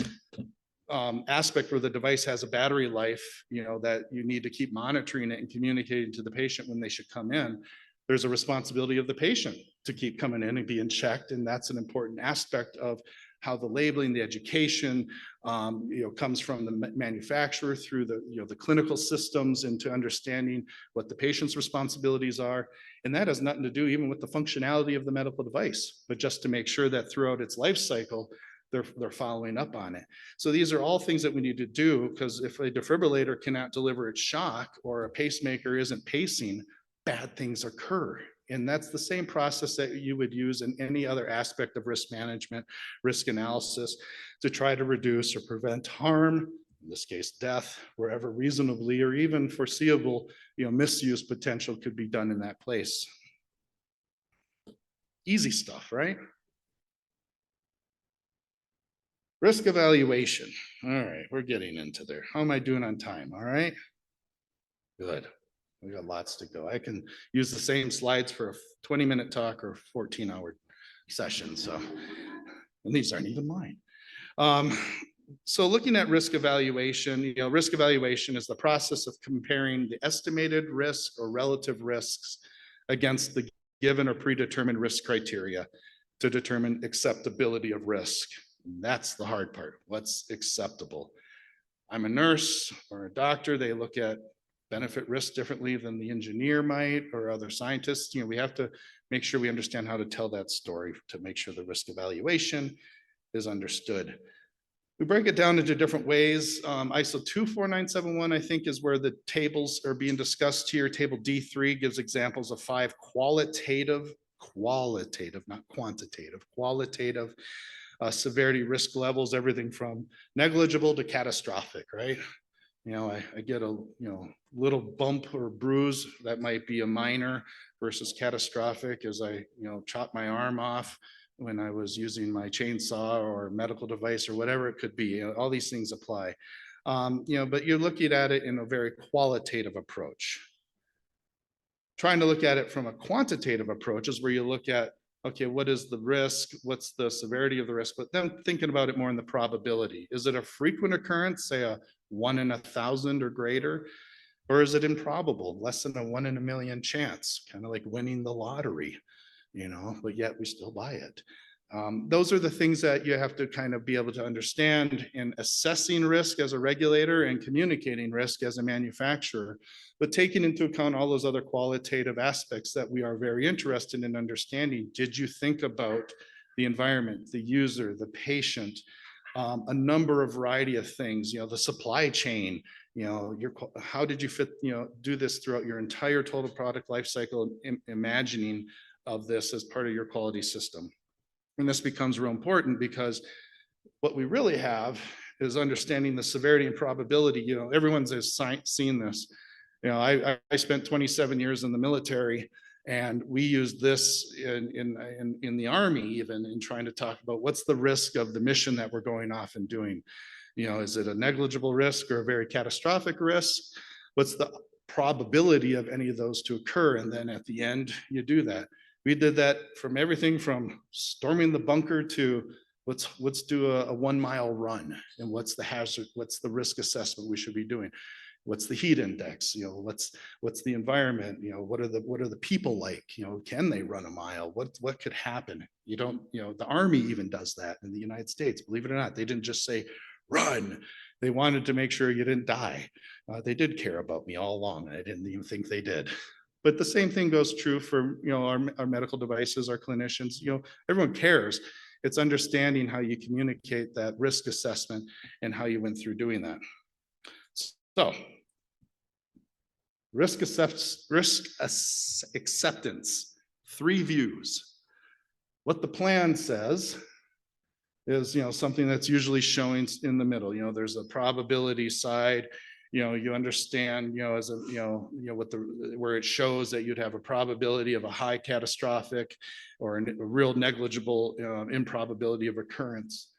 S8: aspect where the device has a battery life, that you need to keep monitoring it and communicating to the patient when they should come in, there's a responsibility of the patient to keep coming in and being checked. And that's an important aspect of how the labeling, the education, comes from the manufacturer through the clinical systems into understanding what the patient's responsibilities are. And that has nothing to do even with the functionality of the medical device, but just to make sure that throughout its life cycle, they're following up on it. So these are all things that we need to do, because if a defibrillator cannot deliver its shock or a pacemaker isn't pacing, bad things occur. And that's the same process that you would use in any other aspect of risk management, risk analysis, to try to reduce or prevent harm, in this case, death, wherever reasonably or even foreseeable, misuse potential could be done in that place. Easy stuff, right? Risk evaluation. All right, we're getting into there. How am I doing on time? All right, good. We got lots to go. I can use the same slides for a 20-minute talk or 14-hour session. So, and these aren't even mine. So looking at risk evaluation, risk evaluation is the process of comparing the estimated risk or relative risks against the given or predetermined risk criteria to determine acceptability of risk. And that's the hard part. What's acceptable? I'm a nurse or a doctor. They look at benefit risk differently than the engineer might or other scientists. We have to make sure we understand how to tell that story to make sure the risk evaluation is understood. We break it down into different ways. ISO 24971, I think, is where the tables are being discussed here. Table D3 gives examples of 5 qualitative, not quantitative, qualitative severity risk levels, everything from negligible to catastrophic, right? I get a little bump or bruise that might be a minor versus catastrophic as I chop my arm off when I was using my chainsaw or medical device or whatever it could be. All these things apply. But you're looking at it in a very qualitative approach. Trying to look at it from a quantitative approach is where you look at, okay, what is the risk? What's the severity of the risk? But then thinking about it more in the probability. Is it a frequent occurrence, say a 1 in 1,000 or greater? Or is it improbable, less than a 1 in a million chance, kind of like winning the lottery, but yet we still buy it. Those are the things that you have to kind of be able to understand in assessing risk as a regulator and communicating risk as a manufacturer, but taking into account all those other qualitative aspects that we are very interested in understanding. Did you think about the environment, the user, the patient, a number of variety of things, the supply chain, how did you fit, do this throughout your entire total product life cycle, imagining of this as part of your quality system. And this becomes real important because what we really have is understanding the severity and probability. Everyone's seen this. I spent 27 years in the military, and we used this in the Army, even in trying to talk about what's the risk of the mission that we're going off and doing. Is it a negligible risk or a very catastrophic risk? What's the probability of any of those to occur? And then at the end, you do that. We did that from everything from storming the bunker to let's do a 1 mile run, and what's the hazard, what's the risk assessment we should be doing, what's the heat index, what's the environment, what are the people like, can they run a mile, what could happen? The Army even does that in the United States, believe it or not. They didn't just say run. They wanted to make sure you didn't die. They did care about me all along. I didn't even think they did. But the same thing goes true for our medical devices, our clinicians. Everyone cares. It's understanding how you communicate that risk assessment and how you went through doing that. So, risk acceptance, 3 views. What the plan says is something that's usually showing in the middle. There's a probability side. You understand, as a, where it shows that you'd have a probability of a high catastrophic or a real negligible improbability of occurrence.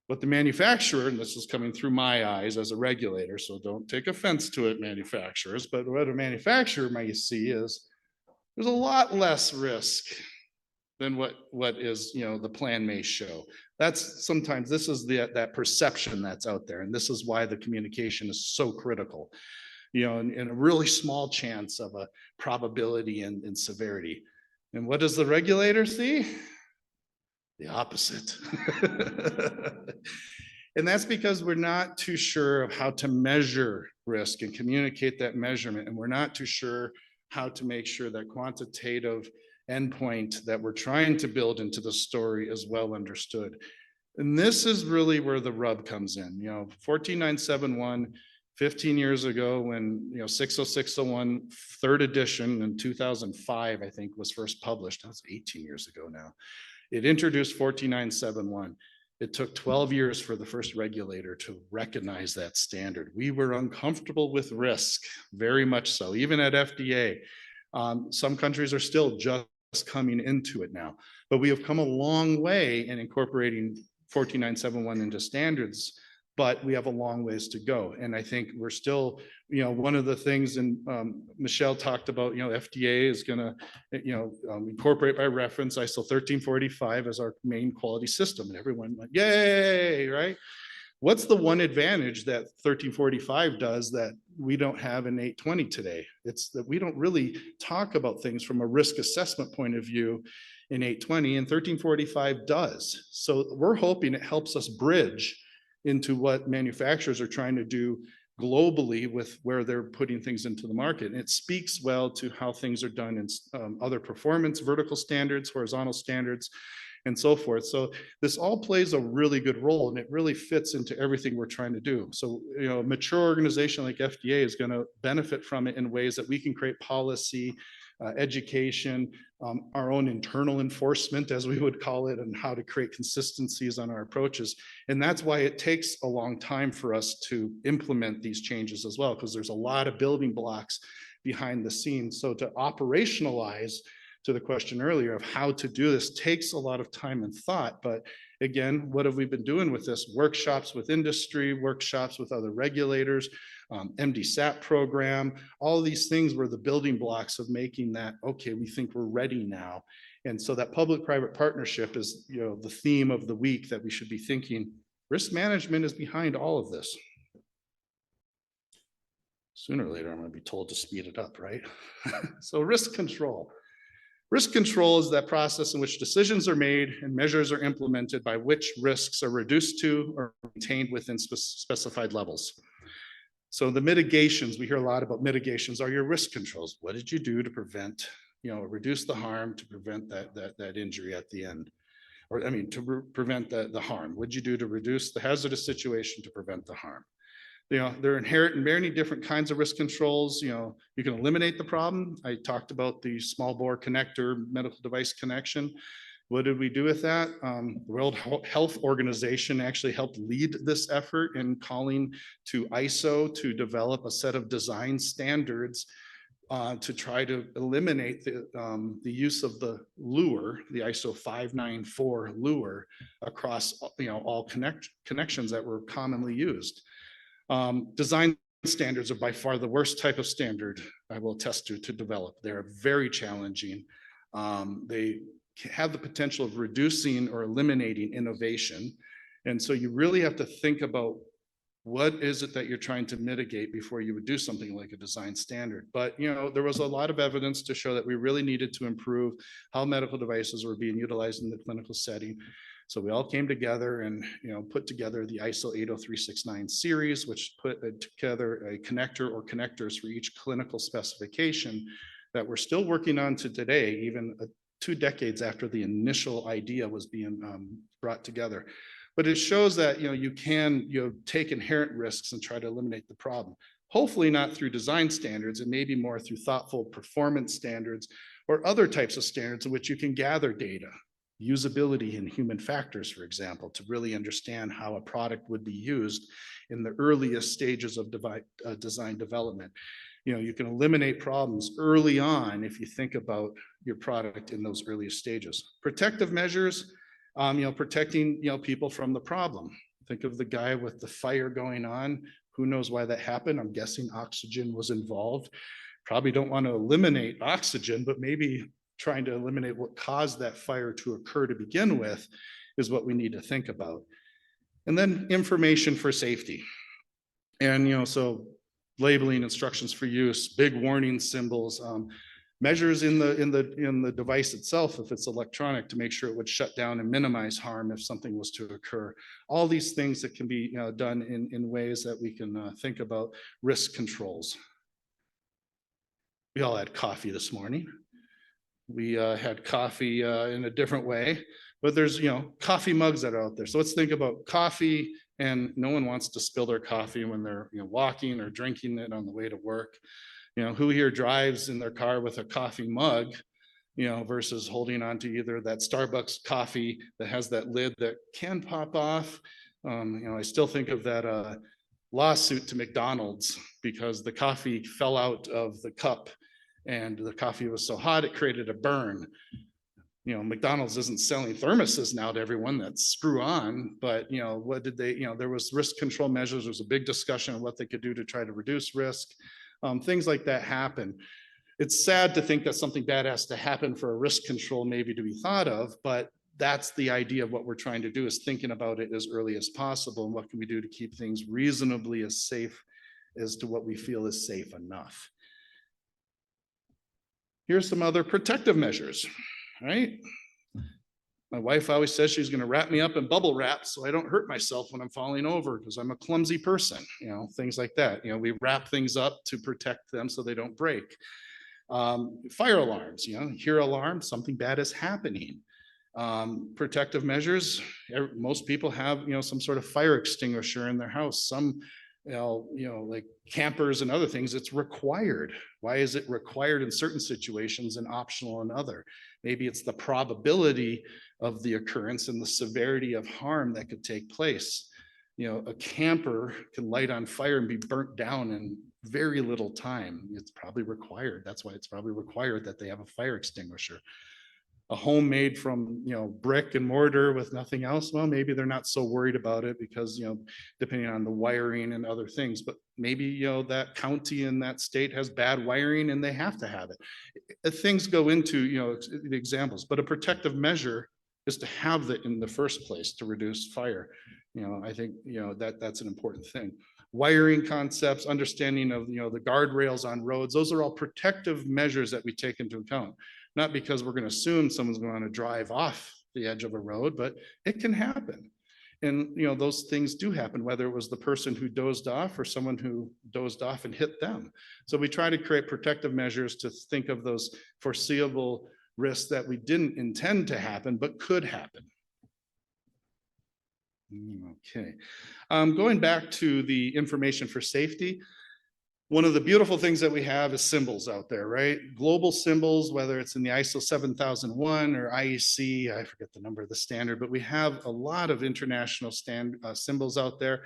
S8: But the manufacturer, and this is coming through my eyes as a regulator, so don't take offense to it, manufacturers, but what a manufacturer might see is there's a lot less risk than what is, the plan may show. That's sometimes, this is that perception that's out there. And this is why the communication is so critical, and a really small chance of a probability and severity. And what does the regulator see? The opposite. And that's because we're not too sure of how to measure risk and communicate that measurement. And we're not too sure how to make sure that quantitative endpoint that we're trying to build into the story is well understood. And this is really where the rub comes in. 14971, 15 years ago, when 60601 third edition in 2005, I think, was first published. That was 18 years ago now. It introduced 14971. It took 12 years for the first regulator to recognize that standard. We were uncomfortable with risk, very much so, even at FDA. Some countries are still just coming into it now, but we have come a long way in incorporating 14971 into standards, but we have a long ways to go. And I think we're still, one of the things, and Michelle talked about, FDA is going to, incorporate by reference ISO 1345 as our main quality system, and everyone went, yay, right? What's the one advantage that 1345 does that we don't have in 820 today? It's that we don't really talk about things from a risk assessment point of view in 820, and 1345 does. So we're hoping it helps us bridge into what manufacturers are trying to do globally with where they're putting things into the market. And it speaks well to how things are done in other performance, vertical standards, horizontal standards, and so forth. So this all plays a really good role, and it really fits into everything we're trying to do. So, a mature organization like FDA is going to benefit from it in ways that we can create policy, education, our own internal enforcement, as we would call it, and how to create consistencies on our approaches. And that's why it takes a long time for us to implement these changes as well, because there's a lot of building blocks behind the scenes. So to operationalize, to the question earlier of how to do this, takes a lot of time and thought. But again, what have we been doing with this? Workshops with industry, workshops with other regulators, MDSAP program, all these things were the building blocks of making that, okay, we think we're ready now. And so that public-private partnership is, the theme of the week, that we should be thinking risk management is behind all of this. Sooner or later, I'm going to be told to speed it up, right? So risk control. Risk control is that process in which decisions are made and measures are implemented by which risks are reduced to or maintained within specified levels. So the mitigations, we hear a lot about mitigations, are your risk controls. What did you do to prevent, reduce the harm, to prevent that injury at the end? Or I mean, to prevent the harm. What did you do to reduce the hazardous situation to prevent the harm? They're inherent in many different kinds of risk controls. You can eliminate the problem. I talked about the small bore connector medical device connection. What did we do with that? The World Health Organization actually helped lead this effort in calling to ISO to develop a set of design standards to try to eliminate the use of the lure, the ISO 594 lure, across all connections that were commonly used. Design standards are by far the worst type of standard I will attest to develop. They're very challenging. They have the potential of reducing or eliminating innovation. And so you really have to think about what is it that you're trying to mitigate before you would do something like a design standard. But there was a lot of evidence to show that we really needed to improve how medical devices were being utilized in the clinical setting. So we all came together and put together the ISO 80369 series, which put together a connector or connectors for each clinical specification that we're still working on to today, even 2 decades after the initial idea was being brought together. But it shows that you can take inherent risks and try to eliminate the problem. Hopefully not through design standards, and maybe more through thoughtful performance standards or other types of standards in which you can gather data, usability and human factors, for example, to really understand how a product would be used in the earliest stages of design development. You can eliminate problems early on if you think about your product in those earliest stages. Protective measures, protecting people from the problem. Think of the guy with the fire going on. Who knows why that happened? I'm guessing oxygen was involved. Probably don't want to eliminate oxygen, but maybe trying to eliminate what caused that fire to occur to begin with is what we need to think about. And then information for safety. And so labeling, instructions for use, big warning symbols, measures in the device itself, if it's electronic, to make sure it would shut down and minimize harm if something was to occur. All these things that can be done in ways that we can think about risk controls. We all had coffee this morning. We had coffee in a different way, but there's coffee mugs that are out there. So let's think about coffee, and no one wants to spill their coffee when they're walking or drinking it on the way to work. Who here drives in their car with a coffee mug, versus holding on to either that Starbucks coffee that has that lid that can pop off. I still think of that lawsuit to McDonald's because the coffee fell out of the cup and the coffee was so hot, it created a burn. McDonald's isn't selling thermoses now to everyone that screw on, but what did they, there was risk control measures. There was a big discussion of what they could do to try to reduce risk. Things like that happen. It's sad to think that something bad has to happen for a risk control maybe to be thought of, but that's the idea of what we're trying to do, is thinking about it as early as possible and what can we do to keep things reasonably as safe as to what we feel is safe enough. Here's some other protective measures, right? My wife always says she's going to wrap me up in bubble wrap so I don't hurt myself when I'm falling over because I'm a clumsy person, things like that. We wrap things up to protect them so they don't break. Fire alarms, hear alarm, something bad is happening. Protective measures, most people have, some sort of fire extinguisher in their house. Some, like campers and other things, it's required. Why is it required in certain situations and optional in other? Maybe it's the probability of the occurrence and the severity of harm that could take place. A camper can light on fire and be burnt down in very little time. It's probably required. That's why it's probably required that they have a fire extinguisher. A home made from brick and mortar with nothing else, well, maybe they're not so worried about it because depending on the wiring and other things, but maybe that county in that state has bad wiring and they have to have it. Things go into the examples, but a protective measure is to have that in the first place to reduce fire. I think that's an important thing. Wiring concepts, understanding of the guardrails on roads, those are all protective measures that we take into account. Not because we're going to assume someone's going to drive off the edge of a road, but it can happen. And, you know, those things do happen, whether it was the person who dozed off or someone who dozed off and hit them. So we try to create protective measures to think of those foreseeable risks that we didn't intend to happen, but could happen. Okay. Going back to the information for safety, one of the beautiful things that we have is symbols out there, right? Global symbols, whether it's in the ISO 7001 or IEC, I forget the number of the standard, but we have a lot of international symbols out there.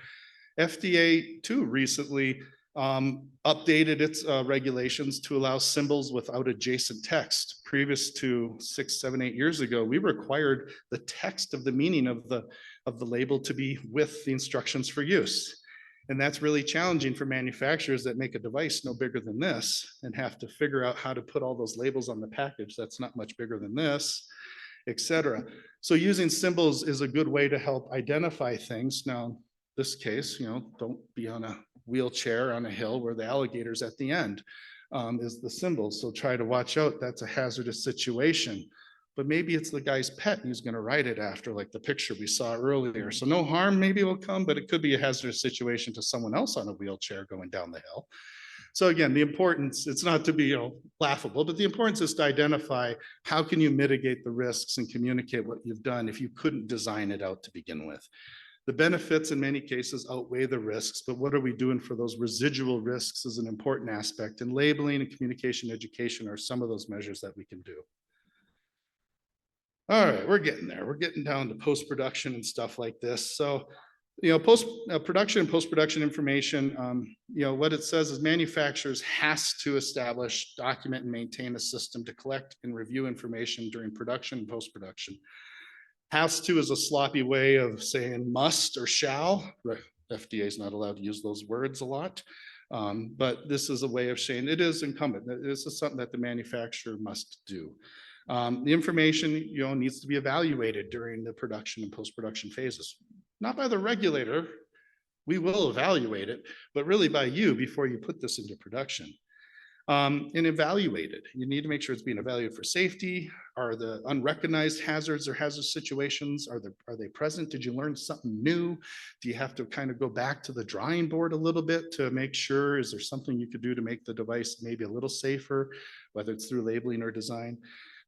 S8: FDA too recently updated its regulations to allow symbols without adjacent text. Previous to 6, 7, 8 years ago, we required the text of the meaning of the label to be with the instructions for use. And that's really challenging for manufacturers that make a device no bigger than this and have to figure out how to put all those labels on the package that's not much bigger than this, et cetera. So using symbols is a good way to help identify things. Now, in this case, you know, don't be on a wheelchair on a hill where the alligator's at the end is the symbol. So try to watch out. That's a hazardous situation. But maybe it's the guy's pet who's going to ride it after, like the picture we saw earlier. So no harm maybe will come, but it could be a hazardous situation to someone else on a wheelchair going down the hill. So again, the importance, it's not to be, you know, laughable, but the importance is to identify how can you mitigate the risks and communicate what you've done if you couldn't design it out to begin with. The benefits in many cases outweigh the risks, but what are we doing for those residual risks is an important aspect, and labeling and communication education are some of those measures that we can do. All right, we're getting there. We're getting down to post-production and stuff like this. So, you know, post-production and post-production information, you know, what it says is manufacturers has to establish, document, and maintain a system to collect and review information during production and post-production. Has to is a sloppy way of saying must or shall. FDA is not allowed to use those words a lot. But this is a way of saying it is incumbent. This is something that the manufacturer must do. The information, you know, needs to be evaluated during the production and post-production phases, not by the regulator. We will evaluate it, but really by you before you put this into production. And evaluate it. You need to make sure it's being evaluated for safety. Are the unrecognized hazards or hazard situations, are they present? Did you learn something new? Do you have to kind of go back to the drawing board a little bit to make sure, is there something you could do to make the device maybe a little safer, whether it's through labeling or design?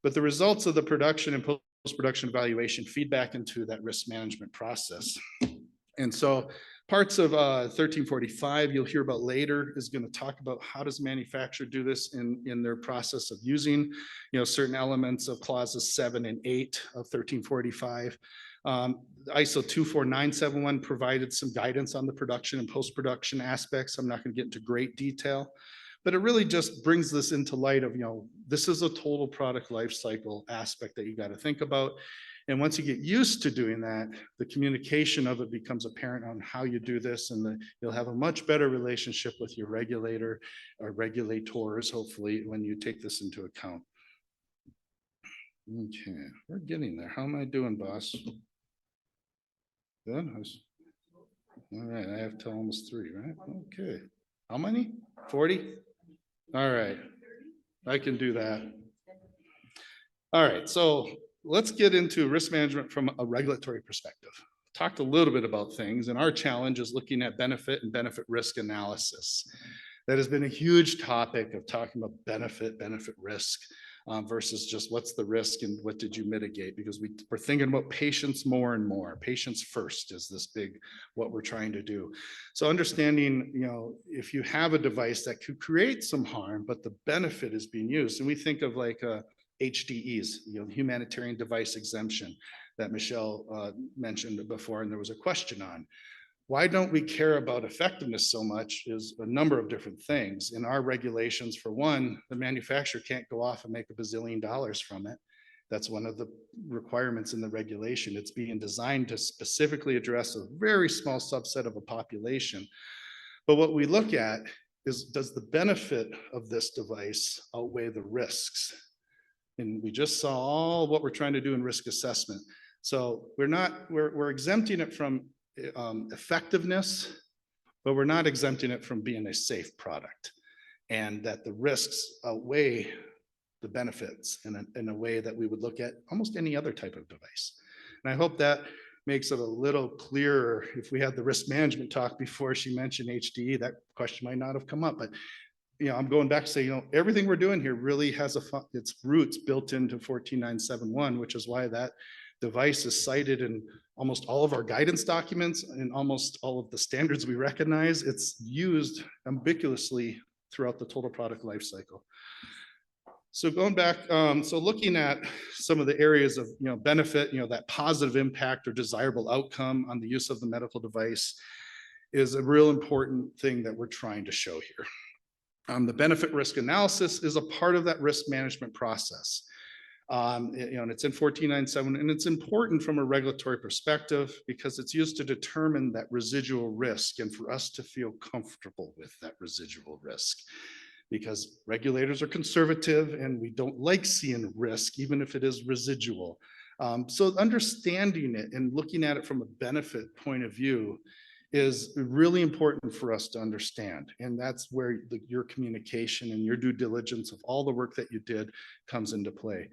S8: But the results of the production and post-production evaluation feed back into that risk management process. And so parts of 1345 you'll hear about later is going to talk about how does manufacturer do this in their process of using, you know, certain elements of clauses 7 and 8 of 1345. ISO 24971 provided some guidance on the production and post-production aspects. I'm not going to get into great detail, but it really just brings this into light of, you know, this is a total product life cycle aspect that you got to think about. And once you get used to doing that, the communication of it becomes apparent on how you do this, and you'll have a much better relationship with your regulator or regulators, hopefully, when you take this into account. Okay, we're getting there. How am I doing, boss? Good. All right, I have till almost 3, right? Okay. How many? 40? All right, I can do that. All right, so let's get into risk management from a regulatory perspective. Talked a little bit about things, and our challenge is looking at benefit and benefit risk analysis. That has been a huge topic of talking about benefit risk versus just what's the risk and what did you mitigate, because we're thinking about patients more and more. Patients first is this big, what we're trying to do. So understanding, you know, if you have a device that could create some harm, but the benefit is being used, and we think of like HDEs, you know, humanitarian device exemption that Michelle mentioned before, and there was a question on. Why don't we care about effectiveness so much is a number of different things. In our regulations, for one, the manufacturer can't go off and make $1 bazillion from it. That's one of the requirements in the regulation. It's being designed to specifically address a very small subset of a population. But what we look at is, does the benefit of this device outweigh the risks? And we just saw all what we're trying to do in risk assessment. So we're exempting it from effectiveness, but we're not exempting it from being a safe product, and that the risks outweigh the benefits in a way that we would look at almost any other type of device. And I hope that makes it a little clearer. If we had the risk management talk before she mentioned HDE, that question might not have come up, but I'm going back to say, everything we're doing here really has its roots built into 14971, which is why that device is cited in almost all of our guidance documents and almost all of the standards we recognize. It's used ubiquitously throughout the total product life cycle. So going back, so looking at some of the areas of benefit, that positive impact or desirable outcome on the use of the medical device is a real important thing that we're trying to show here. The benefit risk analysis is a part of that risk management process. And it's in 1497, and it's important from a regulatory perspective because it's used to determine that residual risk and for us to feel comfortable with that residual risk. Because regulators are conservative and we don't like seeing risk, even if it is residual. So understanding it and looking at it from a benefit point of view is really important for us to understand. And that's where your communication and your due diligence of all the work that you did comes into play.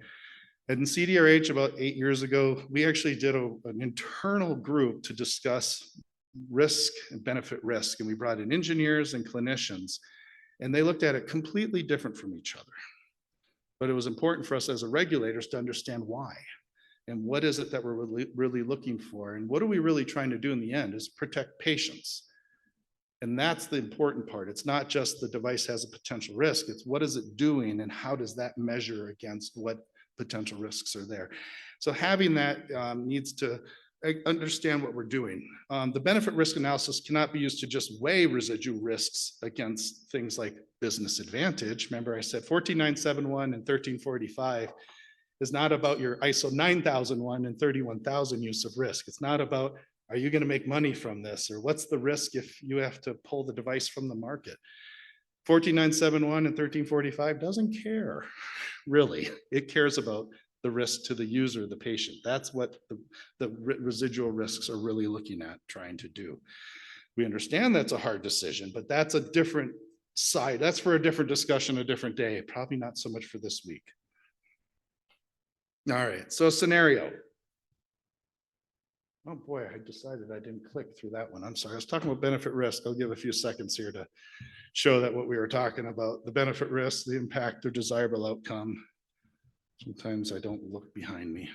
S8: And in CDRH about 8 years ago, we actually did an internal group to discuss risk and benefit risk. And we brought in engineers and clinicians. And they looked at it completely different from each other. But it was important for us as regulators to understand why. And what is it that we're really looking for? And what are we really trying to do in the end is protect patients. And that's the important part. It's not just the device has a potential risk. It's what is it doing and how does that measure against what potential risks are there? So having that needs to understand what we're doing. The benefit risk analysis cannot be used to just weigh residual risks against things like business advantage. Remember I said 14971 and 1345 is not about your ISO 9001 and 31000 use of risk. It's not about, are you going to make money from this? Or what's the risk if you have to pull the device from the market? 14971 and 1345 doesn't care, really. It cares about the risk to the user, the patient. That's what the residual risks are really looking at trying to do. We understand that's a hard decision, but that's a different side. That's for a different discussion, a different day, probably not so much for this week. All right, so scenario. Oh boy, I decided I didn't click through that one. I'm sorry, I was talking about benefit risk. I'll give a few seconds here to show that what we were talking about, the benefit risk, the impact or desirable outcome. Sometimes I don't look behind me.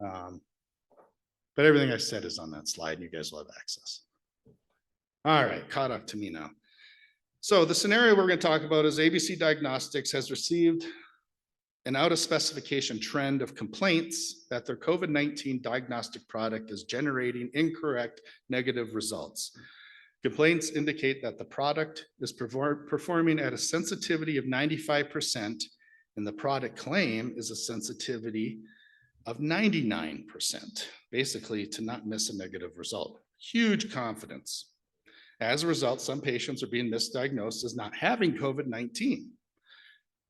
S8: But everything I said is on that slide and you guys will have access. All right, caught up to me now. So the scenario we're going to talk about is ABC Diagnostics has received an out of specification trend of complaints that their COVID-19 diagnostic product is generating incorrect negative results. Complaints indicate that the product is performing at a sensitivity of 95%, and the product claim is a sensitivity of 99%, basically to not miss a negative result. Huge confidence. As a result, some patients are being misdiagnosed as not having COVID-19.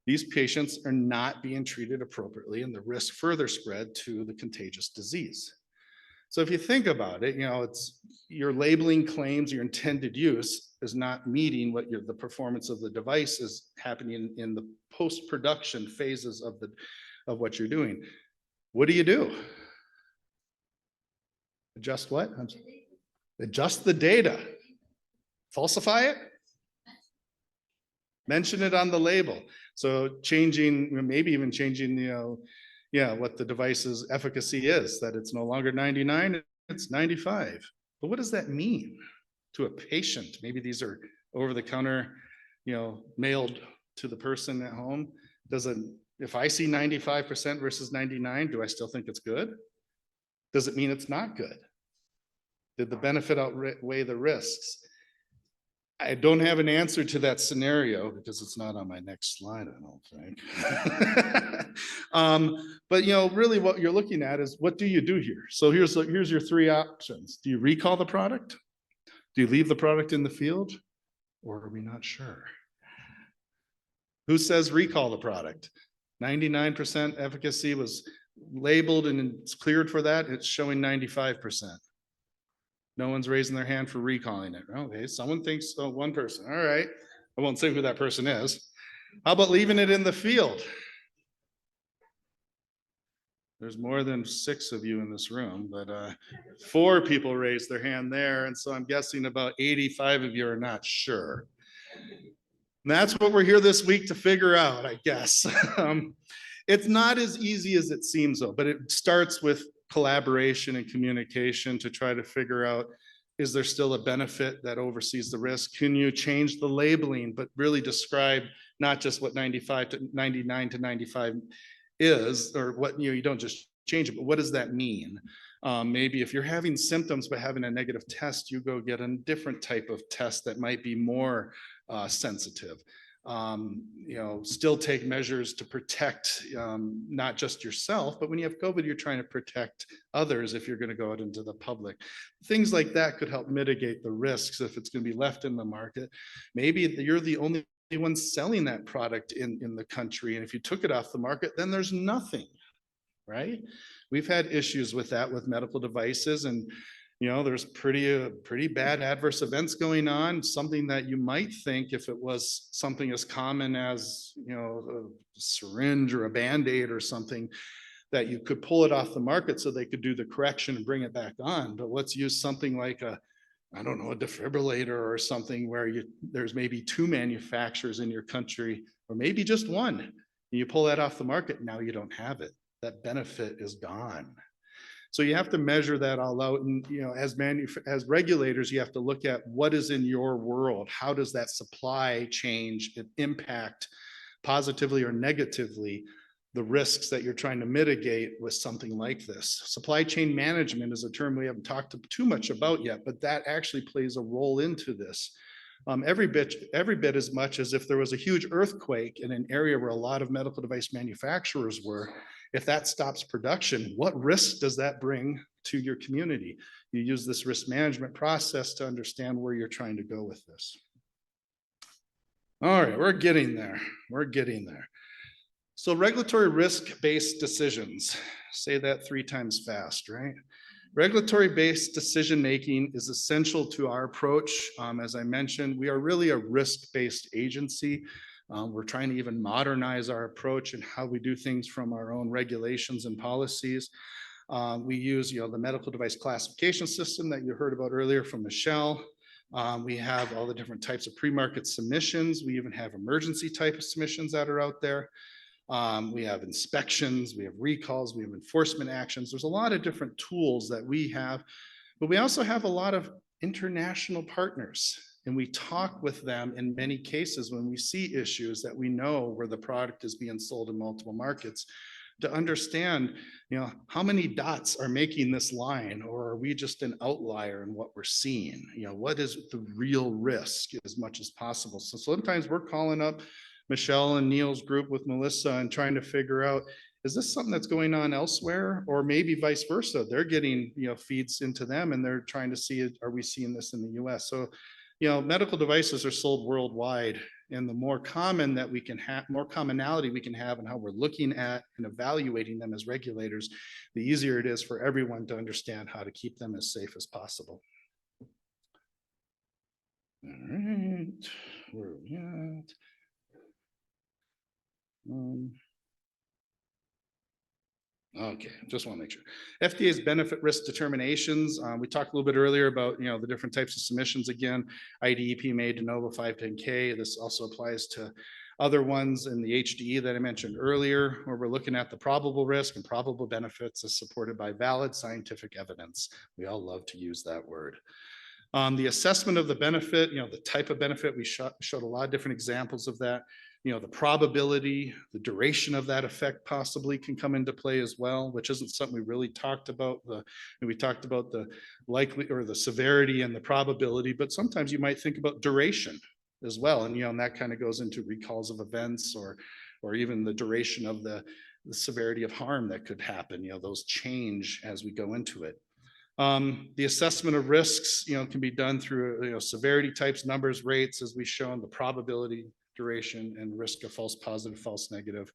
S8: These patients are not being treated appropriately, and the risk further spread to the contagious disease. So if you think about it, it's your labeling claims, your intended use is not meeting what the performance of the device is happening in the post-production phases of what you're doing. What do? Adjust what? Adjust the data. Falsify it? Mention it on the label. So changing, maybe even changing, what the device's efficacy is, that it's no longer 99, it's 95. But what does that mean to a patient? Maybe these are over the counter, mailed to the person at home. If I see 95% versus 99, do I still think it's good? Does it mean it's not good? Did the benefit outweigh the risks? I don't have an answer to that scenario because it's not on my next slide, I don't think. But really what you're looking at is what do you do here? So here's your three options. Do you recall the product? Do you leave the product in the field? Or are we not sure? Who says recall the product? 99% efficacy was labeled and it's cleared for that. It's showing 95%. No one's raising their hand for recalling it. Okay, someone thinks so, one person. All right, I won't say who that person is. How about leaving it in the field? There's more than 6 of you in this room, but 4 people raised their hand there. And so I'm guessing about 85 of you are not sure. And that's what we're here this week to figure out, I guess. It's not as easy as it seems though, but it starts with collaboration and communication to try to figure out, is there still a benefit that oversees the risk? Can you change the labeling, but really describe not just what 95 to 99 to 95 is, or what, you don't just change it, but what does that mean? Maybe if you're having symptoms but having a negative test, you go get a different type of test that might be more sensitive. Still take measures to protect not just yourself, but when you have COVID, you're trying to protect others if you're going to go out into the public. Things like that could help mitigate the risks if it's going to be left in the market. Maybe you're the only one selling that product in the country, and if you took it off the market, then there's nothing, right? We've had issues with that with medical devices, and there's pretty bad adverse events going on, something that you might think if it was something as common as, a syringe or a Band-Aid or something, that you could pull it off the market so they could do the correction and bring it back on. But let's use something like a defibrillator or something where there's maybe 2 manufacturers in your country, or maybe just one, and you pull that off the market, now you don't have it. That benefit is gone. So you have to measure that all out, and as regulators, you have to look at what is in your world. How does that supply change and impact positively or negatively the risks that you're trying to mitigate with something like this? Supply chain management is a term we haven't talked too much about yet, but that actually plays a role into this. Every bit as much as if there was a huge earthquake in an area where a lot of medical device manufacturers were. If that stops production, what risk does that bring to your community? You use this risk management process to understand where you're trying to go with this. All right, we're getting there. We're getting there. So regulatory risk-based decisions, say that 3 times fast, right? Regulatory-based decision-making is essential to our approach. As I mentioned, we are really a risk-based agency. We're trying to even modernize our approach and how we do things from our own regulations and policies. We use, the medical device classification system that you heard about earlier from Michelle. We have all the different types of pre-market submissions. We even have emergency type of submissions that are out there. We have inspections, we have recalls, we have enforcement actions. There's a lot of different tools that we have, but we also have a lot of international partners, and we talk with them in many cases when we see issues that we know where the product is being sold in multiple markets, to understand, how many dots are making this line, or are we just an outlier in what we're seeing? What is the real risk as much as possible? So sometimes we're calling up Michelle and Neil's group with Melissa and trying to figure out, is this something that's going on elsewhere? Or maybe vice versa. They're getting, feeds into them and they're trying to see, are we seeing this in the US? So, medical devices are sold worldwide, and the more common that we can have, more commonality we can have in how we're looking at and evaluating them as regulators, the easier it is for everyone to understand how to keep them as safe as possible. All right, where are we at? Okay, just want to make sure. FDA's benefit risk determinations. We talked a little bit earlier about, the different types of submissions. Again, IDEP made de novo 510K. This also applies to other ones in the HDE that I mentioned earlier, where we're looking at the probable risk and probable benefits as supported by valid scientific evidence. We all love to use that word. The assessment of the benefit, the type of benefit, we showed a lot of different examples of that. The probability, the duration of that effect possibly can come into play as well, which isn't something we really talked about. We talked about the likely or the severity and the probability, but sometimes you might think about duration as well. And, and that kind of goes into recalls of events or even the duration of the severity of harm that could happen. Those change as we go into it. The assessment of risks, can be done through, severity types, numbers, rates, as we've shown, the probability, duration, and risk of false positive, false negative,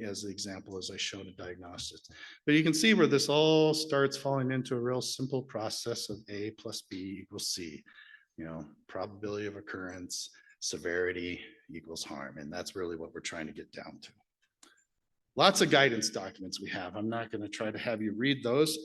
S8: as the example as I showed in diagnostics. But you can see where this all starts falling into a real simple process of A plus B equals C. Probability of occurrence, severity equals harm. And that's really what we're trying to get down to. Lots of guidance documents we have. I'm not going to try to have you read those.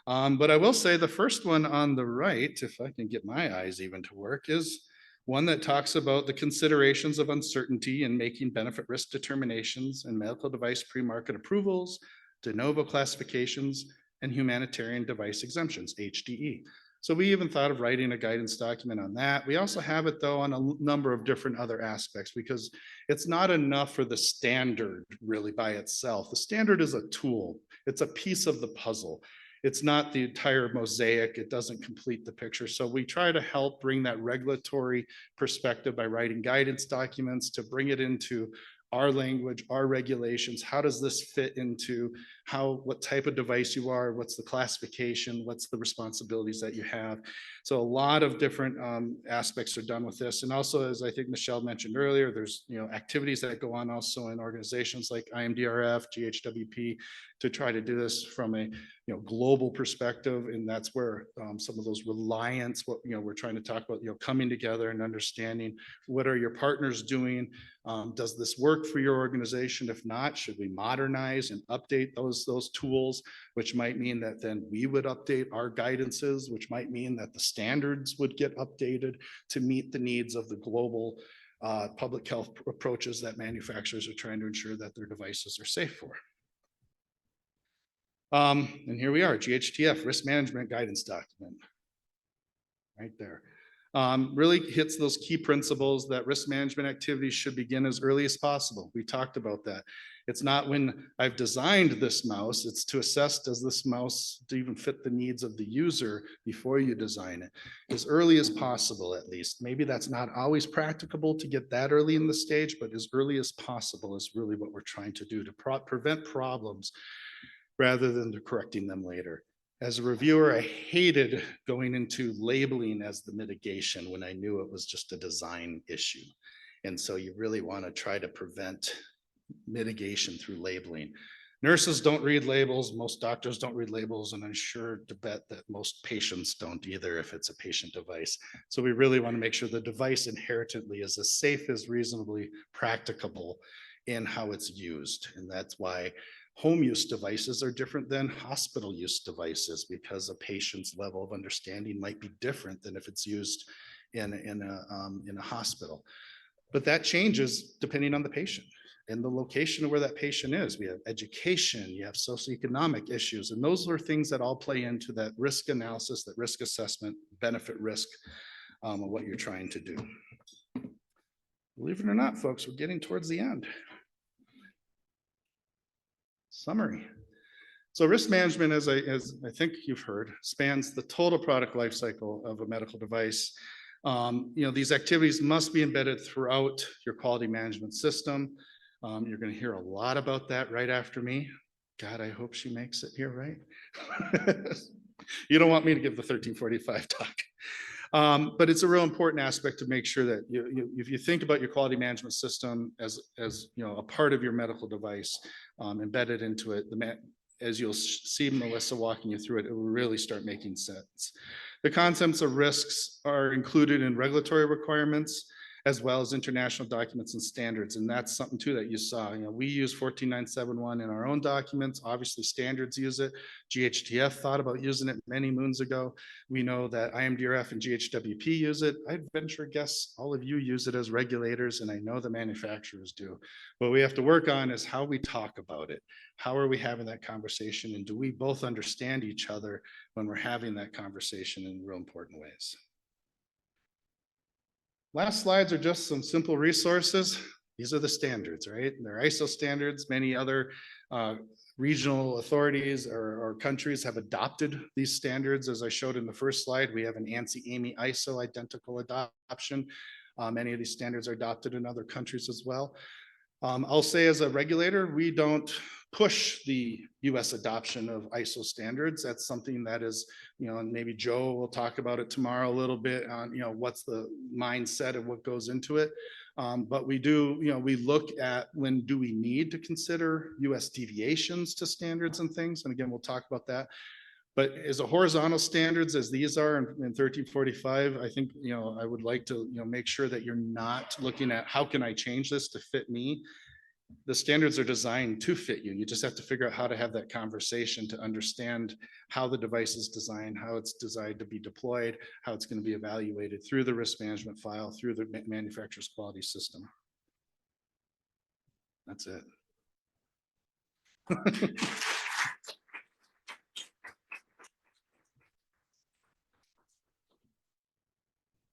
S8: But I will say the first one on the right, if I can get my eyes even to work, is one that talks about the considerations of uncertainty in making benefit risk determinations and medical device pre-market approvals, de novo classifications, and humanitarian device exemptions, HDE. So we even thought of writing a guidance document on that. We also have it though on a number of different other aspects, because it's not enough for the standard really by itself. The standard is a tool. It's a piece of the puzzle. It's not the entire mosaic. It doesn't complete the picture. So we try to help bring that regulatory perspective by writing guidance documents to bring it into our language, our regulations. How does this fit into what type of device you are, what's the classification, what's the responsibilities that you have. So a lot of different aspects are done with this. And also, as I think Michelle mentioned earlier, there's activities that go on also in organizations like AMDRF, GHWP, to try to do this from a global perspective. And that's where some of those reliance, what we're trying to talk about, coming together and understanding what are your partners doing. Does this work for your organization? If not, should we modernize and update those tools, which might mean that then we would update our guidances, which might mean that the standards would get updated to meet the needs of the global public health approaches that manufacturers are trying to ensure that their devices are safe for. And here we are, GHTF, Risk Management Guidance Document, right there. Really hits those key principles that risk management activities should begin as early as possible. We talked about that. It's not when I've designed this mouse, it's to assess, does this mouse even fit the needs of the user before you design it? As early as possible, at least. Maybe that's not always practicable to get that early in the stage, but as early as possible is really what we're trying to do to prevent problems rather than to correcting them later. As a reviewer, I hated going into labeling as the mitigation when I knew it was just a design issue. And so you really want to try to prevent mitigation through labeling. Nurses don't read labels, most doctors don't read labels, and I'm sure to bet that most patients don't either if it's a patient device. So we really want to make sure the device inherently is as safe as reasonably practicable in how it's used. And that's why home use devices are different than hospital use devices, because a patient's level of understanding might be different than if it's used in a hospital. But that changes depending on the patient and the location of where that patient is. We have education, you have socioeconomic issues, and those are things that all play into that risk analysis, that risk assessment, benefit risk of what you're trying to do. Believe it or not, folks, we're getting towards the end. Summary. So risk management, as I think you've heard, spans the total product life cycle of a medical device. These activities must be embedded throughout your quality management system. You're going to hear a lot about that right after me. God, I hope she makes it here, right? You don't want me to give the 1345 talk. But it's a real important aspect to make sure that if you think about your quality management system as a part of your medical device, embedded into it, as you'll see Melissa walking you through it, it will really start making sense. The concepts of risks are included in regulatory requirements as well as international documents and standards. And that's something too that you saw. We use 14971 in our own documents. Obviously standards use it. GHTF thought about using it many moons ago. We know that IMDRF and GHWP use it. I'd venture guess all of you use it as regulators, and I know the manufacturers do. What we have to work on is how we talk about it. How are we having that conversation? And do we both understand each other when we're having that conversation in real important ways? Last slides are just some simple resources. These are the standards, right? They're ISO standards. Many other regional authorities or countries have adopted these standards. As I showed in the first slide, we have an ANSI/AAMI ISO identical adoption. Many of these standards are adopted in other countries as well. I'll say as a regulator, we don't push the US adoption of ISO standards. That's something that is, and maybe Joe will talk about it tomorrow a little bit on, what's the mindset of what goes into it. But we do, we look at when do we need to consider US deviations to standards and things. And again, we'll talk about that. But as a horizontal standards as these are in 1345, I think, I would like to, make sure that you're not looking at how can I change this to fit me? The standards are designed to fit you. You just have to figure out how to have that conversation to understand how the device is designed, how it's designed to be deployed, how it's going to be evaluated through the risk management file, through the manufacturer's quality system. That's it.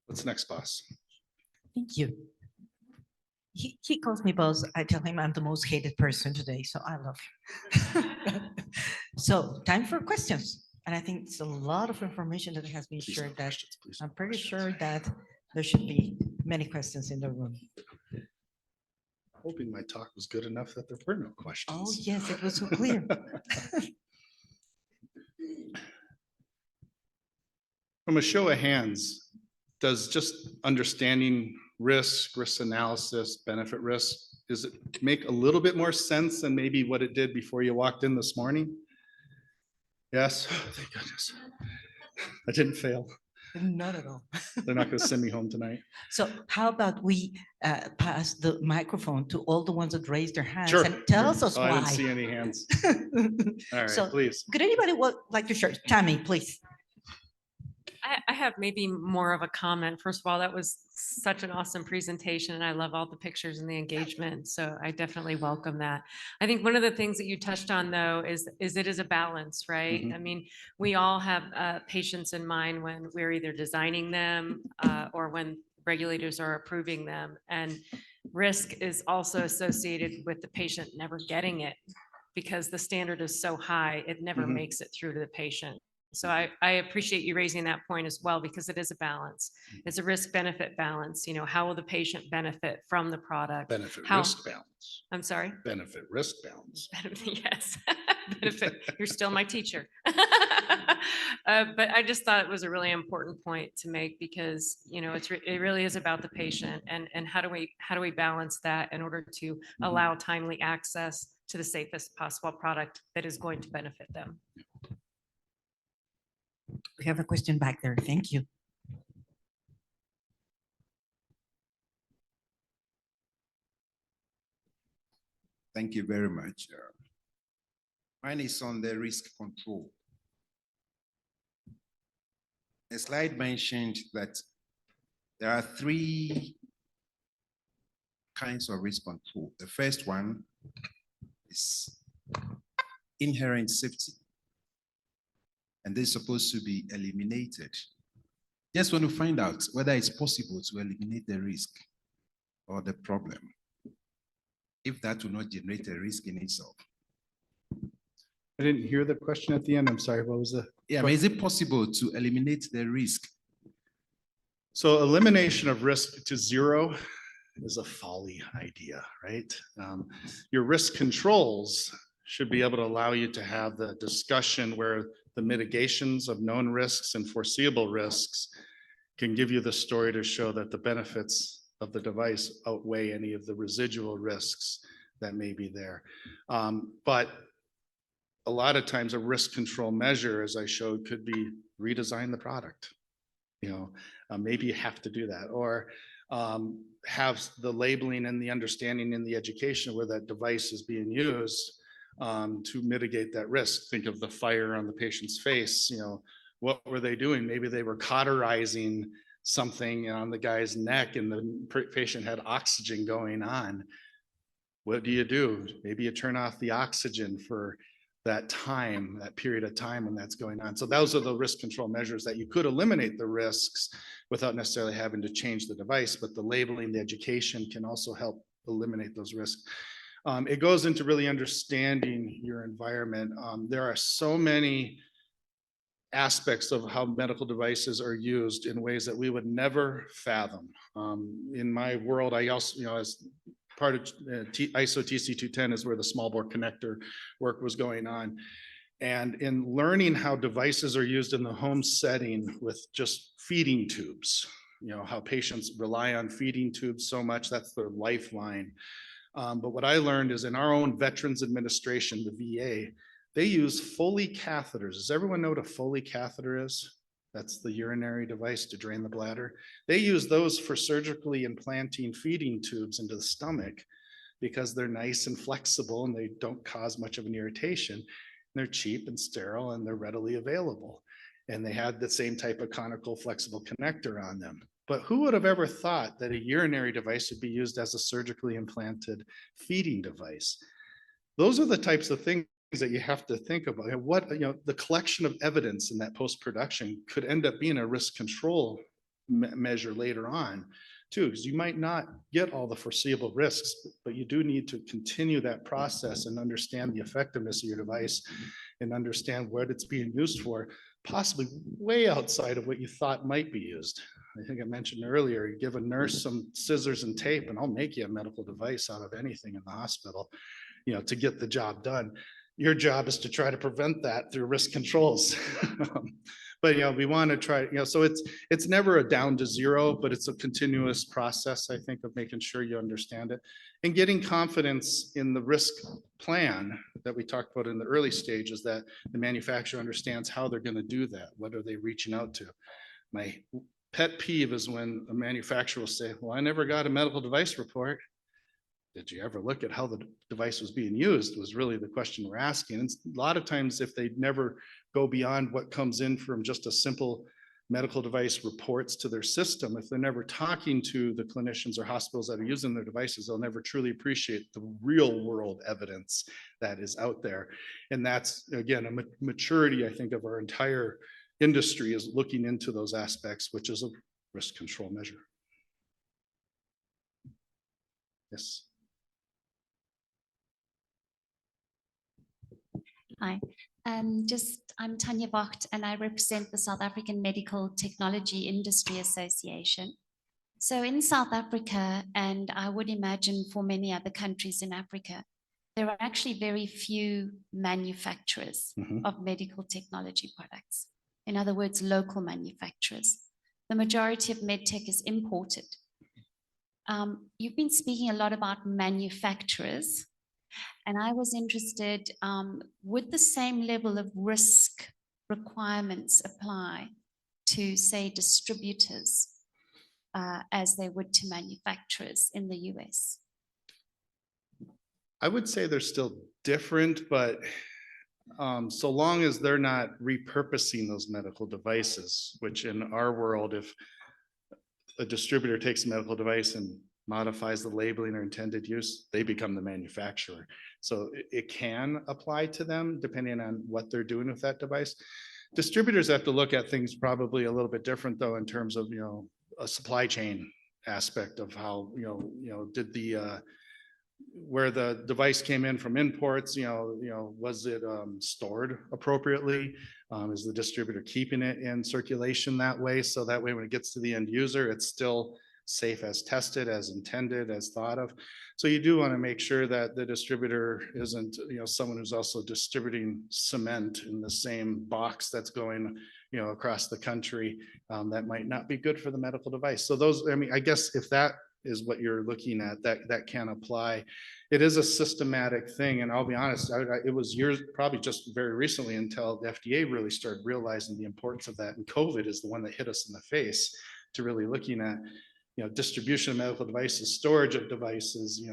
S8: What's next, boss?
S21: Thank you. He calls me boss. I tell him I'm the most hated person today, so I love him. So time for questions. And I think it's a lot of information that has been shared that I'm pretty sure that there should be many questions in the room.
S8: Hoping my talk was good enough that there were no questions.
S21: Oh, yes, it was so clear.
S8: From a show of hands, does just understanding risk analysis, benefit risk, does it make a little bit more sense than maybe what it did before you walked in this morning? Yes, thank goodness. I didn't fail.
S21: Not at all.
S8: They're not going to send me home tonight.
S21: So how about we pass the microphone to all the ones that raised their hands
S8: Sure.
S21: and tell us
S8: Oh,
S21: why.
S8: I didn't see any hands. All right,
S21: So,
S8: please.
S21: could anybody like to share? Tammy, please.
S22: I have maybe more of a comment. First of all, that was such an awesome presentation and I love all the pictures and the engagement. So I definitely welcome that. I think one of the things that you touched on though is it is a balance, right?
S23: Mhm.
S22: I mean, we all have patients in mind when we're either designing them or when regulators are approving them. And risk is also associated with the patient never getting it because the standard is so high, it never
S23: Mhm.
S22: makes it through to the patient. So I appreciate you raising that point as well, because it is a balance. It's a risk benefit balance. How will the patient benefit from the product?
S8: Benefit
S22: How-
S8: risk balance.
S22: I'm sorry?
S8: Benefit risk balance.
S22: Yes. Benefit. You're still my teacher. But I just thought it was a really important point to make because, it really is about the patient and how do we balance that in order to allow timely access to the safest possible product that is going to benefit them.
S21: We have a question back there. Thank you.
S14: Thank you very much. Mine is on the risk control. The slide mentioned that there are 3 kinds of risk control. The first one is inherent safety. And this is supposed to be eliminated. Just want to find out whether it's possible to eliminate the risk or the problem, if that will not generate a risk in itself.
S8: I didn't hear the question at the end. I'm sorry. What was the?
S14: Yeah, but is it possible to eliminate the risk?
S8: So elimination of risk to zero is a folly idea, right? Your risk controls should be able to allow you to have the discussion where the mitigations of known risks and foreseeable risks can give you the story to show that the benefits of the device outweigh any of the residual risks that may be there. But a lot of times a risk control measure, as I showed, could be redesign the product. Maybe you have to do that, or have the labeling and the understanding and the education where that device is being used to mitigate that risk. Think of the fire on the patient's face. What were they doing? Maybe they were cauterizing something on the guy's neck and the patient had oxygen going on. What do? Maybe you turn off the oxygen for that time, that period of time when that's going on. So those are the risk control measures that you could eliminate the risks without necessarily having to change the device, but the labeling, the education can also help eliminate those risks. It goes into really understanding your environment. There are so many aspects of how medical devices are used in ways that we would never fathom. In my world, I also, as part of ISO TC210 is where the small bore connector work was going on. And in learning how devices are used in the home setting with just feeding tubes, how patients rely on feeding tubes so much, that's their lifeline. But what I learned is in our own Veterans Administration, the VA, They use Foley catheters. Does everyone know what a Foley catheter is? That's the urinary device to drain the bladder. They use those for surgically implanting feeding tubes into the stomach because they're nice and flexible and they don't cause much of an irritation. They're cheap and sterile and they're readily available. And they had the same type of conical flexible connector on them. But who would have ever thought that a urinary device would be used as a surgically implanted feeding device? Those are the types of things that you have to think about. And what, the collection of evidence in that post-production could end up being a risk control measure later on too, because you might not get all the foreseeable risks, but you do need to continue that process and understand the effectiveness of your device and understand what it's being used for, possibly way outside of what you thought might be used. I think I mentioned earlier, you give a nurse some scissors and tape and I'll make you a medical device out of anything in the hospital, to get the job done. Your job is to try to prevent that through risk controls. But we want to try, so it's never a down to zero, but it's a continuous process, I think, of making sure you understand it and getting confidence in the risk plan that we talked about in the early stages, that the manufacturer understands how they're going to do that. What are they reaching out to? My pet peeve is when a manufacturer will say, well, I never got a medical device report. Did you ever look at how the device was being used was really the question we're asking. And a lot of times if they never go beyond what comes in from just a simple medical device reports to their system, if they're never talking to the clinicians or hospitals that are using their devices, they'll never truly appreciate the real world evidence that is out there. And that's, again, a maturity, I think, of our entire industry is looking into those aspects, which is a risk control measure. Yes.
S3: Hi, I'm Tanya Vocht and I represent the South African Medical Technology Industry Association. So in South Africa, and I would imagine for many other countries in Africa, there are actually very few manufacturers of medical technology products. In other words, local manufacturers. The majority of medtech is imported. You've been speaking a lot about manufacturers. And I was interested, would the same level of risk requirements apply to, say, distributors as they would to manufacturers in the US?
S8: I would say they're still different, but so long as they're not repurposing those medical devices, which in our world, if a distributor takes a medical device and modifies the labeling or intended use, they become the manufacturer. So it can apply to them depending on what they're doing with that device. Distributors have to look at things probably a little bit different though, in terms of, a supply chain aspect of how, did the, where the device came in from imports, was it stored appropriately? Is the distributor keeping it in circulation that way? So that way when it gets to the end user, it's still safe as tested, as intended, as thought of. So you do want to make sure that the distributor isn't, someone who's also distributing cement in the same box that's going, across the country. That might not be good for the medical device. So those, I guess if that is what you're looking at, that can apply. It is a systematic thing. And I'll be honest, it was years, probably just very recently until the FDA really started realizing the importance of that. And COVID is the one that hit us in the face to really looking at, distribution of medical devices, storage of devices,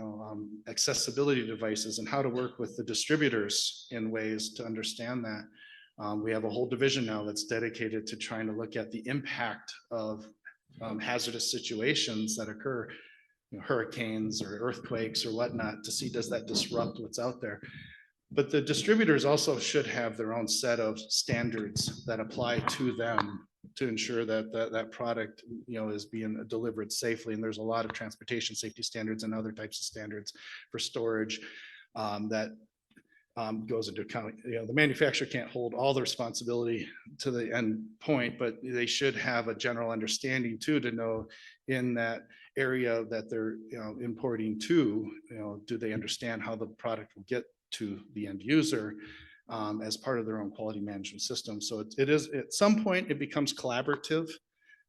S8: accessibility devices, and how to work with the distributors in ways to understand that. We have a whole division now that's dedicated to trying to look at the impact of hazardous situations that occur, hurricanes or earthquakes or whatnot, to see does that disrupt what's out there. But the distributors also should have their own set of standards that apply to them to ensure that that product, is being delivered safely. And there's a lot of transportation safety standards and other types of standards for storage that goes into account. The manufacturer can't hold all the responsibility to the end point, but they should have a general understanding too, to know in that area that they're importing to, do they understand how the product will get to the end user as part of their own quality management system. So it is, at some point it becomes collaborative,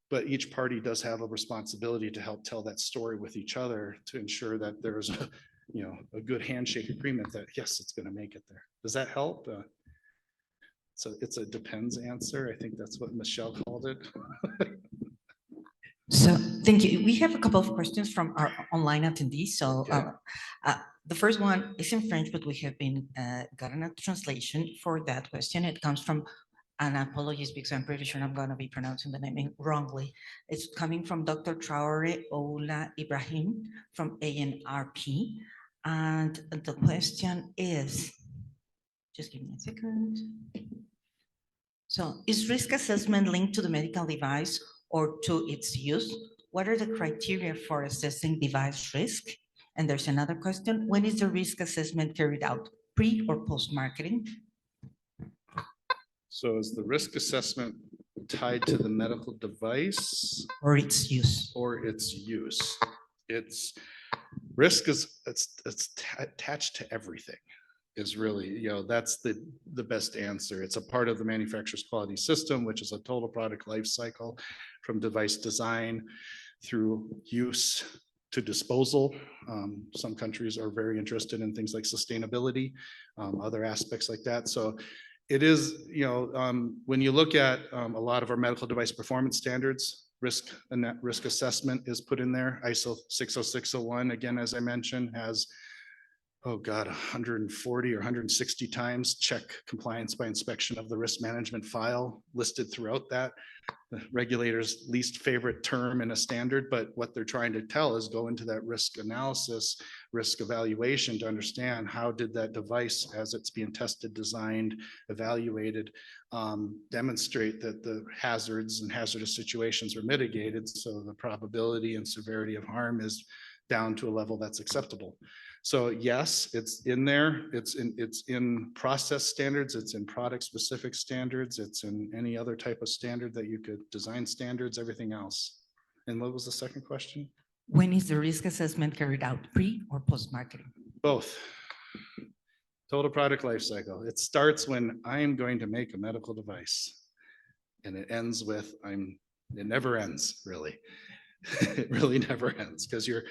S8: but each party does have a responsibility to help tell that story with each other to ensure that there's a good handshake agreement that yes, it's going to make it there. Does that help? So it's a depends answer. I think that's what Michelle called it.
S21: So thank you. We have a couple of questions from our online attendees. So the first one is in French, but we have been gotten a translation for that question. It comes from, and apologies because I'm pretty sure I'm going to be pronouncing the name wrongly. It's coming from Dr. Traore Ola Ibrahim from ANRP. And the question is, just give me a second. So is risk assessment linked to the medical device or to its use? What are the criteria for assessing device risk? And there's another question. When is the risk assessment carried out? Pre or post-marketing?
S8: So is the risk assessment tied to the medical device?
S21: Or its use?
S8: Or its use. It's risk is it's attached to everything. Is really, that's the best answer. It's a part of the manufacturer's quality system, which is a total product life cycle from device design through use to disposal. Some countries are very interested in things like sustainability, other aspects like that. So it is, when you look at a lot of our medical device performance standards, risk assessment is put in there. ISO 60601, again, as I mentioned, has 140 or 160 times check compliance by inspection of the risk management file listed throughout that. The regulator's least favorite term in a standard, but what they're trying to tell is go into that risk analysis, risk evaluation to understand how did that device, as it's being tested, designed, evaluated, demonstrate that the hazards and hazardous situations are mitigated, so the probability and severity of harm is down to a level that's acceptable. So yes, it's in there. It's in process standards. It's in product specific standards. It's in any other type of standard that you could design standards, everything else. And what was the second question?
S21: When is the risk assessment carried out, pre or post marketing?
S8: Both. Total product life cycle. It starts when I am going to make a medical device, and it ends with it never ends really. It really never ends because you're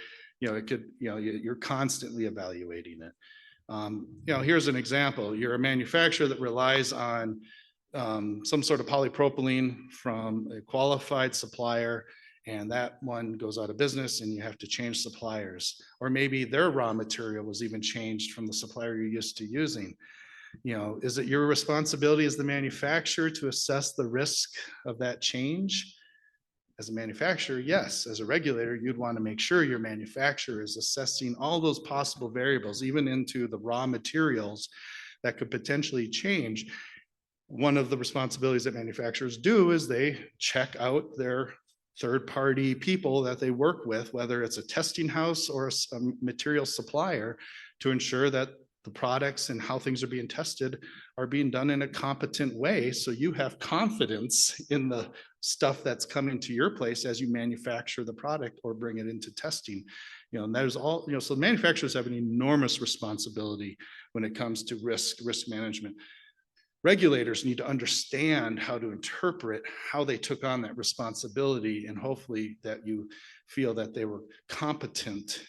S8: constantly evaluating it. Here's an example. You're a manufacturer that relies on some sort of polypropylene from a qualified supplier, and that one goes out of business and you have to change suppliers. Or maybe their raw material was even changed from the supplier you're used to using. Is it your responsibility as the manufacturer to assess the risk of that change? As a manufacturer, yes. As a regulator, you'd want to make sure your manufacturer is assessing all those possible variables, even into the raw materials that could potentially change. One of the responsibilities that manufacturers do is they check out their third-party people that they work with, whether it's a testing house or a material supplier, to ensure that the products and how things are being tested are being done in a competent way. So you have confidence in the stuff that's coming to your place as you manufacture the product or bring it into testing. And that is all, so manufacturers have an enormous responsibility when it comes to risk management. Regulators need to understand how to interpret how they took on that responsibility, and hopefully that you feel that they were competent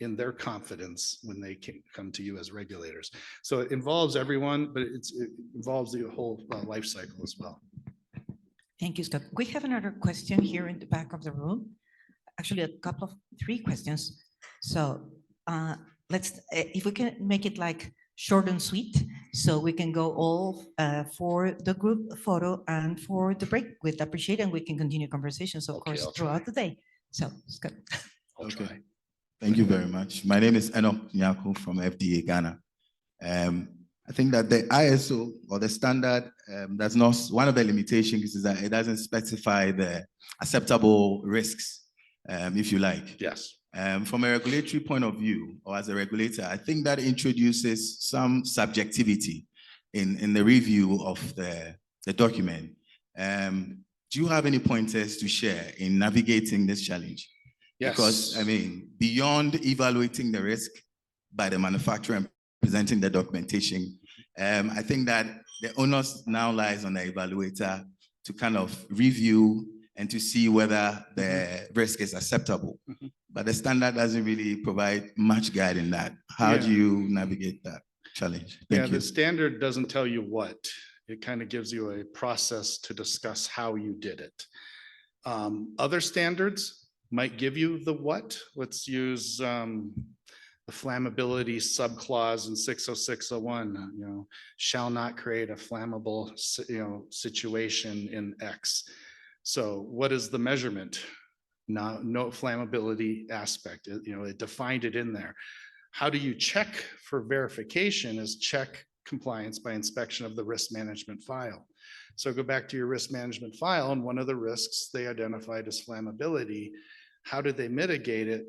S8: in their confidence when they come to you as regulators. So it involves everyone, but it involves the whole life cycle as well.
S21: Thank you, Scott. We have another question here in the back of the room. Actually, three questions. So let's, if we can make it like short and sweet, so we can go all for the group photo and for the break. We'd appreciate it, and we can continue conversations, of course, throughout the day. So, Scott.
S8: I'll try.
S5: Thank you very much. My name is Enoch Nyako from FDA Ghana. I think that the ISO or the standard does not, one of the limitations is that it doesn't specify the acceptable risks, if you like.
S8: Yes.
S5: From a regulatory point of view, or as a regulator, I think that introduces some subjectivity in the review of the document. Do you have any pointers to share in navigating this challenge?
S8: Yes.
S5: Because, I mean, beyond evaluating the risk by the manufacturer and presenting the documentation, I think that the onus now lies on the evaluator to kind of review and to see whether the risk is acceptable. But the standard doesn't really provide much guide in that. How do you navigate that challenge?
S8: The standard doesn't tell you what It kind of gives you a process to discuss how you did it. Other standards might give you the what. Let's use the flammability subclause in 60601, shall not create a flammable, situation in X. So what is the measurement? No flammability aspect. It defined it in there. How do you check for verification is check compliance by inspection of the risk management file. So go back to your risk management file, and one of the risks they identified as flammability. How did they mitigate it?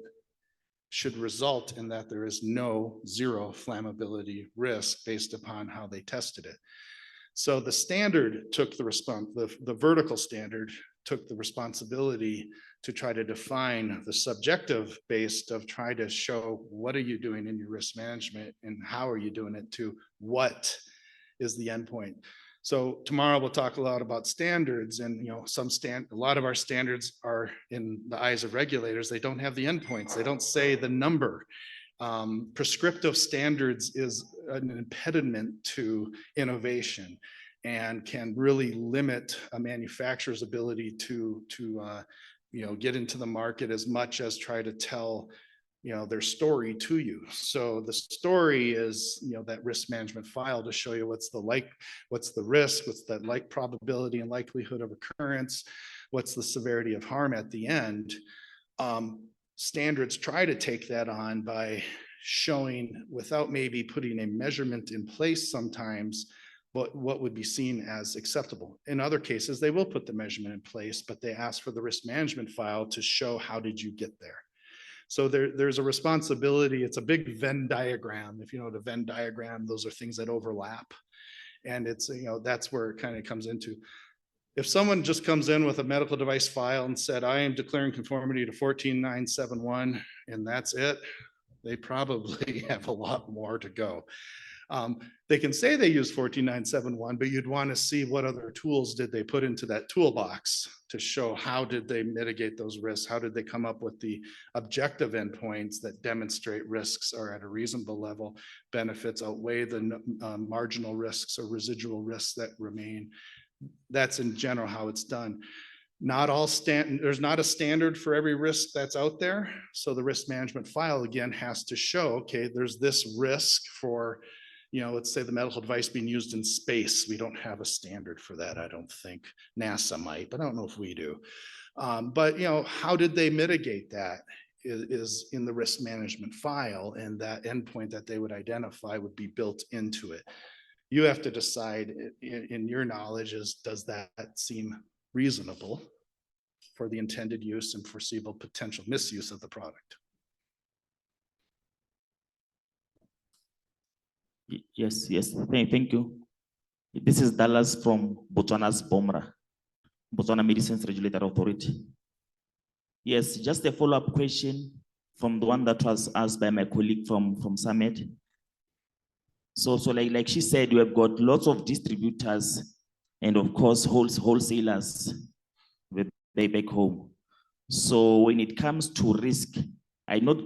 S8: Should result in that there is zero flammability risk based upon how they tested it. So the standard took the response, the vertical standard took the responsibility to try to define the subjective based of try to show what are you doing in your risk management and how are you doing it to what is the endpoint. So tomorrow we'll talk a lot about standards, and a lot of our standards are in the eyes of regulators. They don't have the endpoints. They don't say the number. Prescriptive standards is an impediment to innovation and can really limit a manufacturer's ability to get into the market as much as try to tell their story to you. So the story is that risk management file to show you what's the risk, what's the probability and likelihood of occurrence, what's the severity of harm at the end. Standards try to take that on by showing, without maybe putting a measurement in place sometimes, what would be seen as acceptable. In other cases, they will put the measurement in place, but they ask for the risk management file to show how did you get there. So there's a responsibility. It's a big Venn diagram. If you know the Venn diagram, those are things that overlap. And it's, that's where it kind of comes into. If someone just comes in with a medical device file and said, I am declaring conformity to 14971, and that's it, they probably have a lot more to go. They can say they use 14971, but you'd want to see what other tools did they put into that toolbox to show how did they mitigate those risks? How did they come up with the objective endpoints that demonstrate risks are at a reasonable level, benefits outweigh the marginal risks or residual risks that remain. That's in general how it's done. There's not a standard for every risk that's out there. So the risk management file again has to show, okay, there's this risk for, let's say the medical device being used in space. We don't have a standard for that. I don't think. NASA might, but I don't know if we do. But how did they mitigate that is in the risk management file, and that endpoint that they would identify would be built into it. You have to decide in your knowledge does that seem reasonable for the intended use and foreseeable potential misuse of the product.
S13: Yes, thank you. This is Dallas from Botswana's BOMRA, Botswana Medicines Regulatory Authority. Yes, just a follow-up question from the one that was asked by my colleague from Summit. So like she said, you have got lots of distributors and of course wholesalers back home. So when it comes to risk, I not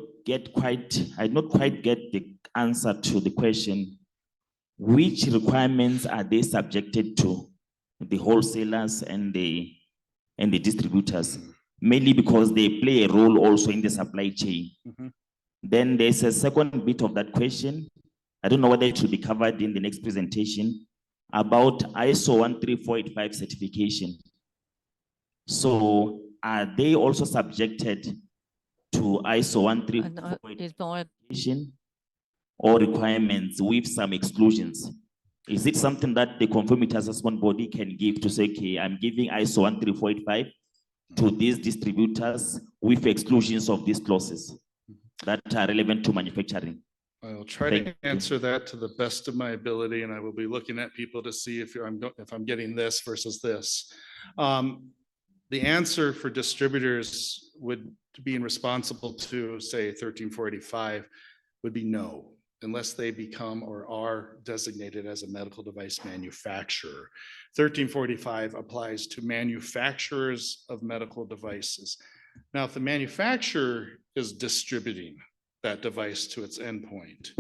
S13: quite get the answer to the question, which requirements are they subjected to, the wholesalers and the distributors, mainly because they play a role also in the supply chain. Then there's a second bit of that question. I don't know whether it will be covered in the next presentation about ISO 13485 certification. So are they also subjected to ISO 13485 certification or requirements with some exclusions? Is it something that the conformity assessment body can give to say, okay, I'm giving ISO 13485 to these distributors with exclusions of these clauses that are relevant to manufacturing?
S8: I'll try to answer that to the best of my ability, and I will be looking at people to see if I'm getting this versus this. The answer for distributors would being responsible to say 13485 would be no, unless they become or are designated as a medical device manufacturer. 1345 applies to manufacturers of medical devices. Now, if the manufacturer is distributing that device to its endpoint,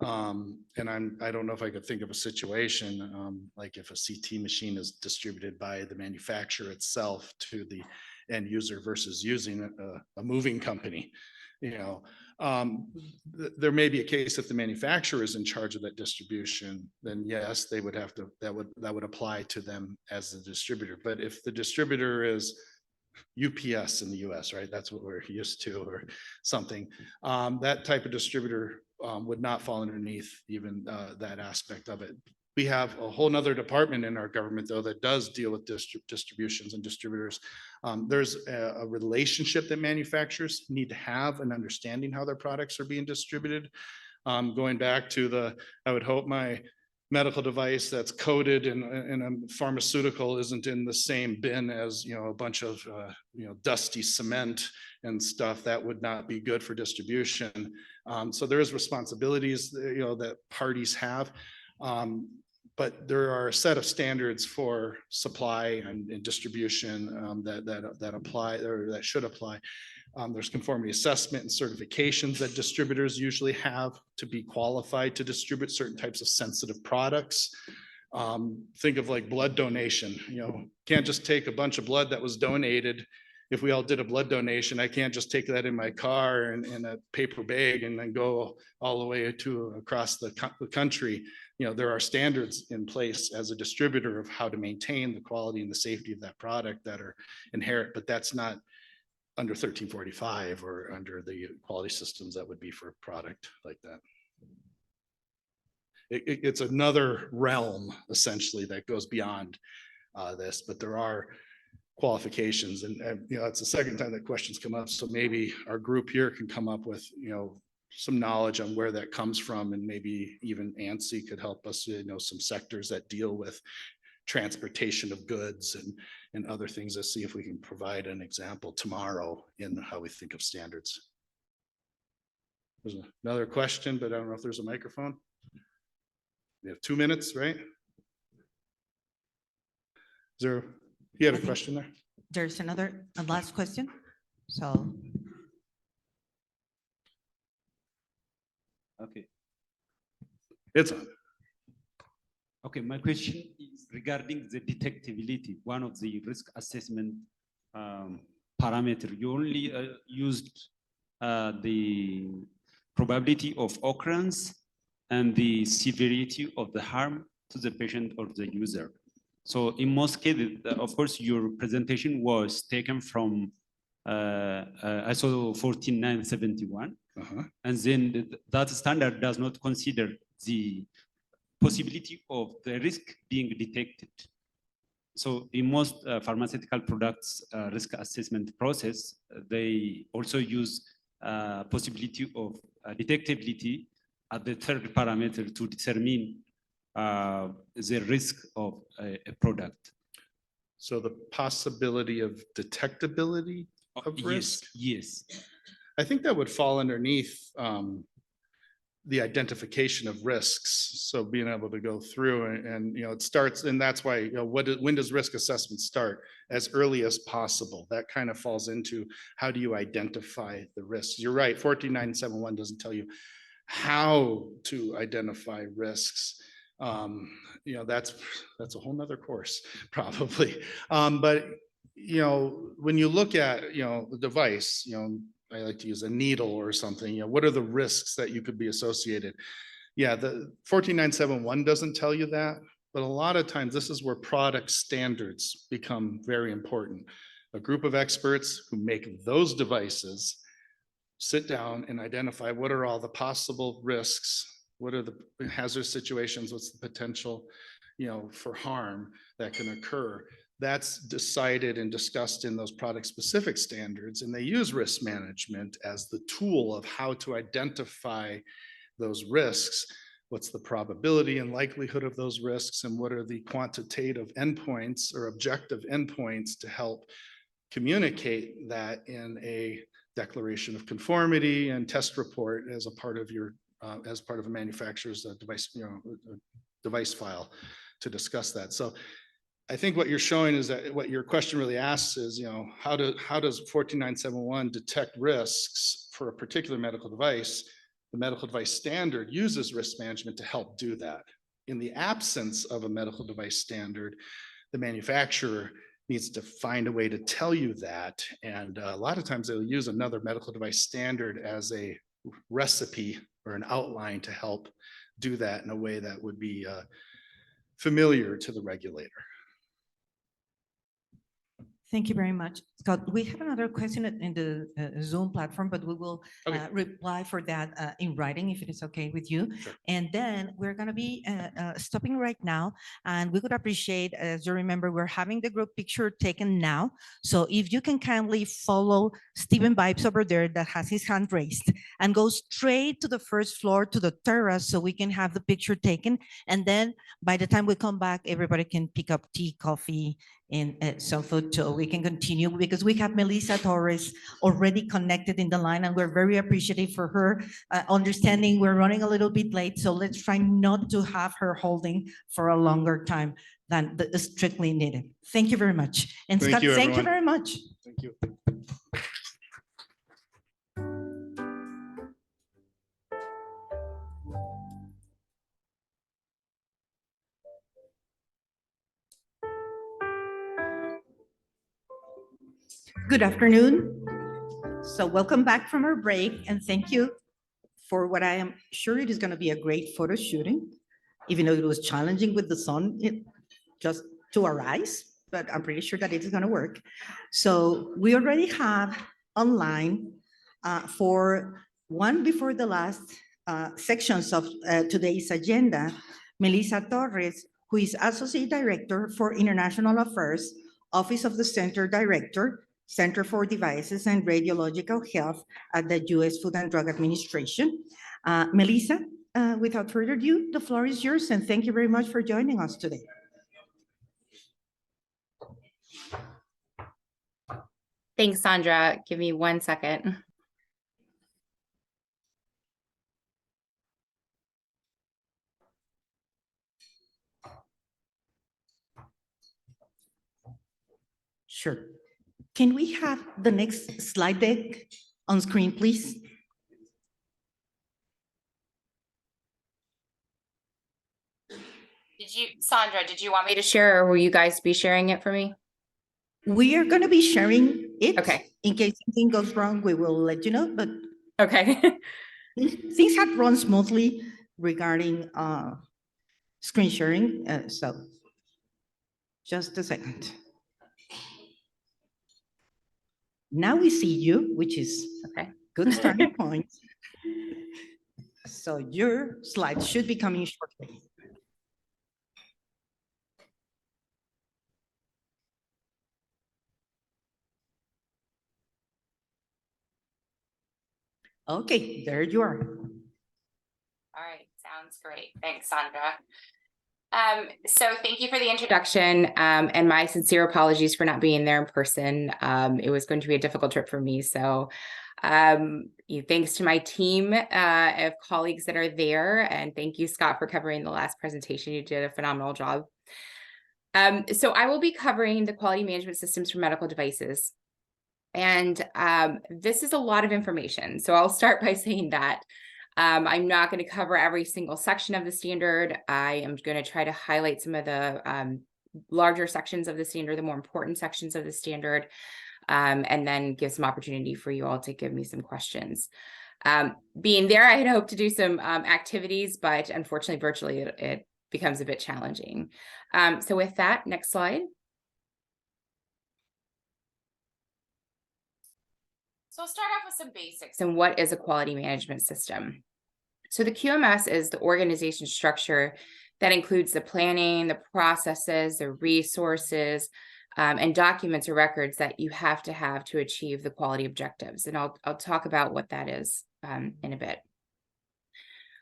S8: And I don't know if I could think of a situation, like if a CT machine is distributed by the manufacturer itself to the end user versus using a moving company. You know, there may be a case if the manufacturer is in charge of that distribution, then yes, they would have to, that would apply to them as the distributor. But if the distributor is UPS in the US, right? That's what we're used to, or something. That type of distributor would not fall underneath even that aspect of it. We have a whole nother department in our government, though, that does deal with distributions and distributors. There's a relationship that manufacturers need to have and understanding how their products are being distributed. Going back to I would hope my medical device that's coated in a pharmaceutical isn't in the same bin as, you know, a bunch of, you know, dusty cement and stuff. That would not be good for distribution. So there is responsibilities, you know, that parties have. But there are a set of standards for supply and distribution that apply, or that should apply. There's conformity assessment and certifications that distributors usually have to be qualified to distribute certain types of sensitive products. Think of like blood donation. You know, can't just take a bunch of blood that was donated. If we all did a blood donation, I can't just take that in my car and in a paper bag and then go all the way to across the country. You know, there are standards in place as a distributor of how to maintain the quality and the safety of that product that are inherent, but that's not under 1345 or under the quality systems that would be for a product like that. It's another realm essentially that goes beyond this, but there are qualifications, and you know, it's the second time that questions come up, so maybe our group here can come up with, you know, some knowledge on where that comes from, and maybe even ANSI could help us, you know, some sectors that deal with transportation of goods and other things. Let's see if we can provide an example tomorrow in how we think of standards. There's another question, but I don't know if there's a microphone. We have 2 minutes, right? Is there, you had a question there?
S1: There's a last question. So.
S6: Okay.
S8: It's on.
S6: Okay, my question is regarding the detectability, one of the risk assessment parameter. You only used the probability of occurrence and the severity of the harm to the patient or the user. So in most cases, of course, your presentation was taken from ISO 14971. And then that standard does not consider the possibility of the risk being detected. So in most pharmaceutical products risk assessment process, they also use possibility of detectability at the third parameter to determine the risk of a product.
S8: So the possibility of detectability of risk?
S6: Yes.
S8: I think that would fall underneath the identification of risks. So being able to go through and you know, it starts, and that's why, you know, when does risk assessment start? As early as possible. That kind of falls into how do you identify the risks? You're right, 14971 doesn't tell you how to identify risks. You know, that's a whole nother course probably. But you know, when you look at, you know, the device, you know, I like to use a needle or something, you know, what are the risks that you could be associated? Yeah, the 14971 doesn't tell you that, but a lot of times this is where product standards become very important. A group of experts who make those devices sit down and identify what are all the possible risks, what are the hazardous situations, what's the potential, you know, for harm that can occur. That's decided and discussed in those product specific standards, and they use risk management as the tool of how to identify those risks. What's the probability and likelihood of those risks, and what are the quantitative endpoints or objective endpoints to help communicate that in a declaration of conformity and test report as a part of your as part of a manufacturer's device, you know, device file to discuss that. So I think what you're showing is that what your question really asks is, you know, how does 14971 detect risks for a particular medical device? The medical device standard uses risk management to help do that. In the absence of a medical device standard, the manufacturer needs to find a way to tell you that. And a lot of times they'll use another medical device standard as a recipe or an outline to help do that in a way that would be familiar to the regulator.
S1: Thank you very much, Scott. We have another question in the Zoom platform, but we will reply for that in writing if it is okay with you.
S8: Sure.
S1: And then we're going to be stopping right now. And we would appreciate, as you remember, we're having the group picture taken now. So if you can kindly follow Stephen Bipes over there that has his hand raised and go straight to the first floor to the terrace so we can have the picture taken. And then by the time we come back, everybody can pick up tea, coffee, and some food so we can continue, because we have Melissa Torres already connected in the line, and we're very appreciative for her understanding we're running a little bit late, so let's try not to have her holding for a longer time than the strictly needed. Thank you very much. And
S8: Thank
S1: Scott,
S8: you,
S1: thank you
S8: everyone.
S1: very much.
S8: Thank you.
S1: Good afternoon. So welcome back from our break, and thank you for what I am sure it is going to be a great photo shooting, even though it was challenging with the sun just to arise, but I'm pretty sure that it is going to work. So we already have online for one before the last sections of today's agenda, Melissa Torres, who is Associate Director for International Affairs, Office of the Center Director, Center for Devices and Radiological Health at the U.S. Food and Drug Administration. Melissa, without further ado, the floor is yours, and thank you very much for joining us today.
S7: Thanks, Sandra. Give me 1 second.
S1: Sure. Can we have the next slide deck on screen, please?
S7: Sandra, did you want me to share, or will you guys be sharing it for me?
S1: We are going to be sharing it.
S7: Okay.
S1: In case something goes wrong, we will let you know, but
S7: okay.
S1: Things have run smoothly regarding screen sharing, so just a second. Now we see you, which is
S7: okay.
S1: Good starting point. So your slides should be coming shortly. Okay, there you are.
S7: All right, sounds great. Thanks, Sandra. So thank you for the introduction, and my sincere apologies for not being there in person. It was going to be a difficult trip for me. So thanks to my team of colleagues that are there, and thank you, Scott, for covering the last presentation. You did a phenomenal job. So I will be covering the quality management systems for medical devices. And this is a lot of information. So I'll start by saying that I'm not going to cover every single section of the standard. I am going to try to highlight some of the larger sections of the standard, the more important sections of the standard, and then give some opportunity for you all to give me some questions. Being there, I had hoped to do some activities, but unfortunately, virtually, it becomes a bit challenging. So with that, next slide. So I'll start off with some basics and what is a quality management system. So the QMS is the organization structure that includes the planning, the processes, the resources, and documents or records that you have to achieve the quality objectives. And I'll talk about what that is in a bit.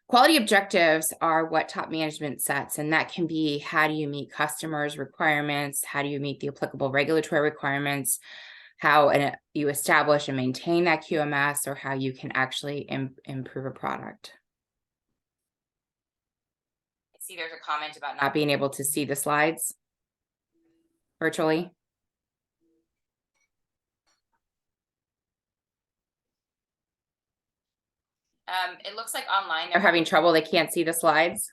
S7: Quality objectives are what top management sets, and that can be how do you meet customers' requirements, how do you meet the applicable regulatory requirements, how you establish and maintain that QMS, or how you can actually improve a product. I see there's a comment about not being able to see the slides virtually. It looks like online they're having trouble. They can't see the slides.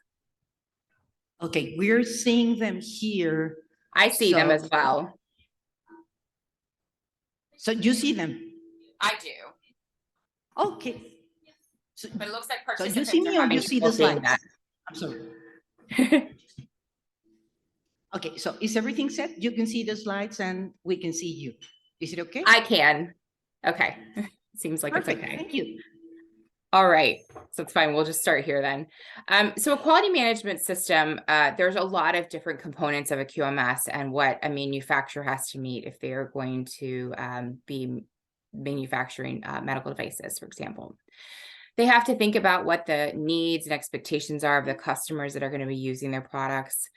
S1: Okay, we're seeing them here.
S7: I see them
S1: So-
S7: as well.
S1: So you see them?
S7: I do.
S1: Okay. So,
S7: But it looks like
S1: so you
S7: participants
S1: see me
S7: are
S1: or
S7: having
S1: you see
S7: trouble
S1: the
S7: seeing
S1: slides?
S7: that.
S1: I'm sorry. Okay, so is everything set? You can see the slides and we can see you. Is it okay?
S7: I can. Okay. Seems like
S1: Perfect,
S7: it's okay.
S1: thank you.
S7: All right, so it's fine. We'll just start here then. So a quality management system, there's a lot of different components of a QMS and what a manufacturer has to meet if they are going to be manufacturing medical devices, for example. They have to think about what the needs and expectations are of the customers that are going to be using their products.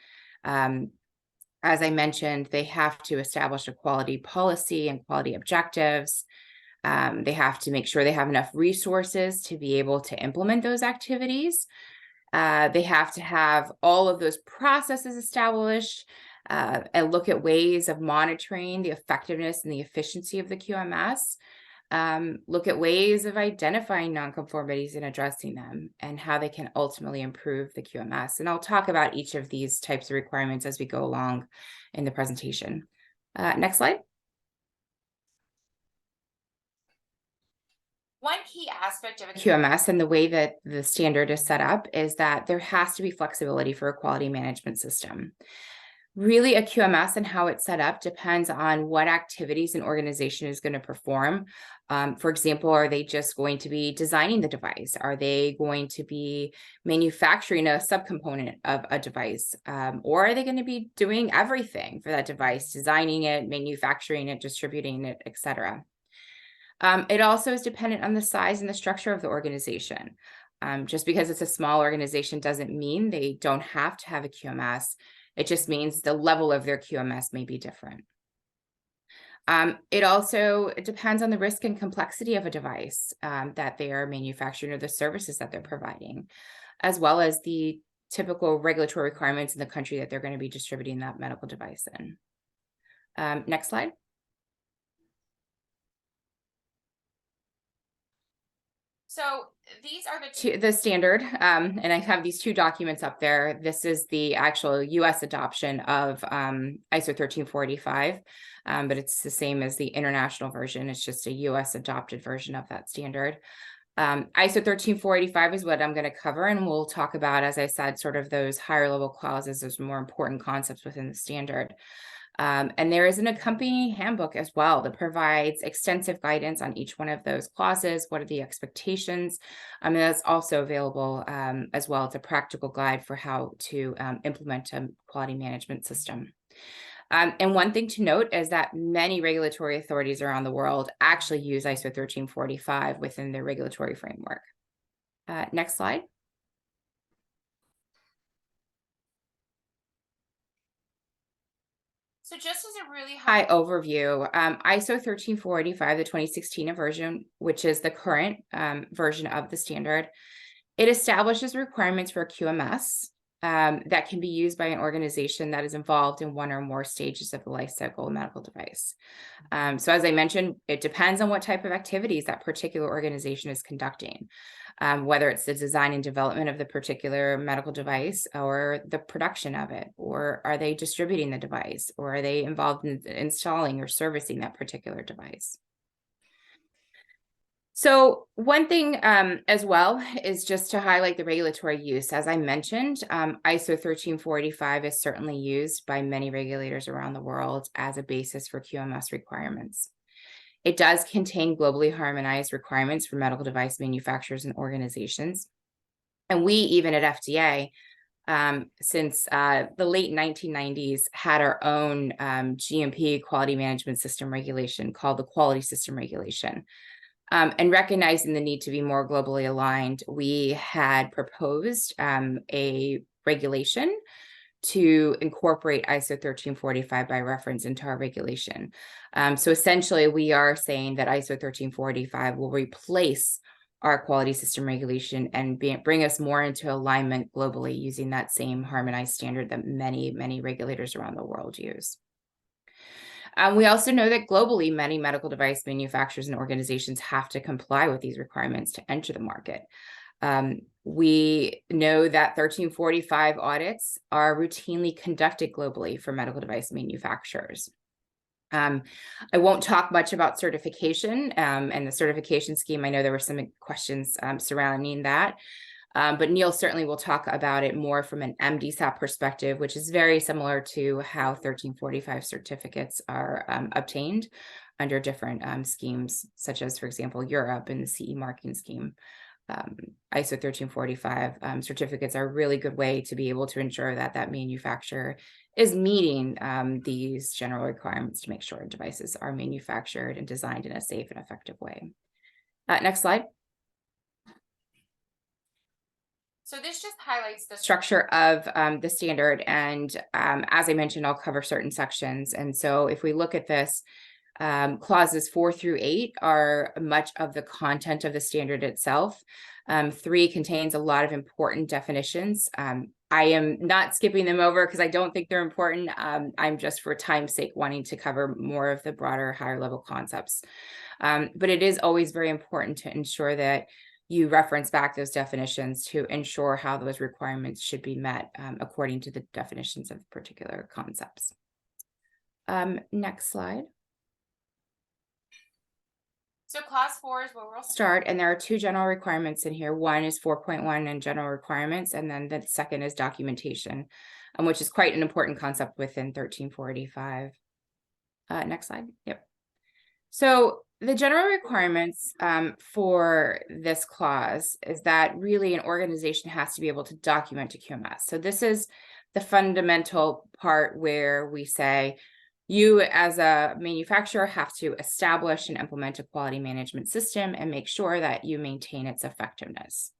S7: As I mentioned, they have to establish a quality policy and quality objectives. They have to make sure they have enough resources to be able to implement those activities. They have to have all of those processes established and look at ways of monitoring the effectiveness and the efficiency of the QMS. Look at ways of identifying nonconformities and addressing them and how they can ultimately improve the QMS. And I'll talk about each of these types of requirements as we go along in the presentation. Next slide. One key aspect of a QMS and the way that the standard is set up is that there has to be flexibility for a quality management system. Really, a QMS and how it's set up depends on what activities an organization is going to perform. For example, are they just going to be designing the device? Are they going to be manufacturing a subcomponent of a device? Or are they going to be doing everything for that device, designing it, manufacturing it, distributing it, etc.? It also is dependent on the size and the structure of the organization. Just because it's a small organization doesn't mean they don't have to have a QMS. It just means the level of their QMS may be different. It also depends on the risk and complexity of a device that they are manufacturing or the services that they're providing, as well as the typical regulatory requirements in the country that they're going to be distributing that medical device in. Next slide. So these are the standard, and I have these two documents up there. This is the actual US adoption of ISO 13485, but it's the same as the international version. It's just a US adopted version of that standard. ISO 13485 is what I'm going to cover, and we'll talk about, as I said, sort of those higher level clauses, those more important concepts within the standard. And there is an accompanying handbook as well that provides extensive guidance on each one of those clauses. What are the expectations? And that's also available as well. It's a practical guide for how to implement a quality management system. And one thing to note is that many regulatory authorities around the world actually use ISO 13485 within their regulatory framework. Next slide. So just as a really high overview, ISO 13485, the 2016 version, which is the current version of the standard, it establishes requirements for a QMS that can be used by an organization that is involved in one or more stages of the life cycle of a medical device. So as I mentioned, it depends on what type of activities that particular organization is conducting, whether it's the design and development of the particular medical device or the production of it, or are they distributing the device, or are they involved in installing or servicing that particular device. So one thing as well is just to highlight the regulatory use. As I mentioned, ISO 13485 is certainly used by many regulators around the world as a basis for QMS requirements. It does contain globally harmonized requirements for medical device manufacturers and organizations. And we, even at FDA, since the late 1990s, had our own GMP quality management system regulation called the Quality System Regulation. And recognizing the need to be more globally aligned, we had proposed a regulation to incorporate ISO 13485 by reference into our regulation. So essentially, we are saying that ISO 13485 will replace our quality system regulation and bring us more into alignment globally using that same harmonized standard that many, many regulators around the world use. We also know that globally, many medical device manufacturers and organizations have to comply with these requirements to enter the market. We know that 1345 audits are routinely conducted globally for medical device manufacturers. I won't talk much about certification and the certification scheme. I know there were some questions surrounding that, but Neil certainly will talk about it more from an MDSAP perspective, which is very similar to how 1345 certificates are obtained under different schemes, such as, for example, Europe and the CE marking scheme. ISO 1345 certificates are a really good way to be able to ensure that that manufacturer is meeting these general requirements to make sure devices are manufactured and designed in a safe and effective way. Next slide. So this just highlights the structure of the standard. And as I mentioned, I'll cover certain sections. And so if we look at this, clauses 4 through 8 are much of the content of the standard itself. 3 contains a lot of important definitions. I am not skipping them over because I don't think they're important. I'm just, for time's sake, wanting to cover more of the broader, higher level concepts. But it is always very important to ensure that you reference back those definitions to ensure how those requirements should be met according to the definitions of particular concepts. Next slide. So clause 4 is where we'll start, and there are 2 general requirements in here. One is 4.1 and general requirements, and then the second is documentation, which is quite an important concept within 1345. Next slide. Yep. So the general requirements for this clause is that really an organization has to be able to document to QMS. So this is the fundamental part where we say, you as a manufacturer have to establish and implement a quality management system and make sure that you maintain its effectiveness.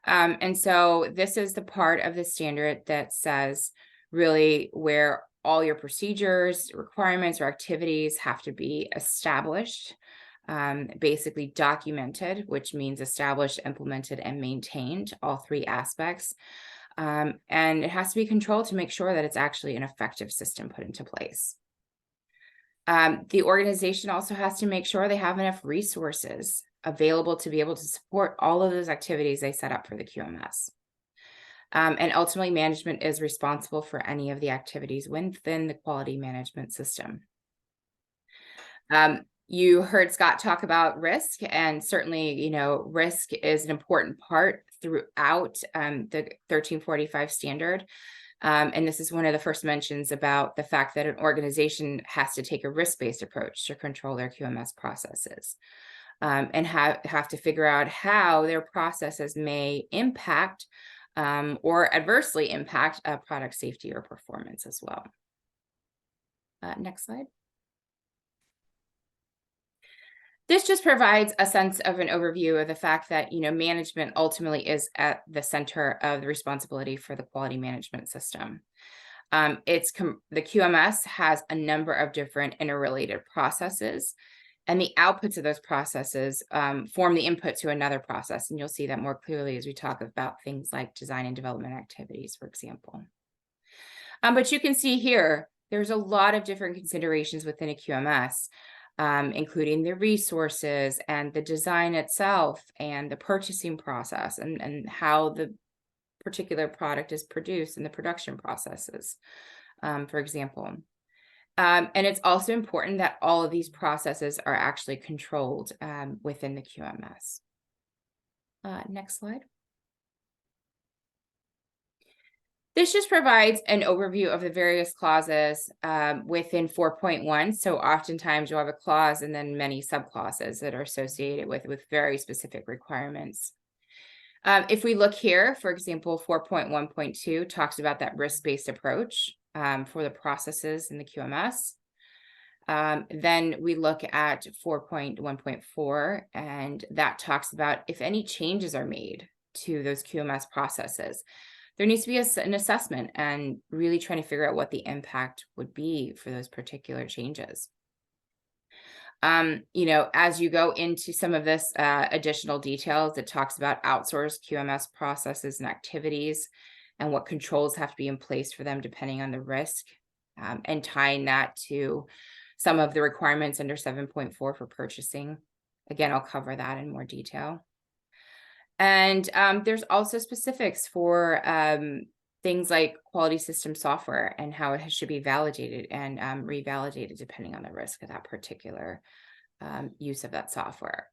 S7: And so this is the part of the standard that says really where all your procedures, requirements, or activities have to be established, basically documented, which means established, implemented, and maintained, all 3 aspects. And it has to be controlled to make sure that it's actually an effective system put into place. The organization also has to make sure they have enough resources available to be able to support all of those activities they set up for the QMS. And ultimately, management is responsible for any of the activities within the quality management system. You heard Scott talk about risk, and certainly, risk is an important part throughout the 1345 standard. And this is one of the first mentions about the fact that an organization has to take a risk-based approach to control their QMS processes, and have to figure out how their processes may impact or adversely impact product safety or performance as well. Next slide. This just provides a sense of an overview of the fact that, management ultimately is at the center of the responsibility for the quality management system. The QMS has a number of different interrelated processes, and the outputs of those processes form the input to another process. And you'll see that more clearly as we talk about things like design and development activities, for example. But you can see here, there's a lot of different considerations within a QMS. Including the resources and the design itself and the purchasing process and how the particular product is produced in the production processes, for example. And it's also important that all of these processes are actually controlled within the QMS. Next slide. This just provides an overview of the various clauses within 4.1. So oftentimes you'll have a clause and then many subclauses that are associated with very specific requirements. If we look here, for example, 4.1.2 talks about that risk-based approach for the processes in the QMS. Then we look at 4.1.4, and that talks about if any changes are made to those QMS processes, there needs to be an assessment and really trying to figure out what the impact would be for those particular changes. As you go into some of this additional details, it talks about outsourced QMS processes and activities and what controls have to be in place for them depending on the risk, and tying that to some of the requirements under 7.4 for purchasing. Again, I'll cover that in more detail. And there's also specifics for things like quality system software and how it should be validated and revalidated depending on the risk of that particular use of that software.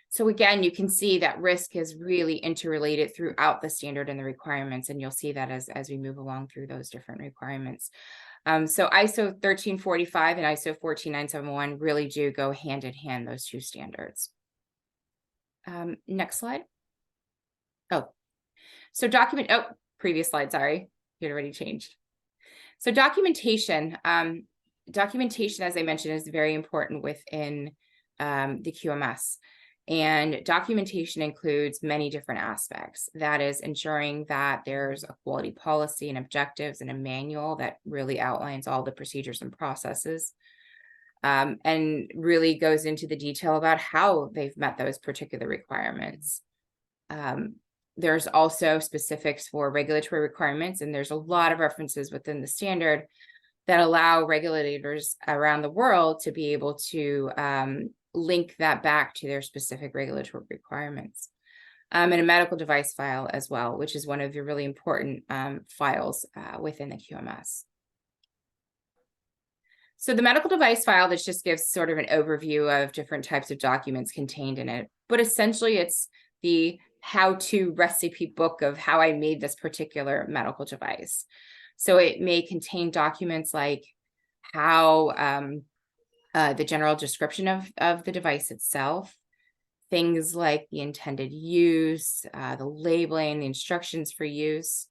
S7: So again, you can see that risk is really interrelated throughout the standard and the requirements, and you'll see that as we move along through those different requirements. So ISO 13485 and ISO 14971 really do go hand in hand, those two standards. Next slide. Oh, so previous slide, sorry, it already changed. So documentation, documentation, as I mentioned, is very important within the QMS. And documentation includes many different aspects. That is ensuring that there's a quality policy and objectives and a manual that really outlines all the procedures and processes, and really goes into the detail about how they've met those particular requirements. There's also specifics for regulatory requirements, and there's a lot of references within the standard that allow regulators around the world to be able to link that back to their specific regulatory requirements. And a medical device file as well, which is one of the really important files within the QMS. So the medical device file, this just gives sort of an overview of different types of documents contained in it, but essentially it's the how-to recipe book of how I made this particular medical device. So it may contain documents like how the general description of the device itself, things like the intended use, the labeling, the instructions for use.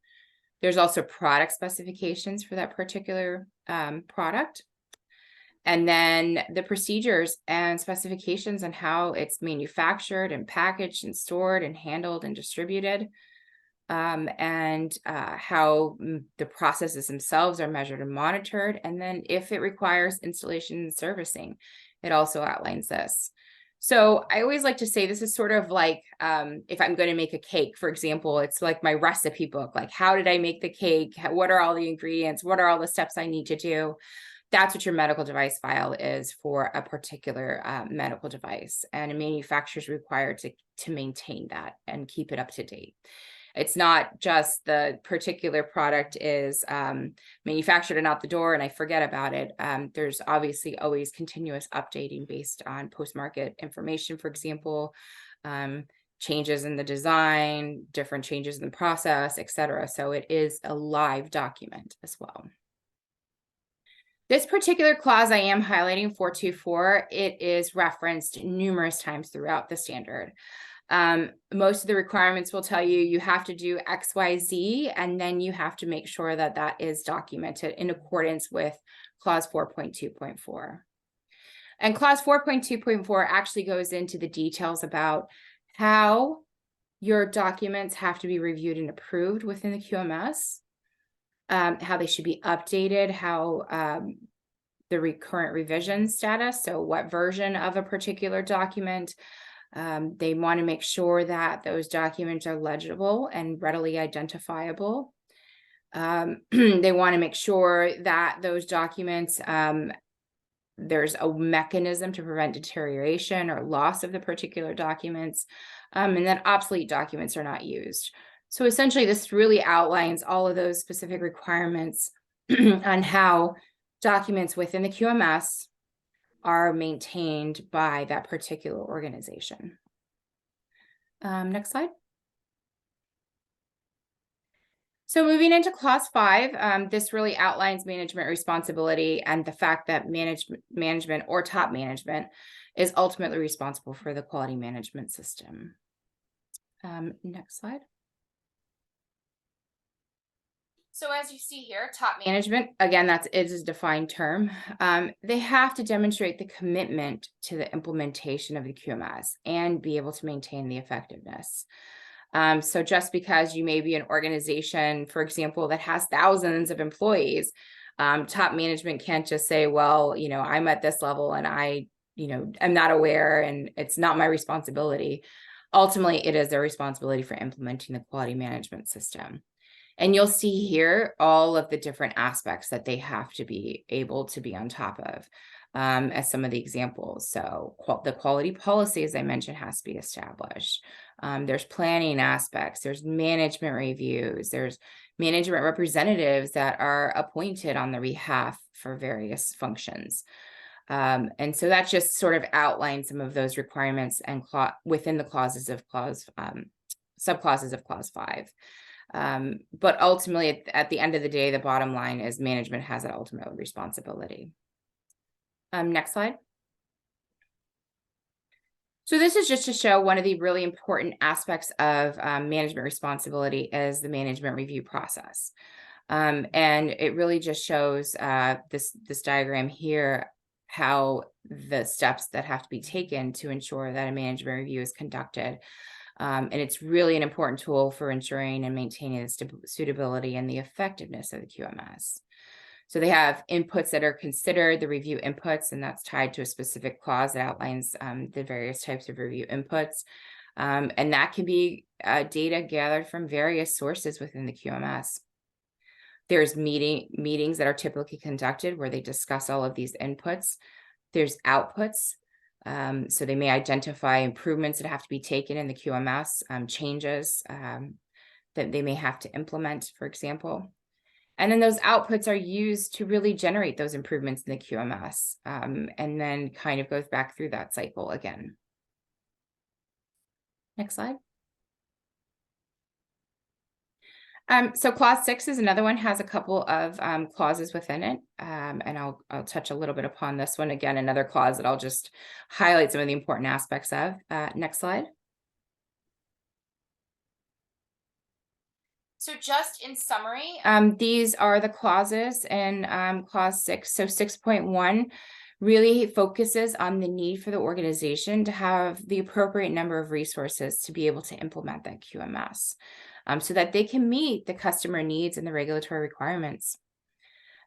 S7: There's also product specifications for that particular product. And then the procedures and specifications on how it's manufactured and packaged and stored and handled and distributed, and how the processes themselves are measured and monitored. And then if it requires installation and servicing, it also outlines this. So I always like to say this is sort of like if I'm going to make a cake, for example, it's like my recipe book, like how did I make the cake? What are all the ingredients? What are all the steps I need to do? That's what your medical device file is for a particular medical device, and a manufacturer is required to maintain that and keep it up to date. It's not just the particular product is manufactured and out the door and I forget about it. There's obviously always continuous updating based on post-market information, for example, changes in the design, different changes in the process, etc. So it is a live document as well. This particular clause I am highlighting 424, it is referenced numerous times throughout the standard. Most of the requirements will tell you have to do X, Y, Z, and then you have to make sure that that is documented in accordance with clause 4.2.4. And clause 4.2.4 actually goes into the details about how your documents have to be reviewed and approved within the QMS, how they should be updated, how the current revision status, so what version of a particular document. They want to make sure that those documents are legible and readily identifiable. They want to make sure that those documents, there's a mechanism to prevent deterioration or loss of the particular documents, and that obsolete documents are not used. So essentially, this really outlines all of those specific requirements on how documents within the QMS are maintained by that particular organization. Next slide. So moving into clause 5, this really outlines management responsibility and the fact that management or top management is ultimately responsible for the quality management system. Next slide. So as you see here, top management, again, it is a defined term. They have to demonstrate the commitment to the implementation of the QMS and be able to maintain the effectiveness. So just because you may be an organization, for example, that has thousands of employees, top management can't just say, well, I'm at this level and I'm not aware and it's not my responsibility. Ultimately, it is their responsibility for implementing the quality management system. And you'll see here all of the different aspects that they have to be able to be on top of. as some of the examples. So the quality policy, as I mentioned, has to be established. There's planning aspects, there's management reviews, there's management representatives that are appointed on their behalf for various functions. And so that just sort of outlines some of those requirements and within the subclauses of clause 5. But ultimately, at the end of the day, the bottom line is management has that ultimate responsibility. Next slide. So this is just to show one of the really important aspects of management responsibility is the management review process. And it really just shows this diagram here, how the steps that have to be taken to ensure that a management review is conducted. And it's really an important tool for ensuring and maintaining the suitability and the effectiveness of the QMS. So they have inputs that are considered, the review inputs, and that's tied to a specific clause that outlines the various types of review inputs. And that can be data gathered from various sources within the QMS. There's meetings that are typically conducted where they discuss all of these inputs. There's outputs. So they may identify improvements that have to be taken in the QMS, changes that they may have to implement, for example. And then those outputs are used to really generate those improvements in the QMS, and then kind of goes back through that cycle again. Next slide. So clause 6 is another one, has a couple of clauses within it. And I'll touch a little bit upon this one. Again, another clause that I'll just highlight some of the important aspects of. Next slide. So just in summary, these are the clauses in clause 6. So 6.1 really focuses on the need for the organization to have the appropriate number of resources to be able to implement that QMS, so that they can meet the customer needs and the regulatory requirements.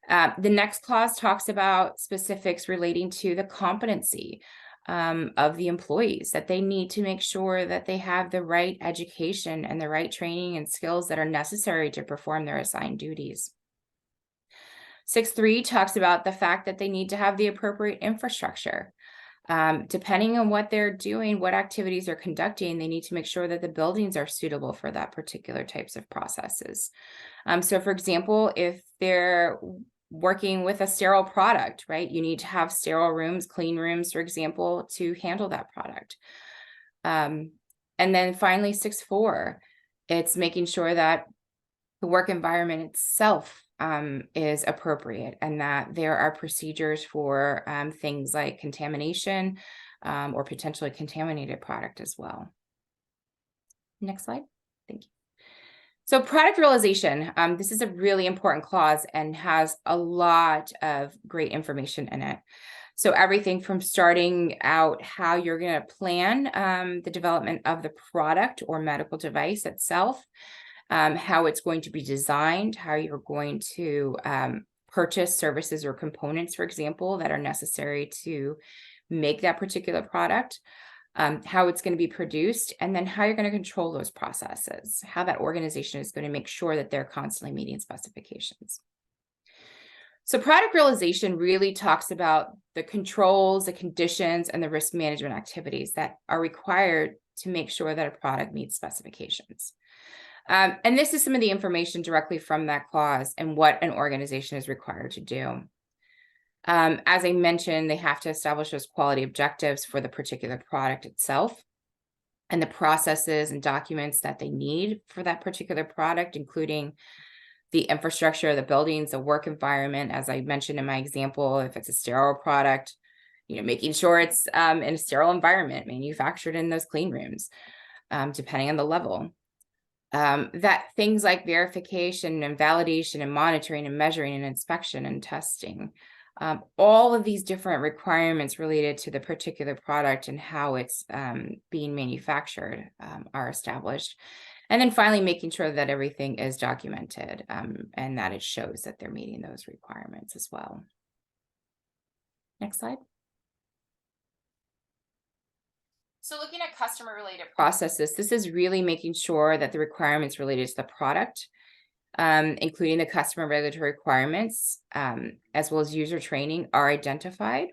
S7: The next clause talks about specifics relating to the competency of the employees, that they need to make sure that they have the right education and the right training and skills that are necessary to perform their assigned duties. 6.3 talks about the fact that they need to have the appropriate infrastructure. Depending on what they're doing, what activities they're conducting, they need to make sure that the buildings are suitable for that particular types of processes. So for example, if they're working with a sterile product, right? You need to have sterile rooms, clean rooms, for example, to handle that product. And then finally, 6.4, it's making sure that the work environment itself is appropriate and that there are procedures for things like contamination or potentially contaminated product as well. Next slide. Thank you. So product realization, this is a really important clause and has a lot of great information in it. So everything from starting out how you're going to plan the development of the product or medical device itself, how it's going to be designed, how you're going to purchase services or components, for example, that are necessary to make that particular product, how it's going to be produced, and then how you're going to control those processes, how that organization is going to make sure that they're constantly meeting specifications. So product realization really talks about the controls, the conditions, and the risk management activities that are required to make sure that a product meets specifications. And this is some of the information directly from that clause and what an organization is required to do. As I mentioned, they have to establish those quality objectives for the particular product itself and the processes and documents that they need for that particular product, including the infrastructure, the buildings, the work environment. As I mentioned in my example, if it's a sterile product, making sure it's in a sterile environment, manufactured in those clean rooms, depending on the level. That things like verification and validation and monitoring and measuring and inspection and testing, all of these different requirements related to the particular product and how it's being manufactured are established. And then finally, making sure that everything is documented and that it shows that they're meeting those requirements as well. Next slide. So looking at customer related processes, this is really making sure that the requirements related to the product, including the customer regulatory requirements, as well as user training, are identified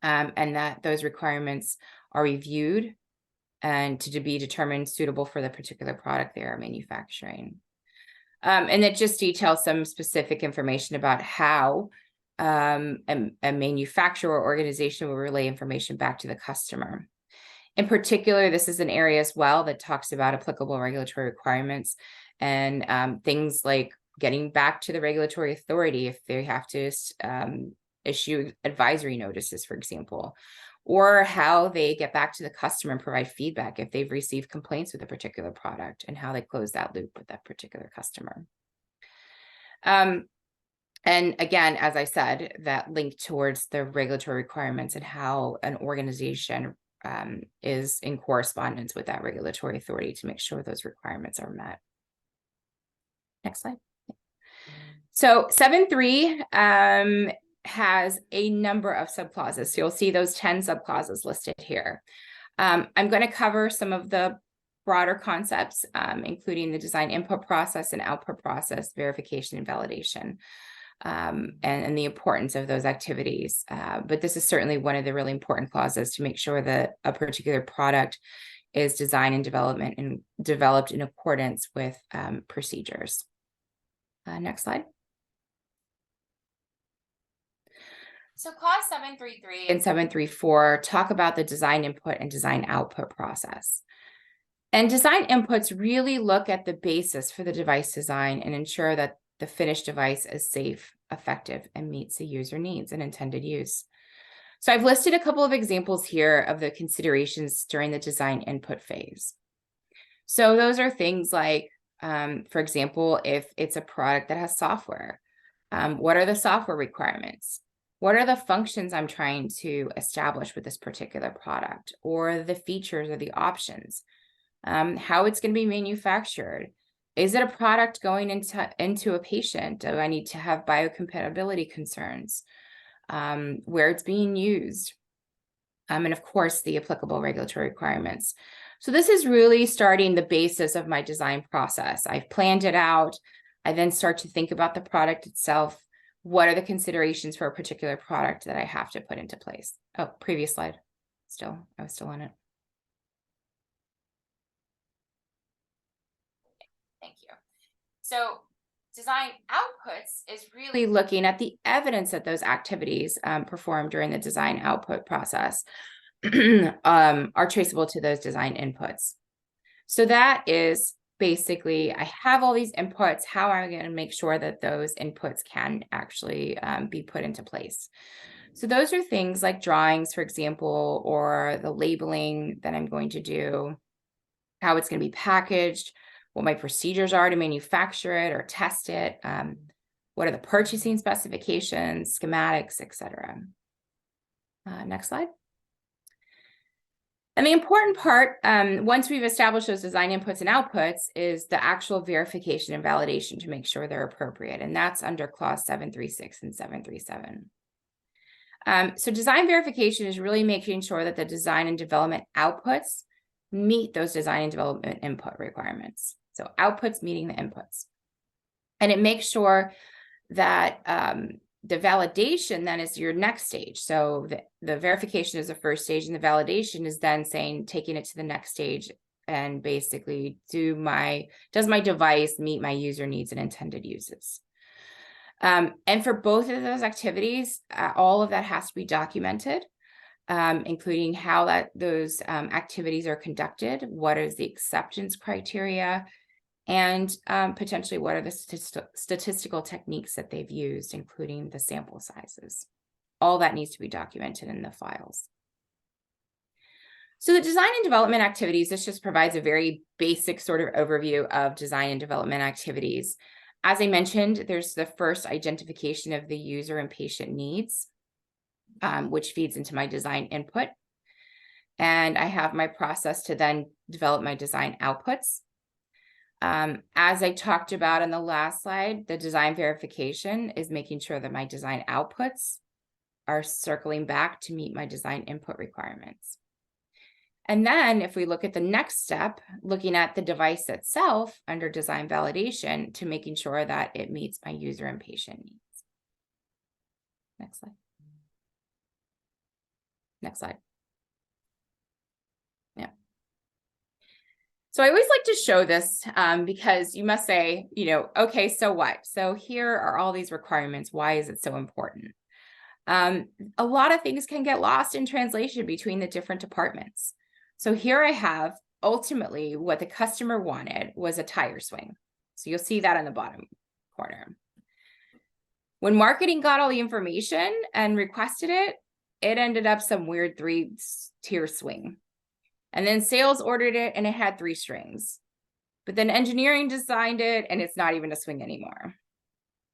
S7: and that those requirements are reviewed and to be determined suitable for the particular product they are manufacturing. And it just details some specific information about how a manufacturer or organization will relay information back to the customer. In particular, this is an area as well that talks about applicable regulatory requirements and things like getting back to the regulatory authority if they have to issue advisory notices, for example, or how they get back to the customer and provide feedback if they've received complaints with a particular product and how they close that loop with that particular customer. And again, as I said, that link towards the regulatory requirements and how an organization is in correspondence with that regulatory authority to make sure those requirements are met. Next slide. So 7.3 has a number of subclauses. So you'll see those 10 subclauses listed here. I'm going to cover some of the broader concepts, including the design input process and output process, verification and validation, and the importance of those activities. But this is certainly one of the really important clauses to make sure that a particular product is designed and developed in accordance with procedures. Next slide. So clause 7.3.3 and 7.3.4 talk about the design input and design output process. And design inputs really look at the basis for the device design and ensure that the finished device is safe, effective, and meets the user needs and intended use. So I've listed a couple of examples here of the considerations during the design input phase. So those are things like, for example, if it's a product that has software, what are the software requirements? What are the functions I'm trying to establish with this particular product, or the features or the options? How it's going to be manufactured. Is it a product going into a patient? Do I need to have biocompatibility concerns? Where it's being used? And of course, the applicable regulatory requirements. So this is really starting the basis of my design process. I've planned it out. I then start to think about the product itself. What are the considerations for a particular product that I have to put into place? Oh, previous slide. I was still on it. Thank you. So design outputs is really looking at the evidence that those activities performed during the design output process are traceable to those design inputs. So that is basically, I have all these inputs. How am I going to make sure that those inputs can actually be put into place? So those are things like drawings, for example, or the labeling that I'm going to do, how it's going to be packaged, what my procedures are to manufacture it or test it, what are the purchasing specifications, schematics, etc. Next slide. And the important part, once we've established those design inputs and outputs, is the actual verification and validation to make sure they're appropriate. And that's under clause 7.3.6 and 7.3.7. So design verification is really making sure that the design and development outputs meet those design and development input requirements. So outputs meeting the inputs. And it makes sure that the validation then is your next stage. So the verification is the first stage, and the validation is then taking it to the next stage and basically does my device meet my user needs and intended uses? And for both of those activities, all of that has to be documented, including how those activities are conducted, what is the acceptance criteria, and potentially what are the statistical techniques that they've used, including the sample sizes. All that needs to be documented in the files. So the design and development activities, this just provides a very basic sort of overview of design and development activities. As I mentioned, there's the first identification of the user and patient needs, which feeds into my design input. And I have my process to then develop my design outputs. As I talked about on the last slide, the design verification is making sure that my design outputs are circling back to meet my design input requirements. And then if we look at the next step, looking at the device itself under design validation to making sure that it meets my user and patient needs. Next slide. Next slide. Yeah. So I always like to show this because you must say, okay, so what? So here are all these requirements. Why is it so important? A lot of things can get lost in translation between the different departments. So here I have ultimately what the customer wanted was a tire swing. So you'll see that in the bottom corner. When marketing got all the information and requested it, it ended up some weird 3-tier swing. And then sales ordered it and it had 3 strings. But then engineering designed it and it's not even a swing anymore.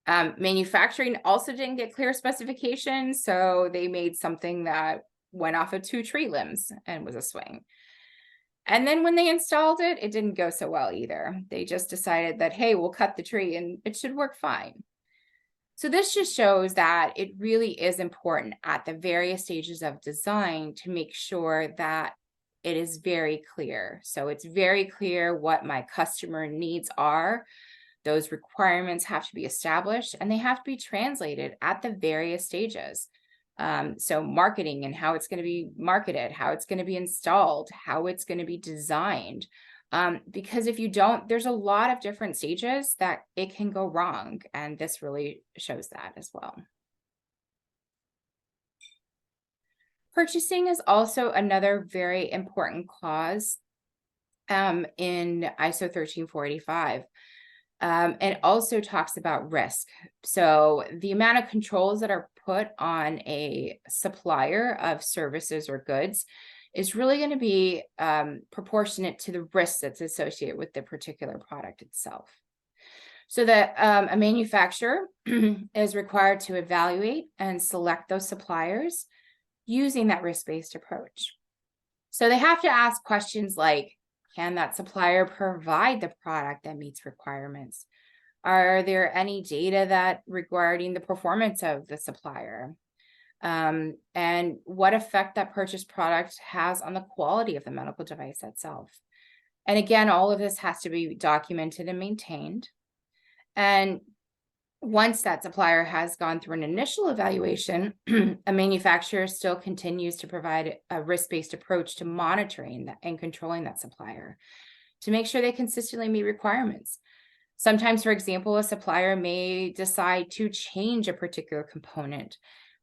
S7: Manufacturing also didn't get clear specifications, so they made something that went off of 2 tree limbs and was a swing. And then when they installed it, it didn't go so well either. They just decided that, hey, we'll cut the tree and it should work fine. So this just shows that it really is important at the various stages of design to make sure that it is very clear. So it's very clear what my customer needs are. Those requirements have to be established and they have to be translated at the various stages. So marketing and how it's going to be marketed, how it's going to be installed, how it's going to be designed. Because if you don't, there's a lot of different stages that it can go wrong. And this really shows that as well. Purchasing is also another very important clause in ISO 13485. It also talks about risk. So the amount of controls that are put on a supplier of services or goods is really going to be proportionate to the risk that's associated with the particular product itself. So that a manufacturer is required to evaluate and select those suppliers using that risk-based approach. So they have to ask questions like, can that supplier provide the product that meets requirements? Are there any data that regarding the performance of the supplier? And what effect that purchased product has on the quality of the medical device itself? And again, all of this has to be documented and maintained. And once that supplier has gone through an initial evaluation, a manufacturer still continues to provide a risk-based approach to monitoring that and controlling that supplier to make sure they consistently meet requirements. Sometimes, for example, a supplier may decide to change a particular component,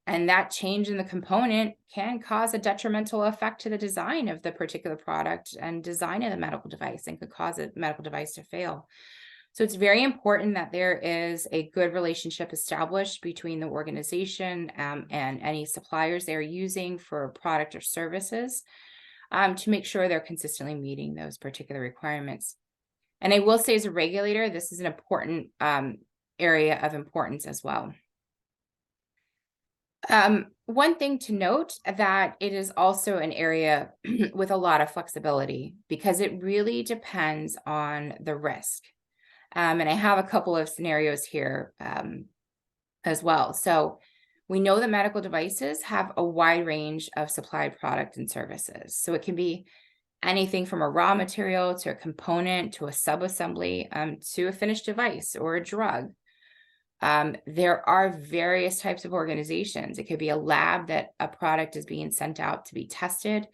S7: and that change in the component can cause a detrimental effect to the design of the particular product and design of the medical device and could cause a medical device to fail. So it's very important that there is a good relationship established between the organization and any suppliers they're using for product or services to make sure they're consistently meeting those particular requirements. And I will say as a regulator, this is an important area of importance as well. One thing to note that it is also an area with a lot of flexibility because it really depends on the risk. And I have a couple of scenarios here as well. So we know that medical devices have a wide range of supplied product and services. So it can be anything from a raw material to a component to a subassembly to a finished device or a drug. There are various types of organizations. It could be a lab that a product is being sent out to be tested.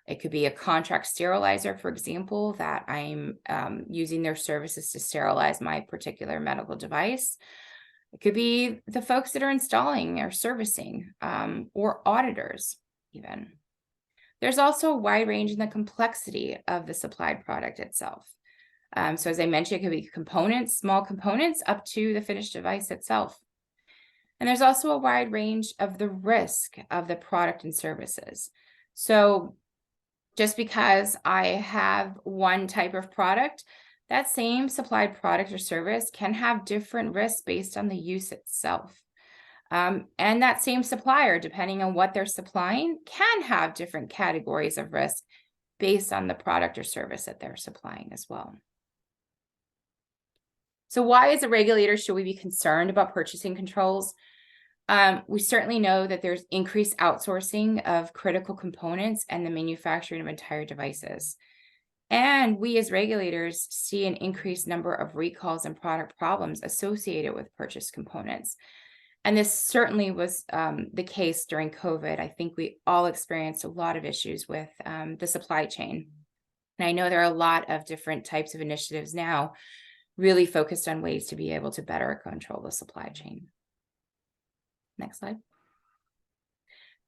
S7: It could be a contract sterilizer, for example, that I'm using their services to sterilize my particular medical device. It could be the folks that are installing or servicing or auditors even. There's also a wide range in the complexity of the supplied product itself. So as I mentioned, it could be components, small components up to the finished device itself. And there's also a wide range of the risk of the product and services. So just because I have one type of product, that same supplied product or service can have different risks based on the use itself. And that same supplier, depending on what they're supplying, can have different categories of risk based on the product or service that they're supplying as well. So why, as a regulator, should we be concerned about purchasing controls? We certainly know that there's increased outsourcing of critical components and the manufacturing of entire devices. And we as regulators see an increased number of recalls and product problems associated with purchased components. And this certainly was the case during COVID. I think we all experienced a lot of issues with the supply chain. And I know there are a lot of different types of initiatives now really focused on ways to be able to better control the supply chain. Next slide.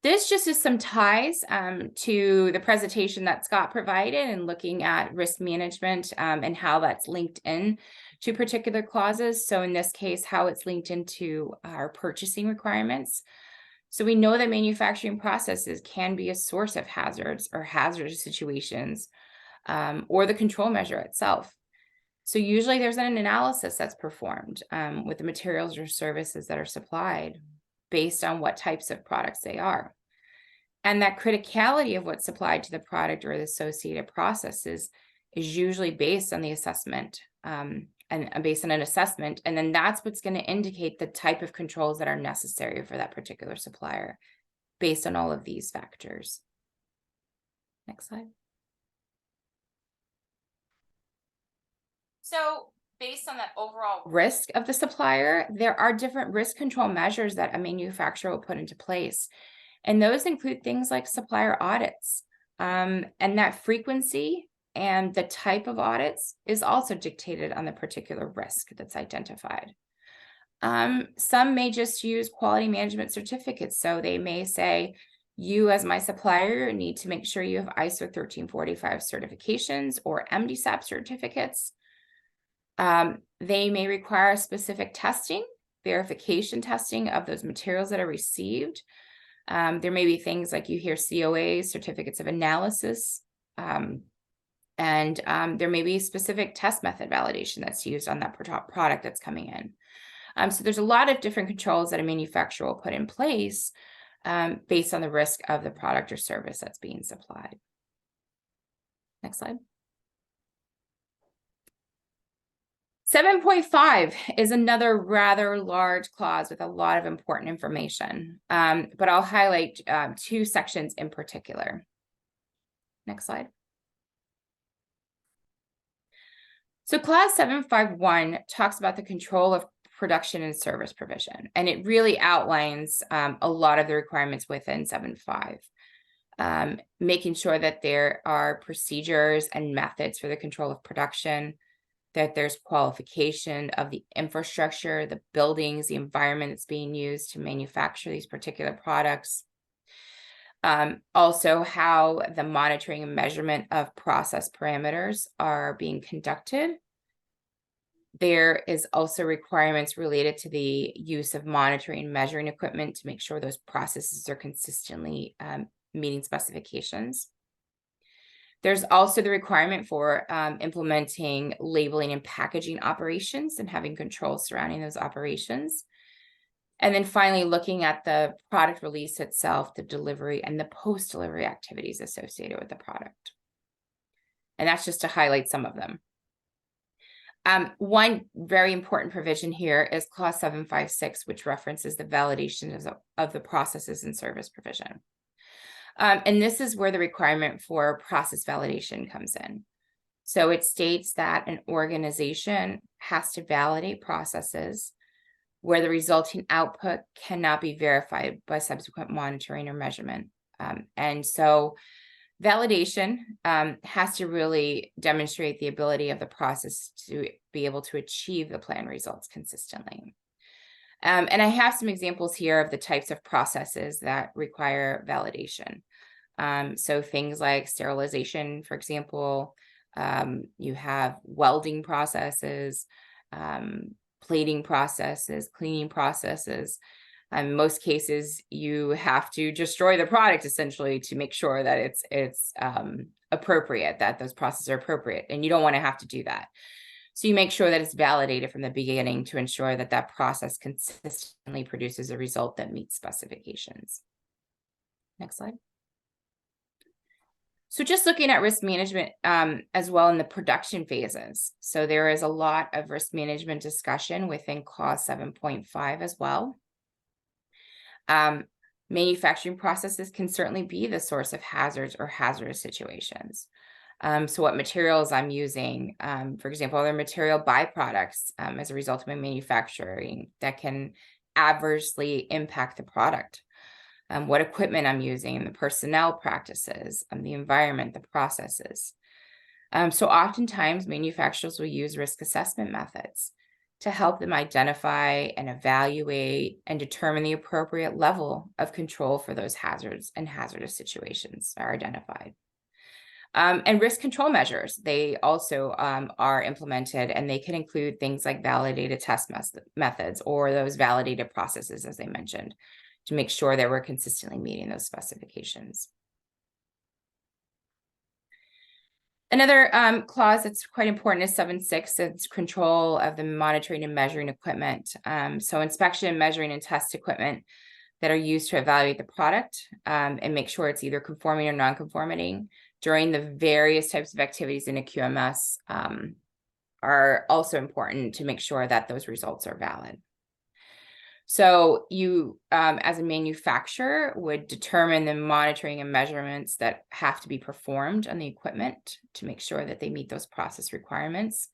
S7: This just is some ties to the presentation that Scott provided and looking at risk management and how that's linked in to particular clauses. So in this case, how it's linked into our purchasing requirements. So we know that manufacturing processes can be a source of hazards or hazardous situations or the control measure itself. So usually there's an analysis that's performed with the materials or services that are supplied based on what types of products they are. And that criticality of what's supplied to the product or the associated processes is usually based on the assessment and based on an assessment. And then that's what's going to indicate the type of controls that are necessary for that particular supplier based on all of these factors. Next slide. So based on that overall risk of the supplier, there are different risk control measures that a manufacturer will put into place. And those include things like supplier audits. And that frequency and the type of audits is also dictated on the particular risk that's identified. Some may just use quality management certificates. So they may say, you as my supplier need to make sure you have ISO 1345 certifications or MDSAP certificates. They may require specific testing, verification testing of those materials that are received. There may be things like you hear COA, certificates of analysis, and there may be specific test method validation that's used on that product that's coming in. So there's a lot of different controls that a manufacturer will put in place based on the risk of the product or service that's being supplied. Next slide. 7.5 is another rather large clause with a lot of important information, but I'll highlight two sections in particular. Next slide. So clause 751 talks about the control of production and service provision, and it really outlines a lot of the requirements within 7.5, making sure that there are procedures and methods for the control of production, that there's qualification of the infrastructure, the buildings, the environment that's being used to manufacture these particular products. Also, how the monitoring and measurement of process parameters are being conducted. There is also requirements related to the use of monitoring and measuring equipment to make sure those processes are consistently meeting specifications. There's also the requirement for implementing labeling and packaging operations and having controls surrounding those operations. And then finally, looking at the product release itself, the delivery and the post-delivery activities associated with the product. And that's just to highlight some of them. One very important provision here is clause 756, which references the validation of the processes and service provision. And this is where the requirement for process validation comes in. So it states that an organization has to validate processes where the resulting output cannot be verified by subsequent monitoring or measurement. And so validation has to really demonstrate the ability of the process to be able to achieve the planned results consistently. And I have some examples here of the types of processes that require validation. So things like sterilization, for example, you have welding processes, plating processes, cleaning processes. In most cases, you have to destroy the product essentially to make sure that it's appropriate, that those processes are appropriate, and you don't want to have to do that. So you make sure that it's validated from the beginning to ensure that that process consistently produces a result that meets specifications. Next slide. So just looking at risk management as well in the production phases. So there is a lot of risk management discussion within clause 7.5 as well. Manufacturing processes can certainly be the source of hazards or hazardous situations. So what materials I'm using, for example, other material byproducts as a result of my manufacturing that can adversely impact the product, what equipment I'm using, the personnel practices, the environment, the processes. So oftentimes manufacturers will use risk assessment methods to help them identify and evaluate and determine the appropriate level of control for those hazards and hazardous situations are identified. And risk control measures, they also are implemented, and they can include things like validated test methods or those validated processes, as I mentioned, to make sure that we're consistently meeting those specifications. Another clause that's quite important is 7.6. It's control of the monitoring and measuring equipment. So inspection, measuring, and test equipment that are used to evaluate the product and make sure it's either conforming or non-conforming during the various types of activities in a QMS are also important to make sure that those results are valid. So you, as a manufacturer, would determine the monitoring and measurements that have to be performed on the equipment to make sure that they meet those process requirements.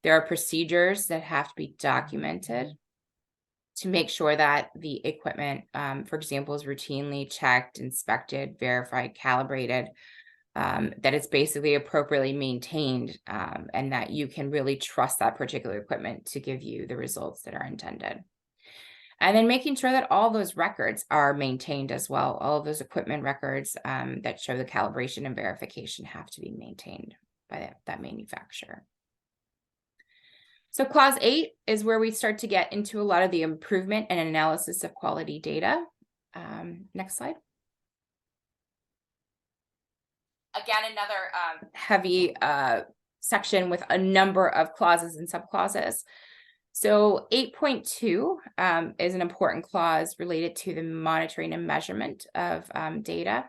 S7: There are procedures that have to be documented to make sure that the equipment, for example, is routinely checked, inspected, verified, calibrated, that it's basically appropriately maintained, and that you can really trust that particular equipment to give you the results that are intended. And then making sure that all those records are maintained as well. All of those equipment records that show the calibration and verification have to be maintained by that manufacturer. So clause 8 is where we start to get into a lot of the improvement and analysis of quality data. Next slide. Again, another heavy section with a number of clauses and subclauses. So 8.2 is an important clause related to the monitoring and measurement of data,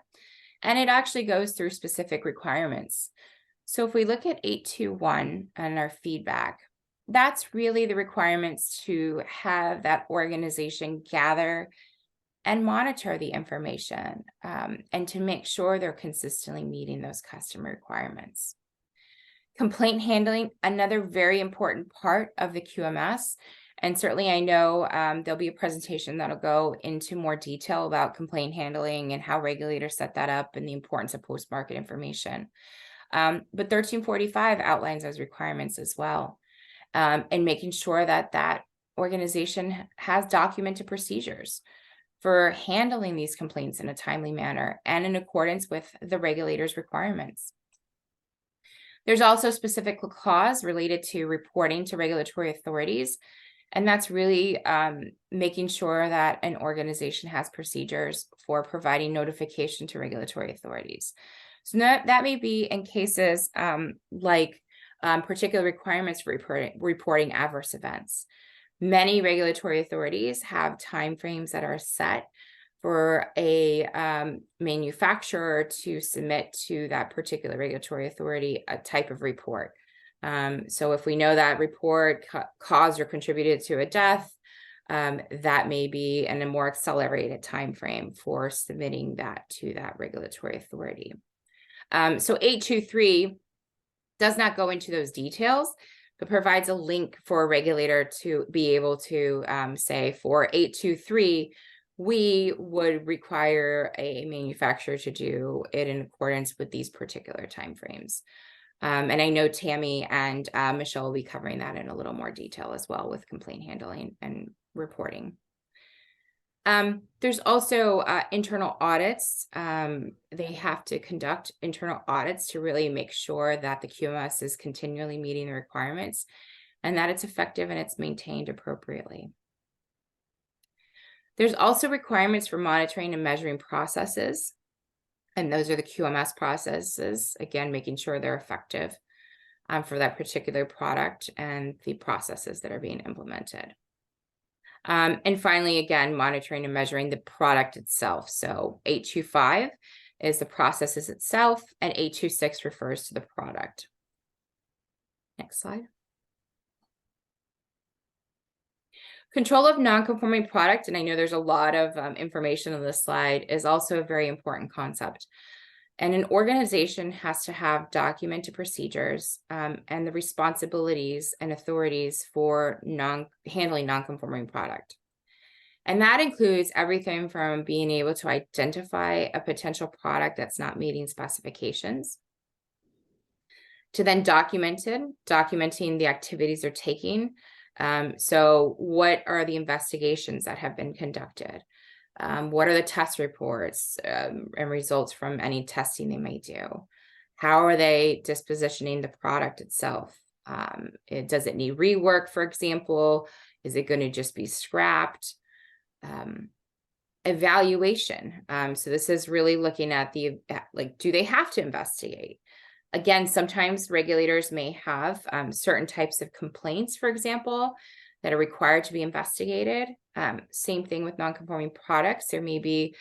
S7: and it actually goes through specific requirements. So if we look at 8.2.1 and our feedback, that's really the requirements to have that organization gather and monitor the information and to make sure they're consistently meeting those customer requirements. Complaint handling, another very important part of the QMS. And certainly I know there'll be a presentation that'll go into more detail about complaint handling and how regulators set that up and the importance of post-market information. But 1345 outlines those requirements as well, and making sure that that organization has documented procedures for handling these complaints in a timely manner and in accordance with the regulators' requirements. There's also a specific clause related to reporting to regulatory authorities, and that's really making sure that an organization has procedures for providing notification to regulatory authorities. So that may be in cases like particular requirements for reporting adverse events. Many regulatory authorities have timeframes that are set for a manufacturer to submit to that particular regulatory authority a type of report. So if we know that report caused or contributed to a death, that may be in a more accelerated timeframe for submitting that to that regulatory authority. So 8.2.3 does not go into those details, but provides a link for a regulator to be able to say for 8.2.3, we would require a manufacturer to do it in accordance with these particular timeframes. And I know Tammy and Michelle will be covering that in a little more detail as well with complaint handling and reporting. There's also internal audits. They have to conduct internal audits to really make sure that the QMS is continually meeting the requirements and that it's effective and it's maintained appropriately. There's also requirements for monitoring and measuring processes, and those are the QMS processes, again, making sure they're effective for that particular product and the processes that are being implemented. And finally, again, monitoring and measuring the product itself. So 8.2.5 is the processes itself, and 8.2.6 refers to the product. Next slide. Control of non-conforming product, and I know there's a lot of information on this slide, is also a very important concept. And an organization has to have documented procedures and the responsibilities and authorities for handling non-conforming product. And that includes everything from being able to identify a potential product that's not meeting specifications, to then documenting the activities they're taking. So what are the investigations that have been conducted? What are the test reports and results from any testing they may do? How are they dispositioning the product itself? Does it need rework, for example? Is it going to just be scrapped? Evaluation. So this is really looking at do they have to investigate? Again, sometimes regulators may have certain types of complaints, for example, that are required to be investigated. Same thing with non-conforming products. There may be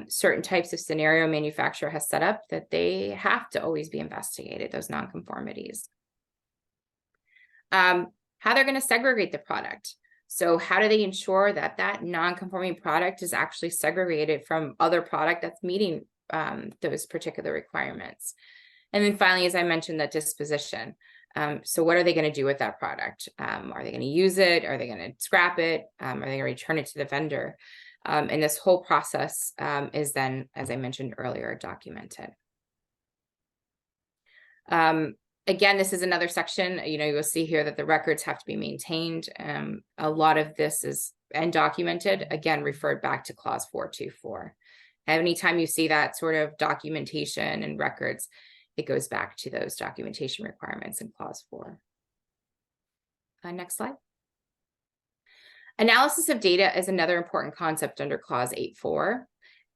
S7: certain types of scenario manufacturer has set up that they have to always be investigated, those non-conformities. How they're going to segregate the product. So how do they ensure that that non-conforming product is actually segregated from other product that's meeting those particular requirements? And then finally, as I mentioned, that disposition. So what are they going to do with that product? Are they going to use it? Are they going to scrap it? Are they going to return it to the vendor? And this whole process is then, as I mentioned earlier, documented. Again, this is another section, you'll see here that the records have to be maintained. A lot of this is documented, again, referred back to clause 424. Anytime you see that sort of documentation and records, it goes back to those documentation requirements in clause 4. Next slide. Analysis of data is another important concept under clause 8.4.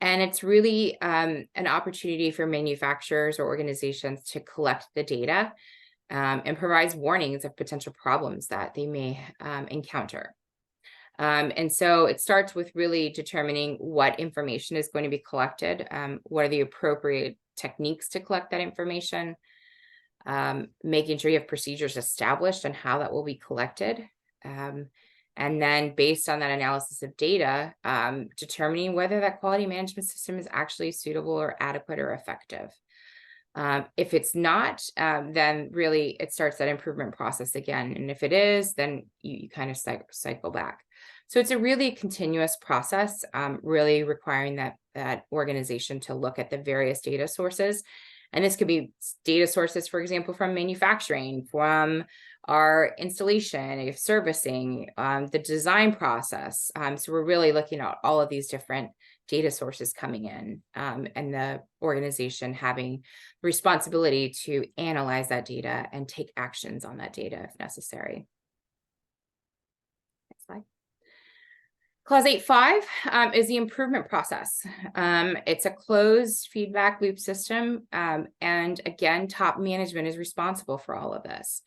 S7: And it's really an opportunity for manufacturers or organizations to collect the data and provides warnings of potential problems that they may encounter. And so it starts with really determining what information is going to be collected, what are the appropriate techniques to collect that information, making sure you have procedures established on how that will be collected. And then based on that analysis of data, determining whether that quality management system is actually suitable or adequate or effective. If it's not, then really it starts that improvement process again. And if it is, then you kind of cycle back. So it's a really continuous process, really requiring that organization to look at the various data sources. And this could be data sources, for example, from manufacturing, from our installation, servicing, the design process. So we're really looking at all of these different data sources coming in, and the organization having the responsibility to analyze that data and take actions on that data if necessary. Next slide. Clause 8.5 is the improvement process. It's a closed feedback loop system. And again, top management is responsible for all of this.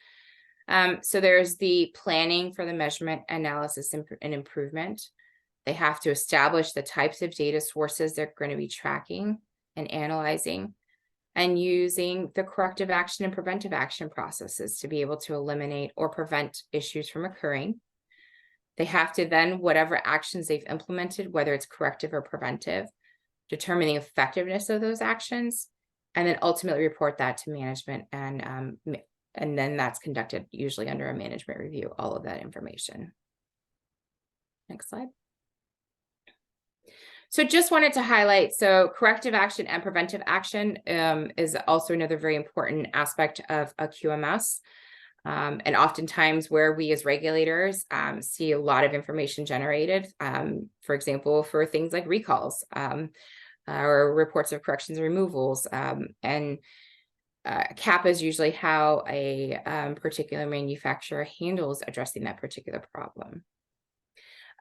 S7: So there's the planning for the measurement, analysis, and improvement. They have to establish the types of data sources they're going to be tracking and analyzing, and using the corrective action and preventive action processes to be able to eliminate or prevent issues from occurring. They have to then, whatever actions they've implemented, whether it's corrective or preventive, determine the effectiveness of those actions, and then ultimately report that to management. And then that's conducted usually under a management review, all of that information. Next slide. So just wanted to highlight, so corrective action and preventive action is also another very important aspect of a QMS. And oftentimes where we as regulators see a lot of information generated, for example, for things like recalls or reports of corrections and removals. And CAPA is usually how a particular manufacturer handles addressing that particular problem.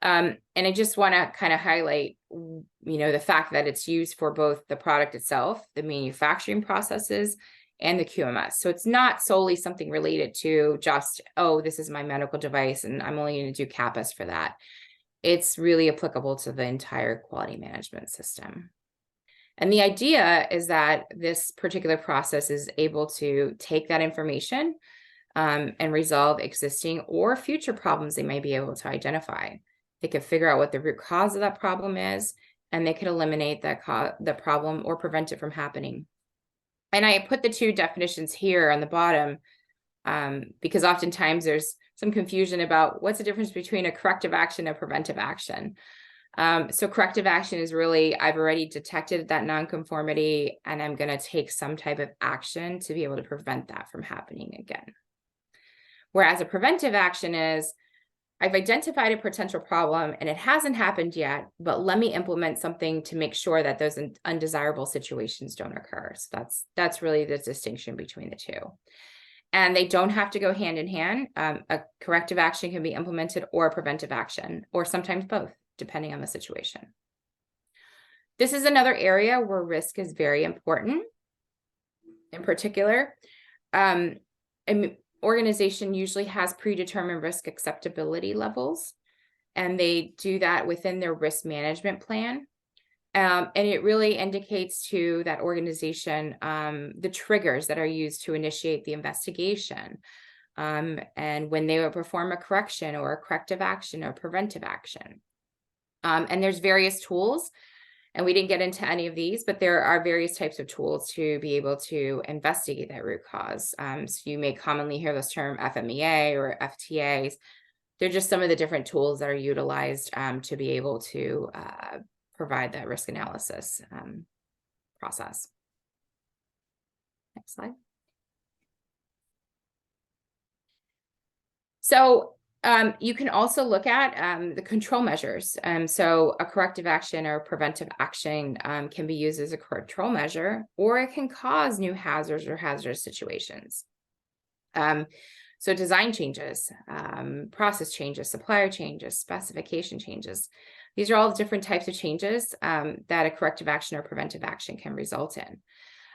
S7: And I just want to kind of highlight, the fact that it's used for both the product itself, the manufacturing processes, and the QMS. So it's not solely something related to just, oh, this is my medical device and I'm only going to do CAPAs for that. It's really applicable to the entire quality management system. And the idea is that this particular process is able to take that information and resolve existing or future problems they may be able to identify. They can figure out what the root cause of that problem is, and they can eliminate the problem or prevent it from happening. And I put the two definitions here on the bottom because oftentimes there's some confusion about what's the difference between a corrective action and preventive action. So corrective action is really, I've already detected that nonconformity and I'm going to take some type of action to be able to prevent that from happening again. Whereas a preventive action is, I've identified a potential problem and it hasn't happened yet, but let me implement something to make sure that those undesirable situations don't occur. So that's really the distinction between the two. And they don't have to go hand in hand. A corrective action can be implemented or a preventive action, or sometimes both, depending on the situation. This is another area where risk is very important. In particular, an organization usually has predetermined risk acceptability levels, and they do that within their risk management plan. And it really indicates to that organization the triggers that are used to initiate the investigation, and when they will perform a correction or a corrective action or preventive action. And there's various tools, and we didn't get into any of these, but there are various types of tools to be able to investigate that root cause. So you may commonly hear this term FMEA or FTAs. They're just some of the different tools that are utilized to be able to provide that risk analysis process. Next slide. So you can also look at the control measures. So a corrective action or preventive action can be used as a control measure, or it can cause new hazards or hazardous situations. So design changes, process changes, supplier changes, specification changes. These are all different types of changes that a corrective action or preventive action can result in.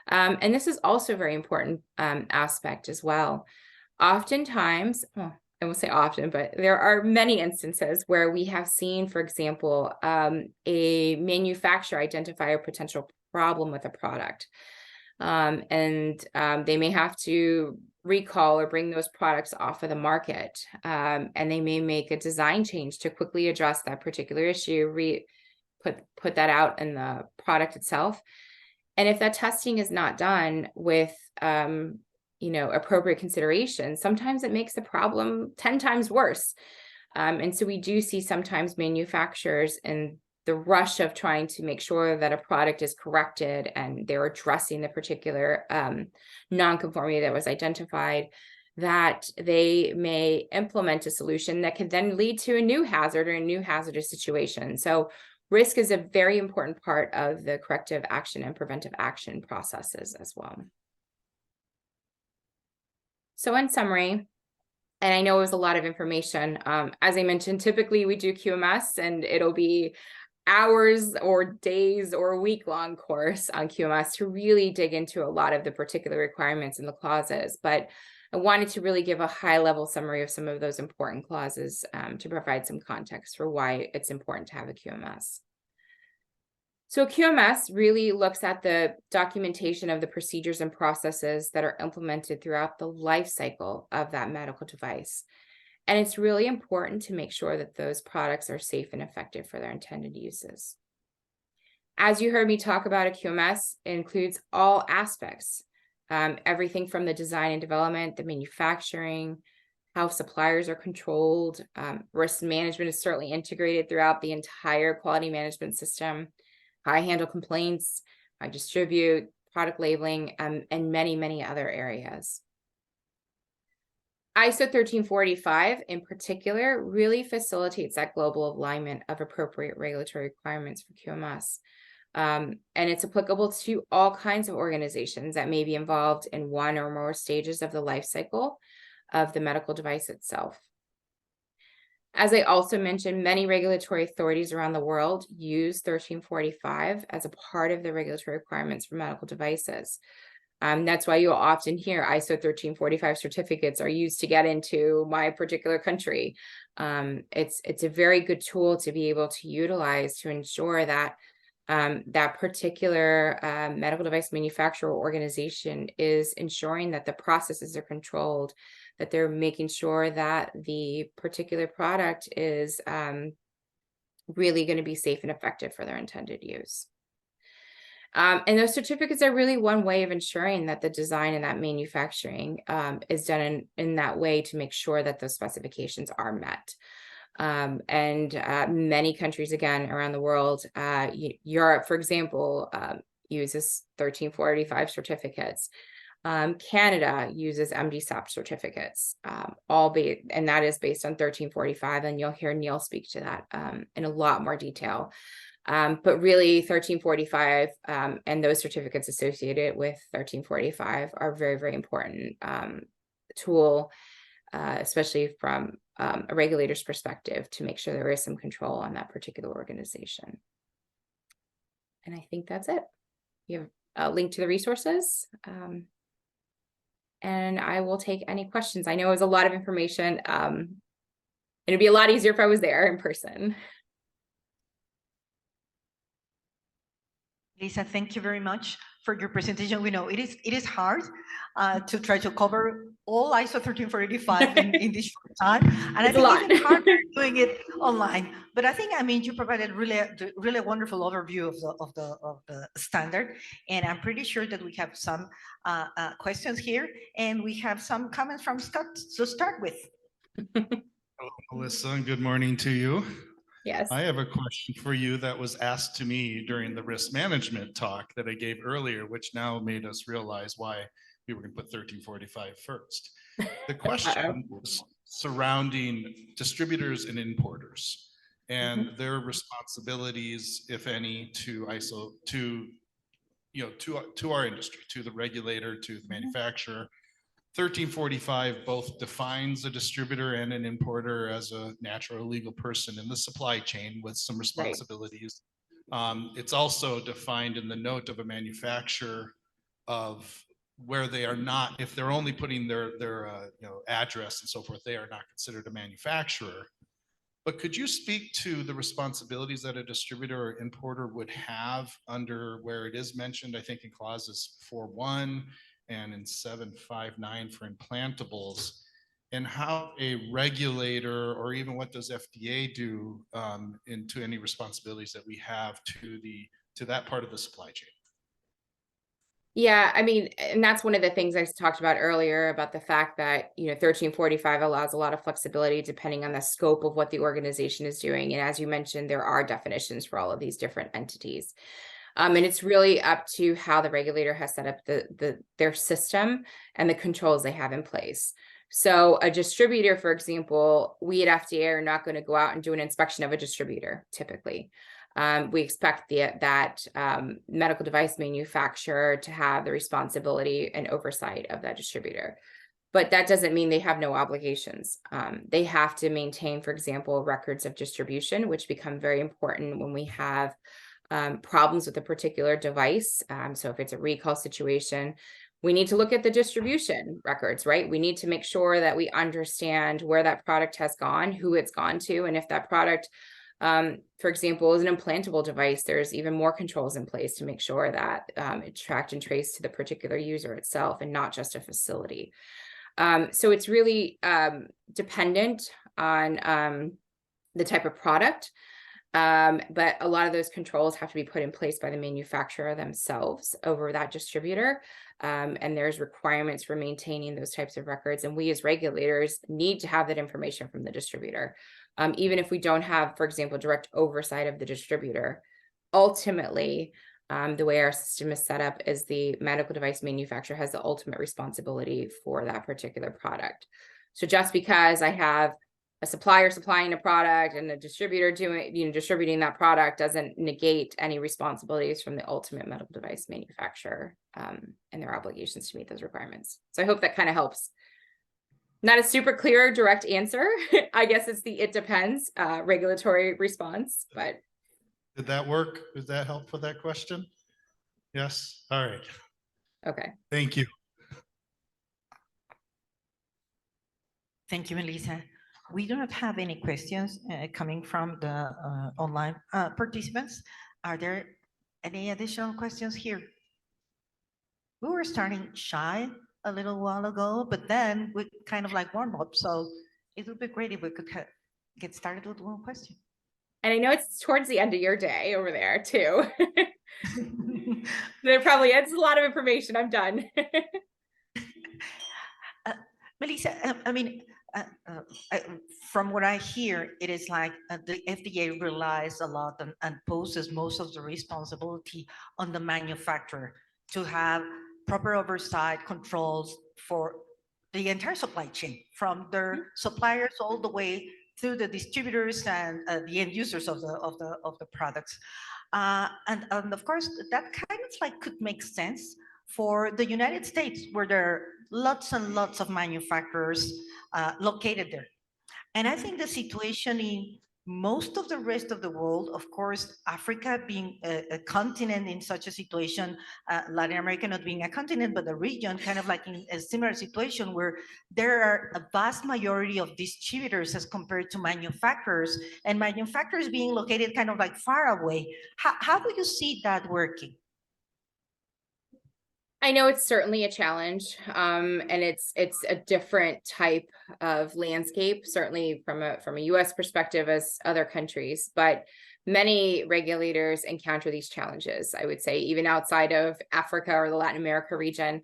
S7: And this is also a very important aspect as well. Oftentimes, well, I won't say often, but there are many instances where we have seen, for example, a manufacturer identify a potential problem with a product. And they may have to recall or bring those products off of the market. And they may make a design change to quickly address that particular issue, put that out in the product itself. And if that testing is not done with appropriate consideration, sometimes it makes the problem 10 times worse. And so we do see sometimes manufacturers in the rush of trying to make sure that a product is corrected and they're addressing the particular nonconformity that was identified, that they may implement a solution that could then lead to a new hazard or a new hazardous situation. So risk is a very important part of the corrective action and preventive action processes as well. So in summary, and I know it was a lot of information, as I mentioned, typically we do QMS and it'll be hours or days or a week-long course on QMS to really dig into a lot of the particular requirements in the clauses. But I wanted to really give a high-level summary of some of those important clauses to provide some context for why it's important to have a QMS. So QMS really looks at the documentation of the procedures and processes that are implemented throughout the life cycle of that medical device. And it's really important to make sure that those products are safe and effective for their intended uses. As you heard me talk about a QMS, it includes all aspects, everything from the design and development, the manufacturing, how suppliers are controlled. Risk management is certainly integrated throughout the entire quality management system. How I handle complaints, how I distribute, product labeling, and many, many other areas. ISO 13485 in particular really facilitates that global alignment of appropriate regulatory requirements for QMS. And it's applicable to all kinds of organizations that may be involved in one or more stages of the life cycle of the medical device itself. As I also mentioned, many regulatory authorities around the world use 13485 as a part of the regulatory requirements for medical devices. That's why you'll often hear ISO 13485 certificates are used to get into my particular country. It's a very good tool to be able to utilize to ensure that that particular medical device manufacturer organization is ensuring that the processes are controlled, that they're making sure that the particular product is really going to be safe and effective for their intended use. And those certificates are really one way of ensuring that the design and that manufacturing is done in that way to make sure that those specifications are met. Many countries, again, around the world, Europe, for example, uses 13485 certificates. Canada uses MDSAP certificates, and that is based on 1345, and you'll hear Neil speak to that in a lot more detail. But really 1345 and those certificates associated with 1345 are very, very important tool, especially from a regulator's perspective, to make sure there is some control on that particular organization. And I think that's it. You have a link to the resources. And I will take any questions. I know it was a lot of information. It'd be a lot easier if I was there in person.
S1: Lisa, thank you very much for your presentation. We know it is hard to try to cover all ISO 13485 in this short time, and
S7: It's
S1: I
S7: a
S1: think
S7: lot.
S1: even harder doing it online. But I think, I mean, you provided really wonderful overview of the standard, and I'm pretty sure that we have some questions here, and we have some comments from Scott to start with.
S8: Hello, Melissa, and good morning to you.
S7: Yes.
S8: I have a question for you that was asked to me during the risk management talk that I gave earlier, which now made us realize why we were going to put 1345 first. The question was surrounding distributors and importers and their responsibilities, if any, to ISO, to our industry, to the regulator, to the manufacturer. 1345 both defines a distributor and an importer as a natural legal person in the supply chain with some responsibilities. It's also defined in the note of a manufacturer of where they are not, if they're only putting their address and so forth, they are not considered a manufacturer. But could you speak to the responsibilities that a distributor or importer would have under where it is mentioned, I think in clauses 4.1 and in 7.5.9 for implantables, and how a regulator, or even what does FDA do into any responsibilities that we have to that part of the supply chain?
S7: Yeah, I mean, and that's one of the things I talked about earlier about the fact that, 1345 allows a lot of flexibility depending on the scope of what the organization is doing. And as you mentioned, there are definitions for all of these different entities. And it's really up to how the regulator has set up their system and the controls they have in place. So a distributor, for example, we at FDA are not going to go out and do an inspection of a distributor typically. We expect that medical device manufacturer to have the responsibility and oversight of that distributor. But that doesn't mean they have no obligations. They have to maintain, for example, records of distribution, which become very important when we have problems with a particular device. So if it's a recall situation, we need to look at the distribution records, right? We need to make sure that we understand where that product has gone, who it's gone to, and if that product, for example, is an implantable device, there's even more controls in place to make sure that it's tracked and traced to the particular user itself and not just a facility. So it's really dependent on the type of product. But a lot of those controls have to be put in place by the manufacturer themselves over that distributor. And there's requirements for maintaining those types of records. And we as regulators need to have that information from the distributor. Even if we don't have, for example, direct oversight of the distributor, ultimately, the way our system is set up is the medical device manufacturer has the ultimate responsibility for that particular product. So just because I have a supplier supplying a product and a distributor distributing that product doesn't negate any responsibilities from the ultimate medical device manufacturer and their obligations to meet those requirements. So I hope that kind of helps. Not a super clear, direct answer. I guess it's it depends regulatory response, but.
S8: Did that work? Does that help with that question? Yes. All right.
S7: Okay.
S8: Thank you.
S1: Thank you, Melissa. We do not have any questions coming from the online participants. Are there any additional questions here? We were starting shy a little while ago, but then we kind of like warm up. So it would be great if we could get started with one question.
S7: And I know it's towards the end of your day over there too. There probably is a lot of information. I'm done.
S1: Melissa, I mean,
S21: From what I hear, it is like the FDA relies a lot and poses most of the responsibility on the manufacturer to have proper oversight controls for the entire supply chain, from their suppliers all the way through the distributors and the end users of the products. And of course, that kind of like could make sense for the United States, where there are lots and lots of manufacturers located there. And I think the situation in most of the rest of the world, of course, Africa being a continent in such a situation, Latin America not being a continent, but a region, kind of like in a similar situation where there are a vast majority of distributors as compared to manufacturers, and manufacturers being located kind of like far away. How do you see that working?
S7: I know it's certainly a challenge, and it's a different type of landscape, certainly from a U.S. perspective as other countries, but many regulators encounter these challenges, I would say, even outside of Africa or the Latin America region.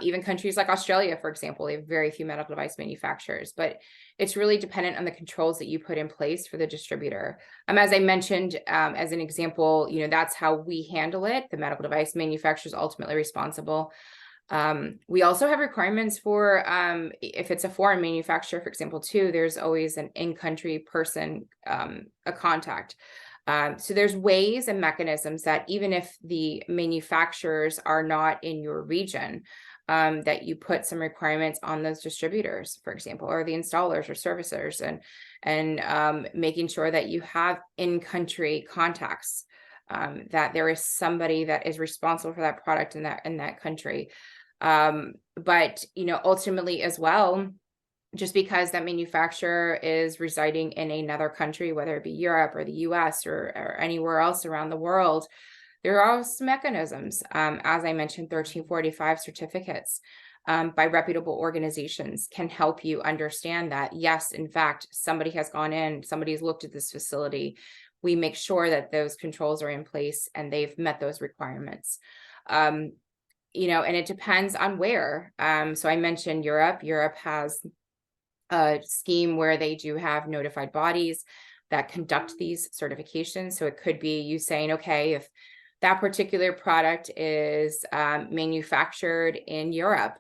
S7: Even countries like Australia, for example, they have very few medical device manufacturers, but it's really dependent on the controls that you put in place for the distributor. As I mentioned, as an example, that's how we handle it. The medical device manufacturer is ultimately responsible. We also have requirements for, if it's a foreign manufacturer, for example, too, there's always an in-country person, a contact. So there's ways and mechanisms that even if the manufacturers are not in your region, that you put some requirements on those distributors, for example, or the installers or servicers, and making sure that you have in-country contacts, that there is somebody that is responsible for that product in that country. But ultimately as well, just because that manufacturer is residing in another country, whether it be Europe or the US or anywhere else around the world, there are also mechanisms, as I mentioned, 1345 certificates by reputable organizations can help you understand that, yes, in fact, somebody has gone in, somebody's looked at this facility. We make sure that those controls are in place and they've met those requirements. And it depends on where. So I mentioned Europe. Europe has a scheme where they do have notified bodies that conduct these certifications. So it could be you saying, okay, if that particular product is manufactured in Europe,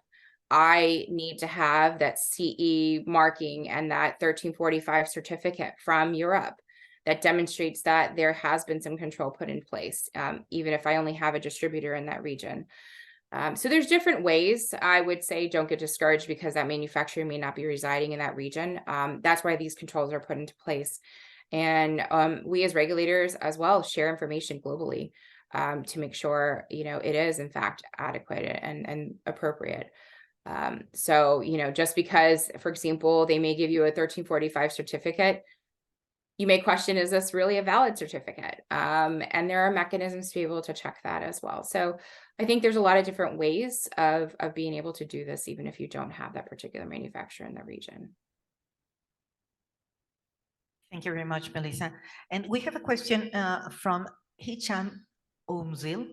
S7: I need to have that CE marking and that 1345 certificate from Europe that demonstrates that there has been some control put in place, even if I only have a distributor in that region. So there's different ways. I would say don't get discouraged because that manufacturer may not be residing in that region. That's why these controls are put into place. And we as regulators as well share information globally to make sure, it is in fact adequate and appropriate. So, just because, for example, they may give you a 1345 certificate, you may question, is this really a valid certificate? And there are mechanisms to be able to check that as well. So I think there's a lot of different ways of being able to do this, even if you don't have that particular manufacturer in the region.
S21: Thank you very much, Melissa. And we have a question from Hicham Omzil.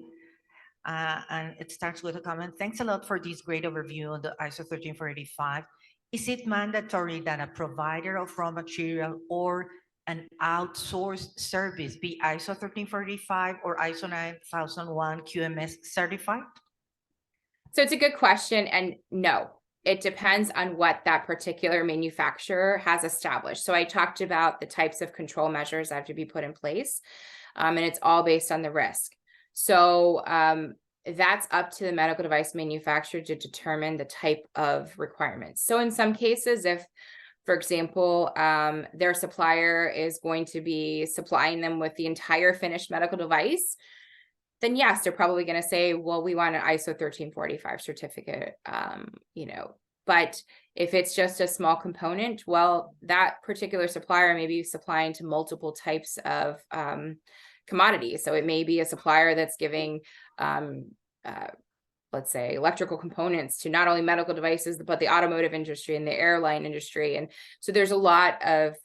S21: And it starts with a comment. Thanks a lot for this great overview on the ISO 13485. Is it mandatory that a provider of raw material or an outsourced service be ISO 13485 or ISO 9001 QMS certified?
S7: So it's a good question, and no, it depends on what that particular manufacturer has established. So I talked about the types of control measures that have to be put in place, and it's all based on the risk. So that's up to the medical device manufacturer to determine the type of requirements. So in some cases, if, for example, their supplier is going to be supplying them with the entire finished medical device, then yes, they're probably going to say, well, we want an ISO 1345 certificate, but if it's just a small component, well, that particular supplier may be supplying to multiple types of commodities. So it may be a supplier that's giving, let's say, electrical components to not only medical devices, but the automotive industry and the airline industry. And so there's a lot of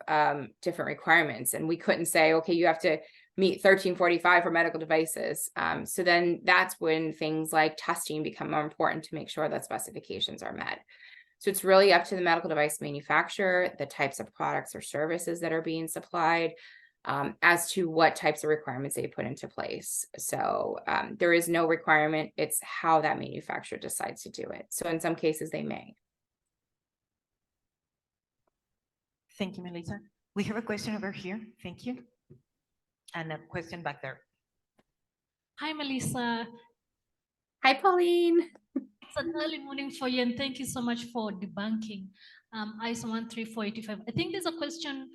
S7: different requirements, and we couldn't say, okay, you have to meet 1345 for medical devices. So then that's when things like testing become more important to make sure that specifications are met. So it's really up to the medical device manufacturer, the types of products or services that are being supplied, as to what types of requirements they put into place. So there is no requirement. It's how that manufacturer decides to do it. So in some cases they may.
S21: Thank you, Melissa. We have a question over here. Thank you. And a question back there.
S2: Hi, Melissa.
S7: Hi, Pauline.
S2: It's an early morning for you, and thank you so much for debunking ISO 13485. I think there's a question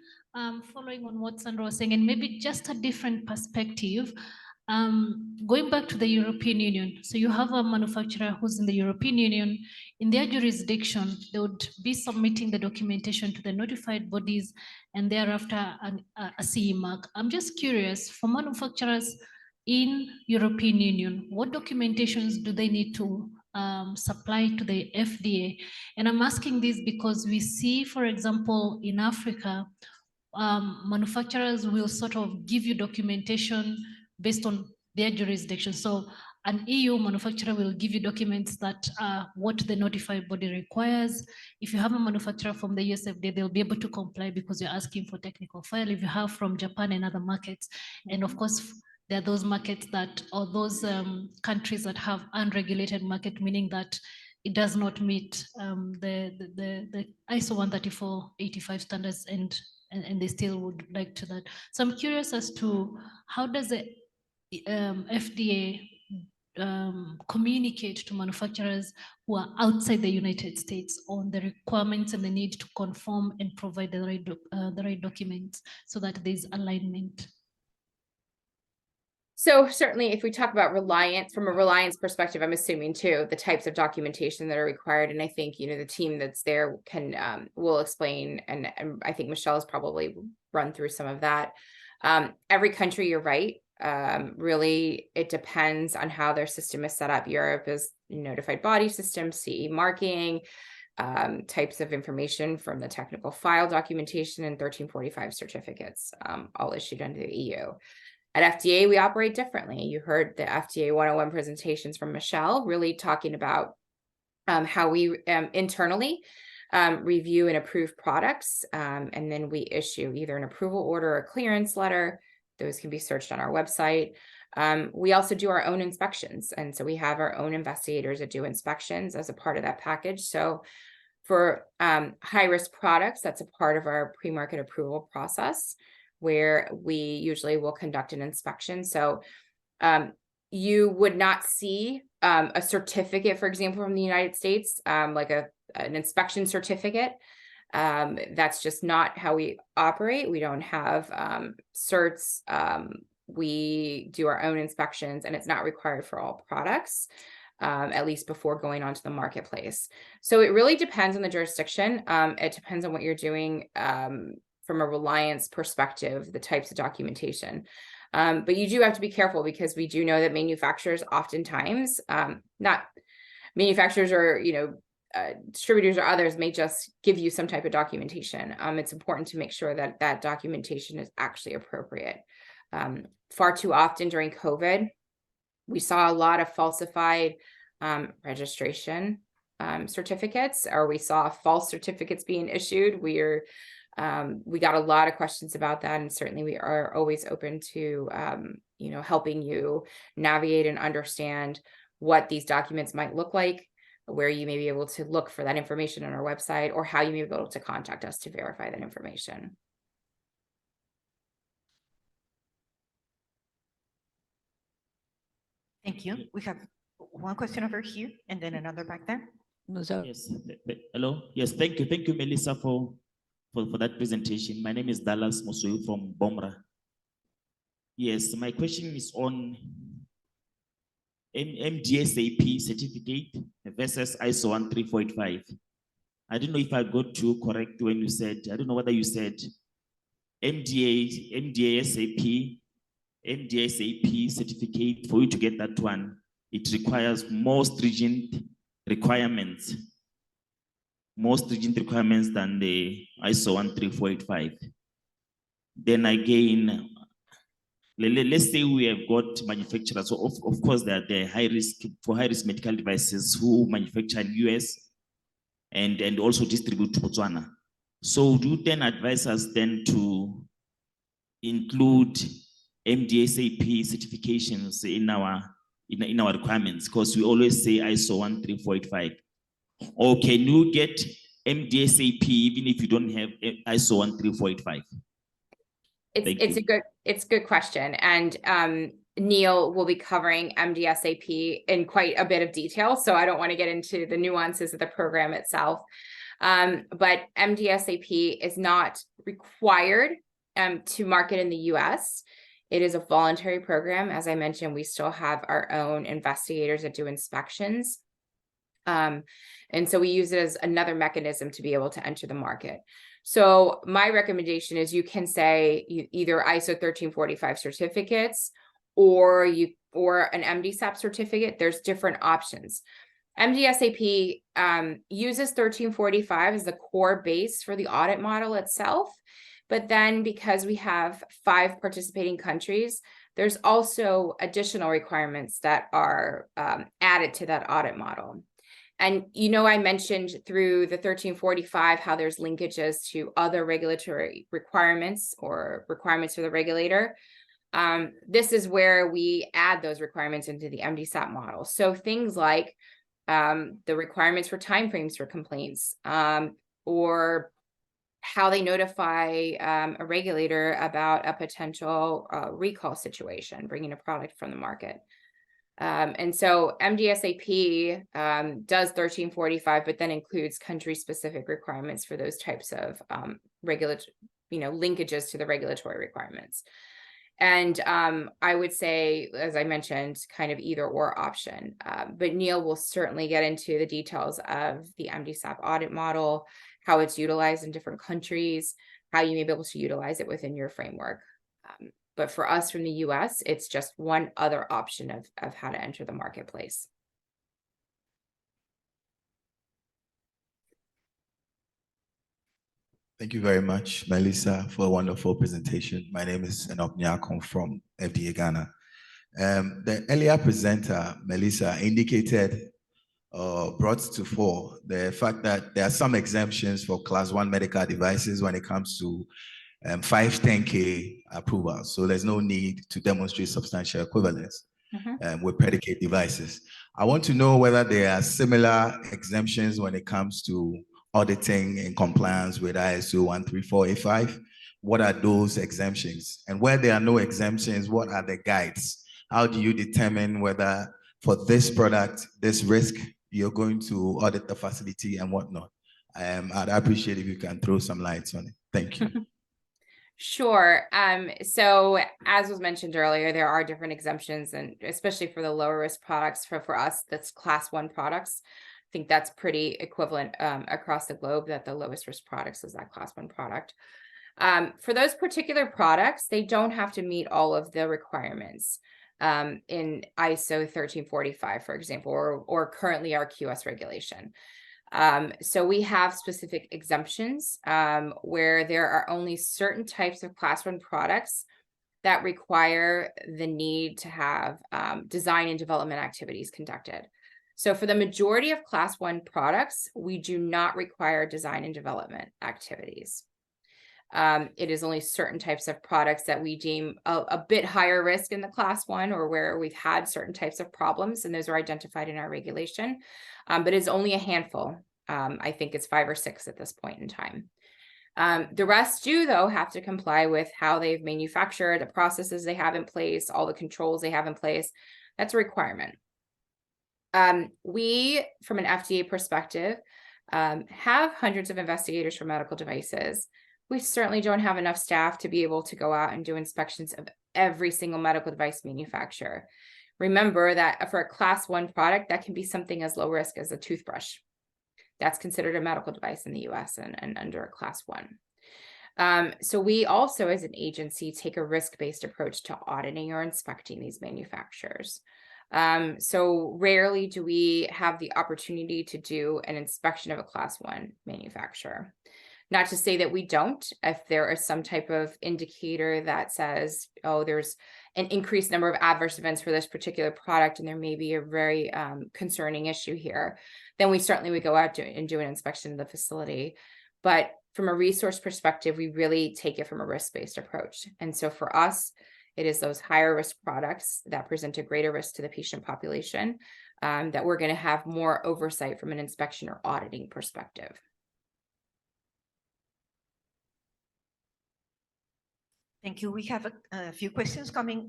S2: following on what Sandra was saying, and maybe just a different perspective. Going back to the European Union. So you have a manufacturer who's in the European Union. In their jurisdiction, they would be submitting the documentation to the notified bodies and thereafter a CE mark. I'm just curious, for manufacturers in European Union, what documentations do they need to supply to the FDA? And I'm asking this because we see, for example, in Africa, manufacturers will sort of give you documentation based on their jurisdiction. So an EU manufacturer will give you documents that are what the notified body requires. If you have a manufacturer from the US FDA, they'll be able to comply because you're asking for technical file. If you have from Japan and other markets, and of course, there are those markets that, or those countries that have unregulated market, meaning that it does not meet the ISO 13485 standards, and they still would like to that. So I'm curious as to how does the FDA communicate to manufacturers who are outside the United States on the requirements and the need to conform and provide the right documents so that there's alignment?
S7: So certainly if we talk about reliance, from a reliance perspective, I'm assuming too, the types of documentation that are required. And I think, the team that's there can, will explain, and I think Michelle has probably run through some of that. Every country, you're right. Really, it depends on how their system is set up. Europe is notified body system, CE marking, types of information from the technical file documentation and 1345 certificates, all issued under the EU. At FDA, we operate differently. You heard the FDA 101 presentations from Michelle, really talking about how we internally review and approve products, and then we issue either an approval order or a clearance letter. Those can be searched on our website. We also do our own inspections, and so we have our own investigators that do inspections as a part of that package. So for high-risk products, that's a part of our pre-market approval process, where we usually will conduct an inspection. So you would not see a certificate, for example, from the United States, like an inspection certificate. That's just not how we operate. We don't have certs. We do our own inspections, and it's not required for all products, at least before going onto the marketplace. So it really depends on the jurisdiction. It depends on what you're doing. From a reliance perspective, the types of documentation. But you do have to be careful, because we do know that manufacturers oftentimes, not manufacturers or, distributors or others, may just give you some type of documentation. It's important to make sure that that documentation is actually appropriate. Far too often during COVID, we saw a lot of falsified registration certificates, or we saw false certificates being issued. We got a lot of questions about that, and certainly we are always open to, helping you navigate and understand what these documents might look like, where you may be able to look for that information on our website, or how you may be able to contact us to verify that information.
S21: Thank you. We have one question over here and then another back there.
S13: Yes. Hello. Yes. Thank you, Melissa, for that presentation. My name is Dallas Mosuyu from Bomra. Yes, my question is on MDSAP certificate versus ISO 13485. I don't know if I got you correct when you said, I don't know whether you said MDSAP certificate. For you to get that one, it requires more stringent requirements than the ISO 13485. Then again, let's say we have got manufacturers. So of course, they're high risk medical devices who manufacture in US. and also distribute to Botswana. So do you then advise us then to include MDSAP certifications in our requirements? Because we always say ISO 13485. Or can you get MDSAP even if you don't have ISO 13485?
S7: It's a good question. And Neil will be covering MDSAP in quite a bit of detail, so I don't want to get into the nuances of the program itself. But MDSAP is not required to market in the US. It is a voluntary program. As I mentioned, we still have our own investigators that do inspections. And so we use it as another mechanism to be able to enter the market. So my recommendation is you can say either ISO 1345 certificates or an MDSAP certificate. There's different options. MDSAP uses 1345 as the core base for the audit model itself. But then because we have 5 participating countries, there's also additional requirements that are added to that audit model. And, I mentioned through the 1345 how there's linkages to other regulatory requirements or requirements for the regulator. This is where we add those requirements into the MDSAP model. So things like the requirements for timeframes for complaints, or how they notify a regulator about a potential recall situation, bringing a product from the market. And so MDSAP does 1345, but then includes country-specific requirements for those types of regulatory, linkages to the regulatory requirements. And I would say, as I mentioned, kind of either or option. But Neil will certainly get into the details of the MDSAP audit model, how it's utilized in different countries, how you may be able to utilize it within your framework. But for us from the US, it's just one other option of how to enter the marketplace.
S5: Thank you very much, Melissa, for a wonderful presentation. My name is Enoch Nyakon from FDA Ghana. The earlier presenter, Melissa, indicated brought to fore the fact that there are some exemptions for class 1 medical devices when it comes to 510K approval. So there's no need to demonstrate substantial equivalence with predicate devices. I want to know whether there are similar exemptions when it comes to auditing in compliance with ISO 13485. What are those exemptions? And where there are no exemptions, what are the guides? How do you determine whether for this product, this risk, you're going to audit the facility and whatnot? I'd appreciate if you can throw some lights on it. Thank you.
S7: Sure. So as was mentioned earlier, there are different exemptions, and especially for the lower risk products, for us, that's class 1 products. I think that's pretty equivalent across the globe, that the lowest risk products is that class 1 product. For those particular products, they don't have to meet all of the requirements in ISO 1345, for example, or currently our QS regulation. So we have specific exemptions where there are only certain types of class 1 products that require the need to have design and development activities conducted. So for the majority of class 1 products, we do not require design and development activities. It is only certain types of products that we deem a bit higher risk in the class 1, or where we've had certain types of problems, and those are identified in our regulation. But it's only a handful. I think it's 5 or 6 at this point in time. The rest do, though, have to comply with how they've manufactured, the processes they have in place, all the controls they have in place. That's a requirement. We, from an FDA perspective, have hundreds of investigators for medical devices. We certainly don't have enough staff to be able to go out and do inspections of every single medical device manufacturer. Remember that for a class 1 product, that can be something as low risk as a toothbrush. That's considered a medical device in the US and under a class 1. So we also, as an agency, take a risk-based approach to auditing or inspecting these manufacturers. So rarely do we have the opportunity to do an inspection of a class 1 manufacturer. Not to say that we don't, if there is some type of indicator that says, oh, there's an increased number of adverse events for this particular product, and there may be a very concerning issue here, then we certainly would go out and do an inspection of the facility. But from a resource perspective, we really take it from a risk-based approach. And so for us, it is those higher risk products that present a greater risk to the patient population that we're going to have more oversight from an inspection or auditing perspective.
S21: Thank you. We have a few questions coming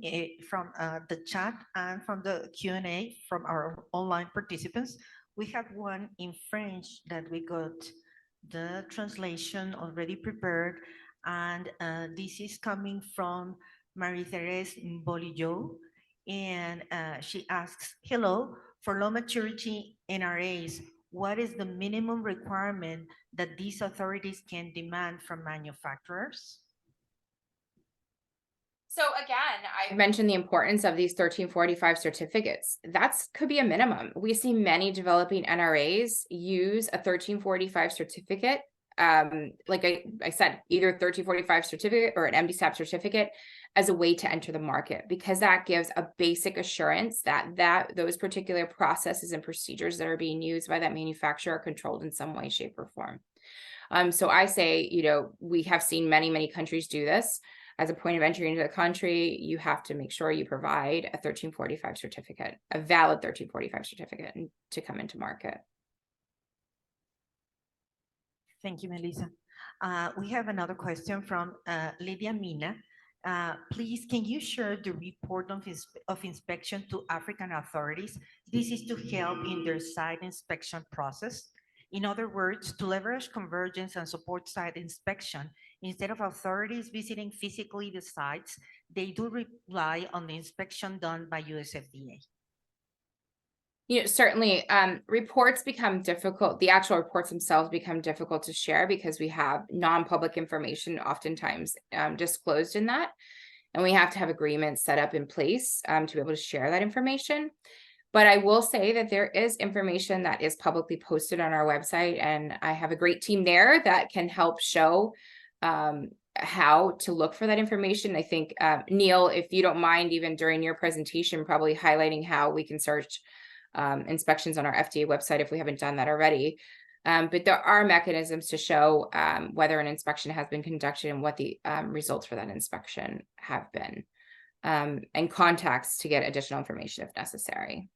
S21: from the chat and from the Q&A from our online participants. We have one in French that we got the translation already prepared, and this is coming from Marie-Thérèse Bolillo, and she asks, hello, for low maturity NRAs, what is the minimum requirement that these authorities can demand from manufacturers?
S7: So again, I mentioned the importance of these 1345 certificates. That's could be a minimum. We see many developing NRAs use a 1345 certificate. Like I said, either 1345 certificate or an MDSAP certificate as a way to enter the market, because that gives a basic assurance that those particular processes and procedures that are being used by that manufacturer are controlled in some way, shape, or form. So I say, we have seen many countries do this. As a point of entry into the country, you have to make sure you provide a 1345 certificate, a valid 1345 certificate to come into market.
S21: Thank you, Melissa. We have another question from Lydia Mina. Please, can you share the report of inspection to African authorities? This is to help in their site inspection process. In other words, to leverage convergence and support site inspection, instead of authorities visiting physically the sites, they do rely on the inspection done by US FDA.
S7: Certainly, reports become difficult. The actual reports themselves become difficult to share because we have non-public information oftentimes disclosed in that. And we have to have agreements set up in place to be able to share that information. But I will say that there is information that is publicly posted on our website, and I have a great team there that can help show how to look for that information. I think, Neil, if you don't mind, even during your presentation, probably highlighting how we can search inspections on our FDA website if we haven't done that already. But there are mechanisms to show whether an inspection has been conducted and what the results for that inspection have been, and contacts to get additional information if necessary.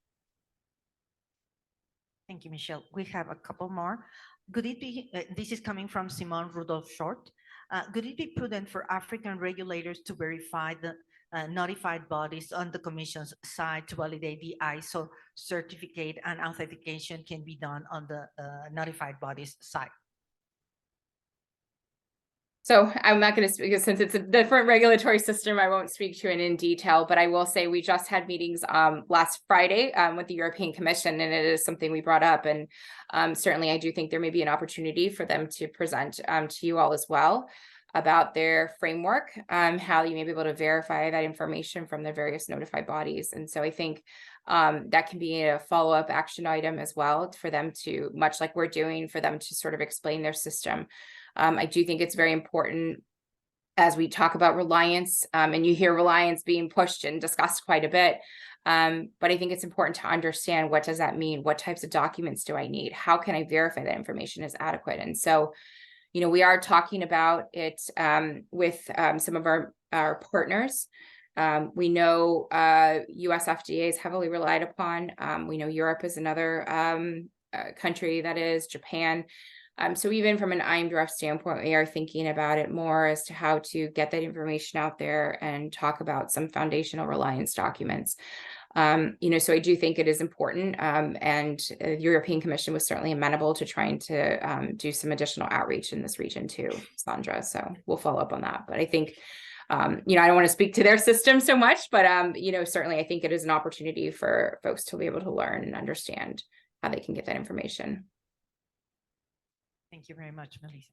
S21: Thank you, Michelle. We have a couple more. Could it be, this is coming from Simone Rudolph Short. Could it be prudent for African regulators to verify the notified bodies on the Commission's side to validate the ISO certificate, and authentication can be done on the notified bodies side?
S7: So I'm not going to speak, since it's a different regulatory system, I won't speak to it in detail, but I will say we just had meetings last Friday with the European Commission, and it is something we brought up. And certainly I do think there may be an opportunity for them to present to you all as well about their framework, how you may be able to verify that information from the various notified bodies. And so I think that can be a follow-up action item as well for them to, much like we're doing, for them to sort of explain their system. I do think it's very important as we talk about reliance, and you hear reliance being pushed and discussed quite a bit. But I think it's important to understand, what does that mean? What types of documents do I need? How can I verify that information is adequate? And so, we are talking about it with some of our partners. We know US FDA is heavily relied upon. We know Europe is another country that is, Japan. So even from an AMDRC standpoint, we are thinking about it more as to how to get that information out there and talk about some foundational reliance documents. So I do think it is important, and the European Commission was certainly amenable to trying to do some additional outreach in this region too, Sandra. So we'll follow up on that. But I think, I don't want to speak to their system so much, but, certainly I think it is an opportunity for folks to be able to learn and understand how they can get that information.
S21: Thank you very much, Melissa.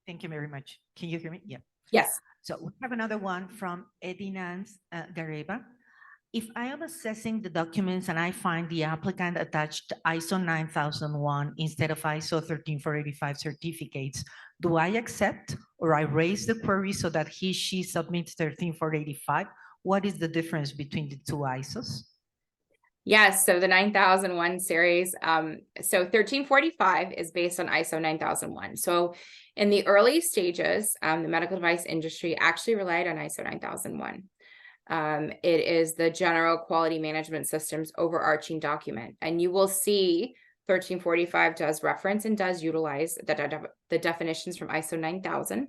S21: Thank you very much. Can you hear me? Yeah.
S7: Yes.
S21: So we have another one from Edinance Gareba. If I am assessing the documents and I find the applicant attached ISO 9001 instead of ISO 13485 certificates, do I accept, or I raise the query so that she submits 13485? What is the difference between the two ISOs?
S7: Yes, so the 9001 series, so 1345 is based on ISO 9001. So in the early stages, the medical device industry actually relied on ISO 9001. It is the General Quality Management Systems overarching document, and you will see 1345 does reference and does utilize the definitions from ISO 9000.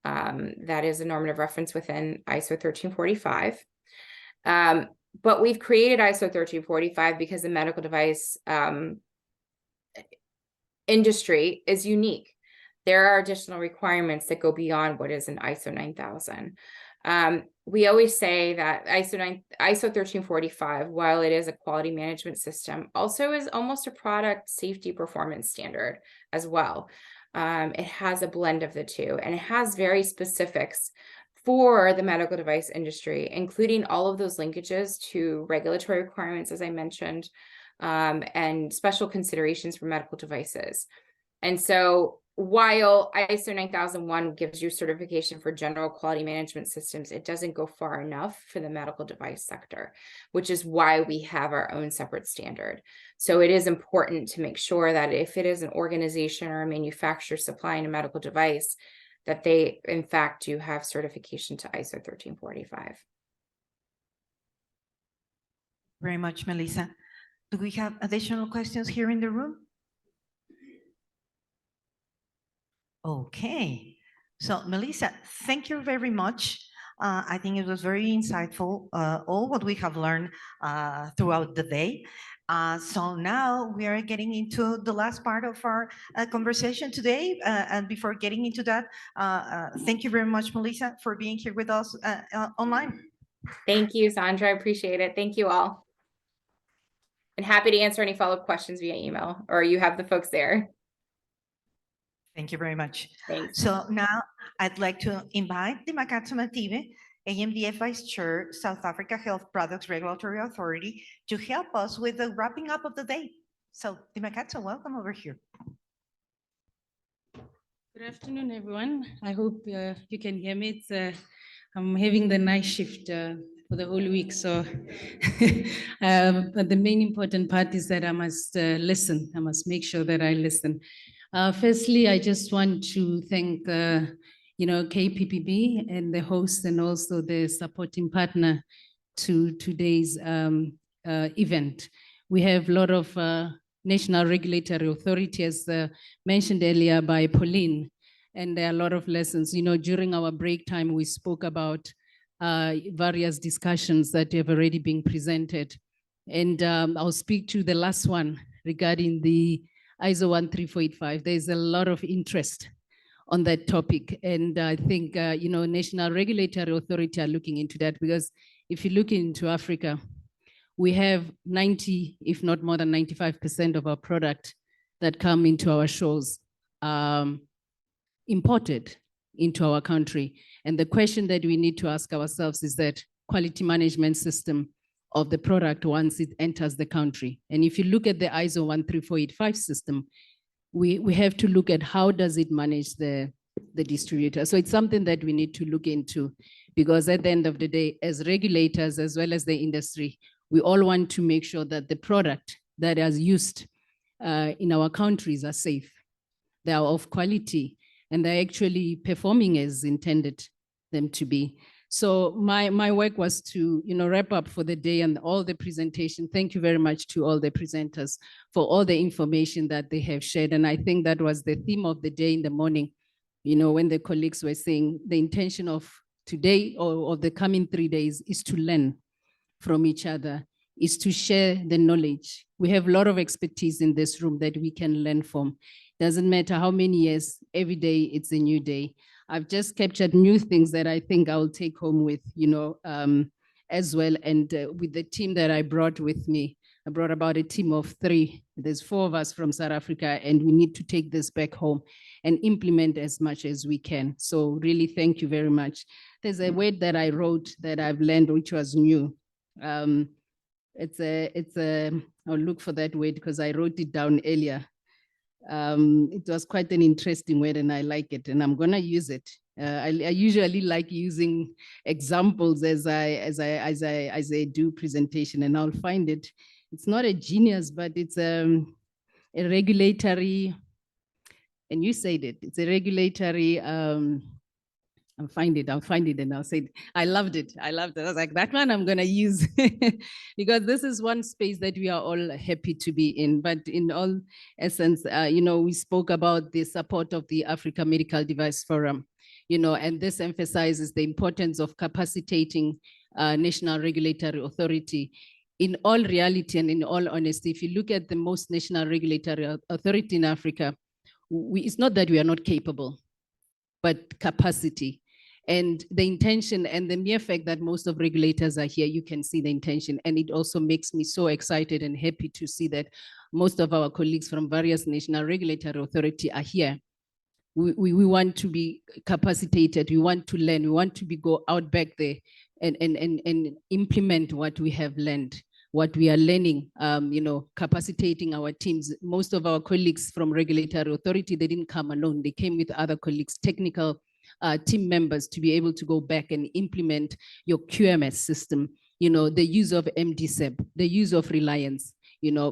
S7: That is a normative reference within ISO 1345. But we've created ISO 1345 because the medical device industry is unique. There are additional requirements that go beyond what is in ISO 9000. We always say that ISO 1345, while it is a quality management system, also is almost a product safety performance standard as well. It has a blend of the two, and it has very specifics for the medical device industry, including all of those linkages to regulatory requirements, as I mentioned, and special considerations for medical devices. And so while ISO 9001 gives you certification for general quality management systems, it doesn't go far enough for the medical device sector, which is why we have our own separate standard. So it is important to make sure that if it is an organization or a manufacturer supplying a medical device, that they, in fact, do have certification to ISO 1345.
S1: Very much, Melissa. Do we have additional questions here in the room? Okay. So, Melissa, thank you very much. I think it was very insightful, all what we have learned throughout the day. So now we are getting into the last part of our conversation today. And before getting into that, thank you very much, Melissa, for being here with us online.
S7: Thank you, Sandra. I appreciate it. Thank you all. And happy to answer any follow-up questions via email, or you have the folks there.
S1: Thank you very much.
S7: Thanks.
S1: So now I'd like to invite Dimakatso Mative, AMDF Vice Chair, South Africa Health Products Regulatory Authority, to help us with the wrapping up of the day. So Dimakatso, welcome over here.
S10: Good afternoon, everyone. I hope you can hear me. I'm having the night shift for the whole week. So but the main important part is that I must listen. I must make sure that I listen. Firstly, I just want to thank KPPB and the host and also the supporting partner to today's event. We have a lot of national regulatory authority, as mentioned earlier by Pauline, and there are a lot of lessons. During our break time, we spoke about various discussions that have already been presented. And I'll speak to the last one regarding the ISO 13485. There's a lot of interest on that topic. And I think, national regulatory authority are looking into that, because if you look into Africa, we have 90, if not more than 95% of our product that come into our shores imported into our country. And the question that we need to ask ourselves is that quality management system of the product once it enters the country. And if you look at the ISO 13485 system, we have to look at how does it manage the distributor. So it's something that we need to look into, because at the end of the day, as regulators, as well as the industry, we all want to make sure that the product that is used in our countries are safe, they are of quality, and they're actually performing as intended them to be. So my work was to wrap up for the day and all the presentation. Thank you very much to all the presenters for all the information that they have shared. And I think that was the theme of the day in the morning, when the colleagues were saying the intention of today or of the coming 3 days is to learn from each other, is to share the knowledge. We have a lot of expertise in this room that we can learn from. Doesn't matter how many years, every day it's a new day. I've just captured new things that I think I will take home with, as well. And with the team that I brought with me, I brought about a team of 3. There's 4 of us from South Africa, and we need to take this back home and implement as much as we can. So really, thank you very much. There's a word that I wrote that I've learned, which was new. I'll look for that word because I wrote it down earlier. It was quite an interesting word and I like it, and I'm gonna use it. I usually like using examples as I do presentation, and I'll find it. it's not a genius, but it's a regulatory, and you said it, it's a regulatory, I'll find it and I'll say it. I loved it. I was like, that one I'm gonna use because this is one space that we are all happy to be in. But in all essence, we spoke about the support of the Africa Medical Device Forum, and this emphasizes the importance of capacitating national regulatory authority. In all reality and in all honesty, if you look at the most national regulatory authority in Africa, it's not that we are not capable, but capacity. And the intention and the mere fact that most of regulators are here, you can see the intention. And it also makes me so excited and happy to see that most of our colleagues from various national regulatory authority are here. We want to be capacitated, we want to learn, we want to go out back there and implement what we have learned, what we are learning, capacitating our teams. Most of our colleagues from regulatory authority, they didn't come alone, they came with other colleagues, technical team members to be able to go back and implement your QMS system, the use of MDSEP, the use of Reliance,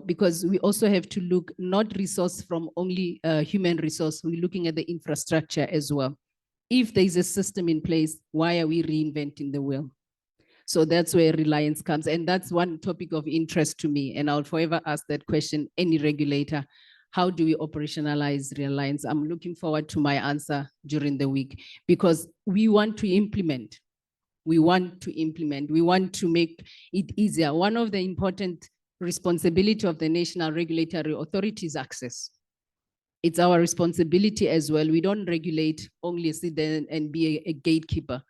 S10: because we also have to look not resource from only human resource, we're looking at the infrastructure as well. If there's a system in place, why are we reinventing the wheel? So that's where Reliance comes. And that's one topic of interest to me. And I'll forever ask that question, any regulator. How do we operationalize Reliance? I'm looking forward to my answer during the week because we want to implement. We want to make it easier. One of the important responsibility of the national regulatory authority is access. It's our responsibility as well. We don't regulate only sit there and be a gatekeeper.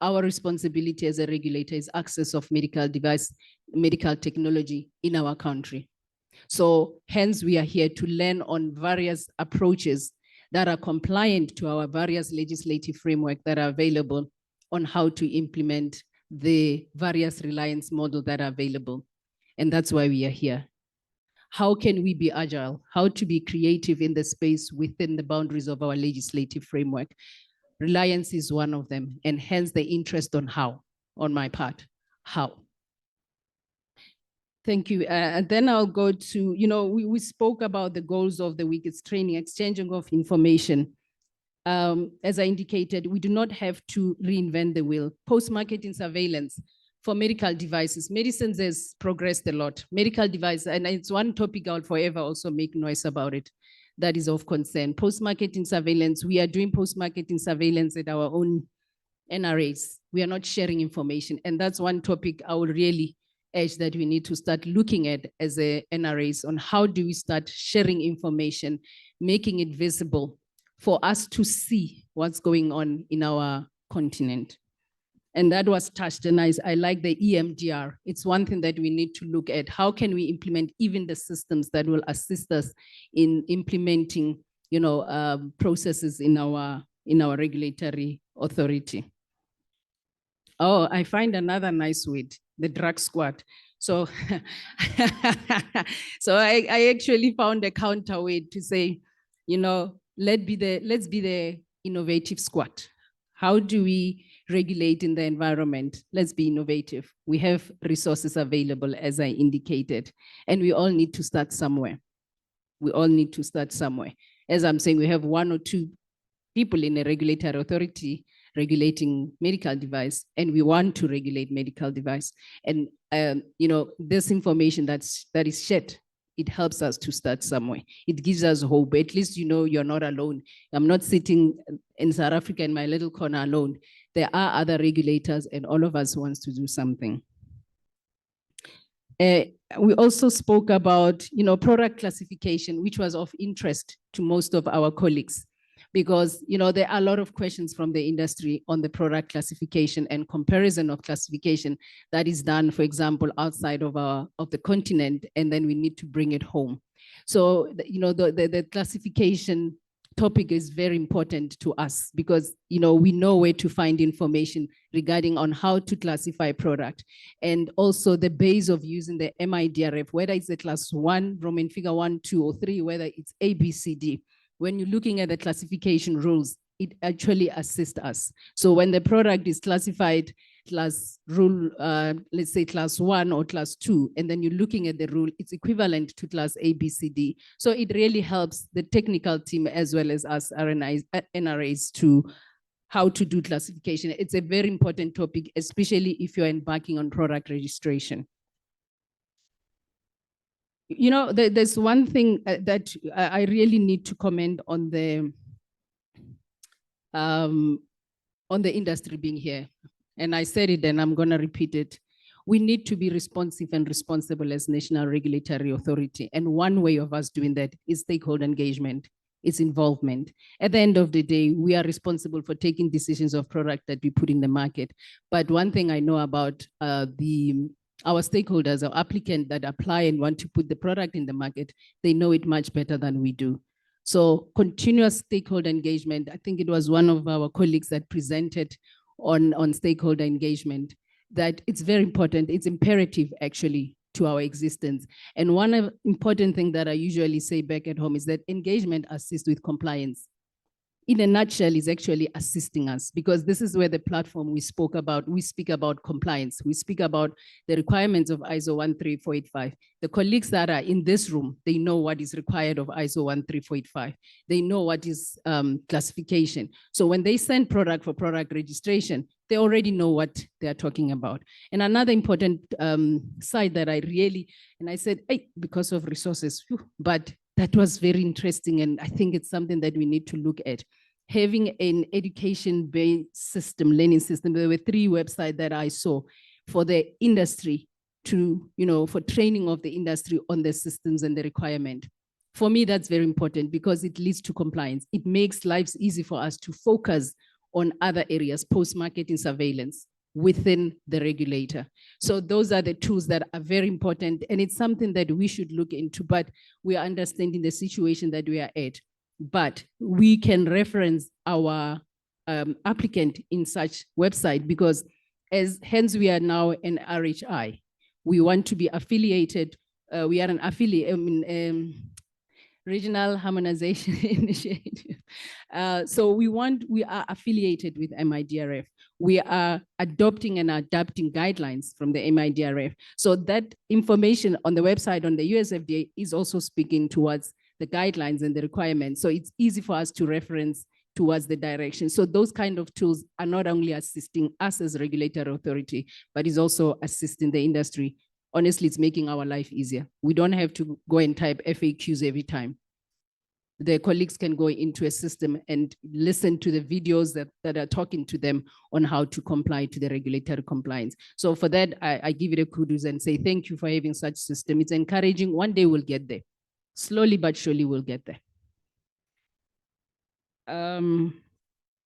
S10: Our responsibility as a regulator is access of medical device, medical technology in our country. So hence we are here to learn on various approaches that are compliant to our various legislative framework that are available on how to implement the various Reliance models that are available. And that's why we are here. How can we be agile? How to be creative in the space within the boundaries of our legislative framework? Reliance is one of them, and hence the interest on how, on my part, how. Thank you. And then I'll go to, we spoke about the goals of the week. It's training, exchanging of information. As I indicated, we do not have to reinvent the wheel. Post-marketing surveillance for medical devices. Medicines has progressed a lot. Medical device, and it's one topic I'll forever also make noise about it. That is of concern. Post-marketing surveillance, we are doing post-marketing surveillance at our own NRAs. We are not sharing information. And that's one topic I would really urge that we need to start looking at as a NRAs on how do we start sharing information, making it visible for us to see what's going on in our continent. And that was touched, and I like the EMDR. It's one thing that we need to look at. How can we implement even the systems that will assist us in implementing, processes in our regulatory authority? Oh, I find another nice word, the drug squad. So, so I actually found a counter word to say, let's be the innovative squad. How do we regulate in the environment? Let's be innovative. We have resources available, as I indicated, and we all need to start somewhere. We all need to start somewhere. As I'm saying, we have one or two people in a regulatory authority regulating medical device, and we want to regulate medical device. And this information that is shared, it helps us to start somewhere. It gives us hope. At least you're not alone. I'm not sitting in South Africa in my little corner alone. There are other regulators, and all of us wants to do something. We also spoke about product classification, which was of interest to most of our colleagues, because there are a lot of questions from the industry on the product classification and comparison of classification that is done, for example, outside of the continent, and then we need to bring it home. So the classification topic is very important to us because we know where to find information regarding on how to classify product, and also the base of using the MDRF, whether it's a class 1, Roman figure 1, 2, or 3, whether it's A, B, C, D. When you're looking at the classification rules, it actually assists us. So when the product is classified class rule, let's say class 1 or class 2, and then you're looking at the rule, it's equivalent to class A, B, C, D. So it really helps the technical team as well as us NRAs to how to do classification. It's a very important topic, especially if you're embarking on product registration. You know, there's one thing that I really need to comment on the industry being here. And I said it and I'm gonna repeat it. We need to be responsive and responsible as national regulatory authority. And one way of us doing that is stakeholder engagement, it's involvement. At the end of the day, we are responsible for taking decisions of product that we put in the market. But one thing I know about our stakeholders or applicants that apply and want to put the product in the market, they know it much better than we do. So continuous stakeholder engagement, I think it was one of our colleagues that presented on stakeholder engagement, that it's very important, it's imperative actually to our existence. And one important thing that I usually say back at home is that engagement assists with compliance. In a nutshell, is actually assisting us, because this is where the platform we spoke about, we speak about compliance, we speak about the requirements of ISO 13485. The colleagues that are in this room, they know what is required of ISO 13485. They know what is classification. So when they send product for product registration, they already know what they're talking about. And another important side that I really, and I said, hey, because of resources, whew, but that was very interesting. And I think it's something that we need to look at. Having an education-based system, learning system. There were 3 websites that I saw for the industry to, you know, for training of the industry on the systems and the requirement. For me, that's very important because it leads to compliance. It makes lives easy for us to focus on other areas, post-marketing surveillance within the regulator. So those are the tools that are very important, and it's something that we should look into, but we are understanding the situation that we are at. But we can reference our applicant in such website, because hence we are now an RHI. We want to be affiliated. We are an affiliate, Regional Harmonization Initiative. So we are affiliated with MDRF. We are adopting and adapting guidelines from the MDRF. So that information on the website on the US FDA is also speaking towards the guidelines and the requirements. So it's easy for us to reference towards the direction. So those kind of tools are not only assisting us as a regulatory authority, but is also assisting the industry. Honestly, it's making our life easier. We don't have to go and type FAQs every time. The colleagues can go into a system and listen to the videos that are talking to them on how to comply to the regulatory compliance. So for that, I give it a kudos and say thank you for having such system. It's encouraging. One day we'll get there. Slowly but surely we'll get there.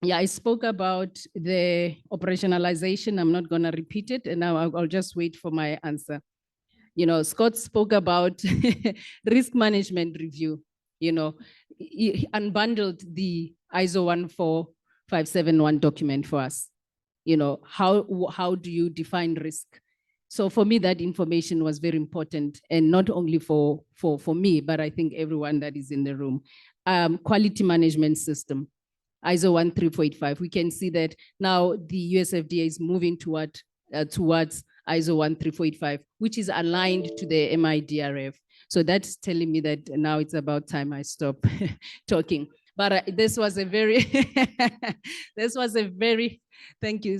S10: Yeah, I spoke about the operationalization. I'm not going to repeat it, and now I'll just wait for my answer. You know, Scott spoke about risk management review. You know, he unbundled the ISO 14571 document for us. You know, how do you define risk? So for me, that information was very important, and not only for me, but I think everyone that is in the room. Quality management system, ISO 13485. We can see that now the US FDA is moving towards ISO 13485, which is aligned to the MDRF. So that's telling me that now it's about time I stop talking. But this was a very, thank you,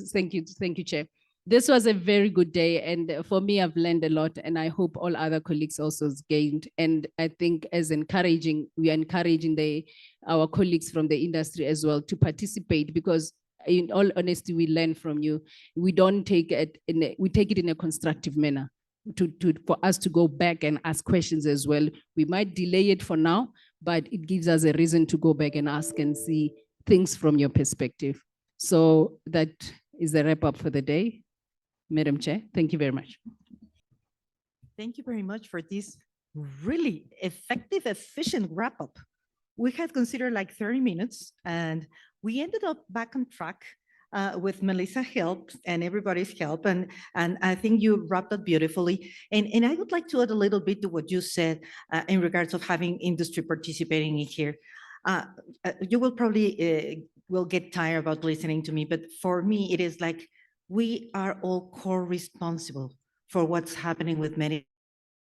S10: Chair. This was a very good day. And for me, I've learned a lot, and I hope all other colleagues also gained. And I think we are encouraging our colleagues from the industry as well to participate, because in all honesty, we learn from you. We don't take it we take it in a constructive manner. For us to go back and ask questions as well. We might delay it for now, but it gives us a reason to go back and ask and see things from your perspective. So that is the wrap up for the day. Madam Chair, thank you very much.
S1: Thank you very much for this really effective, efficient wrap up. We had considered like 30 minutes, and we ended up back on track with Melissa's help and everybody's help. And I think you wrapped up beautifully. And I would like to add a little bit to what you said in regards of having industry participating in here. You will probably will get tired about listening to me, but for me, it is like we are all co-responsible for what's happening with medical